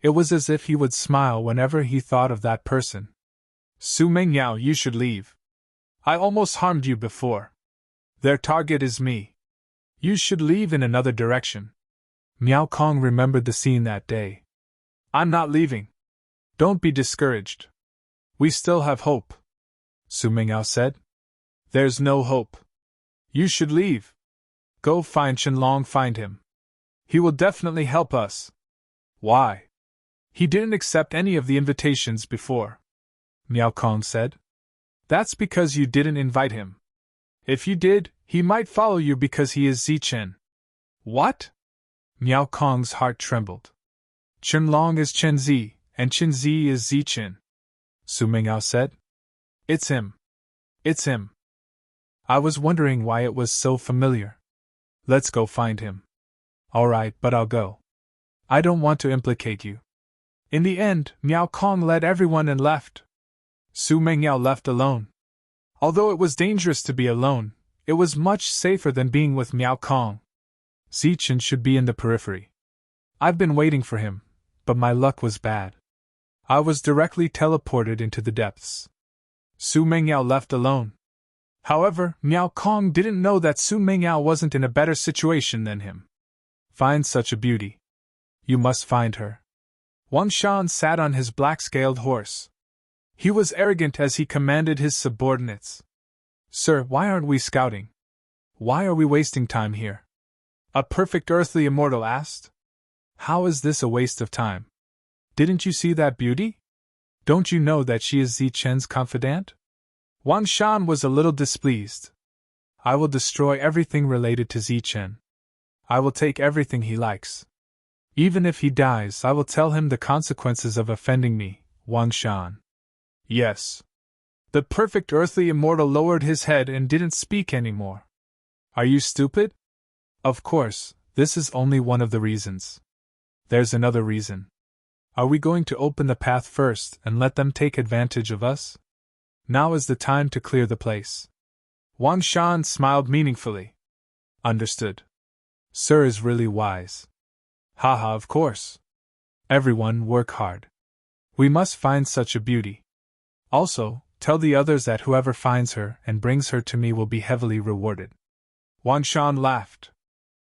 Speaker 1: It was as if he would smile whenever he thought of that person. Su Mengyao, you should leave. I almost harmed you before. Their target is me. You should leave in another direction. Miao Kong remembered the scene that day. I'm not leaving. Don't be discouraged. We still have hope. Su Mengyao said. There's no hope. You should leave. Go find Qianlong, find him. He will definitely help us. Why? He didn't accept any of the invitations before, Miao Kong said. That's because you didn't invite him. If you did, he might follow you because he is Zichen. What? Miao Kong's heart trembled. Qianlong is Chen Zi, and Chen Zi is Zichen, Su Mengyao said. It's him. It's him. I was wondering why it was so familiar. Let's go find him. All right, but I'll go. I don't want to implicate you. In the end, Miao Kong led everyone and left. Su Mengyao left alone. Although it was dangerous to be alone, it was much safer than being with Miao Kong. Zichen should be in the periphery. I've been waiting for him, but my luck was bad. I was directly teleported into the depths. Su Mengyao left alone. However, Miao Kong didn't know that Su Mengyao wasn't in a better situation than him. Find such a beauty. You must find her. Wang Shan sat on his black-scaled horse. He was arrogant as he commanded his subordinates. Sir, why aren't we scouting? Why are we wasting time here? A perfect earthly immortal asked. How is this a waste of time? Didn't you see that beauty? Don't you know that she is Zichen's confidant? Wang Shan was a little displeased. I will destroy everything related to Zichen. I will take everything he likes. Even if he dies, I will tell him the consequences of offending me, Wang Shan. Yes. The perfect earthly immortal lowered his head and didn't speak anymore. Are you stupid? Of course, this is only one of the reasons. There's another reason. Are we going to open the path first and let them take advantage of us? Now is the time to clear the place. Wang Shan smiled meaningfully. Understood. Sir is really wise. Haha, of course. Everyone work hard. We must find such a beauty. Also, tell the others that whoever finds her and brings her to me will be heavily rewarded. Wang Shan laughed.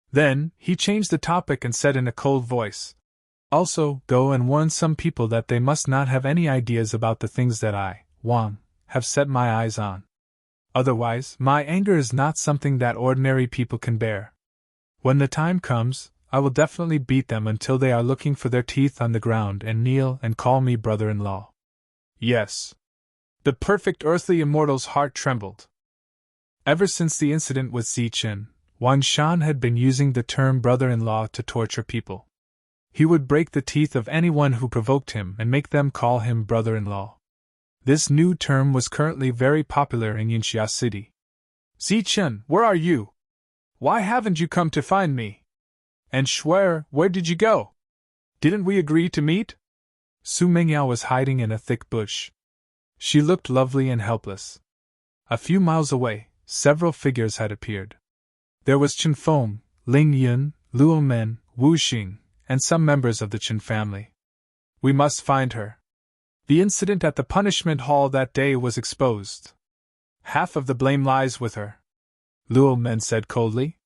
Speaker 1: Then, he changed the topic and said in a cold voice, also, go and warn some people that they must not have any ideas about the things that I, Wang, have set my eyes on. Otherwise, my anger is not something that ordinary people can bear. When the time comes, I will definitely beat them until they are looking for their teeth on the ground and kneel and call me brother-in-law. Yes. The perfect earthly immortal's heart trembled. Ever since the incident with Zichen, Wang Shan had been using the term brother-in-law to torture people. He would break the teeth of anyone who provoked him and make them call him brother-in-law. This new term was currently very popular in Yinxia City. Zichen, where are you? Why haven't you come to find me? And Shuer, where did you go? Didn't we agree to meet? Su Mengyao was hiding in a thick bush. She looked lovely and helpless. A few miles away, several figures had appeared. There was Chen Feng, Ling Yun, Luo Men, Wu Xing, and some members of the Chen family. We must find her. The incident at the punishment hall that day was exposed. Half of the blame lies with her. Luo Men said coldly.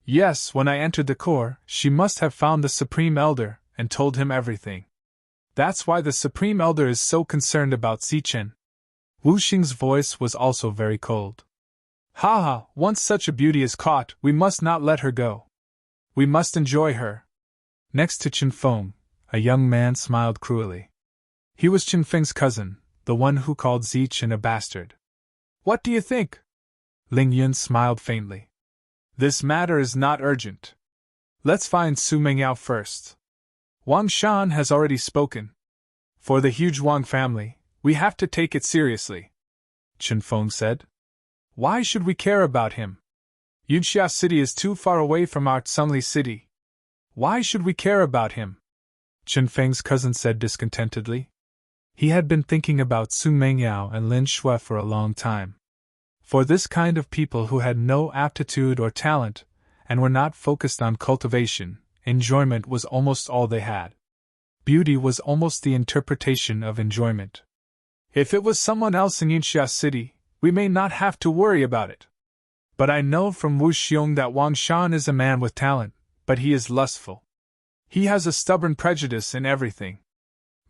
Speaker 1: Yes, when I entered the core, she must have found the Supreme Elder and told him everything. That's why the Supreme Elder is so concerned about Zichen. Wu Xing's voice was also very cold. Haha, once such a beauty is caught, we must not let her go. We must enjoy her. Next to Chen Feng, a young man smiled cruelly. He was Chen Feng's cousin, the one who called Zichen a bastard. What do you think? Ling Yun smiled faintly. This matter is not urgent. Let's find Su Mengyao first. Wang Shan has already spoken. For the huge Wang family, we have to take it seriously, Chen Feng said. Why should we care about him? Yunxia City is too far away from our Tsungli City. Why should we care about him? Chen Feng's cousin said discontentedly. He had been thinking about Su Mengyao and Lin Shui for a long time. For this kind of people who had no aptitude or talent, and were not focused on cultivation, enjoyment was almost all they had. Beauty was almost the interpretation of enjoyment. If it was someone else in Yinxia City, we may not have to worry about it. But I know from Wu Xiong that Wang Shan is a man with talent, but he is lustful. He has a stubborn prejudice in everything.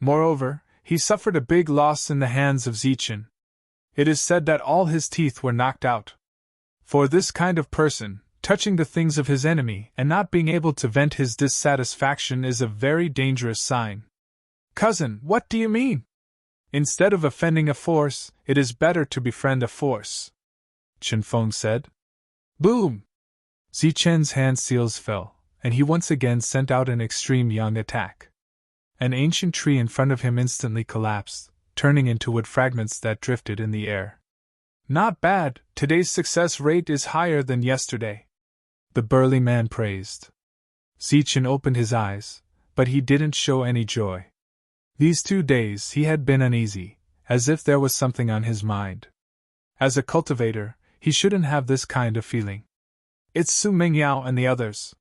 Speaker 1: Moreover, he suffered a big loss in the hands of Zichen. It is said that all his teeth were knocked out. For this kind of person, touching the things of his enemy and not being able to vent his dissatisfaction is a very dangerous sign. Cousin, what do you mean? Instead of offending a force, it is better to befriend a force, Chen Feng said. Boom! Zichen's hand seals fell, and he once again sent out an extreme yang attack. An ancient tree in front of him instantly collapsed, turning into wood fragments that drifted in the air. Not bad, today's success rate is higher than yesterday, the burly man praised. Zichen opened his eyes, but he didn't show any joy. These 2 days he had been uneasy, as if there was something on his mind. As a cultivator, he shouldn't have this kind of feeling. It's Su Mengyao and the others.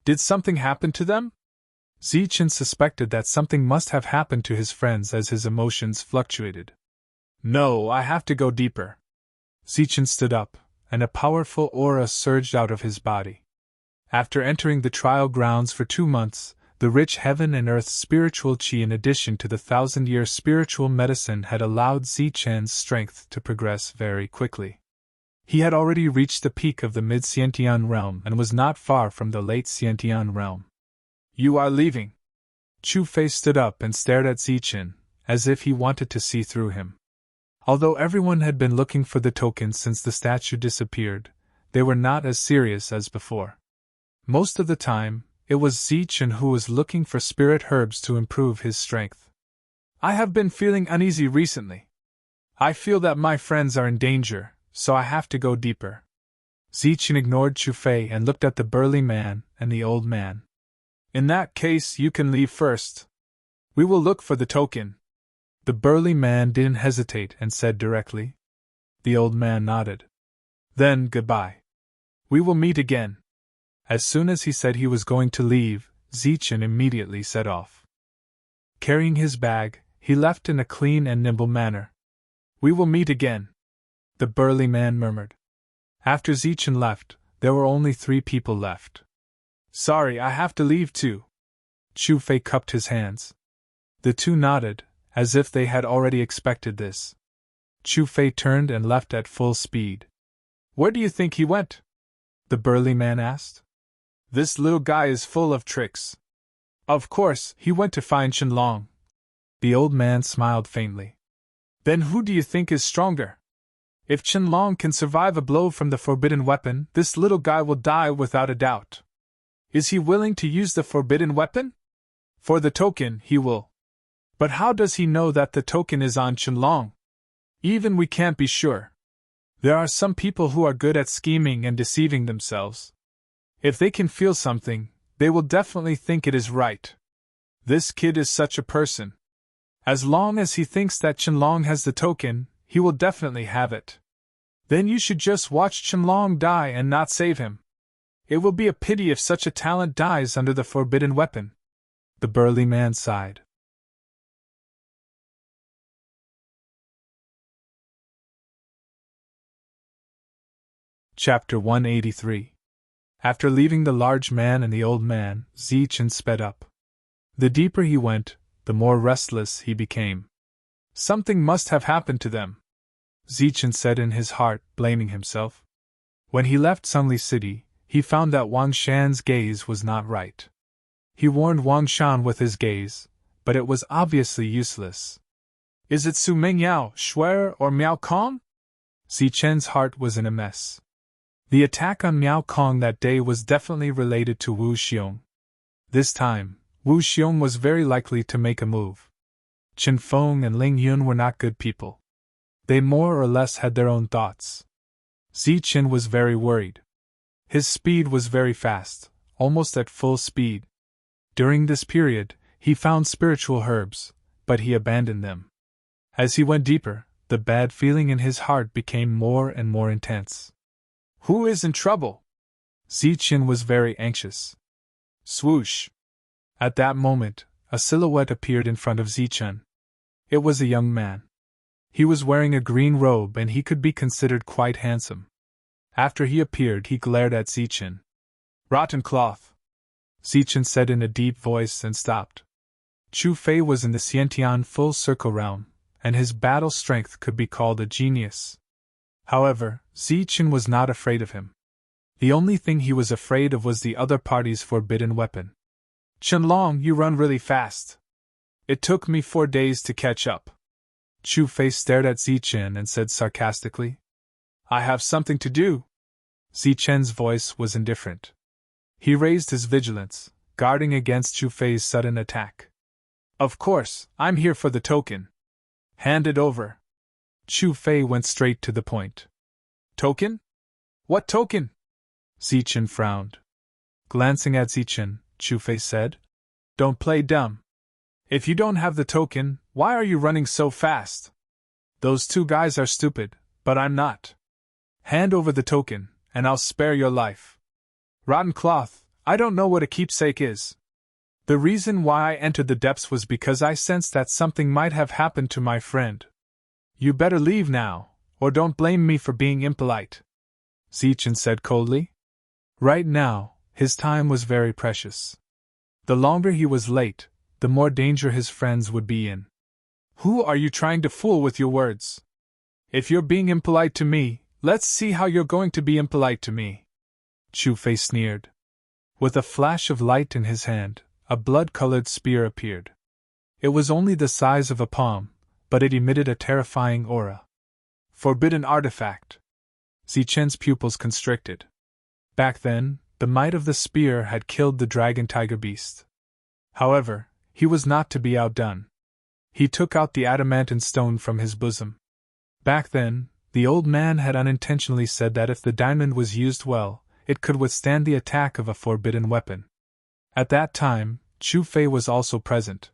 Speaker 1: Did something happen to them? Zichen suspected that something must have happened to his friends as his emotions fluctuated. No, I have to go deeper. Zichen stood up, and a powerful aura surged out of his body. After entering the trial grounds for 2 months, the rich heaven and earth spiritual qi in addition to the 1,000-year spiritual medicine had allowed Zichen's strength to progress very quickly. He had already reached the peak of the mid-Xiantian realm and was not far from the late Xiantian realm. You are leaving. Chu Fei stood up and stared at Zichen, as if he wanted to see through him. Although everyone had been looking for the token since the statue disappeared, they were not as serious as before. Most of the time, it was Zichen who was looking for spirit herbs to improve his strength. I have been feeling uneasy recently. I feel that my friends are in danger, so I have to go deeper. Zichen ignored Chu Fei and looked at the burly man and the old man. In that case, you can leave first. We will look for the token. The burly man didn't hesitate and said directly. The old man nodded. Then, goodbye. We will meet again. As soon as he said he was going to leave, Zichen immediately set off. Carrying his bag, he left in a clean and nimble manner. We will meet again, the burly man murmured. After Zichen left, there were only 3 people left. Sorry, I have to leave too. Chu Fei cupped his hands. The 2 nodded, as if they had already expected this. Chu Fei turned and left at full speed. Where do you think he went? The burly man asked. This little guy is full of tricks. Of course, he went to find Qianlong. The old man smiled faintly. Then who do you think is stronger? If Qianlong can survive a blow from the forbidden weapon, this little guy will die without a doubt. Is he willing to use the forbidden weapon? For the token, he will. But how does he know that the token is on Qianlong? Even we can't be sure. There are some people who are good at scheming and deceiving themselves. If they can feel something, they will definitely think it is right. This kid is such a person. As long as he thinks that Qianlong has the token, he will definitely have it. Then you should just watch Qianlong die and not save him. It will be a pity if such a talent dies under the forbidden weapon. The burly man sighed. Chapter 183. After leaving the large man and the old man, Zichen sped up. The deeper he went, the more restless he became. Something must have happened to them, Zichen said in his heart, blaming himself. When he left Sungli City, he found that Wang Shan's gaze was not right. He warned Wang Shan with his gaze, but it was obviously useless. Is it Su Mengyao, Shuer, or Miao Kong? Zichen's heart was in a mess. The attack on Miao Kong that day was definitely related to Wu Xiong. This time, Wu Xiong was very likely to make a move. Chen Feng and Ling Yun were not good people. They more or less had their own thoughts. Zichen was very worried. His speed was very fast, almost at full speed. During this period, he found spiritual herbs, but he abandoned them. As he went deeper, the bad feeling in his heart became more and more intense. Who is in trouble? Zichen was very anxious. Swoosh! At that moment, a silhouette appeared in front of Zichen. It was a young man. He was wearing a green robe and he could be considered quite handsome. After he appeared, he glared at Zichen. Rotten cloth! Zichen said in a deep voice and stopped. Chu Fei was in the Xiantian full circle realm, and his battle strength could be called a genius. However, Zichen was not afraid of him. The only thing he was afraid of was the other party's forbidden weapon. Qianlong, you run really fast. It took me 4 days to catch up. Chu Fei stared at Zichen and said sarcastically. I have something to do. Zichen's voice was indifferent. He raised his vigilance, guarding against Chu Fei's sudden attack. Of course, I'm here for the token. Hand it over. Chu Fei went straight to the point. Token? What token? Zichen frowned. Glancing at Zichen, Chu Fei said, Don't play dumb. If you don't have the token, why are you running so fast? Those 2 guys are stupid, but I'm not. Hand over the token, and I'll spare your life. Rotten cloth, I don't know what a keepsake is. The reason why I entered the depths was because I sensed that something might have happened to my friend. You better leave now, or don't blame me for being impolite, Zichen said coldly. Right now, his time was very precious. The longer he was late, the more danger his friends would be in. Who are you trying to fool with your words? If you're being impolite to me, let's see how you're going to be impolite to me. Chu Fei sneered. With a flash of light in his hand, a blood-colored spear appeared. It was only the size of a palm, but it emitted a terrifying aura. Forbidden artifact. Zichen's pupils constricted. Back then, the might of the spear had killed the dragon tiger beast. However, he was not to be outdone. He took out the adamantine stone from his bosom. Back then, the old man had unintentionally said that if the diamond was used well, it could withstand the attack of a forbidden weapon. At that time, Chu Fei was also present.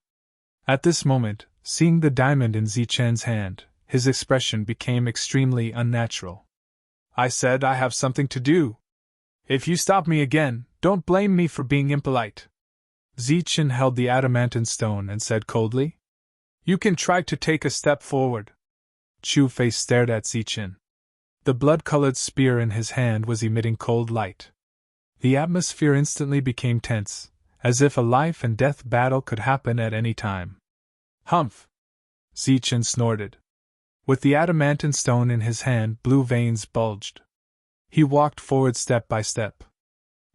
Speaker 1: At this moment, seeing the diamond in Zichen's hand, his expression became extremely unnatural. I said I have something to do. If you stop me again, don't blame me for being impolite. Zichen held the adamantine stone and said coldly. You can try to take a step forward. Chu Fei stared at Zichen. The blood-colored spear in his hand was emitting cold light. The atmosphere instantly became tense, as if a life-and-death battle could happen at any time. Humph! Zichen snorted. With the adamantine stone in his hand, blue veins bulged. He walked forward step by step.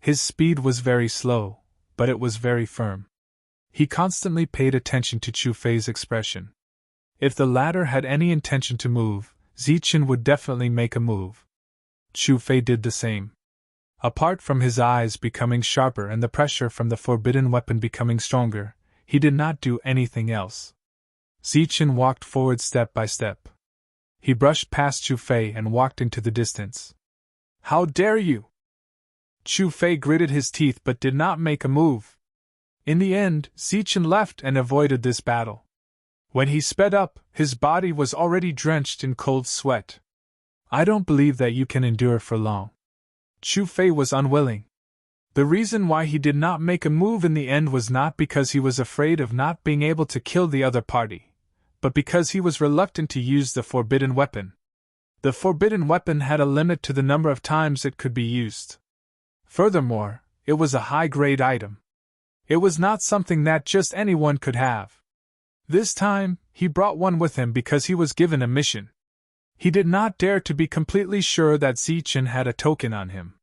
Speaker 1: His speed was very slow, but it was very firm. He constantly paid attention to Chu Fei's expression. If the latter had any intention to move, Zichen would definitely make a move. Chu Fei did the same. Apart from his eyes becoming sharper and the pressure from the forbidden weapon becoming stronger, he did not do anything else. Zichen walked forward step by step. He brushed past Chu Fei and walked into the distance. How dare you! Chu Fei gritted his teeth but did not make a move. In the end, Zichen left and avoided this battle. When he sped up, his body was already drenched in cold sweat. I don't believe that you can endure for long. Chu Fei was unwilling. The reason why he did not make a move in the end was not because he was afraid of not being able to kill the other party, but because he was reluctant to use the forbidden weapon. The forbidden weapon had a limit to the number of times it could be used. Furthermore, it was a high-grade item. It was not something that just anyone could have. This time, he brought one with him because he was given a mission. He did not dare to be completely sure that Zichen had a token on him.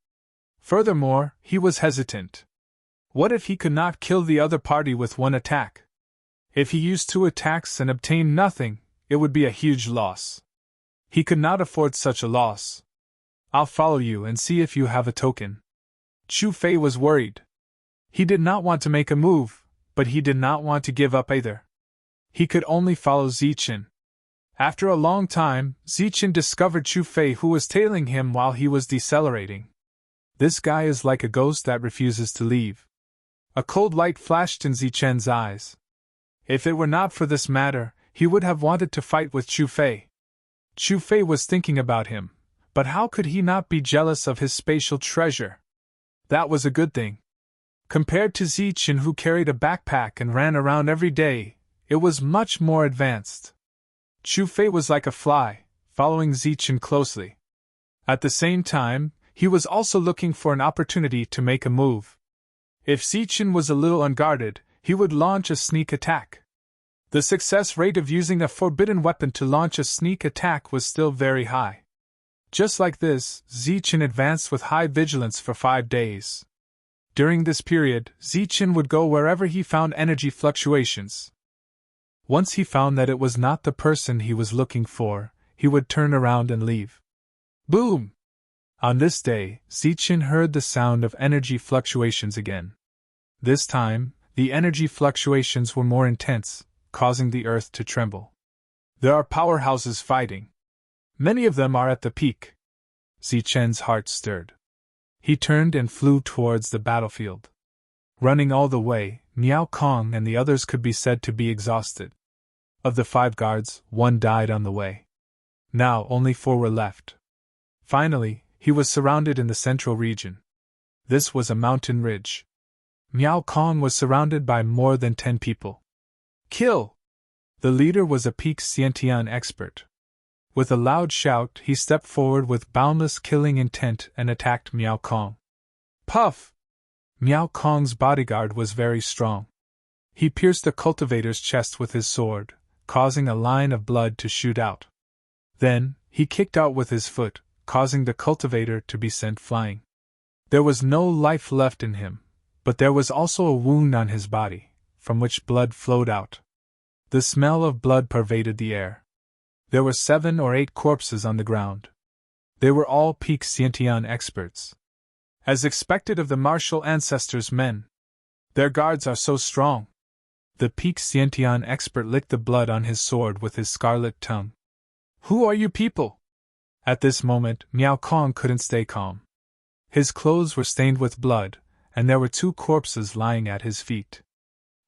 Speaker 1: Furthermore, he was hesitant. What if he could not kill the other party with one attack? If he used 2 attacks and obtained nothing, it would be a huge loss. He could not afford such a loss. I'll follow you and see if you have a token. Chu Fei was worried. He did not want to make a move, but he did not want to give up either. He could only follow Zichen. After a long time, Zichen discovered Chu Fei, who was tailing him while he was decelerating. This guy is like a ghost that refuses to leave. A cold light flashed in Zichen's eyes. If it were not for this matter, he would have wanted to fight with Chu Fei. Chu Fei was thinking about him, but how could he not be jealous of his spatial treasure? That was a good thing. Compared to Zichen, who carried a backpack and ran around every day, it was much more advanced. Chu Fei was like a fly, following Zichen closely. At the same time, he was also looking for an opportunity to make a move. If Zichen was a little unguarded, he would launch a sneak attack. The success rate of using a forbidden weapon to launch a sneak attack was still very high. Just like this, Zichen advanced with high vigilance for 5 days. During this period, Zichen would go wherever he found energy fluctuations. Once he found that it was not the person he was looking for, he would turn around and leave. Boom! On this day, Zichen heard the sound of energy fluctuations again. This time, the energy fluctuations were more intense, causing the earth to tremble. There are powerhouses fighting. Many of them are at the peak. Zichen's heart stirred. He turned and flew towards the battlefield. Running all the way, Miao Kong and the others could be said to be exhausted. Of the 5 guards, 1 died on the way. Now only 4 were left. Finally, he was surrounded in the central region. This was a mountain ridge. Miao Kong was surrounded by more than 10 people. Kill! The leader was a peak Xiantian expert. With a loud shout, he stepped forward with boundless killing intent and attacked Miao Kong. Puff! Miao Kong's bodyguard was very strong. He pierced the cultivator's chest with his sword, causing a line of blood to shoot out. Then, he kicked out with his foot, causing the cultivator to be sent flying. There was no life left in him, but there was also a wound on his body, from which blood flowed out. The smell of blood pervaded the air. There were 7 or 8 corpses on the ground. They were all peak Xiantian experts. As expected of the martial ancestors' men. Their guards are so strong. The peak Xiantian expert licked the blood on his sword with his scarlet tongue. Who are you people? At this moment, Miao Kong couldn't stay calm. His clothes were stained with blood, and there were 2 corpses lying at his feet.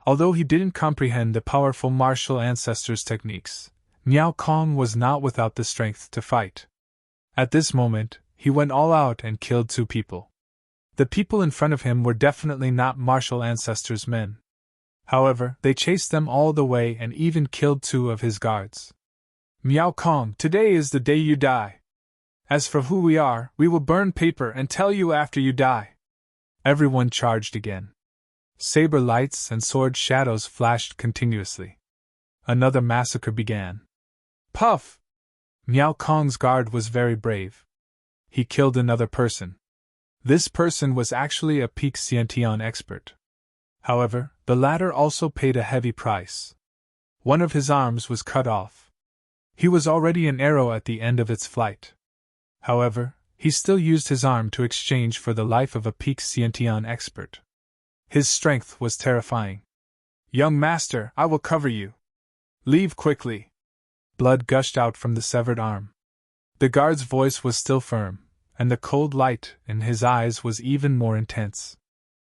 Speaker 1: Although he didn't comprehend the powerful martial ancestors' techniques, Miao Kong was not without the strength to fight. At this moment, he went all out and killed 2 people. The people in front of him were definitely not martial ancestors' men. However, they chased them all the way and even killed 2 of his guards. Miao Kong, today is the day you die. As for who we are, we will burn paper and tell you after you die. Everyone charged again. Saber lights and sword shadows flashed continuously. Another massacre began. Puff! Miao Kong's guard was very brave. He killed another person. This person was actually a peak Xiantian expert. However, the latter also paid a heavy price. One of his arms was cut off. He was already an arrow at the end of its flight. However, he still used his arm to exchange for the life of a peak Xiantian expert. His strength was terrifying. Young master, I will cover you. Leave quickly. Blood gushed out from the severed arm. The guard's voice was still firm, and the cold light in his eyes was even more intense.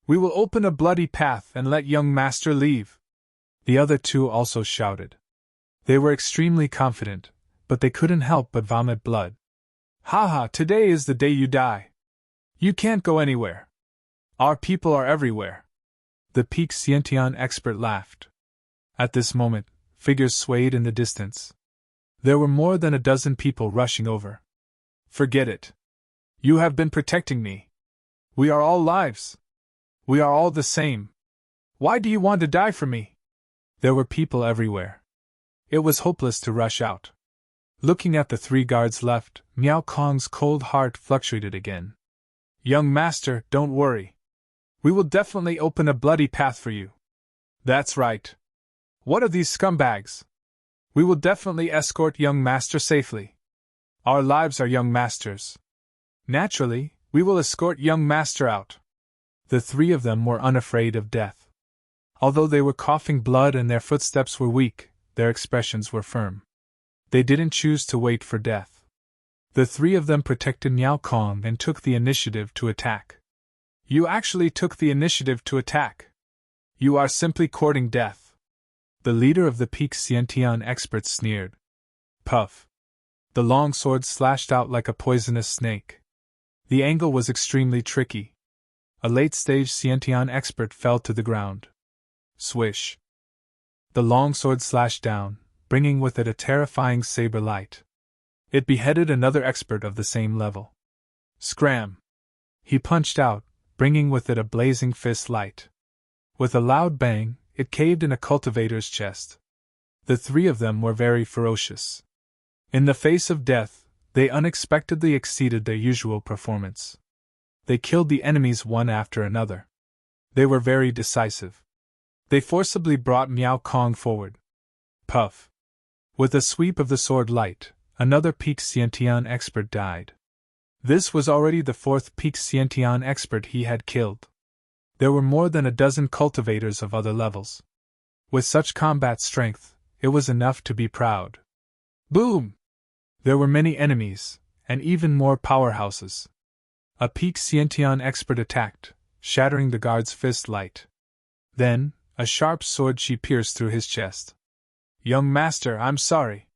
Speaker 1: We will open a bloody path and let young master leave. The other 2 also shouted. They were extremely confident, but they couldn't help but vomit blood. Haha, today is the day you die. You can't go anywhere. Our people are everywhere. The peak Xiantian expert laughed. At this moment, figures swayed in the distance. There were more than a dozen people rushing over. Forget it. You have been protecting me. We are all lives. We are all the same. Why do you want to die for me? There were people everywhere. It was hopeless to rush out. Looking at the 3 guards left, Miao Kong's cold heart fluctuated again. Young master, don't worry. We will definitely open a bloody path for you. That's right. What are these scumbags? We will definitely escort young master safely. Our lives are young master's. Naturally, we will escort young master out. The 3 of them were unafraid of death. Although they were coughing blood and their footsteps were weak, their expressions were firm. They didn't choose to wait for death. The 3 of them protected Miao Kong and took the initiative to attack. You actually took the initiative to attack. You are simply courting death. The leader of the peak Xiantian experts sneered. Puff. The long sword slashed out like a poisonous snake. The angle was extremely tricky. A late-stage Xiantian expert fell to the ground. Swish. The long sword slashed down, bringing with it a terrifying saber light. It beheaded another expert of the same level. Scram! He punched out, bringing with it a blazing fist light. With a loud bang, it caved in a cultivator's chest. The 3 of them were very ferocious. In the face of death, they unexpectedly exceeded their usual performance. They killed the enemies one after another. They were very decisive. They forcibly brought Miao Kong forward. Puff. With a sweep of the sword light, another peak Xiantian expert died. This was already the 4th peak Xiantian expert he had killed. There were more than a dozen cultivators of other levels. With such combat strength, it was enough to be proud. Boom! There were many enemies, and even more powerhouses. A peak Xiantian expert attacked, shattering the guard's fist light. Then, a sharp sword she pierced through his chest. Young master, I'm sorry.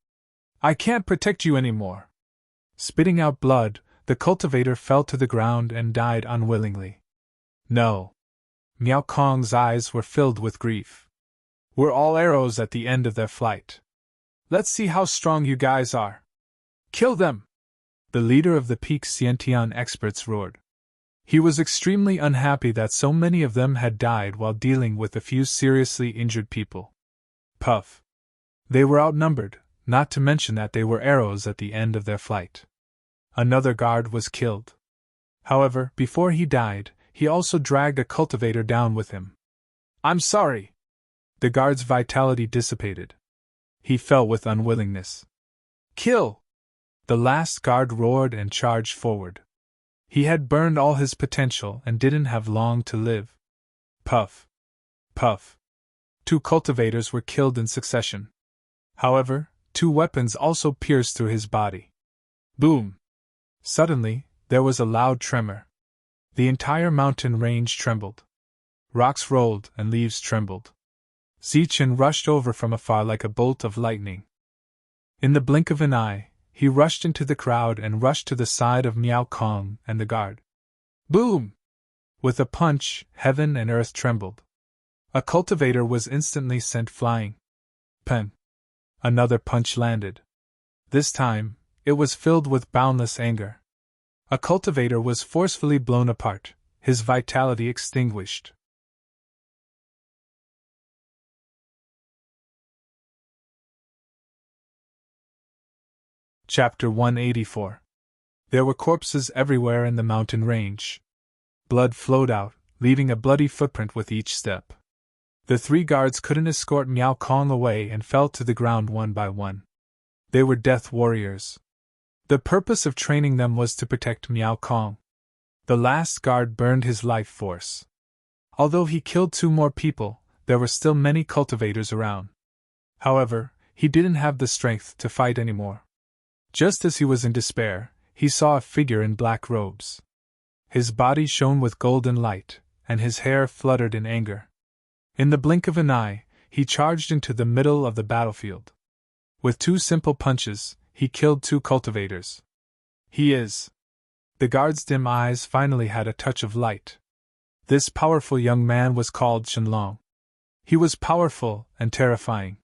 Speaker 1: I can't protect you anymore. Spitting out blood, the cultivator fell to the ground and died unwillingly. No. Miao Kong's eyes were filled with grief. "We're all arrows at the end of their flight. Let's see how strong you guys are. Kill them!" The leader of the Peak Xiantian experts roared. He was extremely unhappy that so many of them had died while dealing with a few seriously injured people. Puff. They were outnumbered, not to mention that they were arrows at the end of their flight. Another guard was killed. However, before he died, he also dragged a cultivator down with him. "I'm sorry." The guard's vitality dissipated. He fell with unwillingness. "Kill!" The last guard roared and charged forward. He had burned all his potential and didn't have long to live. Puff. Puff. 2 cultivators were killed in succession. However, 2 weapons also pierced through his body. Boom! Suddenly, there was a loud tremor. The entire mountain range trembled. Rocks rolled and leaves trembled. Zichen rushed over from afar like a bolt of lightning. In the blink of an eye, he rushed into the crowd and rushed to the side of Miao Kong and the guard. Boom! With a punch, heaven and earth trembled. A cultivator was instantly sent flying. Pen! Another punch landed. This time, it was filled with boundless anger. A cultivator was forcefully blown apart, his vitality extinguished. Chapter 184. There were corpses everywhere in the mountain range. Blood flowed out, leaving a bloody footprint with each step. The 3 guards couldn't escort Miao Kong away and fell to the ground one by one. They were death warriors. The purpose of training them was to protect Miao Kong. The last guard burned his life force. Although he killed 2 more people, there were still many cultivators around. However, he didn't have the strength to fight anymore. Just as he was in despair, he saw a figure in black robes. His body shone with golden light, and his hair fluttered in anger. In the blink of an eye, he charged into the middle of the battlefield. With 2 simple punches, he killed 2 cultivators. He is. The guard's dim eyes finally had a touch of light. This powerful young man was called Qianlong. He was powerful and terrifying.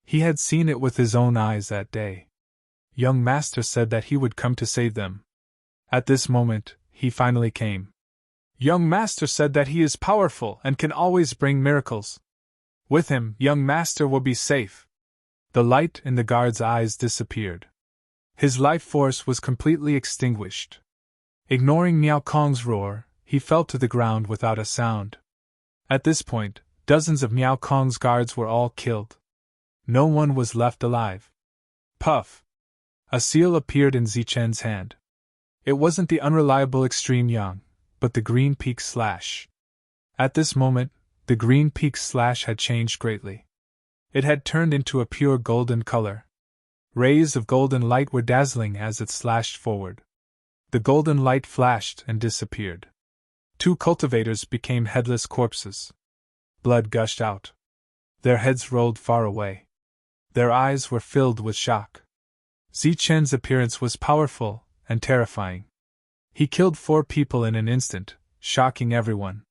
Speaker 1: He had seen it with his own eyes that day. Young Master said that he would come to save them. At this moment, he finally came. Young Master said that he is powerful and can always bring miracles. With him, young Master will be safe. The light in the guard's eyes disappeared. His life force was completely extinguished. Ignoring Miao Kong's roar, he fell to the ground without a sound. At this point, dozens of Miao Kong's guards were all killed. No one was left alive. Puff! A seal appeared in Zichen's hand. It wasn't the unreliable Extreme Yang, but the green peak slash. At this moment, the green peak slash had changed greatly. It had turned into a pure golden color. Rays of golden light were dazzling as it slashed forward. The golden light flashed and disappeared. 2 cultivators became headless corpses. Blood gushed out. Their heads rolled far away. Their eyes were filled with shock. Zichen's appearance was powerful and terrifying. He killed 4 people in an instant, shocking everyone.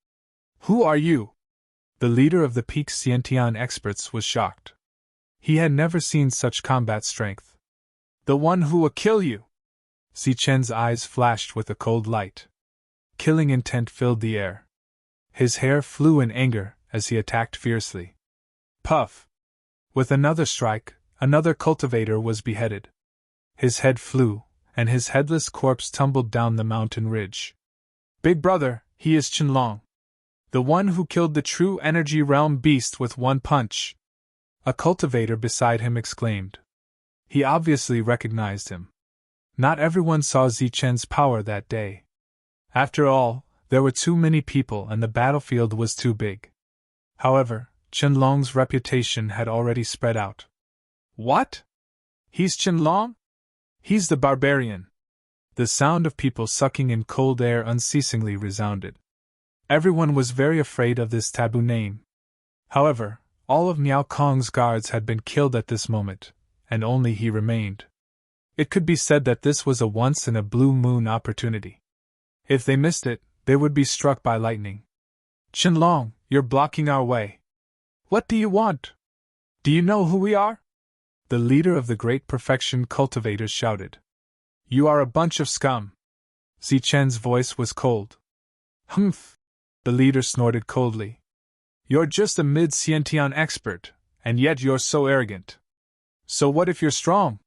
Speaker 1: Who are you? The leader of the Peak Xiantian experts was shocked. He had never seen such combat strength. The one who will kill you! Zichen's eyes flashed with a cold light. Killing intent filled the air. His hair flew in anger as he attacked fiercely. Puff! With another strike, another cultivator was beheaded. His head flew, and his headless corpse tumbled down the mountain ridge. Big brother, he is Qianlong. The one who killed the true energy realm beast with 1 punch. A cultivator beside him exclaimed. He obviously recognized him. Not everyone saw Zichen's power that day. After all, there were too many people and the battlefield was too big. However, Qianlong's reputation had already spread out. What? He's Qianlong? He's the barbarian. The sound of people sucking in cold air unceasingly resounded. Everyone was very afraid of this taboo name. However, all of Miao Kong's guards had been killed at this moment, and only he remained. It could be said that this was a once-in-a-blue-moon opportunity. If they missed it, they would be struck by lightning. Qianlong, you're blocking our way. What do you want? Do you know who we are? The leader of the Great Perfection Cultivators shouted. You are a bunch of scum. Zichen's voice was cold. Humph! The leader snorted coldly. You're just a mid-Xiantian expert, and yet you're so arrogant. So what if you're strong?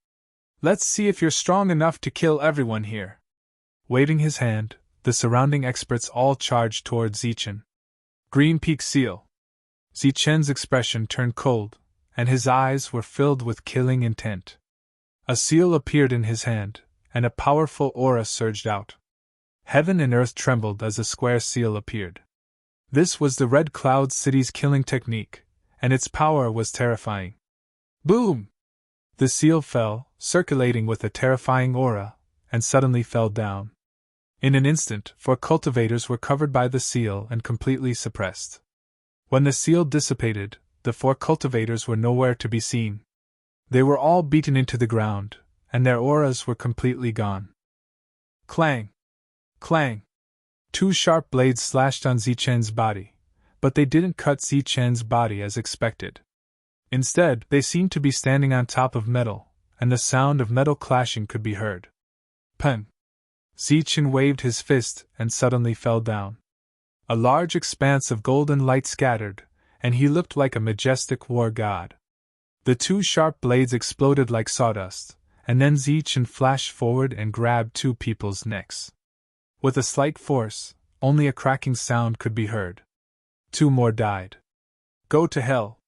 Speaker 1: Let's see if you're strong enough to kill everyone here. Waving his hand, the surrounding experts all charged toward Zichen. Green Peak Seal. Zichen's expression turned cold, and his eyes were filled with killing intent. A seal appeared in his hand, and a powerful aura surged out. Heaven and earth trembled as a square seal appeared. This was the Red Cloud City's killing technique, and its power was terrifying. Boom! The seal fell, circulating with a terrifying aura, and suddenly fell down. In an instant, 4 cultivators were covered by the seal and completely suppressed. When the seal dissipated, the 4 cultivators were nowhere to be seen. They were all beaten into the ground, and their auras were completely gone. Clang! Clang! 2 sharp blades slashed on Zichen's body, but they didn't cut Zichen's body as expected. Instead, they seemed to be standing on top of metal, and the sound of metal clashing could be heard. Peng! Zichen waved his fist and suddenly fell down. A large expanse of golden light scattered, and he looked like a majestic war god. The 2 sharp blades exploded like sawdust, and then Zichen flashed forward and grabbed 2 people's necks. With a slight force, only a cracking sound could be heard. 2 more died. Go to hell!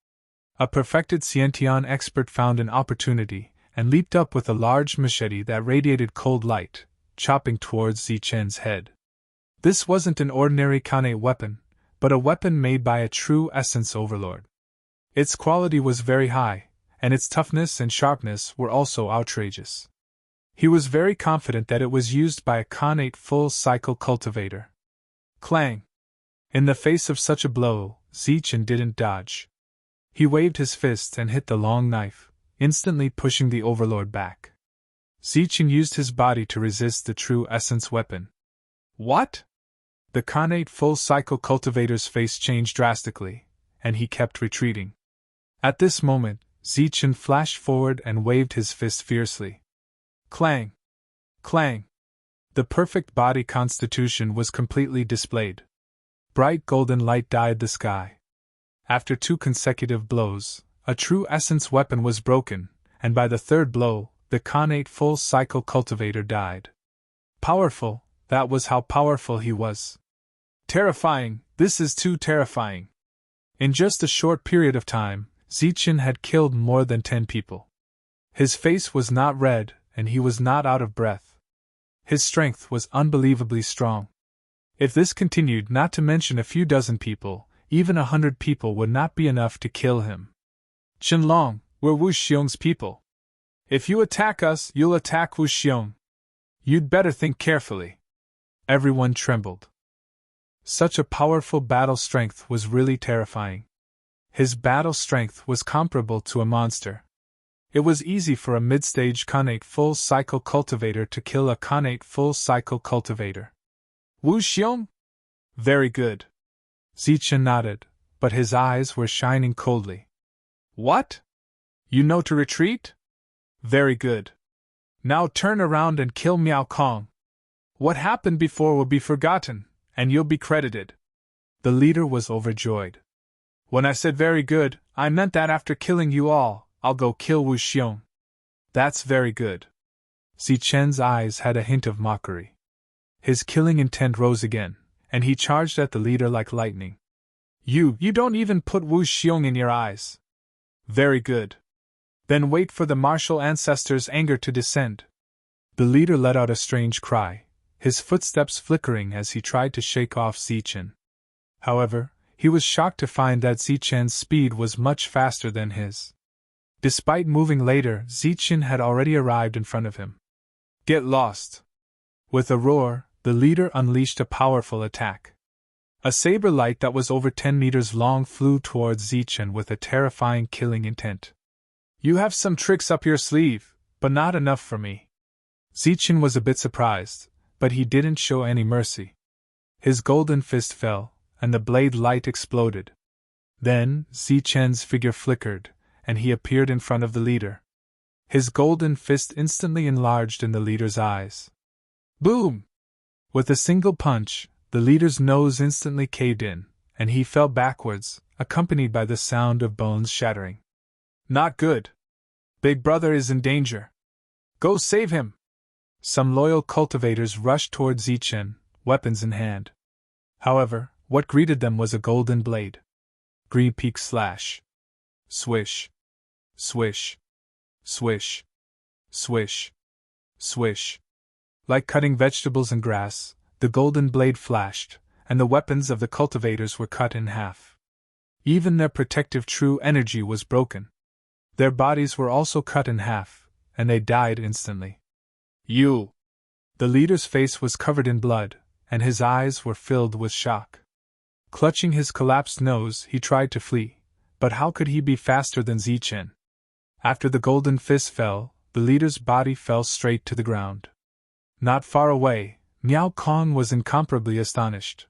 Speaker 1: A perfected Xiantian expert found an opportunity and leaped up with a large machete that radiated cold light, chopping towards Zichen's head. This wasn't an ordinary Kane weapon, but a weapon made by a true essence overlord. Its quality was very high, and its toughness and sharpness were also outrageous. He was very confident that it was used by a Khanate full-cycle cultivator. Clang! In the face of such a blow, Zichen didn't dodge. He waved his fist and hit the long knife, instantly pushing the overlord back. Zichen used his body to resist the true essence weapon. What? The Khanate full-cycle cultivator's face changed drastically, and he kept retreating. At this moment, Zichen flashed forward and waved his fist fiercely. Clang! Clang! The perfect body constitution was completely displayed. Bright golden light dyed the sky. After 2 consecutive blows, a true essence weapon was broken, and by the 3rd blow, the Khanate full-cycle cultivator died. Powerful, that was how powerful he was. Terrifying, this is too terrifying. In just a short period of time, Zichen had killed more than 10 people. His face was not red, and he was not out of breath. His strength was unbelievably strong. If this continued, not to mention a few dozen people, even 100 people would not be enough to kill him. Qianlong, we're Wu Xiong's people. If you attack us, you'll attack Wu Xiong. You'd better think carefully. Everyone trembled. Such a powerful battle strength was really terrifying. His battle strength was comparable to a monster. It was easy for a mid-stage Khanate full-cycle cultivator to kill a Khanate full-cycle cultivator. Wu Xiong? Very good. Zichen nodded, but his eyes were shining coldly. What? You know to retreat? Very good. Now turn around and kill Miao Kong. What happened before will be forgotten, and you'll be credited. The leader was overjoyed. When I said very good, I meant that after killing you all, I'll go kill Wu Xiong. That's very good. Zichen's eyes had a hint of mockery. His killing intent rose again, and he charged at the leader like lightning. You don't even put Wu Xiong in your eyes. Very good. Then wait for the martial ancestor's anger to descend. The leader let out a strange cry, his footsteps flickering as he tried to shake off Zichen. However, he was shocked to find that Zichen's speed was much faster than his. Despite moving later, Zichen had already arrived in front of him. Get lost! With a roar, the leader unleashed a powerful attack. A saber light that was over 10 meters long flew towards Zichen with a terrifying killing intent. You have some tricks up your sleeve, but not enough for me. Zichen was a bit surprised, but he didn't show any mercy. His golden fist fell, and the blade light exploded. Then, Zichen's figure flickered, and he appeared in front of the leader. His golden fist instantly enlarged in the leader's eyes. Boom! With a single punch, the leader's nose instantly caved in, and he fell backwards, accompanied by the sound of bones shattering. Not good. Big Brother is in danger. Go save him! Some loyal cultivators rushed toward Zichen, weapons in hand. However, what greeted them was a golden blade. Green peak slash. Swish. Swish. Swish. Swish. Swish. Like cutting vegetables and grass, the golden blade flashed, and the weapons of the cultivators were cut in half. Even their protective true energy was broken. Their bodies were also cut in half, and they died instantly. You! The leader's face was covered in blood, and his eyes were filled with shock. Clutching his collapsed nose, he tried to flee, but how could he be faster than Zichen? After the golden fist fell, the leader's body fell straight to the ground. Not far away, Miao Kong was incomparably astonished.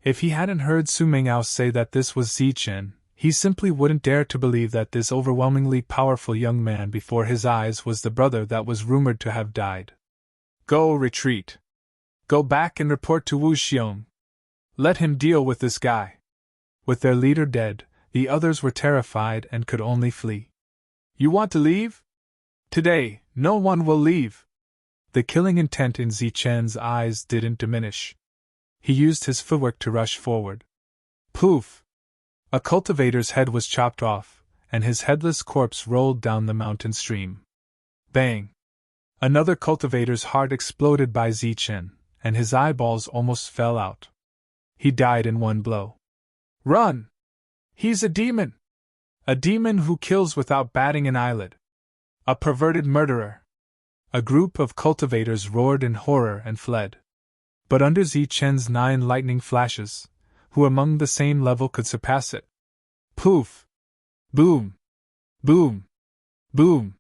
Speaker 1: If he hadn't heard Su Mengao say that this was Zichen, he simply wouldn't dare to believe that this overwhelmingly powerful young man before his eyes was the brother that was rumored to have died. Go retreat. Go back and report to Wu Xiong. Let him deal with this guy. With their leader dead, the others were terrified and could only flee. You want to leave? Today, no one will leave. The killing intent in Zichen's eyes didn't diminish. He used his footwork to rush forward. Poof! A cultivator's head was chopped off, and his headless corpse rolled down the mountain stream. Bang! Another cultivator's heart exploded by Zichen, and his eyeballs almost fell out. He died in one blow. Run! He's a demon! A demon who kills without batting an eyelid. A perverted murderer! A group of cultivators roared in horror and fled. But under Zichen's 9 lightning flashes, who among the same level could surpass it? Poof! Boom! Boom! Boom!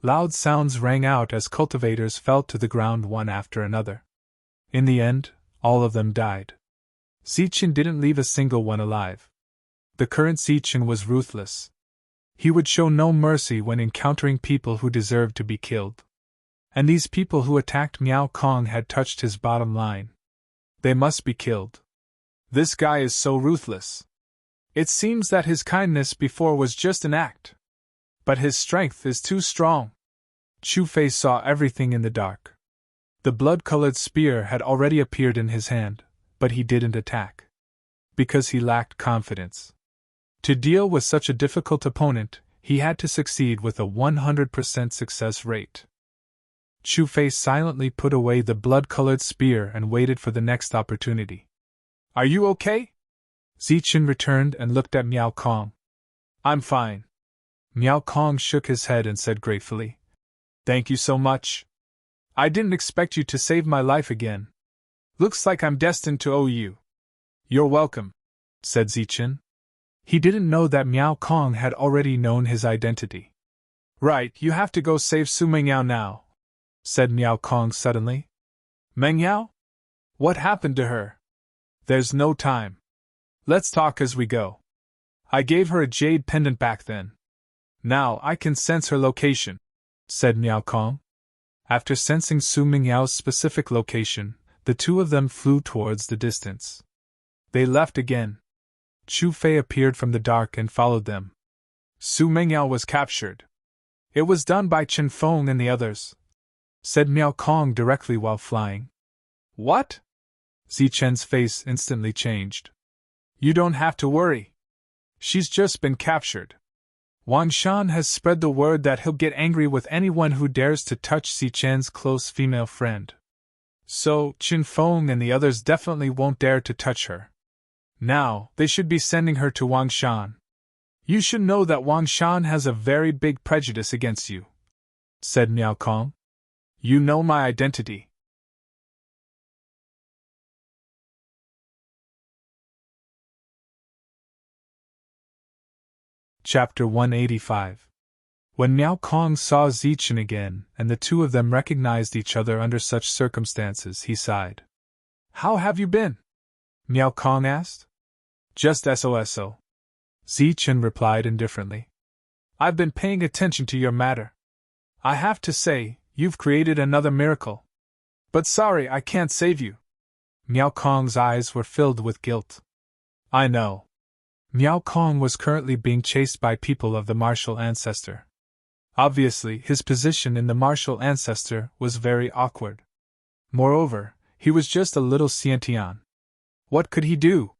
Speaker 1: Loud sounds rang out as cultivators fell to the ground one after another. In the end, all of them died. Zichen didn't leave a single one alive. The current Zichen was ruthless. He would show no mercy when encountering people who deserved to be killed. And these people who attacked Miao Kong had touched his bottom line. They must be killed. This guy is so ruthless. It seems that his kindness before was just an act. But his strength is too strong. Chu Fei saw everything in the dark. The blood-colored spear had already appeared in his hand, but he didn't attack. Because he lacked confidence. To deal with such a difficult opponent, he had to succeed with a 100% success rate. Chu Fei silently put away the blood-colored spear and waited for the next opportunity. Are you okay? Zichen returned and looked at Miao Kong. I'm fine. Miao Kong shook his head and said gratefully, Thank you so much. I didn't expect you to save my life again. Looks like I'm destined to owe you. You're welcome, said Zichen. He didn't know that Miao Kong had already known his identity. Right, you have to go save Su Mengyao now, said Miao Kong suddenly. Mengyao? What happened to her? There's no time. Let's talk as we go. I gave her a jade pendant back then. Now I can sense her location, said Miao Kong. After sensing Su Mingyao's specific location, the two of them flew towards the distance. They left again. Chu Fei appeared from the dark and followed them. Su Mengyao was captured. It was done by Chen Feng and the others, said Miao Kong directly while flying. What? Zichen's face instantly changed. You don't have to worry. She's just been captured. Wang Shan has spread the word that he'll get angry with anyone who dares to touch Zichen's close female friend. So, Chen Feng and the others definitely won't dare to touch her. Now, they should be sending her to Wang Shan. You should know that Wang Shan has a very big prejudice against you, said Miao Kong. You know my identity. Chapter 185. When Miao Kong saw Zichen again, and the two of them recognized each other under such circumstances, he sighed. How have you been? Miao Kong asked. Just SOSO. Zichen replied indifferently. I've been paying attention to your matter. I have to say, you've created another miracle. But sorry, I can't save you. Miao Kong's eyes were filled with guilt. I know. Miao Kong was currently being chased by people of the martial ancestor. Obviously, his position in the martial ancestor was very awkward. Moreover, he was just a little Xiantian. What could he do?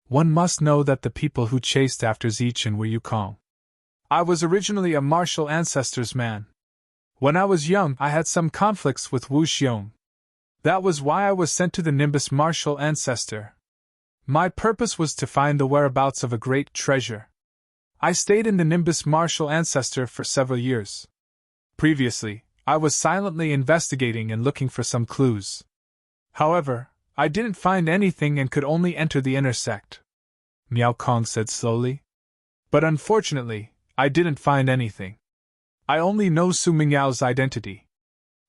Speaker 1: One must know that the people who chased after Zichen were Yukong. I was originally a martial ancestor's man. When I was young, I had some conflicts with Wu Xiong. That was why I was sent to the Nimbus martial ancestor. My purpose was to find the whereabouts of a great treasure. I stayed in the Nimbus martial ancestor for several years. Previously, I was silently investigating and looking for some clues. However, I didn't find anything and could only enter the inner sect. Miao Kong said slowly. But unfortunately, I didn't find anything. I only know Su Mingyao's identity.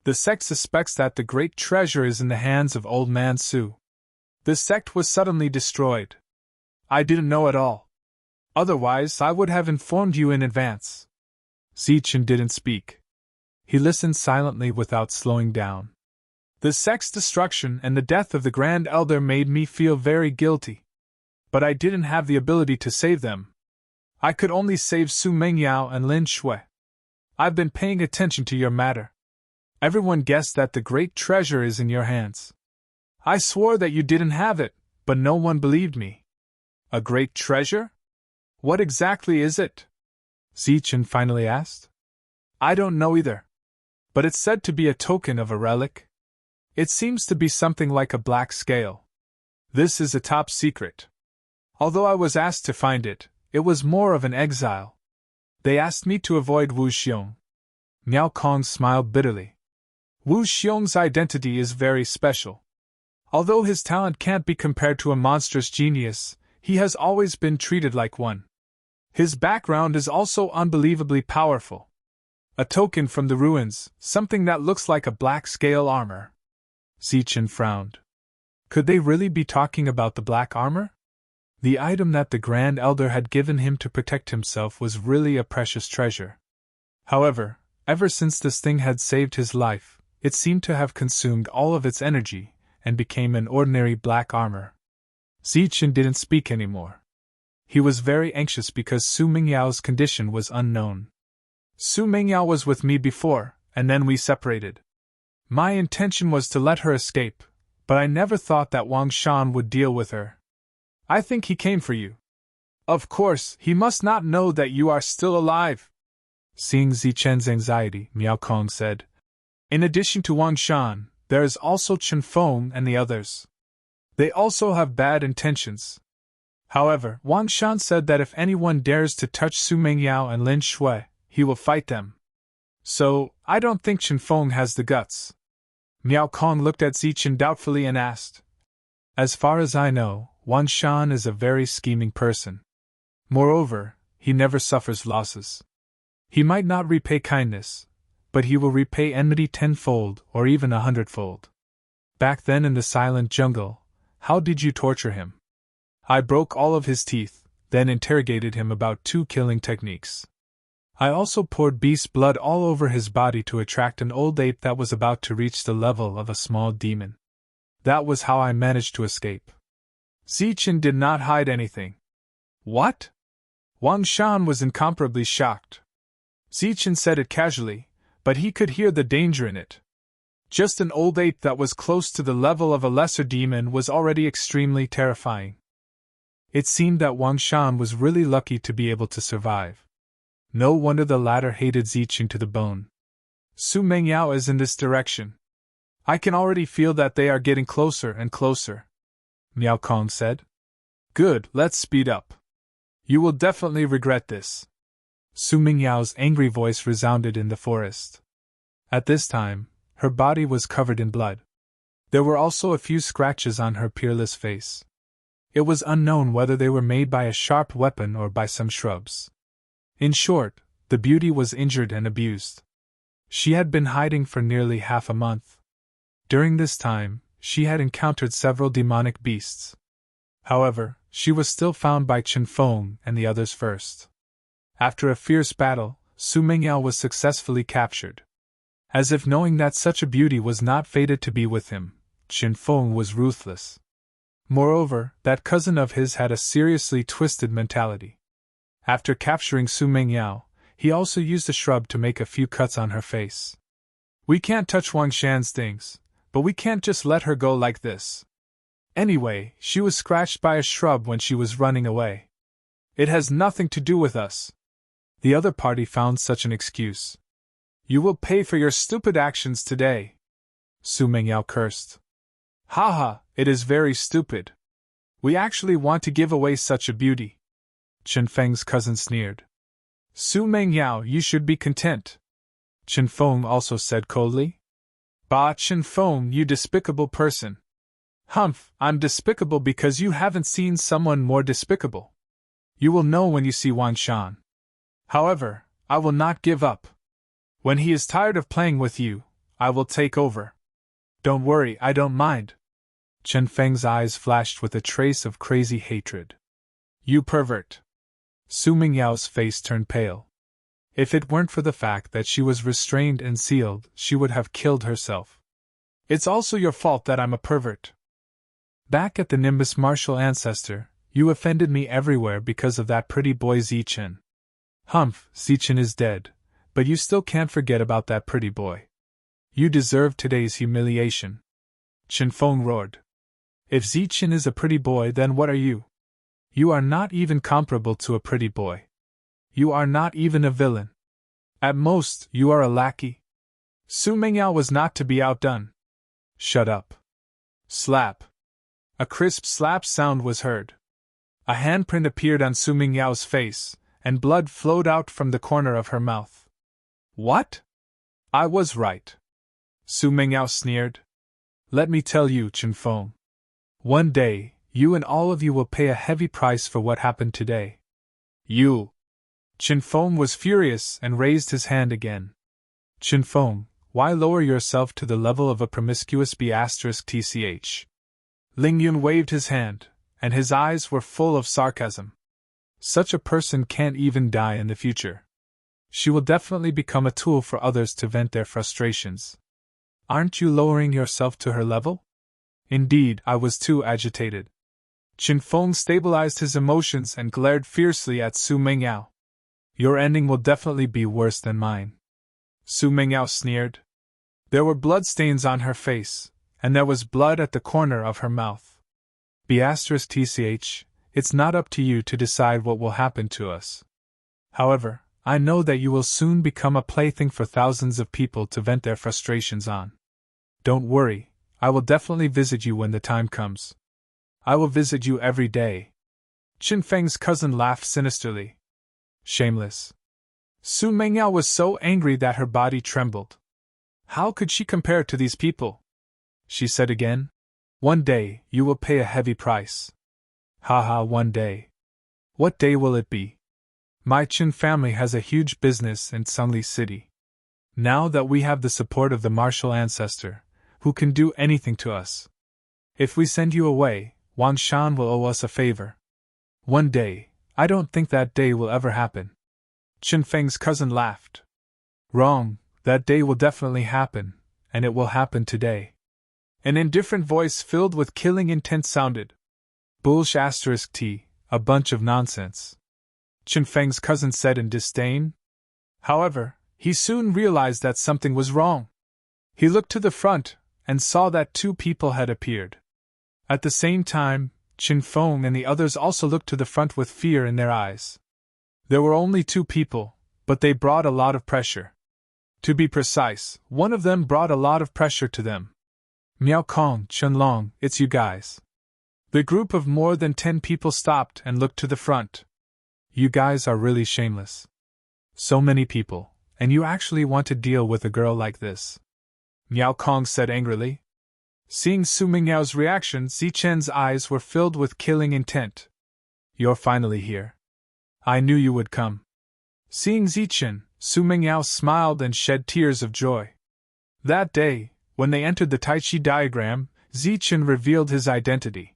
Speaker 1: The sect suspects that the great treasure is in the hands of old man Su. The sect was suddenly destroyed. I didn't know at all. Otherwise, I would have informed you in advance. Zichen didn't speak. He listened silently without slowing down. The sect's destruction and the death of the Grand Elder made me feel very guilty. But I didn't have the ability to save them. I could only save Su Mingyao and Lin Shui. I've been paying attention to your matter. Everyone guessed that the great treasure is in your hands. I swore that you didn't have it, but no one believed me. A great treasure? What exactly is it? Zichen finally asked. I don't know either. But it's said to be a token of a relic. It seems to be something like a black scale. This is a top secret. Although I was asked to find it, it was more of an exile. They asked me to avoid Wu Xiong. Miao Kong smiled bitterly. Wu Xiong's identity is very special. Although his talent can't be compared to a monstrous genius, he has always been treated like one. His background is also unbelievably powerful. A token from the ruins, something that looks like a black scale armor. Zichen frowned. Could they really be talking about the black armor? The item that the Grand Elder had given him to protect himself was really a precious treasure. However, ever since this thing had saved his life, it seemed to have consumed all of its energy, and became an ordinary black armor. Zichen didn't speak anymore. He was very anxious because Su Mingyao's condition was unknown. Su Mingyao was with me before, and then we separated. My intention was to let her escape, but I never thought that Wang Shan would deal with her. I think he came for you. Of course, he must not know that you are still alive. Seeing Zichen's anxiety, Miao Kong said, in addition to Wang Shan, there is also Chen Feng and the others. They also have bad intentions. However, Wang Shan said that if anyone dares to touch Su Mingyao and Lin Shui, he will fight them. So, I don't think Chen Feng has the guts. Miao Kong looked at Zichen doubtfully and asked, as far as I know, Wang Shan is a very scheming person. Moreover, he never suffers losses. He might not repay kindness, but he will repay enmity tenfold or even 100-fold. Back then in the silent jungle, how did you torture him? I broke all of his teeth, then interrogated him about 2 killing techniques. I also poured beast blood all over his body to attract an old ape that was about to reach the level of a small demon. That was how I managed to escape. Zichen did not hide anything. What? Wang Shan was incomparably shocked. Zichen said it casually, but he could hear the danger in it. Just an old ape that was close to the level of a lesser demon was already extremely terrifying. It seemed that Wang Shan was really lucky to be able to survive. No wonder the latter hated Zichen to the bone. Su Mingyao is in this direction. I can already feel that they are getting closer and closer. Miao Kong said. Good, let's speed up. You will definitely regret this. Su Mingyao's angry voice resounded in the forest. At this time, her body was covered in blood. There were also a few scratches on her peerless face. It was unknown whether they were made by a sharp weapon or by some shrubs. In short, the beauty was injured and abused. She had been hiding for nearly half a month. During this time, she had encountered several demonic beasts. However, she was still found by Chen Feng and the others first. After a fierce battle, Su Mingyao was successfully captured. As if knowing that such a beauty was not fated to be with him, Chen Feng was ruthless. Moreover, that cousin of his had a seriously twisted mentality. After capturing Su Mingyao, he also used a shrub to make a few cuts on her face. We can't touch Wang Shan's things, but we can't just let her go like this. Anyway, she was scratched by a shrub when she was running away. It has nothing to do with us. The other party found such an excuse. You will pay for your stupid actions today, Su Mingyao cursed. Haha, it is very stupid. We actually want to give away such a beauty. Chen Feng's cousin sneered. Su Mingyao, you should be content. Chen Feng also said coldly. Bah, Chen Feng, you despicable person. Humph, I'm despicable because you haven't seen someone more despicable. You will know when you see Wang Shan. However, I will not give up. When he is tired of playing with you, I will take over. Don't worry, I don't mind. Chen Feng's eyes flashed with a trace of crazy hatred. You pervert. Su Mingyao's face turned pale. If it weren't for the fact that she was restrained and sealed, she would have killed herself. It's also your fault that I'm a pervert. Back at the Nimbus martial ancestor, you offended me everywhere because of that pretty boy Zichen. Humph, Zichen is dead, but you still can't forget about that pretty boy. You deserve today's humiliation. Chen Feng roared. If Zichen is a pretty boy, then what are you? You are not even comparable to a pretty boy. You are not even a villain. At most, you are a lackey. Su Mingyao was not to be outdone. Shut up. Slap. A crisp slap sound was heard. A handprint appeared on Su Mingyao's face, and blood flowed out from the corner of her mouth. What? I was right. Su Mingyao sneered. Let me tell you, Chen Feng. One day, you and all of you will pay a heavy price for what happened today. You. Chen Feng was furious and raised his hand again. Chen Feng, why lower yourself to the level of a promiscuous B***tch? Ling Yun waved his hand, and his eyes were full of sarcasm. Such a person can't even die in the future. She will definitely become a tool for others to vent their frustrations. Aren't you lowering yourself to her level? Indeed, I was too agitated. Chen Feng stabilized his emotions and glared fiercely at Su Mingyao. Your ending will definitely be worse than mine. Su Mingyao sneered. There were bloodstains on her face, and there was blood at the corner of her mouth. B***tch, it's not up to you to decide what will happen to us. However, I know that you will soon become a plaything for thousands of people to vent their frustrations on. Don't worry, I will definitely visit you when the time comes. I will visit you every day. Chen Feng's cousin laughed sinisterly. Shameless. Su Mingyao was so angry that her body trembled. How could she compare to these people? She said again. One day, you will pay a heavy price. Haha, one day. What day will it be? My Chen family has a huge business in Sungli City. Now that we have the support of the martial ancestor, who can do anything to us. If we send you away, Wang Shan will owe us a favor. One day, I don't think that day will ever happen. Chen Feng's cousin laughed. Wrong, that day will definitely happen, and it will happen today. An indifferent voice filled with killing intent sounded. Bullsh**t, a bunch of nonsense. Chen Feng's cousin said in disdain. However, he soon realized that something was wrong. He looked to the front and saw that two people had appeared. At the same time, Chen Feng and the others also looked to the front with fear in their eyes. There were only two people, but they brought a lot of pressure. To be precise, one of them brought a lot of pressure to them. Miao Kong, Chen Long, it's you guys. The group of more than 10 people stopped and looked to the front. You guys are really shameless. So many people, and you actually want to deal with a girl like this? Miao Kong said angrily. Seeing Su Mingyao's reaction, Zichen's eyes were filled with killing intent. You're finally here. I knew you would come. Seeing Zichen, Su Mingyao smiled and shed tears of joy. That day, when they entered the Tai Chi diagram, Zichen revealed his identity.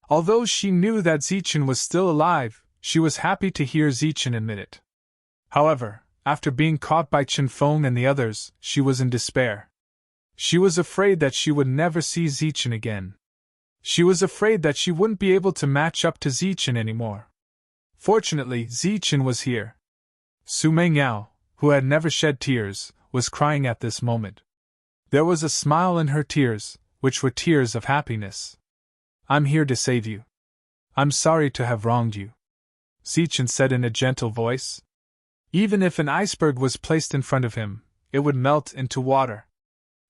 Speaker 1: Although she knew that Zichen was still alive, she was happy to hear Zichen admit it. However, after being caught by Chen Feng and the others, she was in despair. She was afraid that she would never see Zichen again. She was afraid that she wouldn't be able to match up to Zichen anymore. Fortunately, Zichen was here. Su Mengyao, who had never shed tears, was crying at this moment. There was a smile in her tears, which were tears of happiness. I'm here to save you. I'm sorry to have wronged you, Zichen said in a gentle voice. Even if an iceberg was placed in front of him, it would melt into water.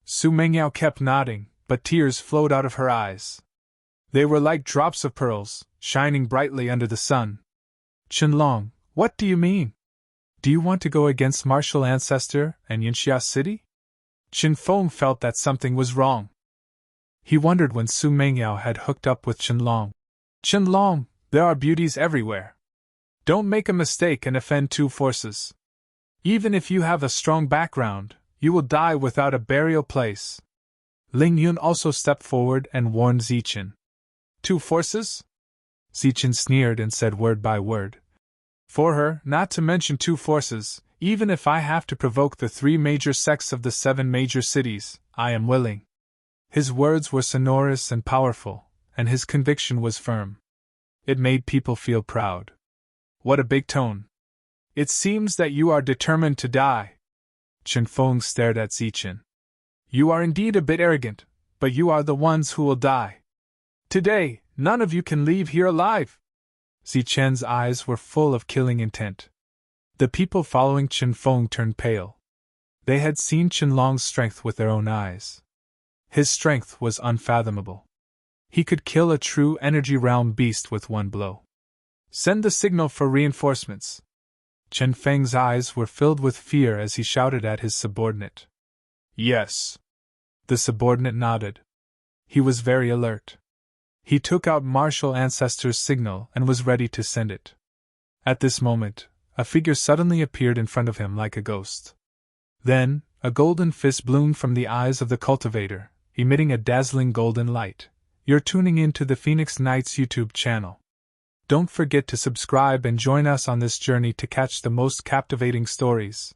Speaker 1: Su Mengyao kept nodding, but tears flowed out of her eyes. They were like drops of pearls, shining brightly under the sun. Qianlong, what do you mean? Do you want to go against martial ancestor and Yinxia City? Chen Feng felt that something was wrong. He wondered when Su Mengyao had hooked up with Qianlong. Qianlong, there are beauties everywhere. Don't make a mistake and offend two forces. Even if you have a strong background, you will die without a burial place. Ling Yun also stepped forward and warned Zichen. Two forces? Zichen sneered and said word by word. For her, not to mention two forces, even if I have to provoke the 3 major sects of the 7 major cities, I am willing. His words were sonorous and powerful, and his conviction was firm. It made people feel proud. What a big tone. It seems that you are determined to die. Chen Feng stared at Zichen. You are indeed a bit arrogant, but you are the ones who will die. Today, none of you can leave here alive. Zichen's eyes were full of killing intent. The people following Chen Feng turned pale. They had seen Qianlong's strength with their own eyes. His strength was unfathomable. He could kill a true energy realm beast with one blow. Send the signal for reinforcements. Chen Feng's eyes were filled with fear as he shouted at his subordinate. Yes. The subordinate nodded. He was very alert. He took out martial ancestor's signal and was ready to send it. At this moment, a figure suddenly appeared in front of him like a ghost. Then, a golden fist bloomed from the eyes of the cultivator, emitting a dazzling golden light. You're tuning in to the Phoenix Knights YouTube channel. Don't forget to subscribe and join us on this journey to catch the most captivating stories.